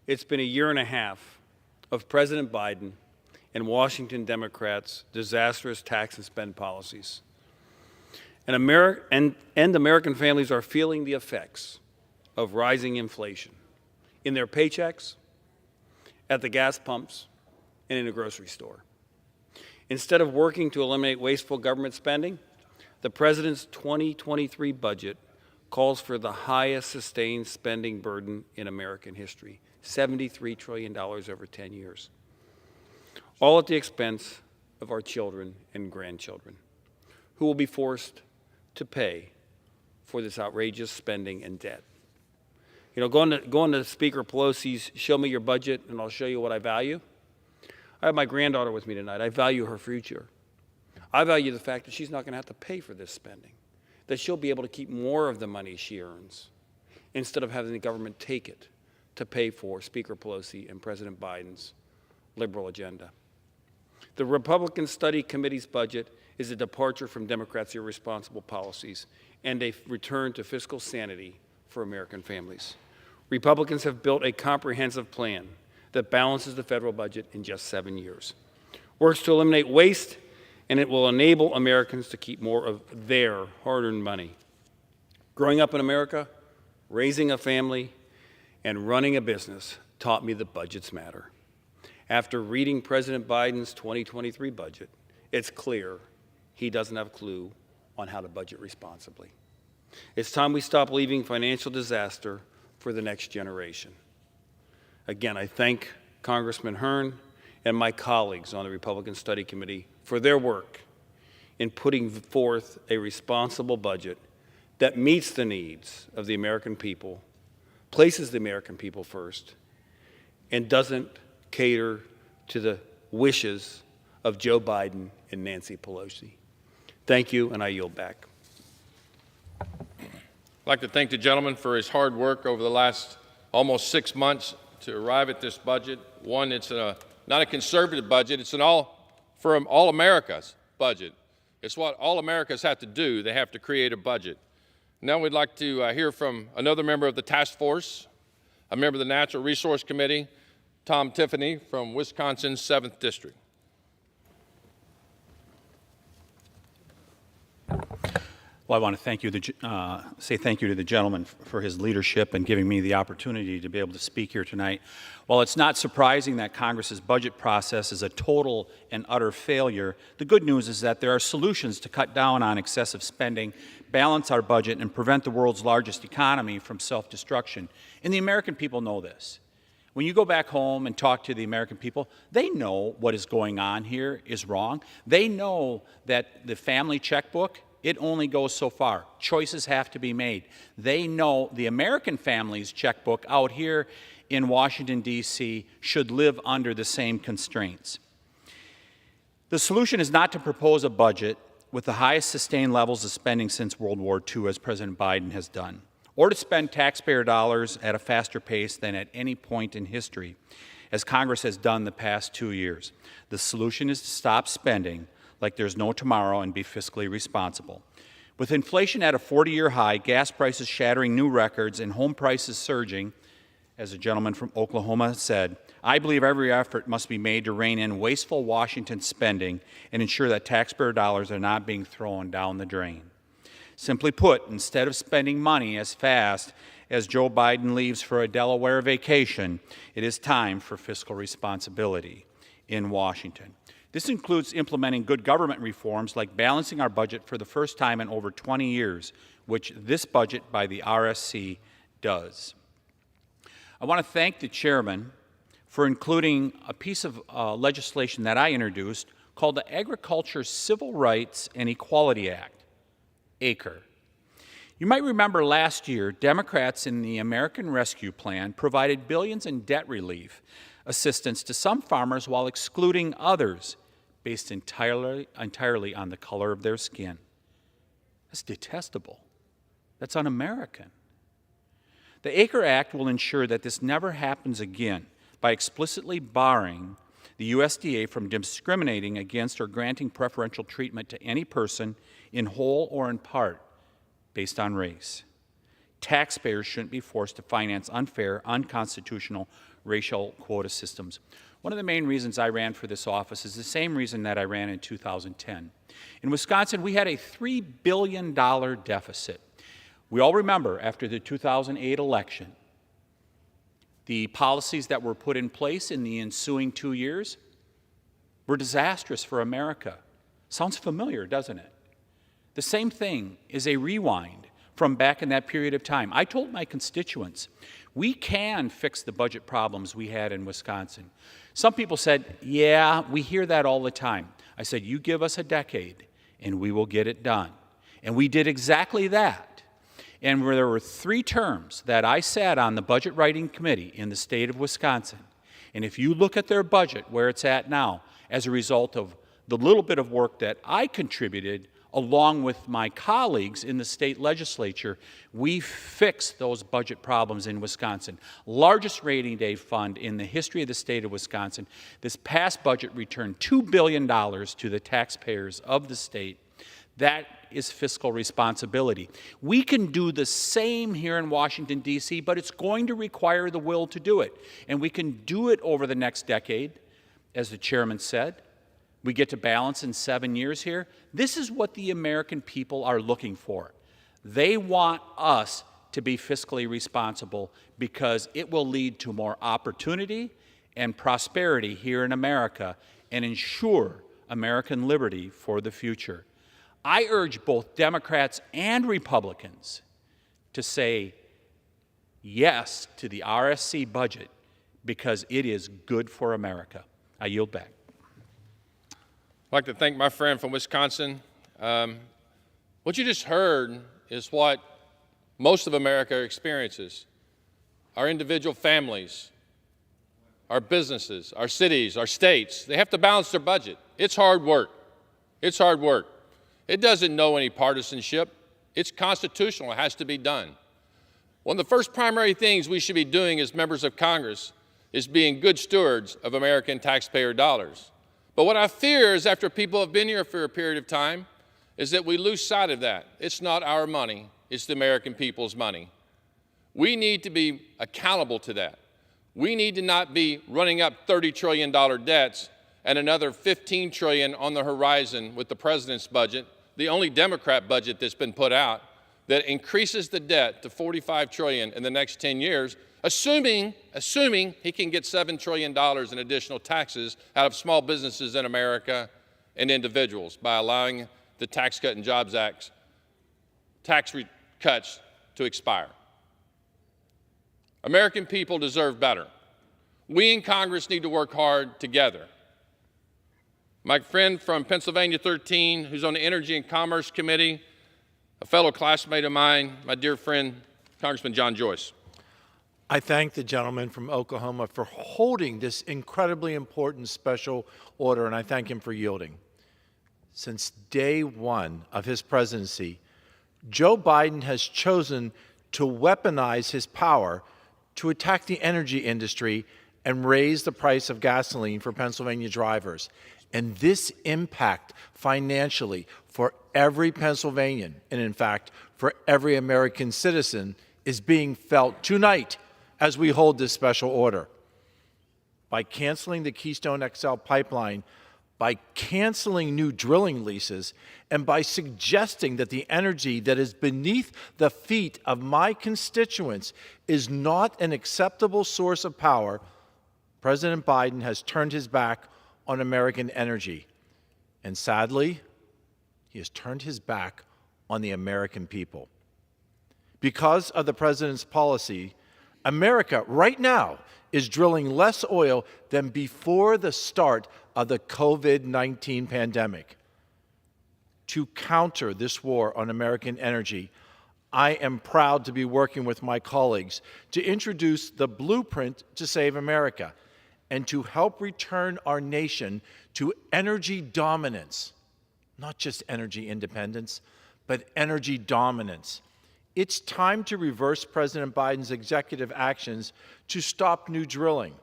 it's been a year and a half of President Biden and Washington Democrats' disastrous tax and spend policies. And American families are feeling the effects of rising inflation in their paychecks, at the gas pumps, and in the grocery store. Instead of working to eliminate wasteful government spending, the President's 2023 budget calls for the highest sustained spending burden in American history, $73 trillion over 10 years, all at the expense of our children and grandchildren, who will be forced to pay for this outrageous spending and debt. You know, going to Speaker Pelosi's "Show me your budget and I'll show you what I value." I have my granddaughter with me tonight. I value her future. I value the fact that she's not going to have to pay for this spending, that she'll be able to keep more of the money she earns instead of having the government take it to pay for Speaker Pelosi and President Biden's liberal agenda. The Republican Study Committee's budget is a departure from Democrats' irresponsible policies and a return to fiscal sanity for American families. Republicans have built a comprehensive plan that balances the federal budget in just 7 years, works to eliminate waste, and it will enable Americans to keep more of their hard-earned money. Growing up in America, raising a family, and running a business taught me that budgets matter. After reading President Biden's 2023 budget, it's clear he doesn't have a clue on how to budget responsibly. It's time we stop leaving financial disaster for the next generation. Again, I thank Congressman Hearn and my colleagues on the Republican Study Committee for their work in putting forth a responsible budget that meets the needs of the American people, places the American people first, and doesn't cater to the wishes of Joe Biden and Nancy Pelosi. Thank you, and I yield back. I'd like to thank the gentleman for his hard work over the last almost 6 months to arrive at this budget. One, it's not a conservative budget, it's an all America's budget. It's what all Americans have to do. They have to create a budget. Now we'd like to hear from another member of the task force, a member of the Natural Resource Committee, Tom Tiffany from Wisconsin's 7th District. Well, I want to thank you, say thank you to the gentleman for his leadership and giving me the opportunity to be able to speak here tonight. While it's not surprising that Congress's budget process is a total and utter failure, the good news is that there are solutions to cut down on excessive spending, balance our budget, and prevent the world's largest economy from self-destruction. And the American people know this. When you go back home and talk to the American people, they know what is going on here is wrong. They know that the family checkbook, it only goes so far. Choices have to be made. They know the American family's checkbook out here in Washington, D.C. should live under the same constraints. The solution is not to propose a budget with the highest sustained levels of spending since World War II, as President Biden has done, or to spend taxpayer dollars at a faster pace than at any point in history, as Congress has done the past 2 years. The solution is to stop spending like there's no tomorrow and be fiscally responsible. With inflation at a 40-year high, gas prices shattering new records, and home prices surging, as a gentleman from Oklahoma said, I believe every effort must be made to rein in wasteful Washington spending and ensure that taxpayer dollars are not being thrown down the drain. Simply put, instead of spending money as fast as Joe Biden leaves for a Delaware vacation, it is time for fiscal responsibility in Washington. This includes implementing good government reforms like balancing our budget for the first time in over 20 years, which this budget by the RSC does. I want to thank the chairman for including a piece of legislation that I introduced called the Agriculture Civil Rights and Equality Act, ACRE. You might remember last year, Democrats in the American Rescue Plan provided billions in debt relief assistance to some farmers while excluding others based entirely on the color of their skin. That's detestable. That's un-American. The ACRE Act will ensure that this never happens again by explicitly barring the USDA from discriminating against or granting preferential treatment to any person in whole or in part based on race. Taxpayers shouldn't be forced to finance unfair, unconstitutional racial quota systems. One of the main reasons I ran for this office is the same reason that I ran in 2010. In Wisconsin, we had a $3 billion deficit. We all remember after the 2008 election, the policies that were put in place in the ensuing 2 years were disastrous for America. Sounds familiar, doesn't it? The same thing is a rewind from back in that period of time. I told my constituents, we can fix the budget problems we had in Wisconsin. Some people said, yeah, we hear that all the time. I said, you give us a decade and we will get it done. And we did exactly that. And there were 3 terms that I sat on the budget writing committee in the state of Wisconsin. And if you look at their budget, where it's at now, as a result of the little bit of work that I contributed along with my colleagues in the state legislature, we fixed those budget problems in Wisconsin. Largest rainy day fund in the history of the state of Wisconsin. This past budget returned $2 billion to the taxpayers of the state. That is fiscal responsibility. We can do the same here in Washington, D.C., but it's going to require the will to do it. And we can do it over the next decade, as the chairman said. We get to balance in 7 years here. This is what the American people are looking for. They want us to be fiscally responsible because it will lead to more opportunity and prosperity here in America and ensure American liberty for the future. I urge both Democrats and Republicans to say yes to the RSC budget because it is good for America. I yield back. I'd like to thank my friend from Wisconsin. What you just heard is what most of America experiences. Our individual families, our businesses, our cities, our states, they have to balance their budget. It's hard work. It's hard work. It doesn't know any partisanship. It's constitutional. It has to be done. One of the first primary things we should be doing as members of Congress is being good stewards of American taxpayer dollars. But what I fear is after people have been here for a period of time is that we lose sight of that. It's not our money. It's the American people's money. We need to be accountable to that. We need to not be running up $30 trillion debts and another $15 trillion on the horizon with the president's budget, the only Democrat budget that's been put out, that increases the debt to $45 trillion in the next 10 years, assuming he can get $7 trillion in additional taxes out of small businesses in America and individuals by allowing the Tax Cut and Jobs Act tax cuts to expire. American people deserve better. We in Congress need to work hard together. My friend from Pennsylvania 13, who's on the Energy and Commerce Committee, a fellow classmate of mine, my dear friend, Congressman John Joyce. I thank the gentleman from Oklahoma for holding this incredibly important special order, and I thank him for yielding. Since day one of his presidency, Joe Biden has chosen to weaponize his power to attack the energy industry and raise the price of gasoline for Pennsylvania drivers. And this impact financially for every Pennsylvanian, and in fact, for every American citizen, is being felt tonight as we hold this special order. By canceling the Keystone XL pipeline, by canceling new drilling leases, and by suggesting that the energy that is beneath the feet of my constituents is not an acceptable source of power, President Biden has turned his back on American energy. And sadly, he has turned his back on the American people. Because of the president's policy, America right now is drilling less oil than before the start of the COVID-19 pandemic. To counter this war on American energy, I am proud to be working with my colleagues to introduce the Blueprint to Save America and to help return our nation to energy dominance, not just energy independence, but energy dominance. It's time to reverse President Biden's executive actions to stop new drilling.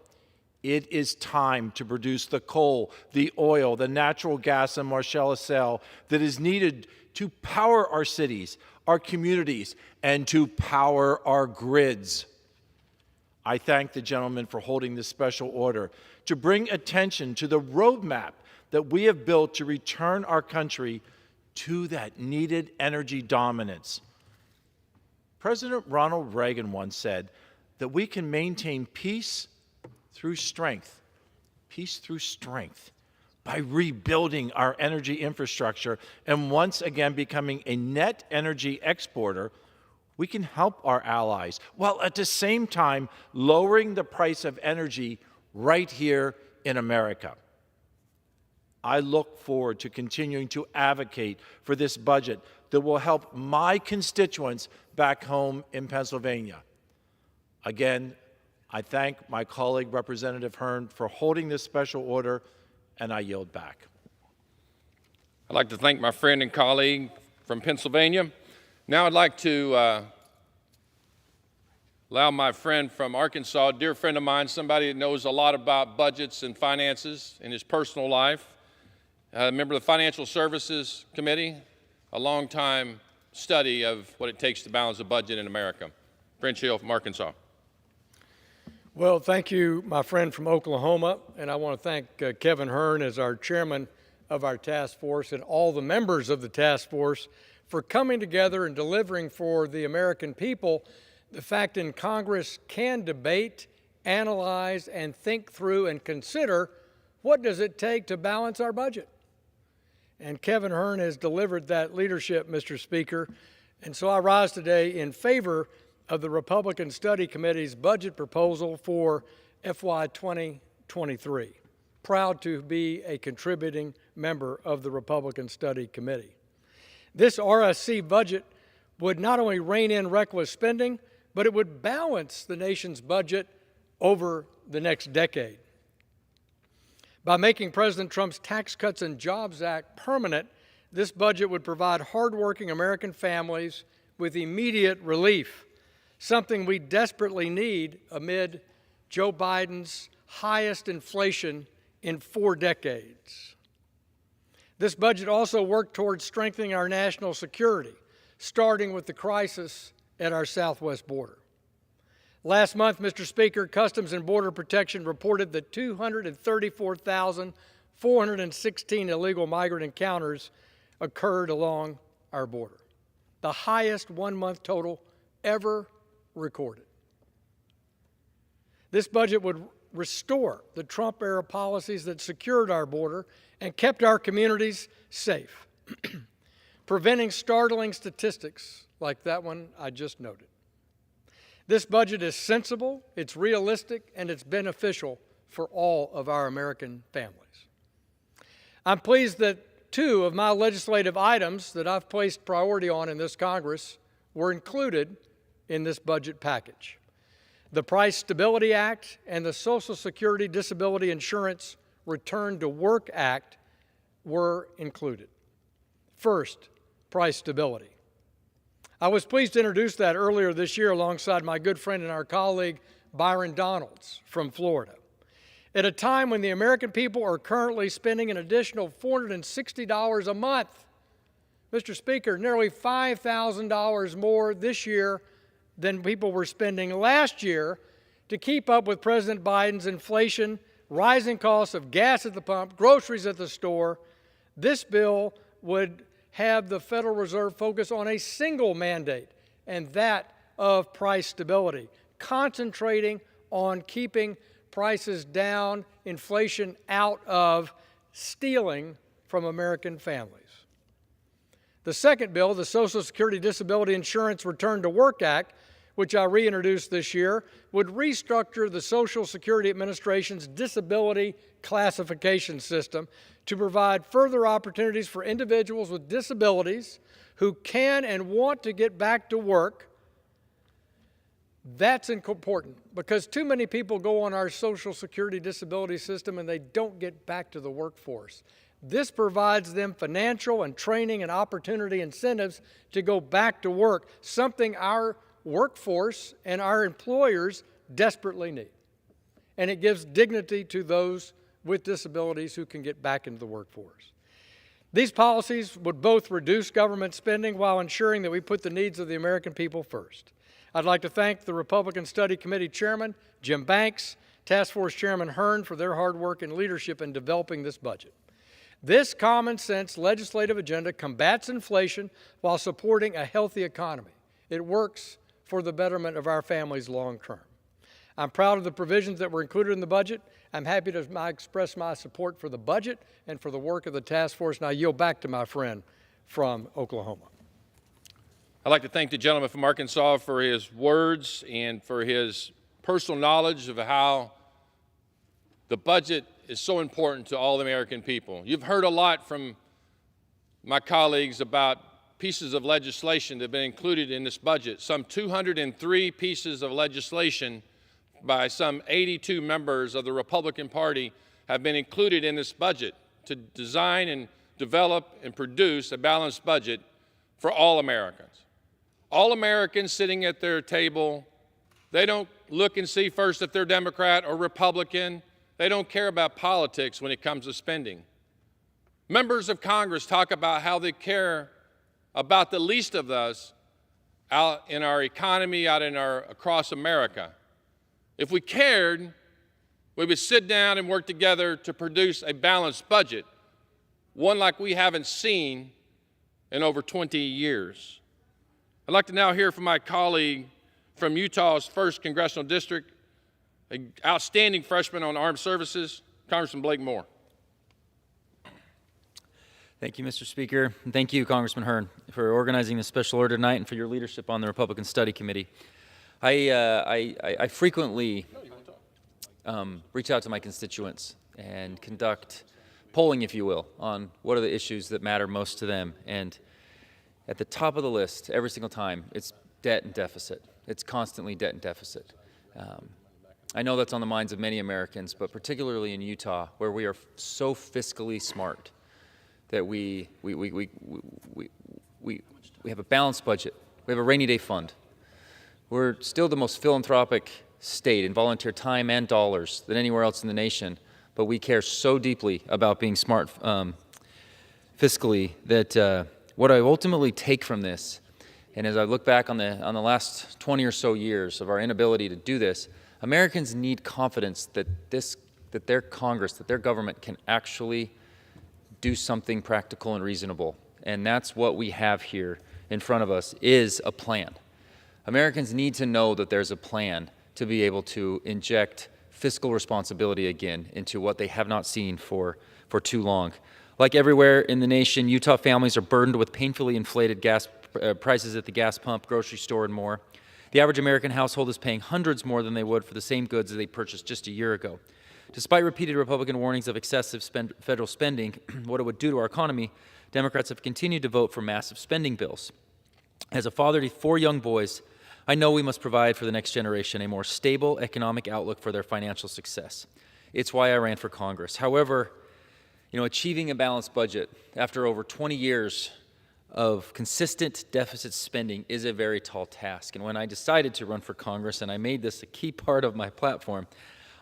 It is time to produce the coal, the oil, the natural gas, and Marcellus shale that is needed to power our cities, our communities, and to power our grids. I thank the gentleman for holding this special order to bring attention to the roadmap that we have built to return our country to that needed energy dominance. President Ronald Reagan once said that we can maintain peace through strength, by rebuilding our energy infrastructure and once again becoming a net energy exporter. We can help our allies while at the same time lowering the price of energy right here in America. I look forward to continuing to advocate for this budget that will help my constituents back home in Pennsylvania. Again, I thank my colleague, Representative Hearn, for holding this special order, and I yield back. I'd like to thank my friend and colleague from Pennsylvania. Now I'd like to allow my friend from Arkansas, a dear friend of mine, somebody that knows a lot about budgets and finances in his personal life, a member of the Financial Services Committee, a long-time study of what it takes to balance a budget in America. French Hill from Arkansas. Well, thank you, my friend from Oklahoma, and I want to thank Kevin Hearn as our chairman of our task force and all the members of the task force for coming together and delivering for the American people the fact in Congress can debate, analyze, and think through and consider what does it take to balance our budget. And Kevin Hearn has delivered that leadership, Mr. Speaker, and so I rise today in favor of the Republican Study Committee's budget proposal for FY 2023. proud to be a contributing member of the Republican Study Committee. This RSC budget would not only rein in reckless spending, but it would balance the nation's budget over the next decade. By making President Trump's Tax Cuts and Jobs Act permanent, this budget would provide hardworking American families with immediate relief, something we desperately need amid Joe Biden's highest inflation in 4 decades. This budget also worked towards strengthening our national security, starting with the crisis at our southwest border. Last month, Mr. Speaker, Customs and Border Protection reported that 234,416 illegal migrant encounters occurred along our border, the highest one-month total ever recorded. This budget would restore the Trump-era policies that secured our border and kept our communities safe, preventing startling statistics like that one I just noted. This budget is sensible, it's realistic, and it's beneficial for all of our American families. I'm pleased that 2 of my legislative items that I've placed priority on in this Congress were included in this budget package. The Price Stability Act and the Social Security Disability Insurance Return to Work Act were included. First, price stability. I was pleased to introduce that earlier this year alongside my good friend and our colleague, Byron Donalds from Florida. At a time when the American people are currently spending an additional $460 a month, Mr. Speaker, nearly $5,000 more this year than people were spending last year to keep up with President Biden's inflation, rising costs of gas at the pump, groceries at the store. This bill would have the Federal Reserve focus on a single mandate, and that of price stability, concentrating on keeping prices down, inflation out of, stealing from American families. The second bill, the Social Security Disability Insurance Return to Work Act, which I reintroduced this year, would restructure the Social Security Administration's disability classification system to provide further opportunities for individuals with disabilities who can and want to get back to work. That's important because too many people go on our Social Security disability system and they don't get back to the workforce. This provides them financial and training and opportunity incentives to go back to work, something our workforce and our employers desperately need. And it gives dignity to those with disabilities who can get back into the workforce. These policies would both reduce government spending while ensuring that we put the needs of the American people first. I'd like to thank the Republican Study Committee Chairman, Jim Banks, Task Force Chairman Hern for their hard work and leadership in developing this budget. This common sense legislative agenda combats inflation while supporting a healthy economy. It works for the betterment of our families long term. I'm proud of the provisions that were included in the budget. I'm happy to express my support for the budget and for the work of the task force. And I yield back to my friend from Oklahoma. I'd like to thank the gentleman from Arkansas for his words and for his personal knowledge of how the budget is so important to all the American people. You've heard a lot from my colleagues about pieces of legislation that have been included in this budget, some 203 pieces of legislation by some 82 members of the Republican Party have been included in this budget to design and develop and produce a balanced budget for all Americans. All Americans sitting at their table, they don't look and see first if they're Democrat or Republican. They don't care about politics when it comes to spending. Members of Congress talk about how they care about the least of us out in our economy, across America. If we cared, we would sit down and work together to produce a balanced budget, one like we haven't seen in over 20 years. I'd like to now hear from my colleague from Utah's 1st Congressional District, an outstanding freshman on armed services, Congressman Blake Moore. Thank you, Mr. Speaker. And thank you, Congressman Hern, for organizing this special order tonight and for your leadership on the Republican Study Committee. I frequently reach out to my constituents and conduct polling, if you will, on what are the issues that matter most to them. And at the top of the list, every single time, it's debt and deficit. It's constantly debt and deficit. I know that's on the minds of many Americans, but particularly in Utah, where we are so fiscally smart that we have a balanced budget. We have a rainy day fund. We're still the most philanthropic state in volunteer time and dollars than anywhere else in the nation, but we care so deeply about being smart fiscally that what I ultimately take from this, and as I look back on the last 20 or so years of our inability to do this, Americans need confidence that their Congress, that their government can actually do something practical and reasonable. And that's what we have here in front of us, is a plan. Americans need to know that there's a plan to be able to inject fiscal responsibility again into what they have not seen for too long. Like everywhere in the nation, Utah families are burdened with painfully inflated gas prices at the gas pump, grocery store, and more. The average American household is paying hundreds more than they would for the same goods that they purchased just a year ago. Despite repeated Republican warnings of excessive federal spending, what it would do to our economy, Democrats have continued to vote for massive spending bills. As a father to 4 young boys, I know we must provide for the next generation a more stable economic outlook for their financial success. It's why I ran for Congress. However, achieving a balanced budget after over 20 years of consistent deficit spending is a very tall task. And when I decided to run for Congress, and I made this a key part of my platform,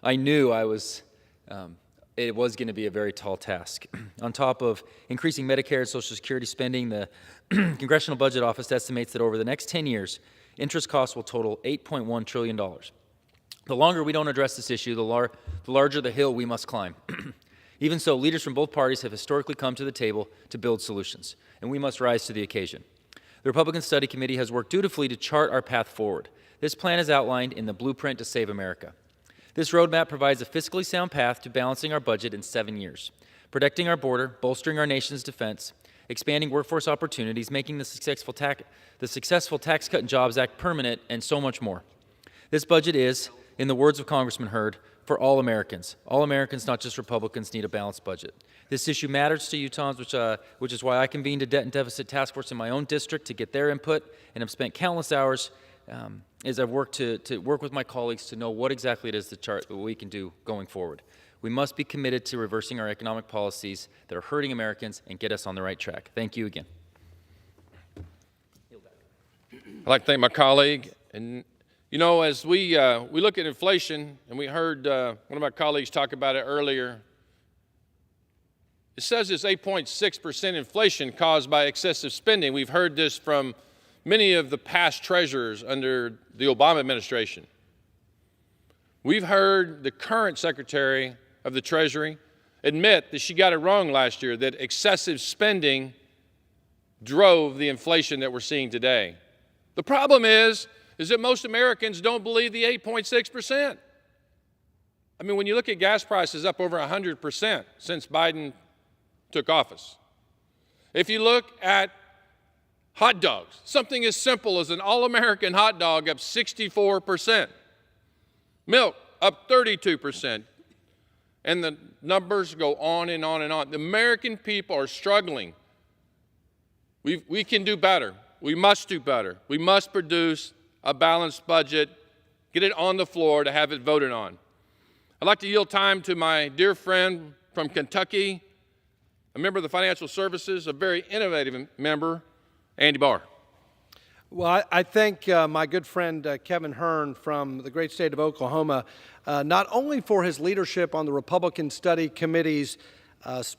I knew it was going to be a very tall task. On top of increasing Medicare and Social Security spending, the Congressional Budget Office estimates that over the next 10 years, interest costs will total $8.1 trillion. The longer we don't address this issue, the larger the hill we must climb. Even so, leaders from both parties have historically come to the table to build solutions, and we must rise to the occasion. The Republican Study Committee has worked dutifully to chart our path forward. This plan is outlined in the Blueprint to Save America. This roadmap provides a fiscally sound path to balancing our budget in 7 years, protecting our border, bolstering our nation's defense, expanding workforce opportunities, making the successful Tax Cut and Jobs Act permanent, and so much more. This budget is, in the words of Congressman Hurd, for all Americans. All Americans, not just Republicans, need a balanced budget. This issue matters to Utahns, which is why I convened a debt and deficit task force in my own district to get their input, and have spent countless hours as I've worked to work with my colleagues to know what exactly it is that we can do going forward. We must be committed to reversing our economic policies that are hurting Americans and get us on the right track. Thank you again. I'd like to thank my colleague. And, as we look at inflation, and we heard one of my colleagues talk about it earlier, it says it's 8.6% inflation caused by excessive spending. We've heard this from many of the past treasurers under the Obama administration. We've heard the current Secretary of the Treasury admit that she got it wrong last year, that excessive spending drove the inflation that we're seeing today. The problem is that most Americans don't believe the 8.6%. I mean, when you look at gas prices up over 100% since Biden took office. If you look at hot dogs, something as simple as an all-American hot dog up 64%. Milk up 32%. And the numbers go on and on and on. The American people are struggling. We can do better. We must do better. We must produce a balanced budget, get it on the floor to have it voted on. I'd like to yield time to my dear friend from Kentucky, a member of the Financial Services, a very innovative member, Andy Barr. Well, I thank my good friend Kevin Hearn from the great state of Oklahoma, not only for his leadership on the Republican Study Committee's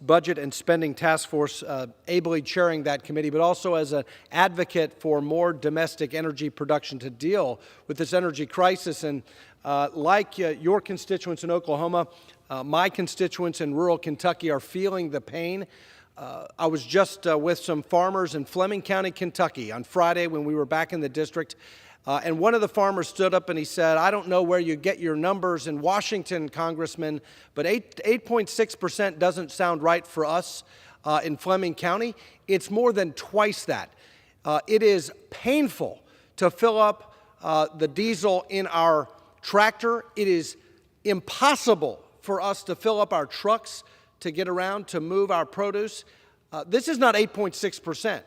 Budget and Spending Task Force, ably chairing that committee, but also as an advocate for more domestic energy production to deal with this energy crisis. And like your constituents in Oklahoma, my constituents in rural Kentucky are feeling the pain. I was just with some farmers in Fleming County, Kentucky on Friday when we were back in the district. And one of the farmers stood up and he said, I don't know where you get your numbers in Washington, Congressman, but 8.6% doesn't sound right for us in Fleming County. It's more than twice that. It is painful to fill up the diesel in our tractor. It is impossible for us to fill up our trucks to get around, to move our produce. This is not 8.6%.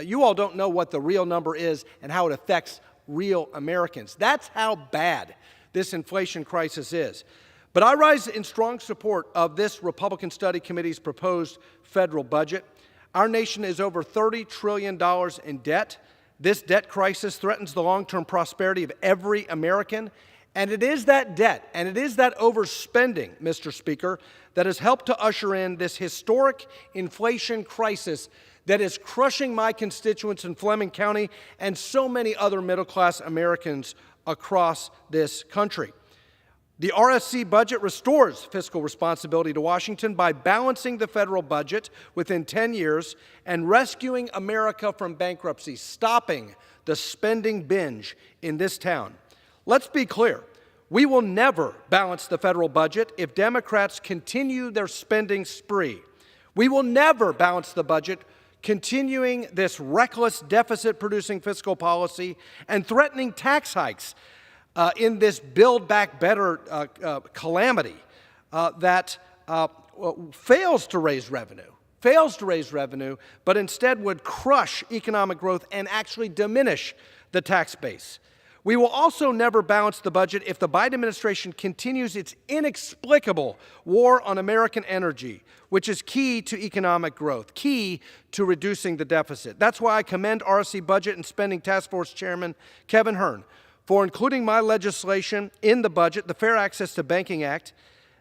You all don't know what the real number is and how it affects real Americans. That's how bad this inflation crisis is. But I rise in strong support of this Republican Study Committee's proposed federal budget. Our nation is over $30 trillion in debt. This debt crisis threatens the long-term prosperity of every American. And it is that debt, and it is that overspending, Mr. Speaker, that has helped to usher in this historic inflation crisis that is crushing my constituents in Fleming County and so many other middle-class Americans across this country. The RSC budget restores fiscal responsibility to Washington by balancing the federal budget within 10 years and rescuing America from bankruptcy, stopping the spending binge in this town. Let's be clear. We will never balance the federal budget if Democrats continue their spending spree. We will never balance the budget continuing this reckless deficit-producing fiscal policy and threatening tax hikes in this Build Back Better calamity that fails to raise revenue, but instead would crush economic growth and actually diminish the tax base. We will also never balance the budget if the Biden administration continues its inexplicable war on American energy, which is key to economic growth, key to reducing the deficit. That's why I commend RSC Budget and Spending Task Force Chairman Kevin Hern for including my legislation in the budget, the Fair Access to Banking Act.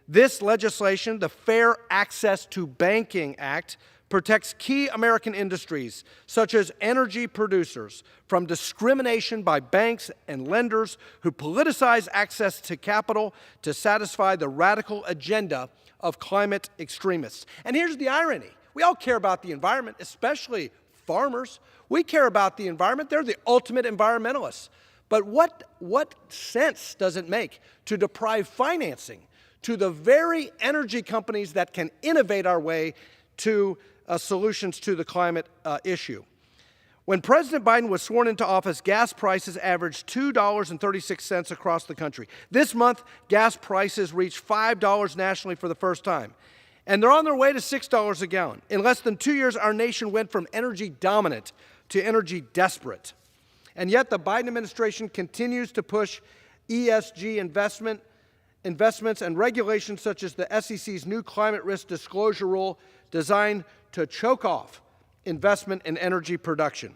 This legislation, the Fair Access to Banking Act, protects key American industries, such as energy producers, from discrimination by banks and lenders who politicize access to capital to satisfy the radical agenda of climate extremists. And here's the irony. We all care about the environment, especially farmers. We care about the environment. They're the ultimate environmentalists. But what sense does it make to deprive financing to the very energy companies that can innovate our way to solutions to the climate issue? When President Biden was sworn into office, gas prices averaged $2.36 across the country. This month, gas prices reached $5 nationally for the first time. And they're on their way to $6 a gallon. In less than 2 years, our nation went from energy dominant to energy desperate. And yet the Biden administration continues to push ESG investments and regulations such as the SEC's new climate risk disclosure rule designed to choke off investment in energy production.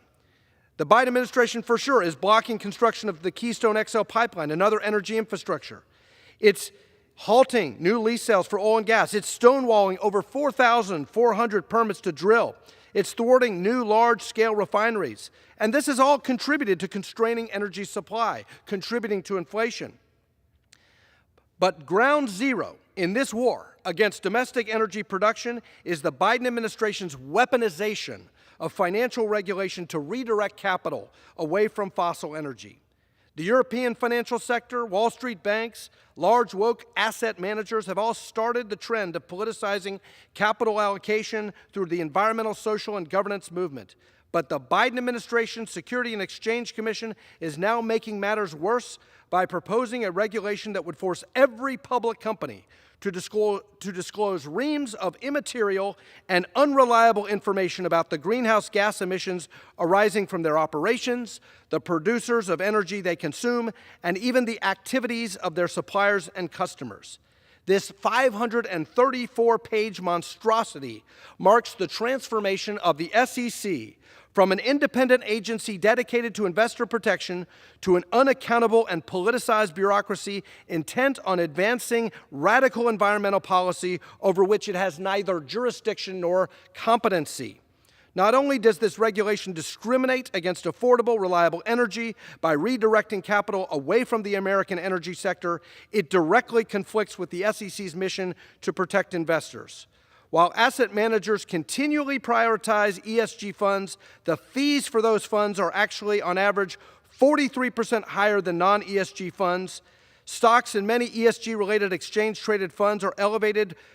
The Biden administration, for sure, is blocking construction of the Keystone XL pipeline and other energy infrastructure. It's halting new lease sales for oil and gas. It's stonewalling over 4,400 permits to drill. It's thwarting new large-scale refineries. And this has all contributed to constraining energy supply, contributing to inflation. But ground zero in this war against domestic energy production is the Biden administration's weaponization of financial regulation to redirect capital away from fossil energy. The European financial sector, Wall Street banks, large woke asset managers have all started the trend of politicizing capital allocation through the environmental, social, and governance movement. But the Biden administration's Security and Exchange Commission is now making matters worse by proposing a regulation that would force every public company to disclose reams of immaterial and unreliable information about the greenhouse gas emissions arising from their operations, the producers of energy they consume, and even the activities of their suppliers and customers. This 534-page monstrosity marks the transformation of the SEC from an independent agency dedicated to investor protection to an unaccountable and politicized bureaucracy intent on advancing radical environmental policy over which it has neither jurisdiction nor competency. Not only does this regulation discriminate against affordable, reliable energy by redirecting capital away from the American energy sector, it directly conflicts with the SEC's mission to protect investors. While asset managers continually prioritize ESG funds, the fees for those funds are actually, on average, 43% higher than non-ESG funds. Stocks in many ESG-related exchange-traded funds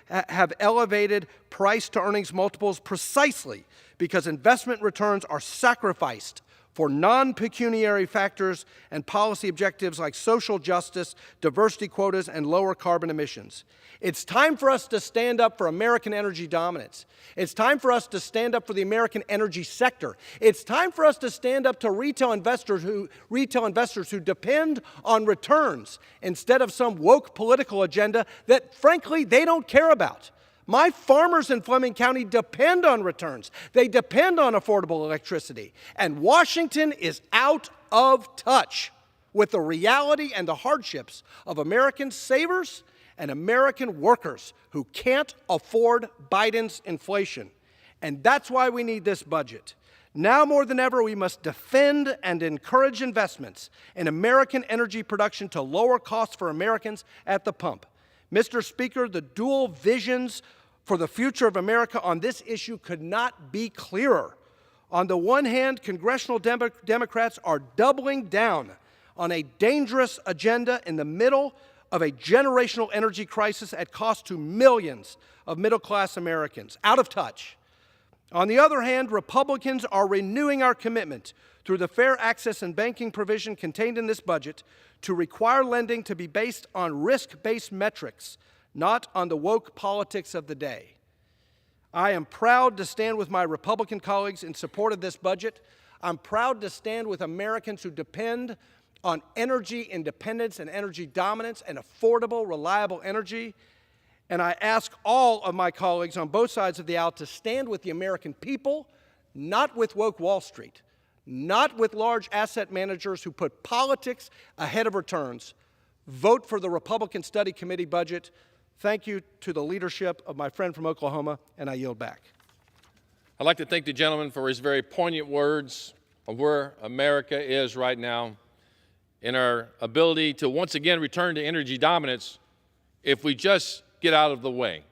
have elevated price-to-earnings multiples precisely because investment returns are sacrificed for non-pecuniary factors and policy objectives like social justice, diversity quotas, and lower carbon emissions. It's time for us to stand up for American energy dominance. It's time for us to stand up for the American energy sector. It's time for us to stand up to retail investors who depend on returns instead of some woke political agenda that, frankly, they don't care about. My farmers in Fleming County depend on returns. They depend on affordable electricity. And Washington is out of touch with the reality and the hardships of American savers and American workers who can't afford Biden's inflation. And that's why we need this budget. Now more than ever, we must defend and encourage investments in American energy production to lower costs for Americans at the pump. Mr. Speaker, the dual visions for the future of America on this issue could not be clearer. On the one hand, congressional Democrats are doubling down on a dangerous agenda in the middle of a generational energy crisis at cost to millions of middle-class Americans, out of touch. On the other hand, Republicans are renewing our commitment through the fair access and banking provision contained in this budget to require lending to be based on risk-based metrics, not on the woke politics of the day. I am proud to stand with my Republican colleagues in support of this budget. I'm proud to stand with Americans who depend on energy independence and energy dominance and affordable, reliable energy. And I ask all of my colleagues on both sides of the aisle to stand with the American people, not with woke Wall Street, not with large asset managers who put politics ahead of returns. Vote for the Republican Study Committee budget. Thank you to the leadership of my friend from Oklahoma, and I yield back. I'd like to thank the gentleman for his very poignant words of where America is right now in our ability to once again return to energy dominance if we just get out of the way.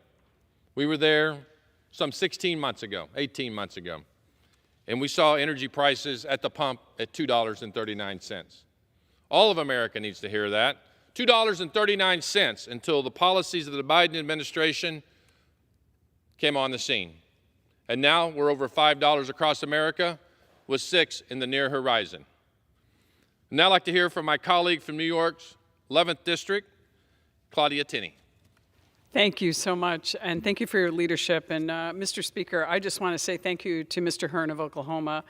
We were there some 18 months ago, and we saw energy prices at the pump at $2.39. All of America needs to hear that. $2.39 until the policies of the Biden administration came on the scene. And now we're over $5 across America with $6 in the near horizon. Now I'd like to hear from my colleague from New York's 11th District, Claudia Tenney. Thank you so much, and thank you for your leadership. And Mr. Speaker, I just want to say thank you to Mr. Hearn of Oklahoma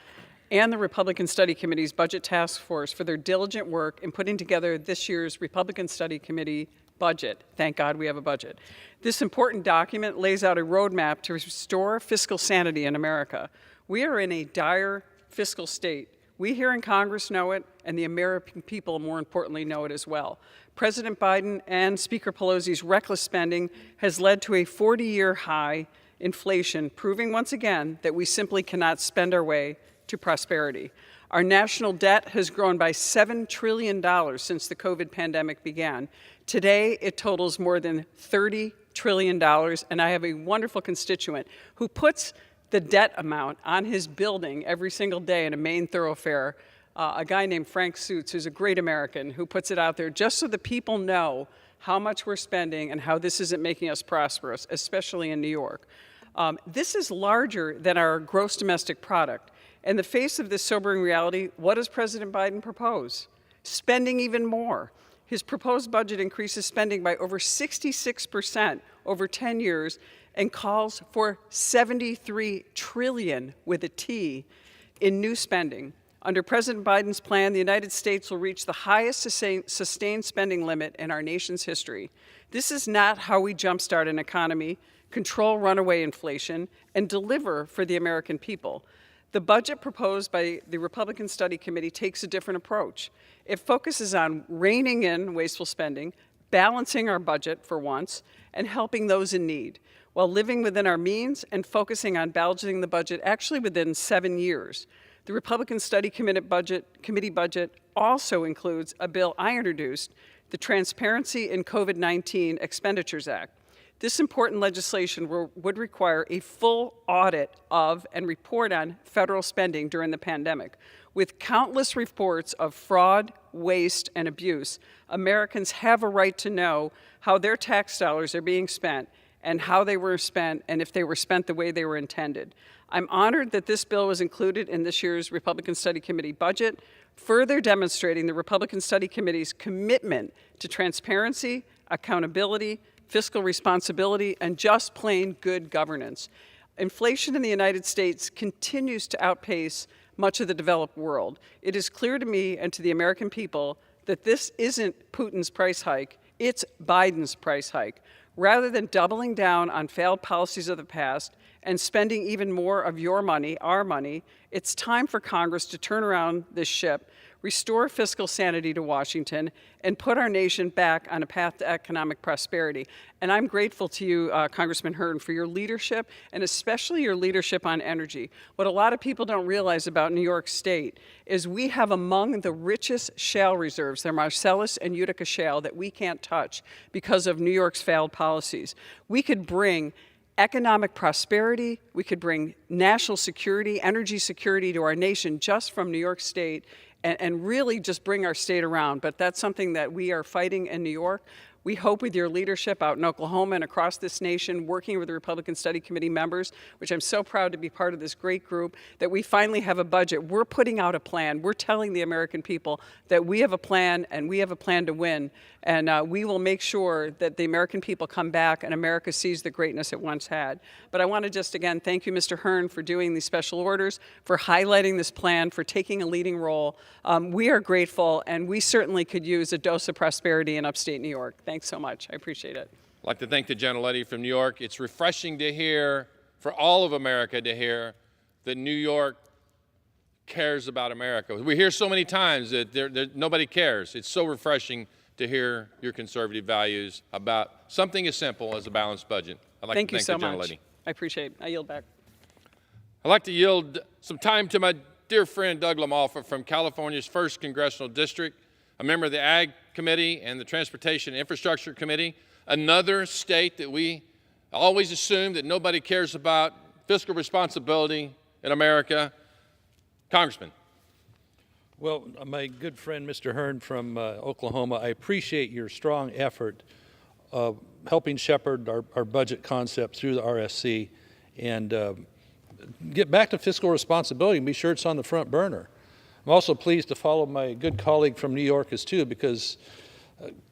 and the Republican Study Committee's Budget Task Force for their diligent work in putting together this year's Republican Study Committee budget. Thank God we have a budget. This important document lays out a roadmap to restore fiscal sanity in America. We are in a dire fiscal state. We here in Congress know it, and the American people, more importantly, know it as well. President Biden and Speaker Pelosi's reckless spending has led to a 40-year high inflation, proving once again that we simply cannot spend our way to prosperity. Our national debt has grown by $7 trillion since the COVID pandemic began. Today, it totals more than $30 trillion, and I have a wonderful constituent who puts the debt amount on his building every single day in a main thoroughfare, a guy named Frank Suits, who's a great American, who puts it out there just so the people know how much we're spending and how this isn't making us prosperous, especially in New York. This is larger than our gross domestic product. In the face of this sobering reality, what does President Biden propose? Spending even more. His proposed budget increases spending by over 66% over 10 years and calls for $73 trillion with a T in new spending. Under President Biden's plan, the United States will reach the highest sustained spending limit in our nation's history. This is not how we jumpstart an economy, control runaway inflation, and deliver for the American people. The budget proposed by the Republican Study Committee takes a different approach. It focuses on reining in wasteful spending, balancing our budget for once, and helping those in need, while living within our means and focusing on balancing the budget actually within 7 years. The Republican Study Committee budget also includes a bill I introduced, the Transparency in COVID-19 Expenditures Act. This important legislation would require a full audit of and report on federal spending during the pandemic. With countless reports of fraud, waste, and abuse, Americans have a right to know how their tax dollars are being spent and how they were spent and if they were spent the way they were intended. I'm honored that this bill was included in this year's Republican Study Committee budget, further demonstrating the Republican Study Committee's commitment to transparency, accountability, fiscal responsibility, and just plain good governance. Inflation in the United States continues to outpace much of the developed world. It is clear to me and to the American people that this isn't Putin's price hike, it's Biden's price hike. Rather than doubling down on failed policies of the past and spending even more of your money, our money, it's time for Congress to turn around this ship, restore fiscal sanity to Washington, and put our nation back on a path to economic prosperity. And I'm grateful to you, Congressman Hearn, for your leadership, and especially your leadership on energy. What a lot of people don't realize about New York State is we have among the richest shale reserves, the Marcellus and Utica shale, that we can't touch because of New York's failed policies. We could bring economic prosperity, we could bring national security, energy security to our nation just from New York State, and really just bring our state around. But that's something that we are fighting in New York. We hope with your leadership out in Oklahoma and across this nation, working with the Republican Study Committee members, which I'm so proud to be part of this great group, that we finally have a budget. We're putting out a plan. We're telling the American people that we have a plan, and we have a plan to win. And we will make sure that the American people come back and America sees the greatness it once had. But I want to just, again, thank you, Mr. Hearn, for doing these special orders, for highlighting this plan, for taking a leading role. We are grateful, and we certainly could use a dose of prosperity in upstate New York. Thanks so much. I appreciate it. I'd like to thank the gentlelady from New York. It's refreshing to hear, for all of America to hear, that New York cares about America. We hear so many times that nobody cares. It's so refreshing to hear your conservative values about something as simple as a balanced budget. I'd like Thank to you thank so the gentlelady. much. I appreciate it. I yield back. I'd like to yield some time to my dear friend Doug LaMalfa from California's 1st Congressional District, a member of the Ag Committee and the Transportation and Infrastructure Committee, another state that we always assume that nobody cares about fiscal responsibility in America. Congressman. Well, my good friend, Mr. Hearn from Oklahoma, I appreciate your strong effort of helping shepherd our budget concept through the RSC and get back to fiscal responsibility and be sure it's on the front burner. I'm also pleased to follow my good colleague from New York as too, because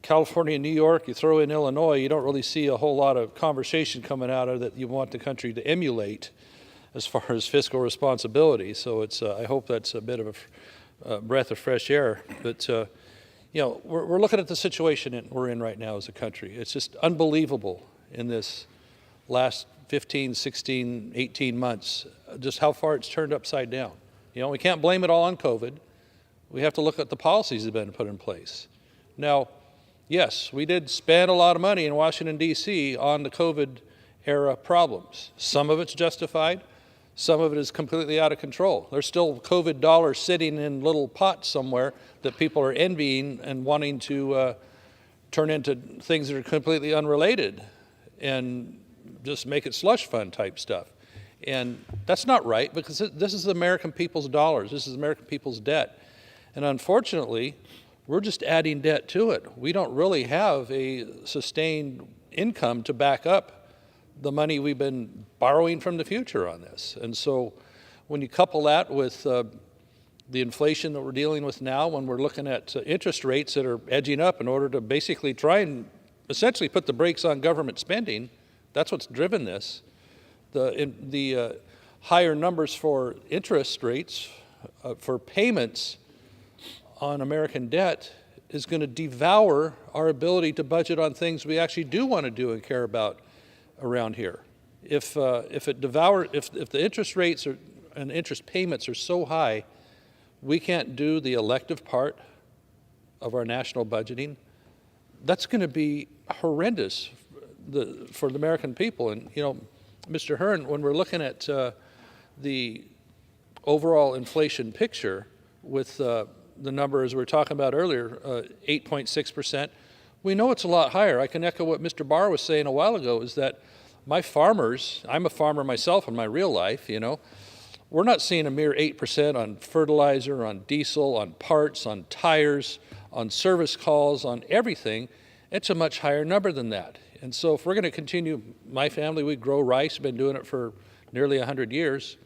California and New York, you throw in Illinois, you don't really see a whole lot of conversation coming out of that you want the country to emulate as far as fiscal responsibility. So it's, I hope that's a bit of a breath of fresh air. But, you know, we're looking at the situation we're in right now as a country. It's just unbelievable in this last 15, 16, 18 months, just how far it's turned upside down. You know, we can't blame it all on COVID. We have to look at the policies that have been put in place. Now, yes, we did spend a lot of money in Washington, D.C. on the COVID era problems. Some of it's justified. Some of it is completely out of control. There's still COVID dollars sitting in little pots somewhere that people are envying and wanting to turn into things that are completely unrelated and just make it slush fund type stuff. And that's not right, because this is the American people's dollars. This is American people's debt. And unfortunately, we're just adding debt to it. We don't really have a sustained income to back up the money we've been borrowing from the future on this. And so when you couple that with the inflation that we're dealing with now, when we're looking at interest rates that are edging up in order to basically try and essentially put the brakes on government spending, that's what's driven this. The higher numbers for interest rates, for payments on American debt is going to devour our ability to budget on things we actually do want to do and care about around here. If the interest rates and interest payments are so high, we can't do the elective part of our national budgeting. That's going to be horrendous for the American people. And you know, Mr. Hearn, when we're looking at the overall inflation picture with the numbers we were talking about earlier, 8.6%, we know it's a lot higher. I can echo what Mr. Barr was saying a while ago, is that my farmers, I'm a farmer myself in my real life, you know, we're not seeing a mere 8% on fertilizer, on diesel, on parts, on tires, on service calls, on everything. It's a much higher number than that. And so if we're going to continue, my family, we grow rice, been doing it for nearly 100 years.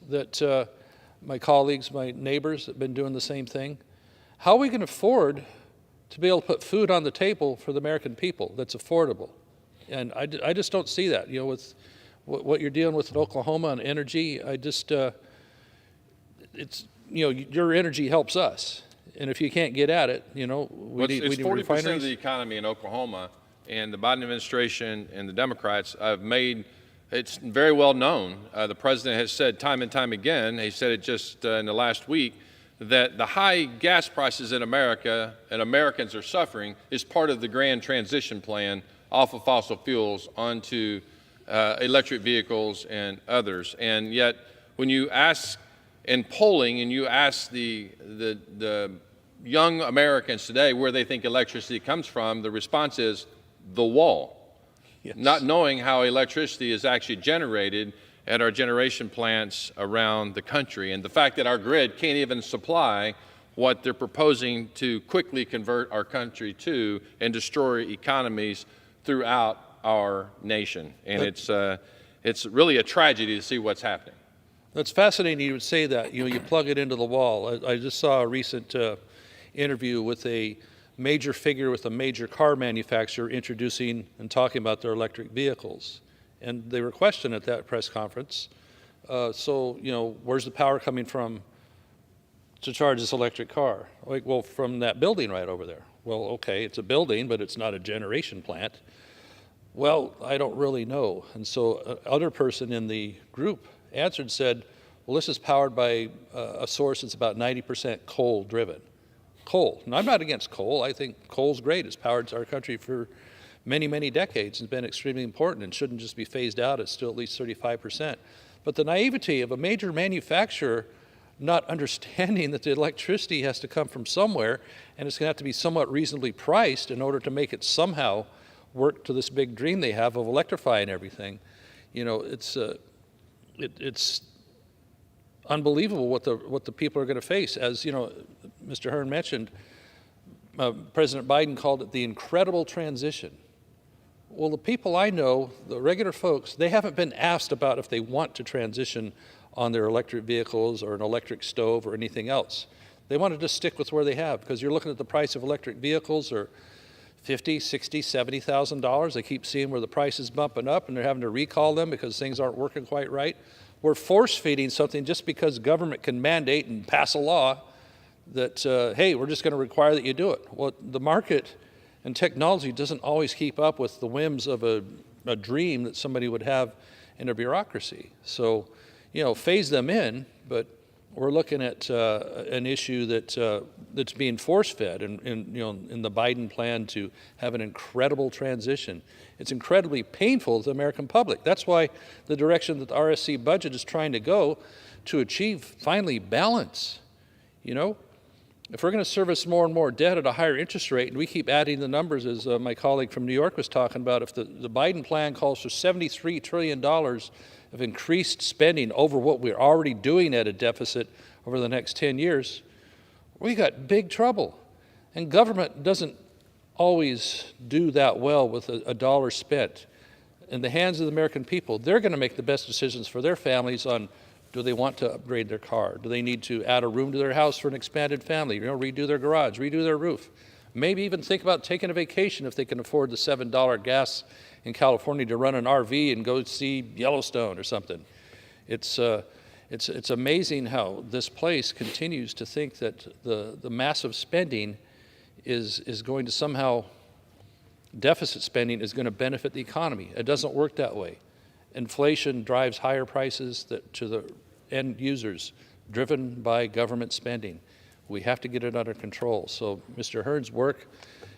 that my colleagues, my neighbors have been doing the same thing. How are we going to afford to be able to put food on the table for the American people that's affordable? And I just don't see that. You know, with what you're dealing with in Oklahoma on energy, I just, it's, you know, your energy helps us. And if you can't get at it, you know, we need It's 40% refineries. of the economy in Oklahoma, and the Biden administration and the Democrats have made, it's very well known, the president has said time and time again, he said it just in the last week, that the high gas prices in America and Americans are suffering is part of the grand transition plan off of fossil fuels onto electric vehicles and others. And yet, when you ask in polling and you ask the young Americans today where they think electricity comes from, the response is the wall. Yes. Not knowing how electricity is actually generated at our generation plants around the country, and the fact that our grid can't even supply what they're proposing to quickly convert our country to and destroy economies throughout our nation. And it's really a tragedy to see what's happening. It's fascinating you would say that. You know, you plug it into the wall. I just saw a recent interview with a major figure with a major car manufacturer introducing and talking about their electric vehicles. And they were questioned at that press conference. So, you know, where's the power coming from to charge this electric car? Like, well, from that building right over there. Well, okay, it's a building, but it's not a generation plant. Well, I don't really know. And so other person in the group answered and said, well, this is powered by a source that's about 90% coal driven. Coal. And I'm not against coal. I think coal's great. It's powered our country for many, many decades and been extremely important and shouldn't just be phased out. It's still at least 35%. But the naivety of a major manufacturer not understanding that the electricity has to come from somewhere and it's going to have to be somewhat reasonably priced in order to make it somehow work to this big dream they have of electrifying everything. You know, it's unbelievable what the people are going to face. As you know, Mr. Hearn mentioned, President Biden called it the incredible transition. Well, the people I know, the regular folks, they haven't been asked about if they want to transition on their electric vehicles or an electric stove or anything else. They want to just stick with where they have, because you're looking at the price of electric vehicles are $50,000, $60,000, $70,000. They keep seeing where the price is bumping up and they're having to recall them because things aren't working quite right. We're force feeding something just because government can mandate and pass a law that, hey, we're just going to require that you do it. Well, the market and technology doesn't always keep up with the whims of a dream that somebody would have in a bureaucracy. So, you know, phase them in, but we're looking at an issue that's being force-fed in the Biden plan to have an incredible transition. It's incredibly painful to the American public. That's why the direction that the RSC budget is trying to go to achieve finally balance. You know, if we're going to service more and more debt at a higher interest rate, and we keep adding the numbers, as my colleague from New York was talking about, if the Biden plan calls for $73 trillion of increased spending over what we're already doing at a deficit over the next 10 years, we got big trouble. And government doesn't always do that well with a dollar spent. In the hands of the American people, they're going to make the best decisions for their families on, do they want to upgrade their car? Do they need to add a room to their house for an expanded family? You know, redo their garage, redo their roof. Maybe even think about taking a vacation if they can afford the $7 gas in California to run an RV and go see Yellowstone or something. It's amazing how this place continues to think that the massive spending is going to somehow, deficit spending is going to benefit the economy. It doesn't work that way. Inflation drives higher prices to the end users, driven by government spending. We have to get it under control. So Mr. Hearn's work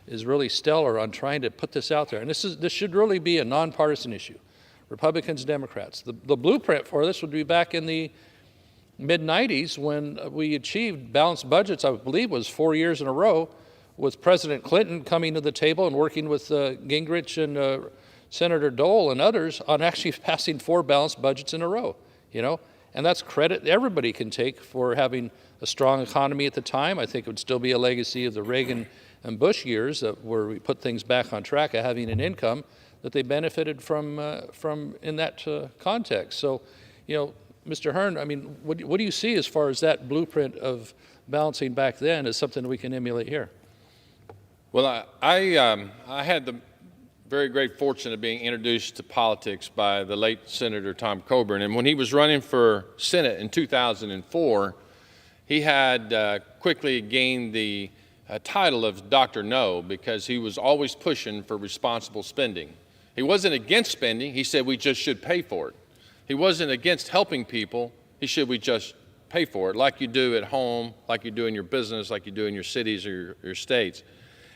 is really stellar on trying to put this out there. And this should really be a nonpartisan issue. Republicans, Democrats. The blueprint for this would be back in the mid-90s when we achieved balanced budgets, I believe was 4 years in a row, with President Clinton coming to the table and working with Gingrich and Senator Dole and others on actually passing 4 balanced budgets in a row, you know? And that's credit everybody can take for having a strong economy at the time. I think it would still be a legacy of the Reagan and Bush years where we put things back on track of having an income that they benefited from in that context. So, you know, Mr. Hearn, I mean, what do you see as far as that blueprint of balancing back then as something we can emulate here? Well, I had the very great fortune of being introduced to politics by the late Senator Tom Coburn. And when he was running for Senate in 2004, he had quickly gained the title of Dr. No because he was always pushing for responsible spending. He wasn't against spending. He said we just should pay for it. He wasn't against helping people. He said we just pay for it, like you do at home, like you do in your business, like you do in your cities or your states.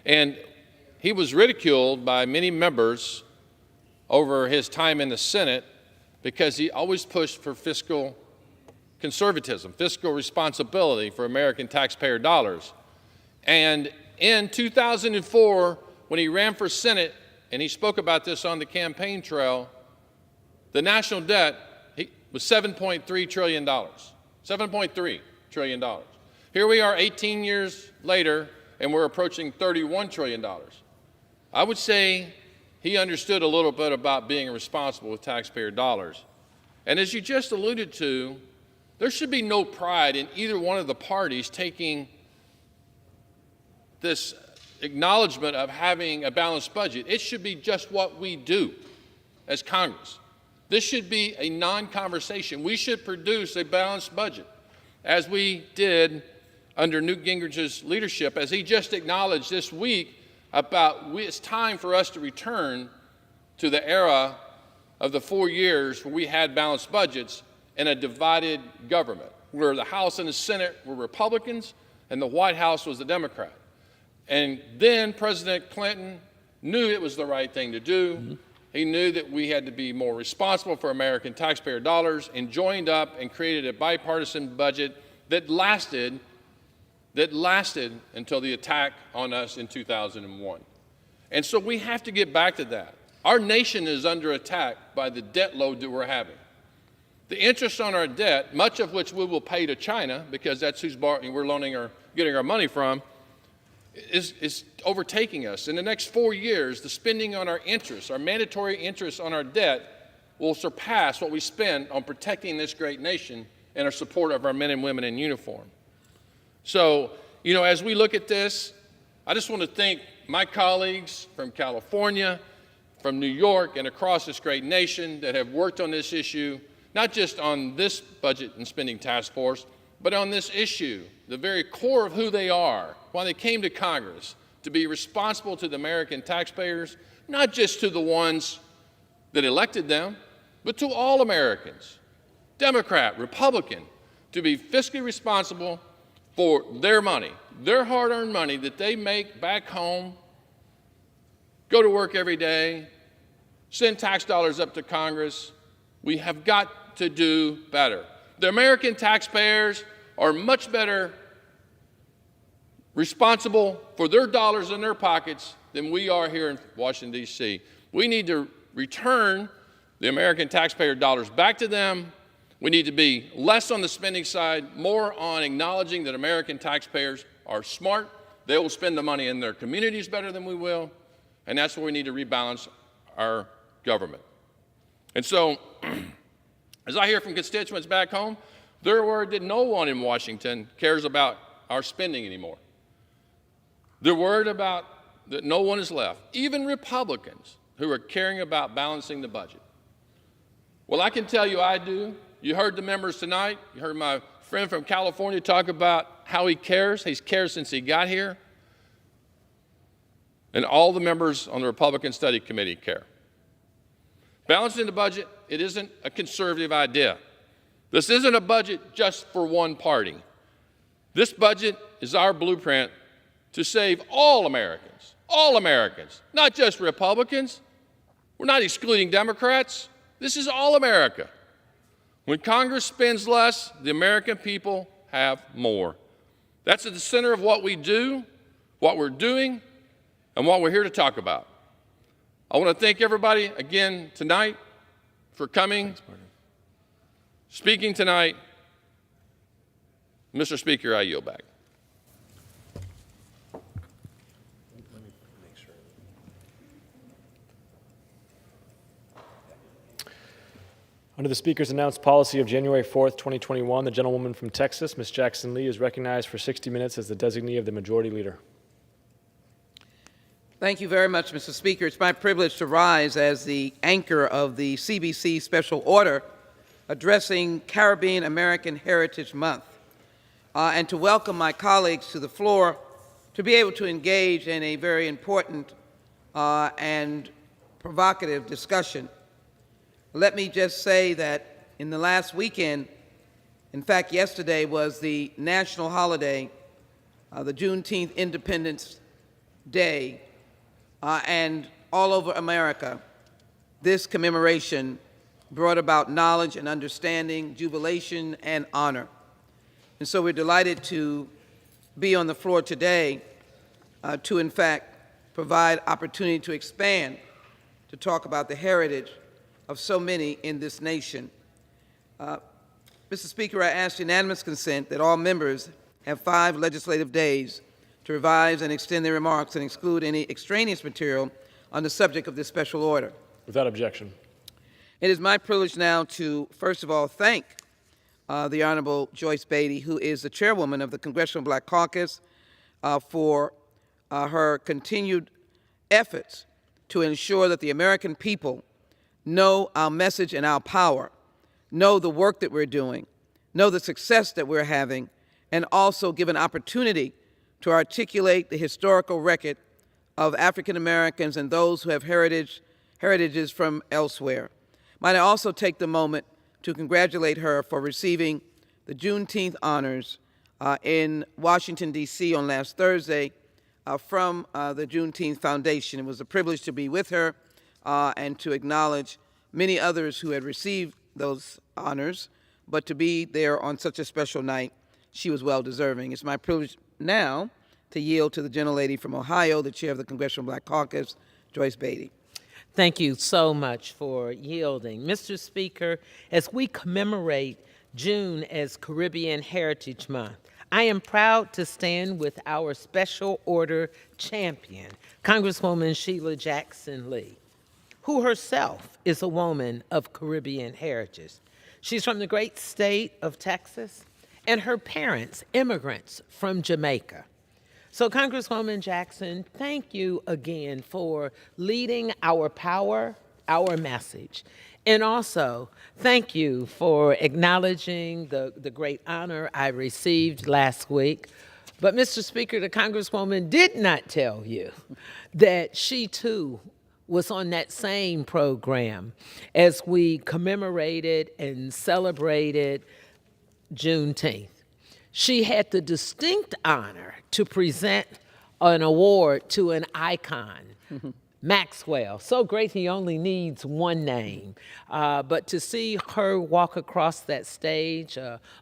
And he was ridiculed by many members over his time in the Senate because he always pushed for fiscal conservatism, fiscal responsibility for American taxpayer dollars. And in 2004, when he ran for Senate, and he spoke about this on the campaign trail, the national debt was $7.3 trillion. $7.3 trillion. Here we are 18 years later, and we're approaching $31 trillion. I would say he understood a little bit about being responsible with taxpayer dollars. And as you just alluded to, there should be no pride in either one of the parties taking this acknowledgement of having a balanced budget. It should be just what we do as Congress. This should be a non-conversation. We should produce a balanced budget, as we did under Newt Gingrich's leadership, as he just acknowledged this week about it's time for us to return to the era of the 4 years where we had balanced budgets and a divided government, where the House and the Senate were Republicans and the White House was the Democrat. And then President Clinton knew it was the right thing to do. Mm-hmm. He knew that we had to be more responsible for American taxpayer dollars and joined up and created a bipartisan budget that lasted until the attack on us in 2001. And so we have to get back to that. Our nation is under attack by the debt load that we're having. The interest on our debt, much of which we will pay to China, because that's who's borrowing, we're loaning or getting our money from, is overtaking us. In the next 4 years, the spending on our interest, our mandatory interest on our debt, will surpass what we spend on protecting this great nation and our support of our men and women in uniform. So, as we look at this, I just want to thank my colleagues from California, from New York, and across this great nation that have worked on this issue, not just on this budget and spending task force, but on this issue, the very core of who they are, why they came to Congress, to be responsible to the American taxpayers, not just to the ones that elected them, but to all Americans, Democrat, Republican, to be fiscally responsible for their money, their hard-earned money that they make back home, go to work every day, send tax dollars up to Congress. We have got to do better. The American taxpayers are much better responsible for their dollars in their pockets than we are here in Washington, D.C. We need to return the American taxpayer dollars back to them. We need to be less on the spending side, more on acknowledging that American taxpayers are smart. They will spend the money in their communities better than we will, and that's where we need to rebalance our government. And so, as I hear from constituents back home, they're worried that no one in Washington cares about our spending anymore. They're worried about that no one is left, even Republicans who are caring about balancing the budget. Well, I can tell you I do. You heard the members tonight. You heard my friend from California talk about how he cares. He's cared since he got here. And all the members on the Republican Study Committee care. Balancing the budget, it isn't a conservative idea. This isn't a budget just for one party. This budget is our blueprint to save all Americans, not just Republicans. We're not excluding Democrats. This is all America. When Congress spends less, the American people have more. That's at the center of what we do, what we're doing, and what we're here to talk about. I want to thank everybody again tonight for coming, speaking tonight. Mr. Speaker, I yield back. Our Under the Speaker's announced policy of January 4th, 2021, the gentlewoman from Texas, Ms. Jackson Lee, is recognized for 60 minutes as the designee of the Majority Leader. Thank you very much, Mr. Speaker. It's my privilege to rise as the anchor of the CBC Special Order addressing Caribbean American Heritage Month, and to welcome my colleagues to the floor to be able to engage in a very important and provocative discussion. Let me just say that in the last weekend, in fact, yesterday was the national holiday, the Juneteenth Independence Day, and all over America, this commemoration brought about knowledge and understanding, jubilation, and honor. And so we're delighted to be on the floor today to, in fact, provide opportunity to expand, to talk about the heritage of so many in this nation. Mr. Speaker, I ask unanimous consent that all members have 5 legislative days to revise and extend their remarks and exclude any extraneous material on the subject of this special order. Without objection. It is my privilege now to, first of all, thank the Honorable Joyce Beatty, who is the chairwoman of the Congressional Black Caucus, for her continued efforts to ensure that the American people know our message and our power, know the work that we're doing, know the success that we're having, and also give an opportunity to articulate the historical record of African Americans and those who have heritages from elsewhere. Might I also take the moment to congratulate her for receiving the Juneteenth honors in Washington, D.C. on last Thursday from the Juneteenth Foundation. It was a privilege to be with her and to acknowledge many others who had received those honors, but to be there on such a special night, she was well deserving. It's my privilege now to yield to the gentlelady from Ohio, the chair of the Congressional Black Caucus, Joyce Beatty. Thank you so much for yielding. Mr. Speaker, as we commemorate June as Caribbean Heritage Month, I am proud to stand with our special order champion, Congresswoman Sheila Jackson Lee, who herself is a woman of Caribbean heritage. She's from the great state of Texas, and her parents, immigrants from Jamaica. So, Congresswoman Jackson, thank you again for leading our power, our message. And also, thank you for acknowledging the great honor I received last week. But, Mr. Speaker, the Congresswoman did not tell you that she, too, was on that same program as we commemorated and celebrated Juneteenth. She had the distinct honor to present an award to an icon, Maxwell. So great he only needs one name. But to see her walk across that stage,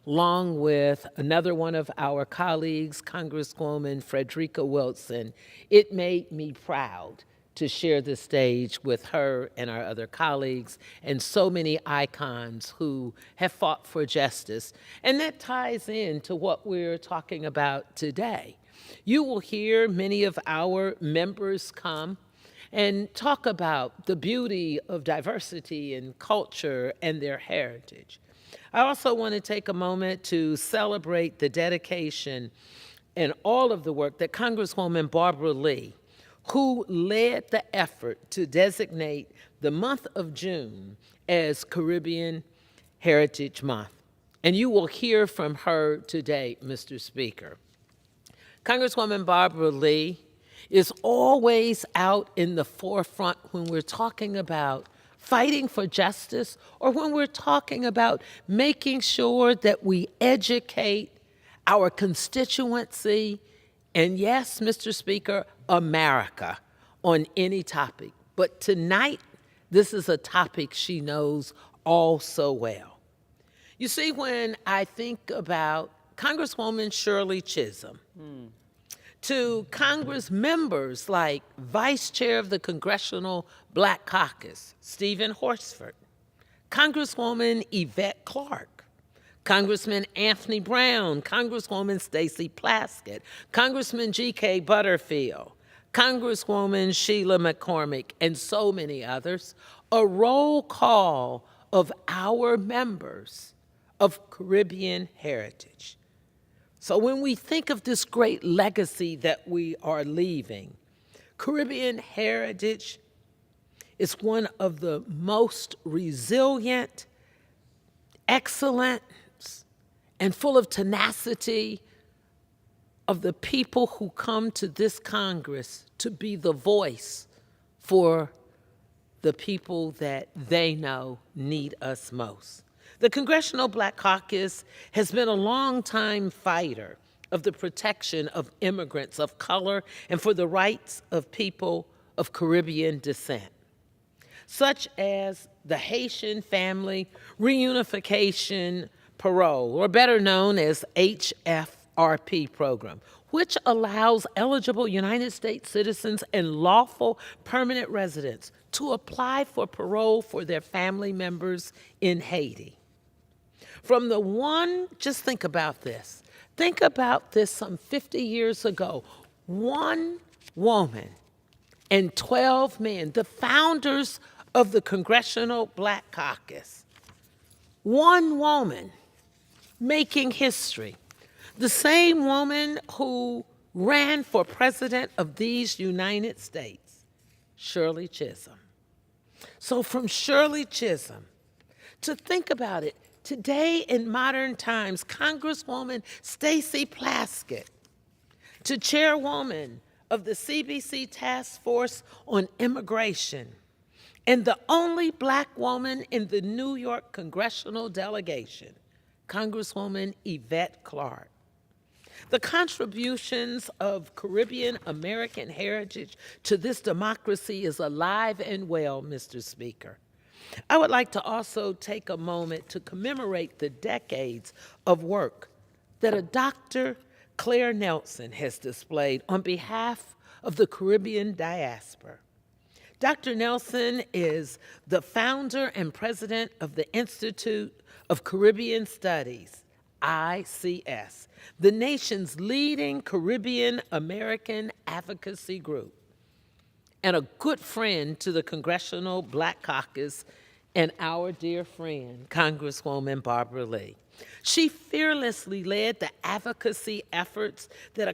along with another one of our colleagues, Congresswoman Frederica Wilson, it made me proud to share the stage with her and our other colleagues and so many icons who have fought for justice. And that ties into what we're talking about today. You will hear many of our members come and talk about the beauty of diversity and culture and their heritage. I also want to take a moment to celebrate the dedication and all of the work that Congresswoman Barbara Lee, who led the effort to designate the month of June as Caribbean Heritage Month. And you will hear from her today, Mr. Speaker. Congresswoman Barbara Lee is always out in the forefront when we're talking about fighting for justice or when we're talking about making sure that we educate our constituency and, yes, Mr. Speaker, America on any topic. But tonight, this is a topic she knows all so well. You see, when I think about Congresswoman Shirley Chisholm, to Congress members like Vice Chair of the Congressional Black Caucus, Stephen Horsford, Congresswoman Yvette Clarke, Congressman Anthony Brown, Congresswoman Stacey Plaskett, Congressman G.K. Butterfield, Congresswoman Sheila McCormick, and so many others, a roll call of our members of Caribbean heritage. So when we think of this great legacy that we are leaving, Caribbean heritage is one of the most resilient, excellent, and full of tenacity of the people who come to this Congress to be the voice for the people that they know need us most. The Congressional Black Caucus has been a longtime fighter of the protection of immigrants of color and for the rights of people of Caribbean descent, such as the Haitian Family Reunification Parole, or better known as HFRP program, which allows eligible United States citizens and lawful permanent residents to apply for parole for their family members in Haiti. From the one, just think about this. Think about this some 50 years ago. One woman and 12 men, the founders of the Congressional Black Caucus. One woman making history. The same woman who ran for president of these United States, Shirley Chisholm. So from Shirley Chisholm, to think about it, today in modern times, Congresswoman Stacey Plaskett, to chairwoman of the CBC Task Force on Immigration, and the only Black woman in the New York congressional delegation, Congresswoman Yvette Clarke. The contributions of Caribbean American heritage to this democracy is alive and well, Mr. Speaker. I would like to also take a moment to commemorate the decades of work that a Dr. Claire Nelson has displayed on behalf of the Caribbean diaspora. Dr. Nelson is the founder and president of the Institute of Caribbean Studies, ICS, the nation's leading Caribbean American advocacy group, and a good friend to the Congressional Black Caucus and our dear friend, Congresswoman Barbara Lee. She fearlessly led the advocacy efforts that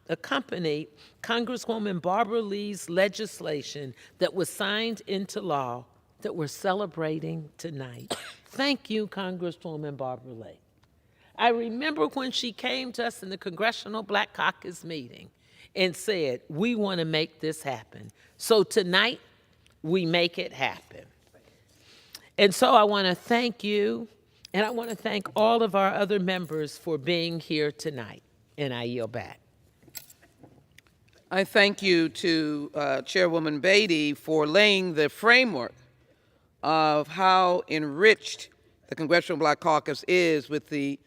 accompanied Congresswoman Barbara Lee's legislation that was signed into law that we're celebrating tonight. Thank you, Congresswoman Barbara Lee. I remember when she came to us in the Congressional Black Caucus meeting and said, we want to make this happen. So tonight, we make it happen. And so I want to thank you, and I want to thank all of our other members for being here tonight. And I yield back. I thank you to Chairwoman Beatty for laying the framework of how enriched the Congressional Black Caucus is with the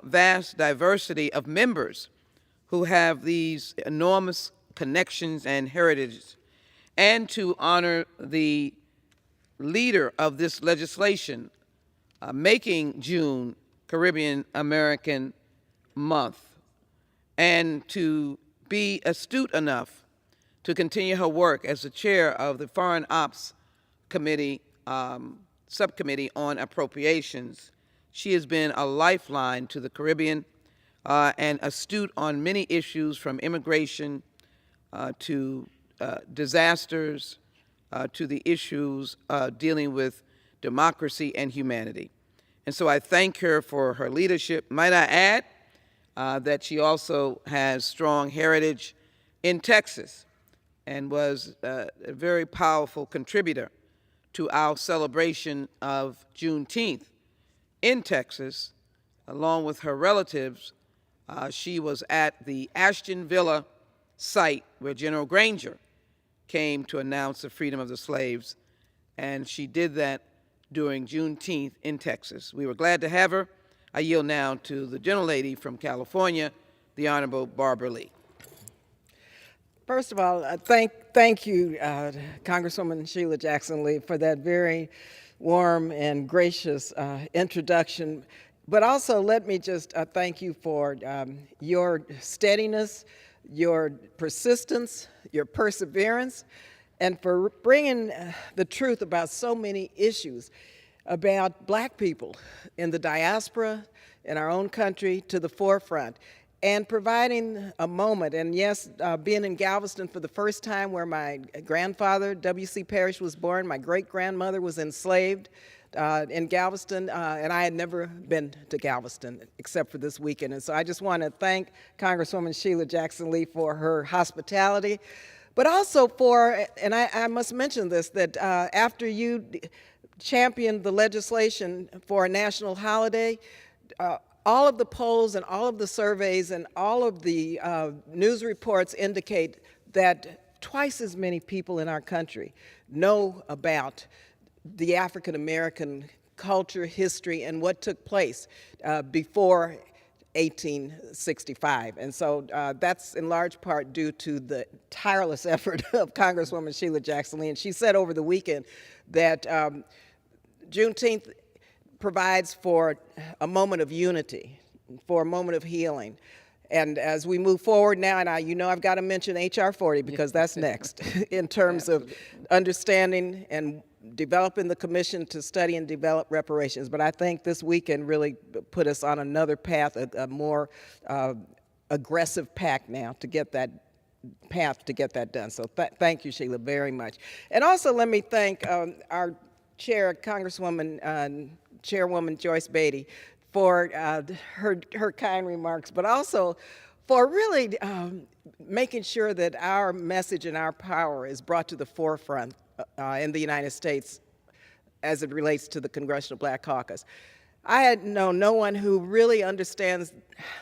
vast diversity of members who have these enormous connections and heritages, and to honor the leader of this legislation, making June Caribbean American Month, and to be astute enough to continue her work as the chair of the Foreign Ops Committee, Subcommittee on Appropriations. She has been a lifeline to the Caribbean and astute on many issues from immigration to disasters to the issues dealing with democracy and humanity. And so I thank her for her leadership. Might I add that she also has strong heritage in Texas and was a very powerful contributor to our celebration of Juneteenth in Texas. Along with her relatives, she was at the Ashton Villa site where General Granger came to announce the freedom of the slaves, and she did that during Juneteenth in Texas. We were glad to have her. I yield now to the gentlelady from California, the Honorable Barbara Lee. First of all, thank you, Congresswoman Sheila Jackson Lee, for that very warm and gracious introduction. But also, let me just thank you for your steadiness, your persistence, your perseverance, and for bringing the truth about so many issues. about black people in the diaspora, in our own country, to the forefront, and providing a moment. And yes, being in Galveston for the first time, where my grandfather, W.C. Parrish, was born, my great-grandmother was enslaved in Galveston, and I had never been to Galveston except for this weekend. And so I just want to thank Congresswoman Sheila Jackson Lee for her hospitality, but also for, and I must mention this, that after you championed the legislation for a national holiday, all of the polls and all of the surveys and all of the news reports indicate that twice as many people in our country know about the African American culture, history, and what took place before 1865. And so that's in large part due to the tireless effort of Congresswoman Sheila Jackson Lee. And she said over the weekend that Juneteenth provides for a moment of unity, for a moment of healing. And as we move forward now, and you know I've got to mention H.R. 40 because that's next in terms of understanding and developing the commission to study and develop reparations. But I think this weekend really put us on another path, a more aggressive path now to get that done. So thank you, Sheila, very much. And also let me thank our chair, Chairwoman Joyce Beatty, for her kind remarks, but also for really making sure that our message and our power is brought to the forefront in the United States as it relates to the Congressional Black Caucus. I had known no one who really understands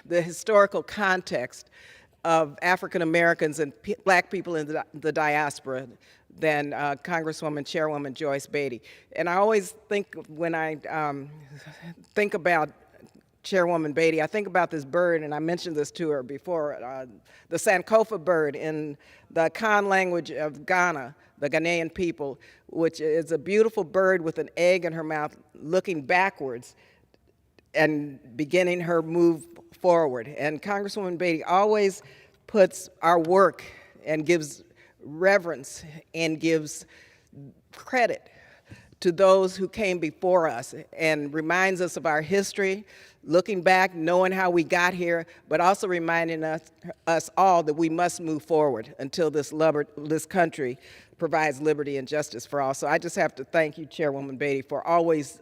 the historical context of African Americans and black people in the diaspora than Chairwoman Joyce Beatty. And I always think, when I think about Chairwoman Beatty, I think about this bird, and I mentioned this to her before, the Sankofa bird in the Kan language of Ghana, the Ghanaian people, which is a beautiful bird with an egg in her mouth looking backwards and beginning her move forward. And Congresswoman Beatty always puts our work and gives reverence and gives credit to those who came before us and reminds us of our history, looking back, knowing how we got here, but also reminding us all that we must move forward until this country provides liberty and justice for all. So I just have to thank you, Chairwoman Beatty, for always,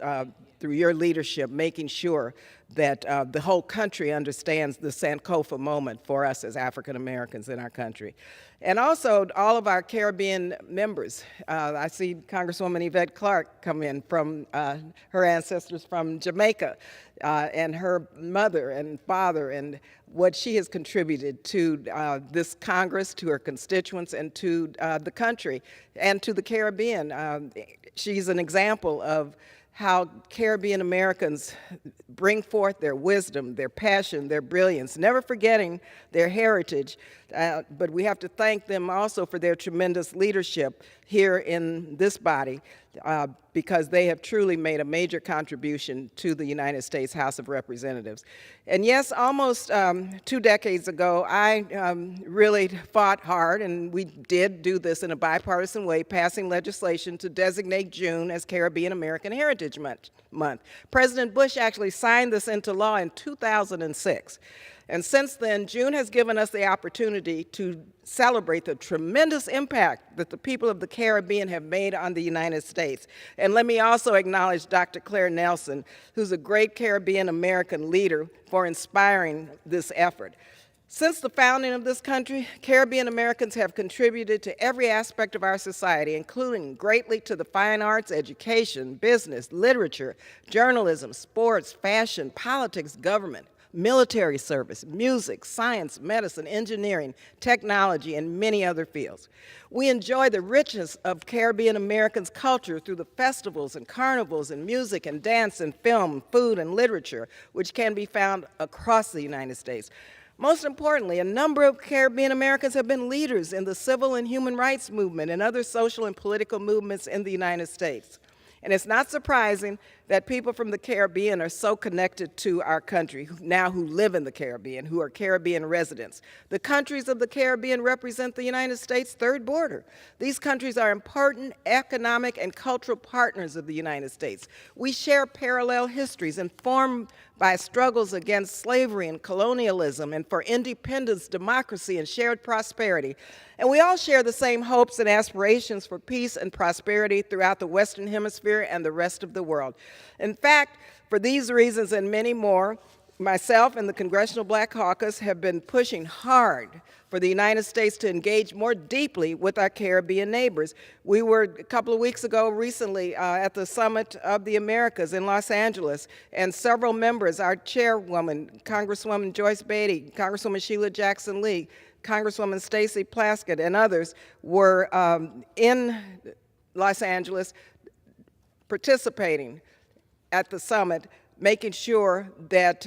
through your leadership, making sure that the whole country understands the Sankofa moment for us as African Americans in our country. And also all of our Caribbean members. I see Congresswoman Yvette Clarke come in from her ancestors from Jamaica, and her mother and father, and what she has contributed to this Congress, to her constituents, and to the country, and to the Caribbean. She's an example of how Caribbean Americans bring forth their wisdom, their passion, their brilliance, never forgetting their heritage. But we have to thank them also for their tremendous leadership here in this body, because they have truly made a major contribution to the United States House of Representatives. And yes, almost 2 decades ago, I really fought hard, and we did do this in a bipartisan way, passing legislation to designate June as Caribbean American Heritage Month. President Bush actually signed this into law in 2006. And since then, June has given us the opportunity to celebrate the tremendous impact that the people of the Caribbean have made on the United States. And let me also acknowledge Dr. Claire Nelson, who's a great Caribbean American leader, for inspiring this effort. Since the founding of this country, Caribbean Americans have contributed to every aspect of our society, including greatly to the fine arts, education, business, literature, journalism, sports, fashion, politics, government, military service, music, science, medicine, engineering, technology, and many other fields. We enjoy the richness of Caribbean Americans' culture through the festivals and carnivals and music and dance and film, food and literature, which can be found across the United States. Most importantly, a number of Caribbean Americans have been leaders in the civil and human rights movement and other social and political movements in the United States. And it's not surprising that people from the Caribbean are so connected to our country, now who live in the Caribbean, who are Caribbean residents. The countries of the Caribbean represent the United States' third border. These countries are important economic and cultural partners of the United States. We share parallel histories informed by struggles against slavery and colonialism and for independence, democracy, and shared prosperity. And we all share the same hopes and aspirations for peace and prosperity throughout the Western Hemisphere and the rest of the world. In fact, for these reasons and many more, myself and the Congressional Black Caucus have been pushing hard for the United States to engage more deeply with our Caribbean neighbors. We were a couple of weeks ago recently at the Summit of the Americas in Los Angeles, and several members, our chairwoman, Congresswoman Joyce Beatty, Congresswoman Sheila Jackson Lee, Congresswoman Stacey Plaskett, and others were in Los Angeles participating at the summit, making sure that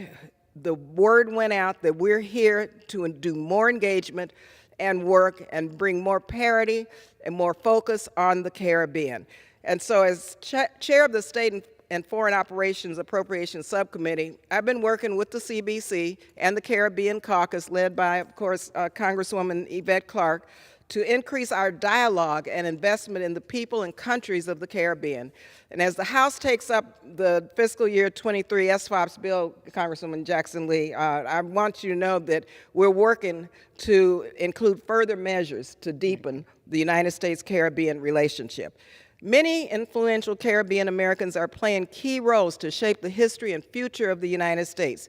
the word went out that we're here to do more engagement and work and bring more parity and more focus on the Caribbean. And so as chair of the State and Foreign Operations Appropriations Subcommittee, I've been working with the CBC and the Caribbean Caucus, led by, of course, Congresswoman Yvette Clarke, to increase our dialogue and investment in the people and countries of the Caribbean. And as the House takes up the fiscal year 23 SFOPS bill, Congresswoman Jackson Lee, I want you to know that we're working to include further measures to deepen the United States-Caribbean relationship. Many influential Caribbean Americans are playing key roles to shape the history and future of the United States.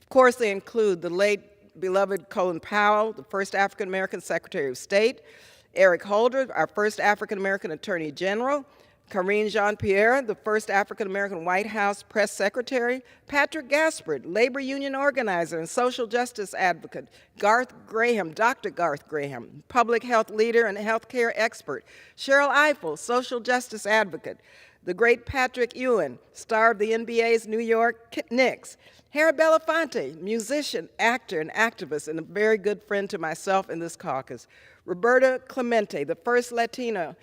Of course, they include the late beloved Colin Powell, the first African-American Secretary of State, Eric Holder, our first African-American Attorney General, Karine Jean-Pierre, the first African-American White House Press Secretary, Patrick Gaspard, labor union organizer and social justice advocate, Garth Graham, Dr. Garth Graham, public health leader and healthcare expert, Cheryl Eiffel, social justice advocate, the great Patrick Ewing, star of the NBA's New York Knicks, Harry Belafonte, musician, actor, and activist, and a very good friend to myself in this caucus, Roberta Clemente, the first Latina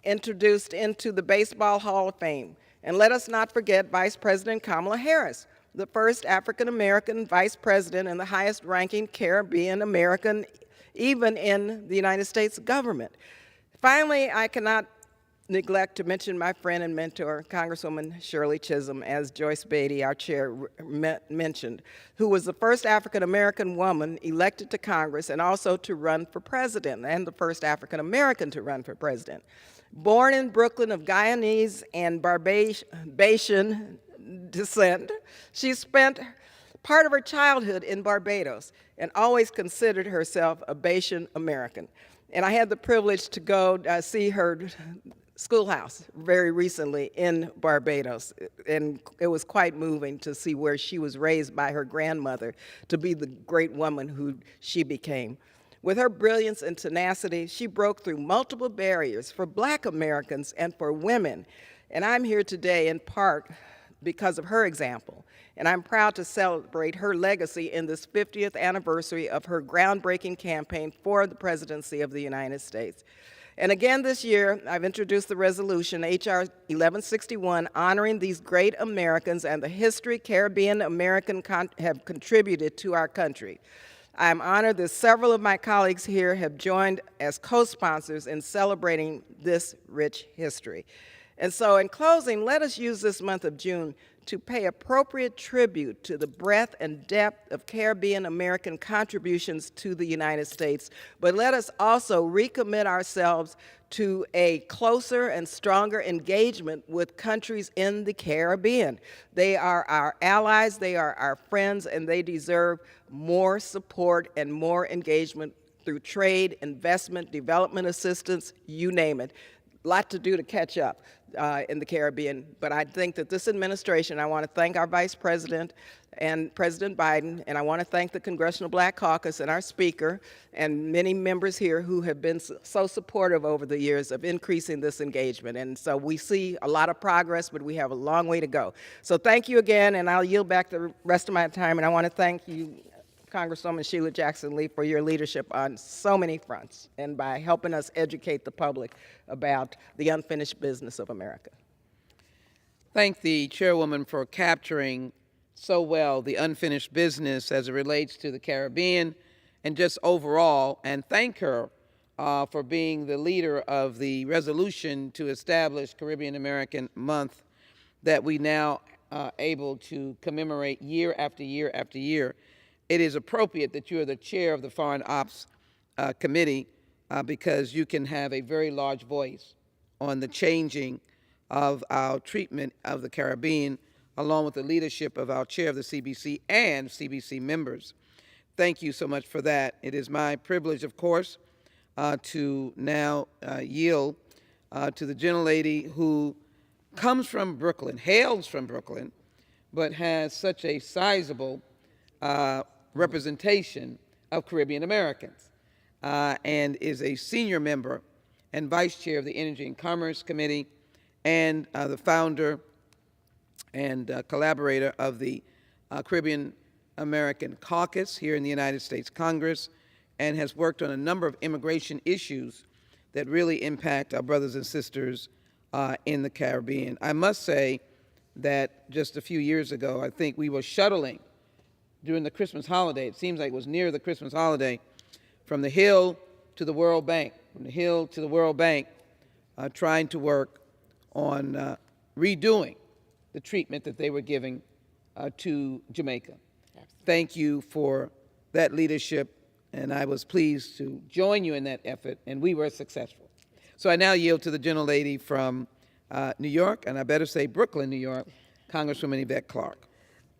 introduced into the Baseball Hall of Fame. And let us not forget Vice President Kamala Harris, the first African-American vice president and the highest-ranking Caribbean American, even in the United States government. Finally, I cannot neglect to mention my friend and mentor, Congresswoman Shirley Chisholm, as Joyce Beatty, our chair, mentioned, who was the first African-American woman elected to Congress and also to run for president, and the first African-American to run for president. Born in Brooklyn of Guyanese and Barbadian descent, she spent part of her childhood in Barbados and always considered herself a Bajan American. And I had the privilege to go see her schoolhouse very recently in Barbados, and it was quite moving to see where she was raised by her grandmother to be the great woman who she became. With her brilliance and tenacity, she broke through multiple barriers for Black Americans and for women, and I'm here today in part because of her example, and I'm proud to celebrate her legacy in this 50th anniversary of her groundbreaking campaign for the presidency of the United States. And again this year, I've introduced the resolution, H.R. 1161, honoring these great Americans and the history Caribbean Americans have contributed to our country. I'm honored that several of my colleagues here have joined as co-sponsors in celebrating this rich history. And so in closing, let us use this month of June to pay appropriate tribute to the breadth and depth of Caribbean American contributions to the United States, but let us also recommit ourselves to a closer and stronger engagement with countries in the Caribbean. They are our allies, they are our friends, and they deserve more support and more engagement through trade, investment, development assistance, you name it. A lot to do to catch up in the Caribbean, but I think that this administration, I want to thank our Vice President and President Biden, and I want to thank the Congressional Black Caucus and our Speaker and many members here who have been so supportive over the years of increasing this engagement. And so we see a lot of progress, but we have a long way to go. So thank you again, and I'll yield back the rest of my time, and I want to thank you, Congresswoman Sheila Jackson Lee, for your leadership on so many fronts and by helping us educate the public about the unfinished business of America. thank the chairwoman for capturing so well the unfinished business as it relates to the Caribbean and just overall, and thank her for being the leader of the resolution to establish Caribbean American Month that we now able to commemorate year after year after year. It is appropriate that you are the chair of the Foreign Ops Committee because you can have a very large voice on the changing of our treatment of the Caribbean, along with the leadership of our chair of the CBC and CBC members. Thank you so much for that. It is my privilege, of course, to now yield to the gentlelady who comes from Brooklyn, hails from Brooklyn, but has such a sizable representation of Caribbean Americans and is a senior member and vice chair of the Energy and Commerce Committee and the founder and collaborator of the Caribbean American Caucus here in the United States Congress, and has worked on a number of immigration issues that really impact our brothers and sisters in the Caribbean. I must say that just a few years ago, I think we were shuttling during the Christmas holiday. It seems like it was near the Christmas holiday, from the Hill to the World Bank, from the Hill to the World Bank, trying to work on redoing the treatment that they were giving to Jamaica. Thank you for that leadership, and I was pleased to join you in that effort, and we were successful. So I now yield to the gentlelady from New York, and I better say Brooklyn, New York, Congresswoman Yvette Clarke.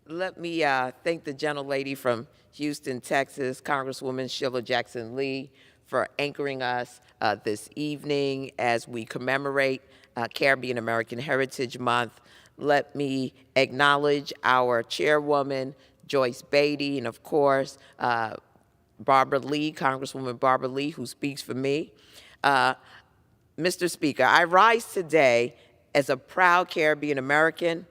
Let me thank the gentlelady from Houston, Texas, Congresswoman Sheila Jackson Lee, for anchoring us this evening as we commemorate Caribbean American Heritage Month. Let me acknowledge our chairwoman, Joyce Beatty, and of course, Barbara Lee, Congresswoman Barbara Lee, who speaks for me. Mr. Speaker, I rise today as a proud Caribbean American,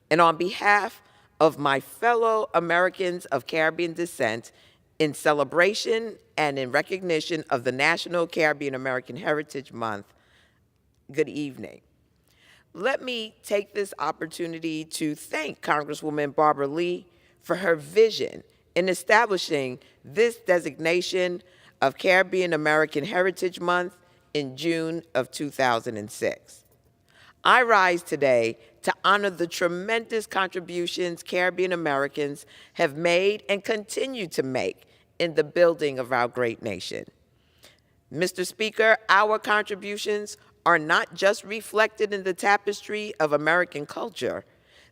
and on behalf of my fellow Americans of Caribbean descent, in celebration and in recognition of the National Caribbean American Heritage Month, good evening. Let me take this opportunity to thank Congresswoman Barbara Lee for her vision in establishing this designation of Caribbean American Heritage Month in June of 2006. I rise today to honor the tremendous contributions Caribbean Americans have made and continue to make in the building of our great nation. Mr. Speaker, our contributions are not just reflected in the tapestry of American culture,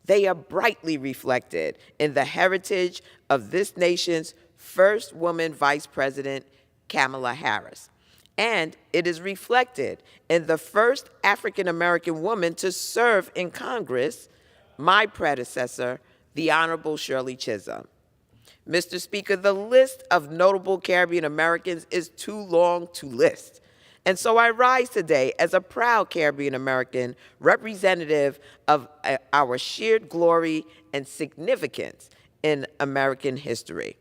they are brightly reflected in the heritage of this nation's first woman vice president, Kamala Harris. And it is reflected in the first African-American woman to serve in Congress, my predecessor, the Honorable Shirley Chisholm. Mr. Speaker, the list of notable Caribbean Americans is too long to list. And so I rise today as a proud Caribbean American representative of our shared glory and significance in American history.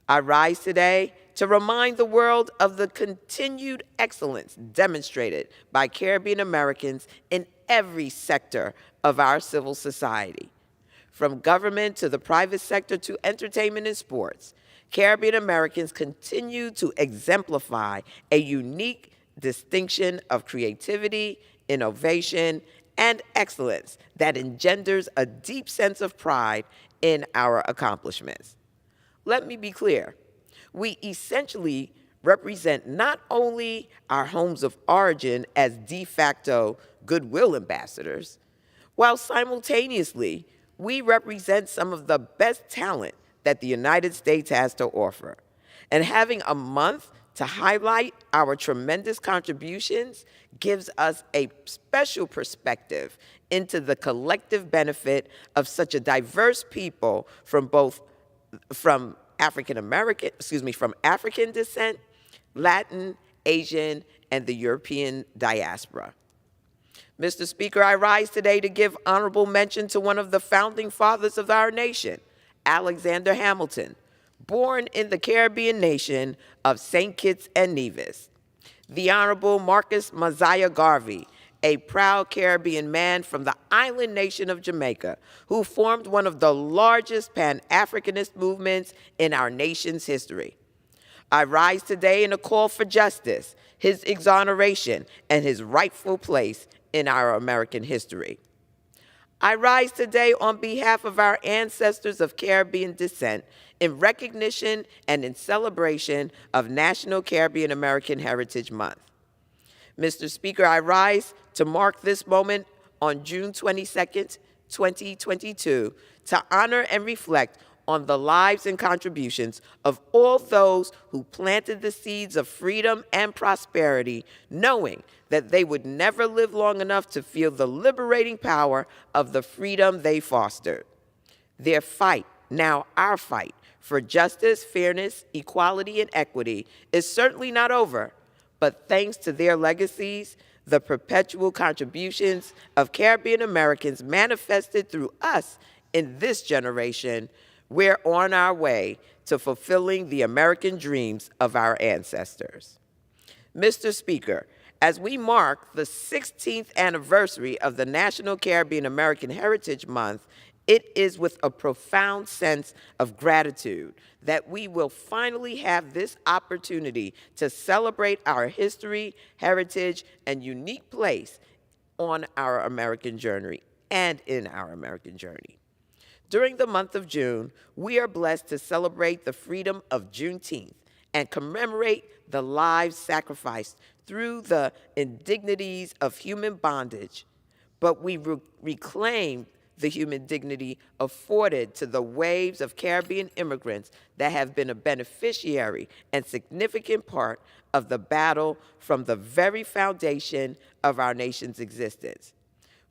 I rise today to remind the world of the continued excellence demonstrated by Caribbean Americans in every sector of our civil society. From government to the private sector to entertainment and sports, Caribbean Americans continue to exemplify a unique distinction of creativity, innovation, and excellence that engenders a deep sense of pride in our accomplishments. Let me be clear. We essentially represent not only our homes of origin as de facto goodwill ambassadors, while simultaneously we represent some of the best talent that the United States has to offer. And having a month to highlight our tremendous contributions gives us a special perspective into the collective benefit of such a diverse people from African descent, Latin, Asian, and the European diaspora. Mr. Speaker, I rise today to give honorable mention to one of the founding fathers of our nation, Alexander Hamilton, born in the Caribbean nation of St. Kitts and Nevis. The Honorable Marcus Mosiah Garvey, a proud Caribbean man from the island nation of Jamaica who formed one of the largest Pan-Africanist movements in our nation's history. I rise today in a call for justice, his exoneration, and his rightful place in our American history. I rise today on behalf of our ancestors of Caribbean descent in recognition and in celebration of National Caribbean American Heritage Month. Mr. Speaker, I rise to mark this moment on June 22nd, 2022, to honor and reflect on the lives and contributions of all those who planted the seeds of freedom and prosperity, knowing that they would never live long enough to feel the liberating power of the freedom they fostered. Their fight, now our fight, for justice, fairness, equality, and equity is certainly not over, but thanks to their legacies, the perpetual contributions of Caribbean Americans manifested through us in this generation, we're on our way to fulfilling the American dreams of our ancestors. Mr. Speaker, as we mark the 16th anniversary of the National Caribbean American Heritage Month, it is with a profound sense of gratitude that we will finally have this opportunity to celebrate our history, heritage, and unique place on our American journey and in our American journey. During the month of June, we are blessed to celebrate the freedom of Juneteenth and commemorate the lives sacrificed through the indignities of human bondage, but we reclaim the human dignity afforded to the waves of Caribbean immigrants that have been a beneficiary and significant part of the battle from the very foundation of our nation's existence.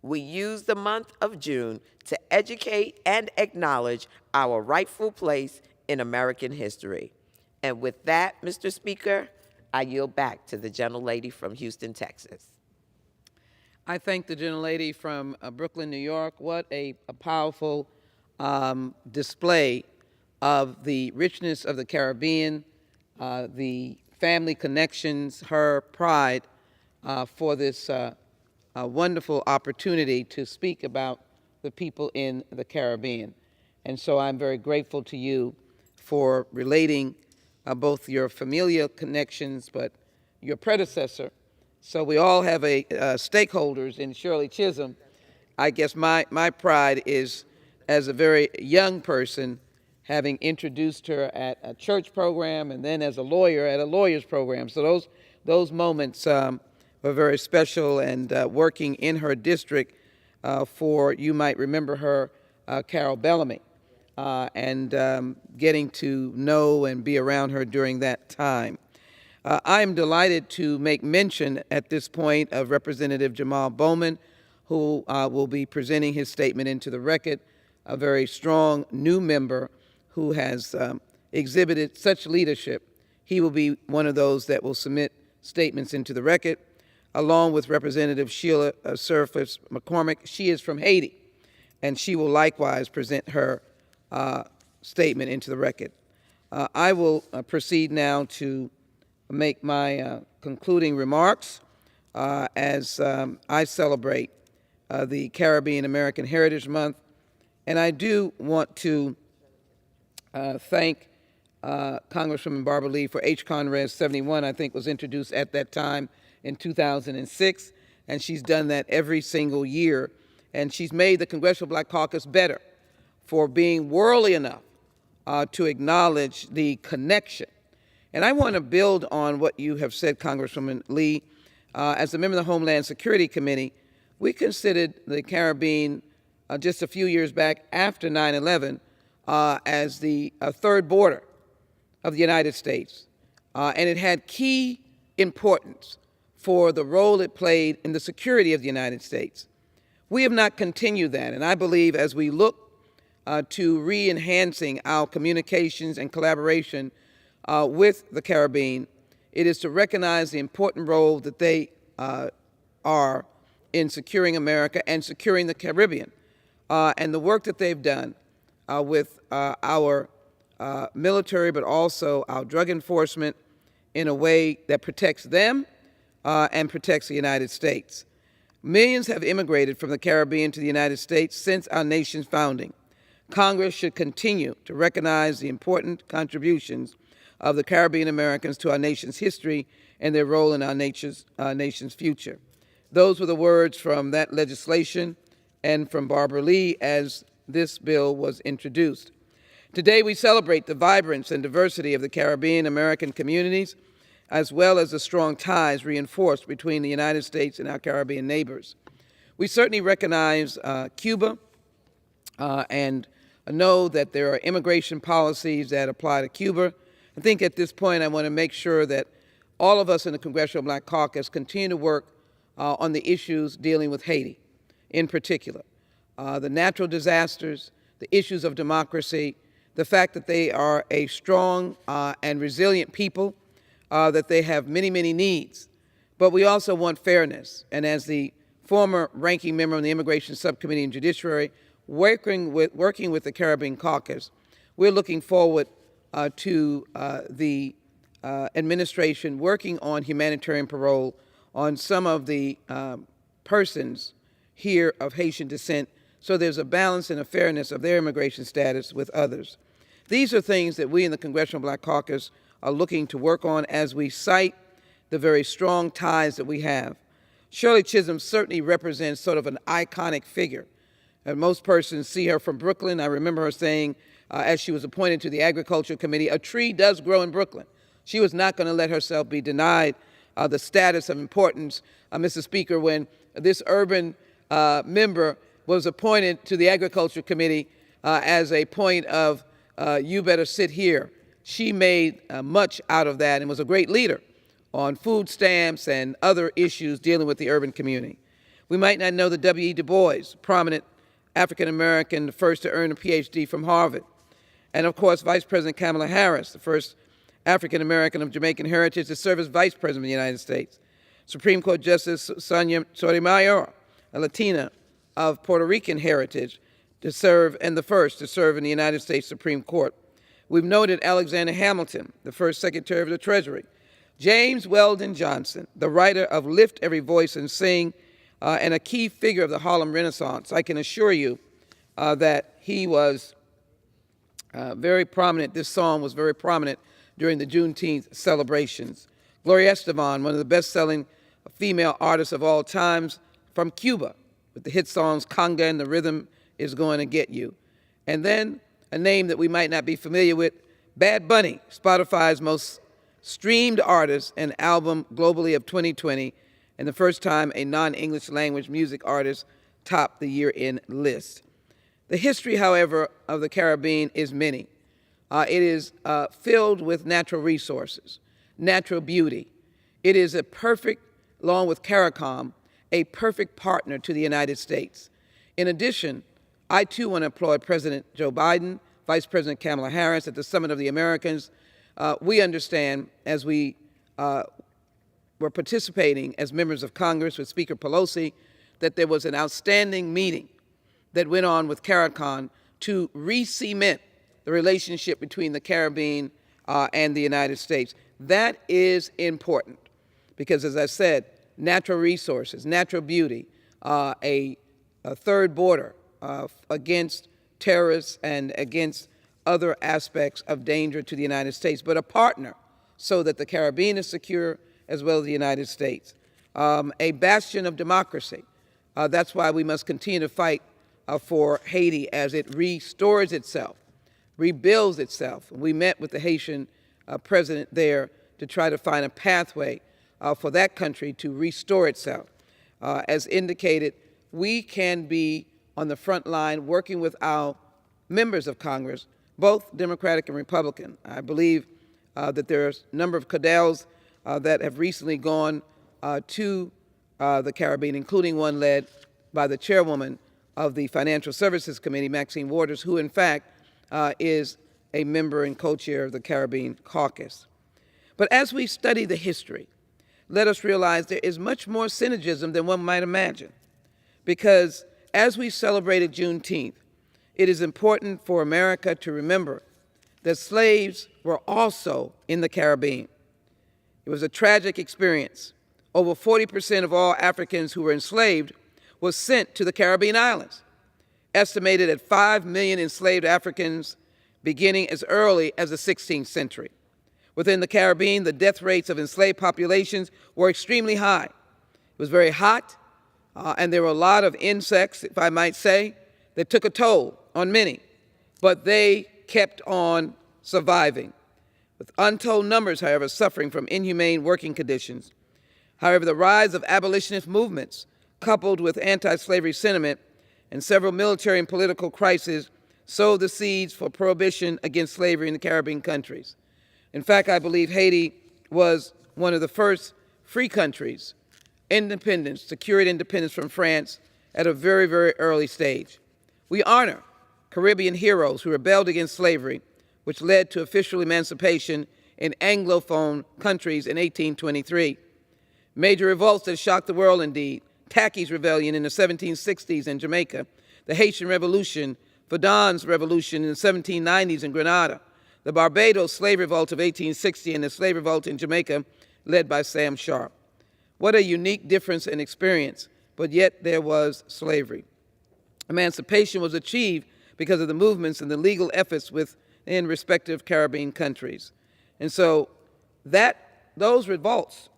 We use the month of June to educate and acknowledge our rightful place in American history. And with that, Mr. Speaker, I yield back to the gentlelady from Houston, Texas. I thank the gentlelady from Brooklyn, New York. What a powerful display of the richness of the Caribbean, the family connections, her pride for this wonderful opportunity to speak about the people in the Caribbean. And so I'm very grateful to you for relating both your familial connections, but your predecessor. So we all have stakeholders in Shirley Chisholm. I guess my pride is, as a very young person, having introduced her at a church program and then as a lawyer at a lawyer's program. So those moments were very special, and working in her district for, you might remember her, Carol Bellamy, and getting to know and be around her during that time. I am delighted to make mention at this point of Representative Jamal Bowman, who will be presenting his statement into the record, a very strong new member who has exhibited such leadership. He will be one of those that will submit statements into the record, along with Representative Sheila Surface McCormick. She is from Haiti, and she will likewise present her statement into the record. I will proceed now to make my concluding remarks as I celebrate the Caribbean American Heritage Month. And I do want to thank Congresswoman Barbara Lee for H-Conres 71, I think was introduced at that time in 2006, and she's done that every single year. And she's made the Congressional Black Caucus better for being worldly enough to acknowledge the connection. And I want to build on what you have said, Congresswoman Lee. As a member of the Homeland Security Committee, we considered the Caribbean just a few years back after 9/11 as the third border of the United States. And it had key importance for the role it played in the security of the United States. We have not continued that, and I believe as we look to re-enhancing our communications and collaboration with the Caribbean, it is to recognize the important role that they are in securing America and securing the Caribbean, and the work that they've done with our military, but also our drug enforcement in a way that protects them and protects the United States. Millions have immigrated from the Caribbean to the United States since our nation's founding. Congress should continue to recognize the important contributions of the Caribbean Americans to our nation's history and their role in our nation's future. Those were the words from that legislation and from Barbara Lee as this bill was introduced. Today, we celebrate the vibrance and diversity of the Caribbean American communities, as well as the strong ties reinforced between the United States and our Caribbean neighbors. We certainly recognize Cuba and know that there are immigration policies that apply to Cuba. I think at this point I want to make sure that all of us in the Congressional Black Caucus continue to work on the issues dealing with Haiti in particular. The natural disasters, the issues of democracy, the fact that they are a strong and resilient people, that they have many, many needs. But we also want fairness. And as the former ranking member on the Immigration Subcommittee and Judiciary, working with the Caribbean Caucus, we're looking forward to the administration working on humanitarian parole on some of the persons here of Haitian descent, so there's a balance and a fairness of their immigration status with others. These are things that we in the Congressional Black Caucus are looking to work on as we cite the very strong ties that we have. Shirley Chisholm certainly represents sort of an iconic figure. Most persons see her from Brooklyn. I remember her saying, as she was appointed to the Agriculture Committee, a tree does grow in Brooklyn. She was not going to let herself be denied the status of importance, Mr. Speaker, when this urban member was appointed to the Agriculture Committee as a point of, you better sit here. She made much out of that and was a great leader on food stamps and other issues dealing with the urban community. We might not know that W.E. Du Bois, prominent African-American, the first to earn a PhD from Harvard. And of course, Vice President Kamala Harris, the first African-American of Jamaican heritage to serve as Vice President of the United States. Supreme Court Justice Sonia Sotomayor, a Latina of Puerto Rican heritage, to serve, and the first to serve in the United States Supreme Court. We've noted Alexander Hamilton, the first Secretary of the Treasury. James Weldon Johnson, the writer of Lift Every Voice and Sing, and a key figure of the Harlem Renaissance. I can assure you that he was very prominent. This song was very prominent during the Juneteenth celebrations. Gloria Estefan, one of the best-selling female artists of all times from Cuba, with the hit songs Conga and The Rhythm Is Going to Get You. And then a name that we might not be familiar with, Bad Bunny, Spotify's most streamed artist and album globally of 2020, and the first time a non-English language music artist topped the year-end list. The history, however, of the Caribbean is many. It is filled with natural resources, natural beauty. It is a perfect, along with CARICOM, a perfect partner to the United States. In addition, I too want to applaud President Joe Biden, Vice President Kamala Harris at the Summit of the Americans. We understand, as we were participating as members of Congress with Speaker Pelosi, that there was an outstanding meeting that went on with CARICOM to re-cement the relationship between the Caribbean and the United States. That is important because, as I said, natural resources, natural beauty, a third border against terrorists and against other aspects of danger to the United States, but a partner so that the Caribbean is secure as well as the United States. A bastion of democracy. That's why we must continue to fight for Haiti as it restores itself, rebuilds itself. We met with the Haitian president there to try to find a pathway for that country to restore itself. As indicated, we can be on the front line working with our members of Congress, both Democratic and Republican. I believe that there are a number of CADELs that have recently gone to the Caribbean, including one led by the chairwoman of the Financial Services Committee, Maxine Waters, who in fact is a member and co-chair of the Caribbean Caucus. But as we study the history, let us realize there is much more synergism than one might imagine. Because as we celebrated Juneteenth, it is important for America to remember that slaves were also in the Caribbean. It was a tragic experience, Over 40% of all Africans who were enslaved was sent to the Caribbean islands, estimated at 5 million enslaved Africans beginning as early as the 16th century. Within the Caribbean, the death rates of enslaved populations were extremely high. It was very hot, and there were a lot of insects, if I might say, that took a toll on many, but they kept on surviving, with untold numbers, however, suffering from inhumane working conditions. However, the rise of abolitionist movements, coupled with anti-slavery sentiment and several military and political crises, sowed the seeds for prohibition against slavery in the Caribbean countries. In fact, I believe Haiti was one of the first free countries, independence, secured independence from France at a very, very early stage. We honor Caribbean heroes who rebelled against slavery, which led to official emancipation in Anglophone countries in 1823. Major revolts that shocked the world indeed: Tacky's Rebellion in the 1760s in Jamaica, the Haitian Revolution, Verdun's Revolution in the 1790s in Grenada, the Barbados Slave Revolt of 1860, and the Slave Revolt in Jamaica led by Sam Sharp. What a unique difference in experience, but yet there was slavery. Emancipation was achieved because of the movements and the legal efforts within respective Caribbean countries. And so those revolts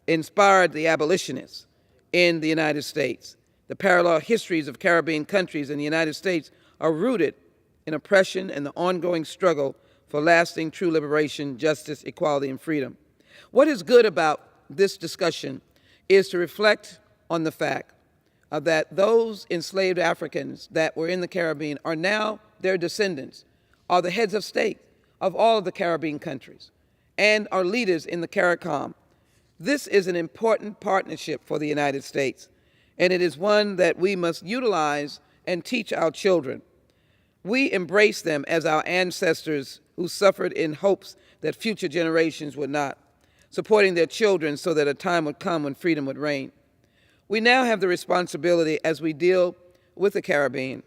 inspired the abolitionists in the United States. The parallel histories of Caribbean countries and the United States are rooted in oppression and the ongoing struggle for lasting true liberation, justice, equality, and freedom. What is good about this discussion is to reflect on the fact that those enslaved Africans that were in the Caribbean are now their descendants, are the heads of state of all of the Caribbean countries, and are leaders in the CARICOM. This is an important partnership for the United States, and it is one that we must utilize and teach our children. We embrace them as our ancestors who suffered in hopes that future generations would not, supporting their children so that a time would come when freedom would reign. We now have the responsibility, as we deal with the Caribbean,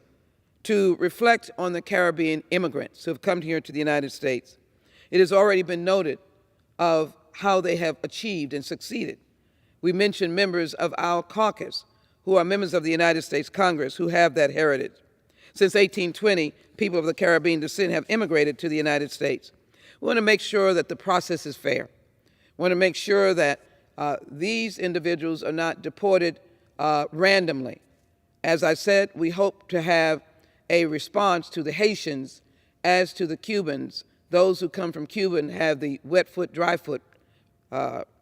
to reflect on the Caribbean immigrants who have come here to the United States. It has already been noted of how they have achieved and succeeded. We mentioned members of our caucus who are members of the United States Congress who have that heritage. Since 1820, people of the Caribbean descent have immigrated to the United States. We want to make sure that the process is fair. We want to make sure that these individuals are not deported randomly. As I said, we hope to have a response to the Haitians as to the Cubans. Those who come from Cuba and have the wet foot, dry foot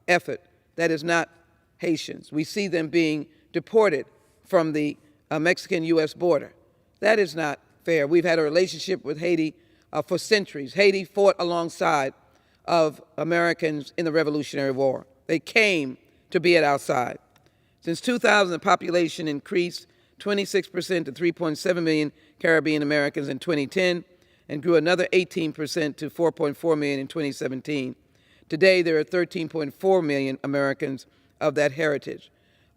effort. That is not Haitians. We see them being deported from the Mexican-U.S. border. That is not fair. We've had a relationship with Haiti for centuries. Haiti fought alongside of Americans in the Revolutionary War. They came to be at our side. Since 2000, the population increased 26% to 3.7 million Caribbean Americans in 2010 and grew another 18% to 4.4 million in 2017. Today, there are 13.4 million Americans of that heritage,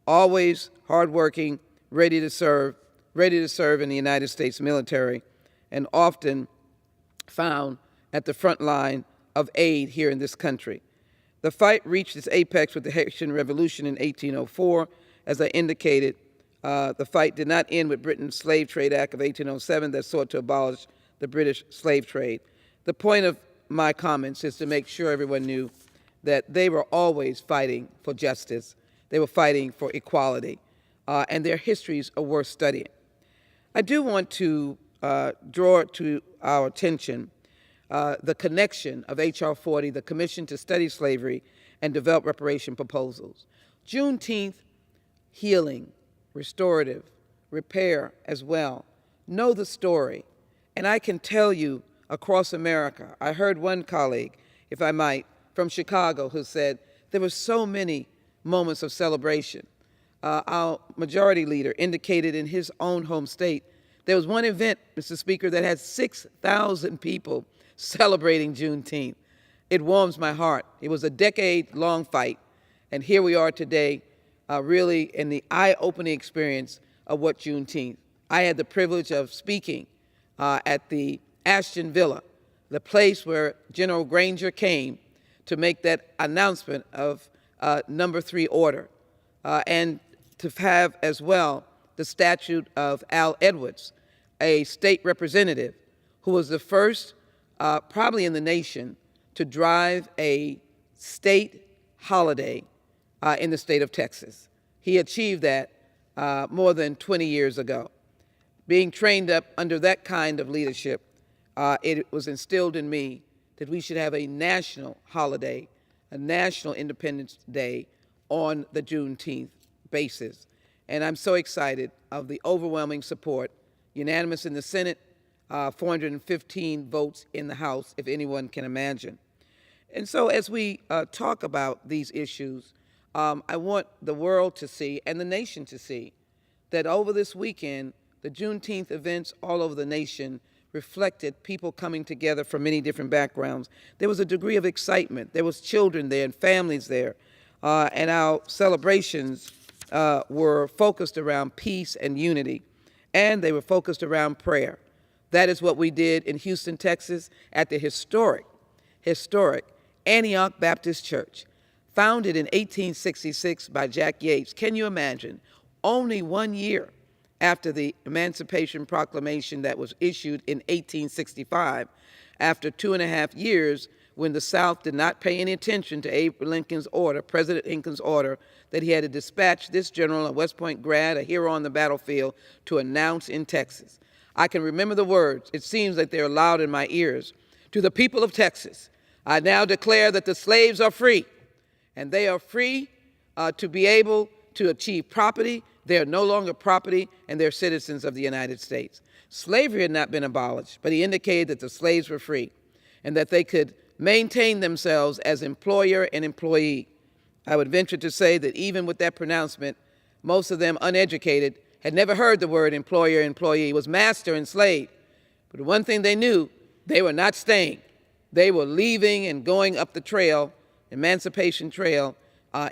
always hardworking, ready to serve in the United States military, and often found at the front line of aid here in this country. The fight reached its apex with the Haitian Revolution in 1804. As I indicated, the fight did not end with Britain's Slave Trade Act of 1807 that sought to abolish the British slave trade. The point of my comments is to make sure everyone knew that they were always fighting for justice. They were fighting for equality, and their histories are worth studying. I do want to draw to our attention the connection of H.R. 40, the Commission to Study Slavery and Develop Reparation Proposals. Juneteenth, healing, restorative, repair as well. Know the story. And I can tell you across America, I heard one colleague, if I might, from Chicago who said there were so many moments of celebration. Our majority leader indicated in his own home state, there was one event, Mr. Speaker, that had 6,000 people celebrating Juneteenth. It warms my heart. It was a decade-long fight, and here we are today, really in the eye-opening experience of what Juneteenth. I had the privilege of speaking at the Ashton Villa, the place where General Granger came to make that announcement of number 3 order, and to have as well the statute of Al Edwards, a state representative who was the first, probably in the nation, to drive a state holiday in the state of Texas. He achieved that more than 20 years ago. Being trained up under that kind of leadership, it was instilled in me that we should have a national holiday, a national Independence Day on the Juneteenth basis. And I'm so excited of the overwhelming support, unanimous in the Senate, 415 votes in the House, if anyone can imagine. And so as we talk about these issues, I want the world to see and the nation to see that over this weekend, the Juneteenth events all over the nation reflected people coming together from many different backgrounds. There was a degree of excitement. There was children there and families there. And our celebrations were focused around peace and unity, and they were focused around prayer. That is what we did in Houston, Texas, at the historic Antioch Baptist Church, founded in 1866 by Jack Yates. Can you imagine? Only 1 year after the Emancipation Proclamation that was issued in 1865, after 2.5 years when the South did not pay any attention to Abraham Lincoln's order, President Lincoln's order, that he had to dispatch this general, a West Point grad, a hero on the battlefield, to announce in Texas. I can remember the words. It seems like they're loud in my ears. To the people of Texas, I now declare that the slaves are free, and they are free to be able to achieve property. They are no longer property, and they're citizens of the United States. Slavery had not been abolished, but he indicated that the slaves were free and that they could maintain themselves as employer and employee. I would venture to say that even with that pronouncement, most of them uneducated had never heard the word employer, employee. It was master and slave. But the one thing they knew, they were not staying. They were leaving and going up the trail, Emancipation Trail,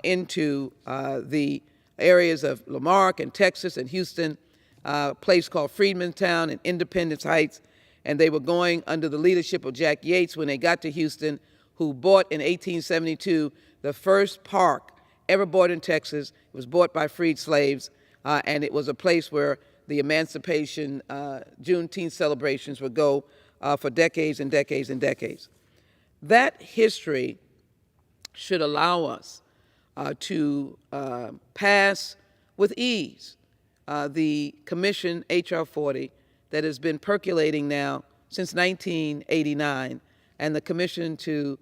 into the areas of Lamarck and Texas and Houston, a place called Freedmantown and Independence Heights. And they were going under the leadership of Jack Yates when they got to Houston, who bought in 1872 the first park ever bought in Texas. It was bought by freed slaves, and it was a place where the Emancipation Juneteenth celebrations would go for decades and decades and decades. That history should allow us to pass with ease the Commission H.R. 40 that has been percolating now since 1989, and the Commission to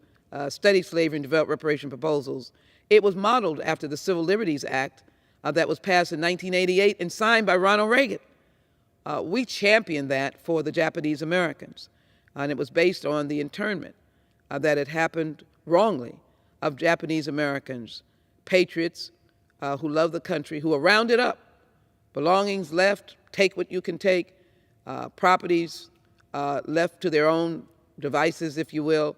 Study Slavery and Develop Reparation Proposals. It was modeled after the Civil Liberties Act that was passed in 1988 and signed by Ronald Reagan. We championed that for the Japanese Americans, and it was based on the internment that had happened wrongly of Japanese Americans, patriots who love the country, who were rounded up, belongings left, take what you can take, properties left to their own devices, if you will,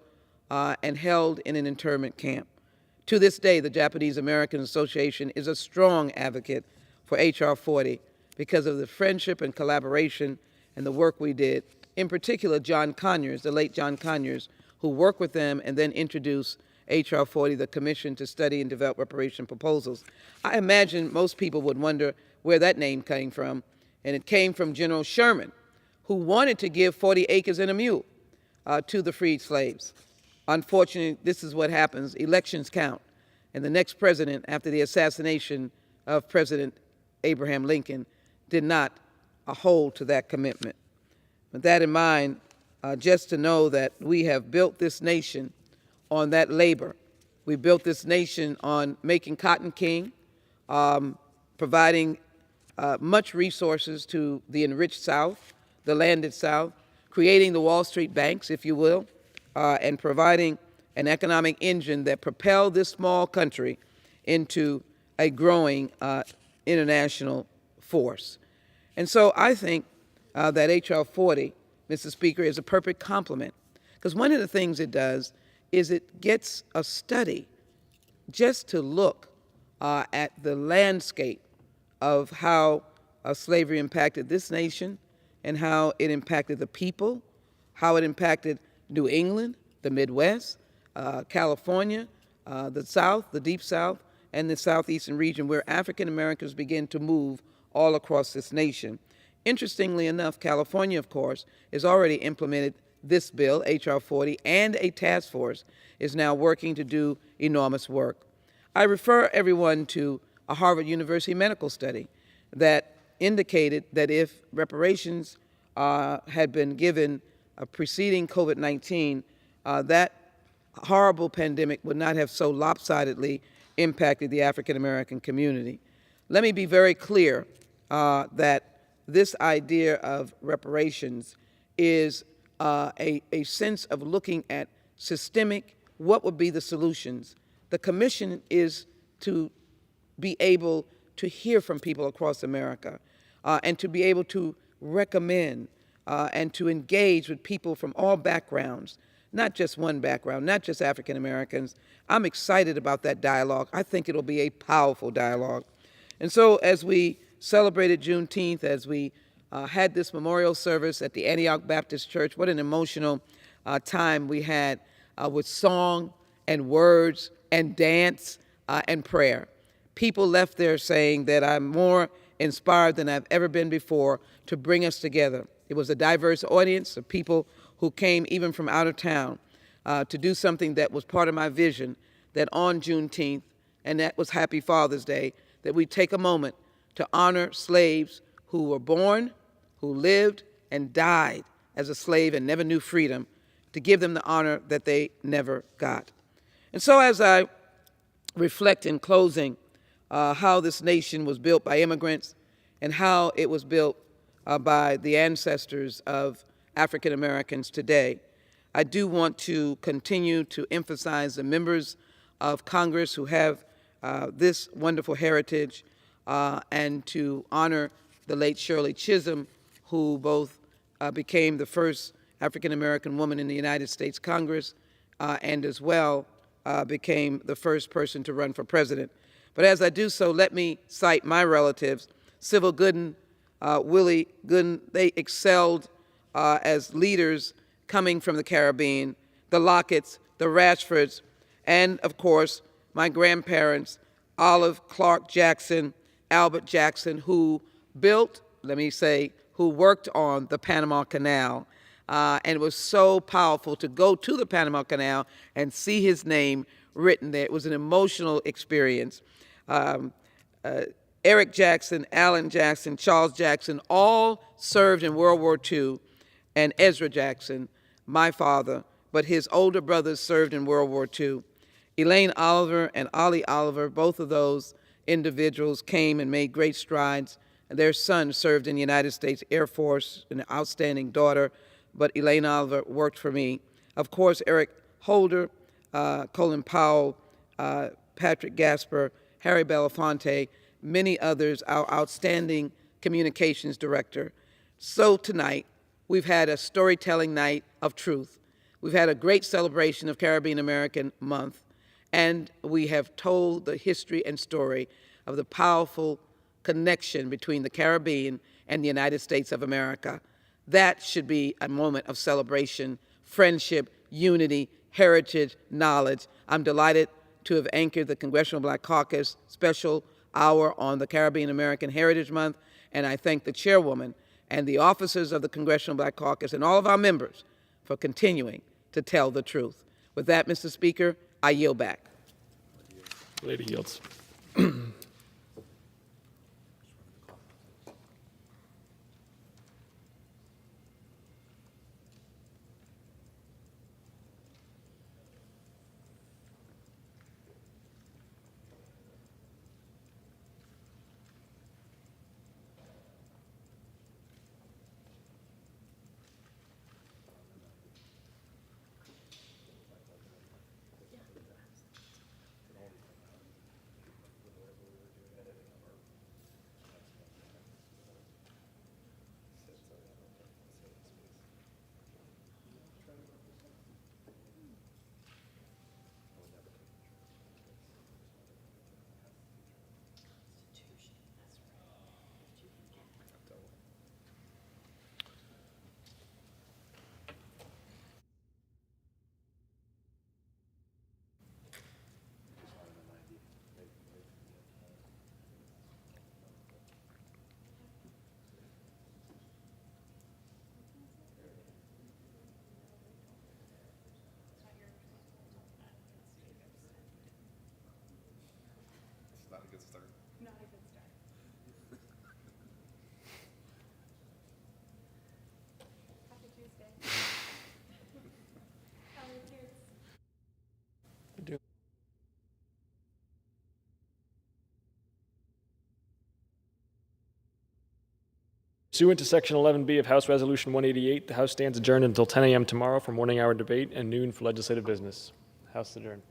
and held in an internment camp. To this day, the Japanese American Association is a strong advocate for H.R. 40 because of the friendship and collaboration and the work we did. In particular, John Conyers, the late John Conyers, who worked with them and then introduced H.R. 40, the Commission to Study and Develop Reparation Proposals. I imagine most people would wonder where that name came from, and it came from General Sherman, who wanted to give 40 acres and a mule to the freed slaves. Unfortunately, this is what happens. Elections count. And the next president, after the assassination of President Abraham Lincoln, did not hold to that commitment. With that in mind, just to know that we have built this nation on that labor. We built this nation on making cotton king, providing much resources to the enriched South, the landed South, creating the Wall Street banks, if you will, and providing an economic engine that propelled this small country into a growing international force. And so I think that H.R. 40, Mr. Speaker, is a perfect complement, because one of the things it does is it gets a study just to look at the landscape of how slavery impacted this nation and how it impacted the people, how it impacted New England, the Midwest, California, the South, the Deep South, and the Southeastern region, where African Americans begin to move all across this nation. Interestingly enough, California, of course, has already implemented this bill, H.R. 40, and a task force is now working to do enormous work. I refer everyone to a Harvard University medical study that indicated that if reparations had been given preceding COVID-19, that horrible pandemic would not have so lopsidedly impacted the African American community. Let me be very clear that this idea of reparations is a sense of looking at systemic, what would be the solutions. The commission is to be able to hear from people across America and to be able to recommend and to engage with people from all backgrounds, not just one background, not just African Americans. I'm excited about that dialogue. I think it'll be a powerful dialogue. And so as we celebrated Juneteenth, as we had this memorial service at the Antioch Baptist Church, what an emotional time we had with song and words and dance and prayer. People left there saying that I'm more inspired than I've ever been before to bring us together. It was a diverse audience of people who came even from out of town to do something that was part of my vision, that on Juneteenth, and that was Happy Father's Day, that we take a moment to honor slaves who were born, who lived and died as a slave and never knew freedom, to give them the honor that they never got. And so as I reflect in closing how this nation was built by immigrants and how it was built by the ancestors of African Americans today, I do want to continue to emphasize the members of Congress who have this wonderful heritage and to honor the late Shirley Chisholm, who both became the first African American woman in the United States Congress and as well became the first person to run for president. But as I do so, let me cite my relatives. Sybil Gooden, Willie Gooden, they excelled as leaders coming from the Caribbean, the Locketts, the Rashfords, and of course, my grandparents, Olive Clark Jackson, Albert Jackson, who built, let me say, who worked on the Panama Canal. And it was so powerful to go to the Panama Canal and see his name written there. It was an emotional experience. Eric Jackson, Alan Jackson, Charles Jackson, all served in World War II, and Ezra Jackson, my father, but his older brothers served in World War II. Elaine Oliver and Ollie Oliver, both of those individuals came and made great strides. Their son served in the United States Air Force, an outstanding daughter, but Elaine Oliver worked for me. Of course, Eric Holder, Colin Powell, Patrick Gasper, Harry Belafonte, many others, our outstanding communications director. So tonight, we've had a storytelling night of truth. We've had a great celebration of Caribbean American Month, and we have told the history and story of the powerful connection between the Caribbean and the United States of America. That should be a moment of celebration, friendship, unity, heritage, knowledge. I'm delighted to have anchored the Congressional Black Caucus special hour on the Caribbean American Heritage Month, and I thank the chairwoman and the officers of the Congressional Black Caucus and all of our members for continuing to tell the truth. With that, Mr. Speaker, I yield back. Lady yields. Pursuant to Section 11B of House Resolution 188, the House stands adjourned until 10 a.m. tomorrow for morning hour debate and noon for legislative business. House is adjourned.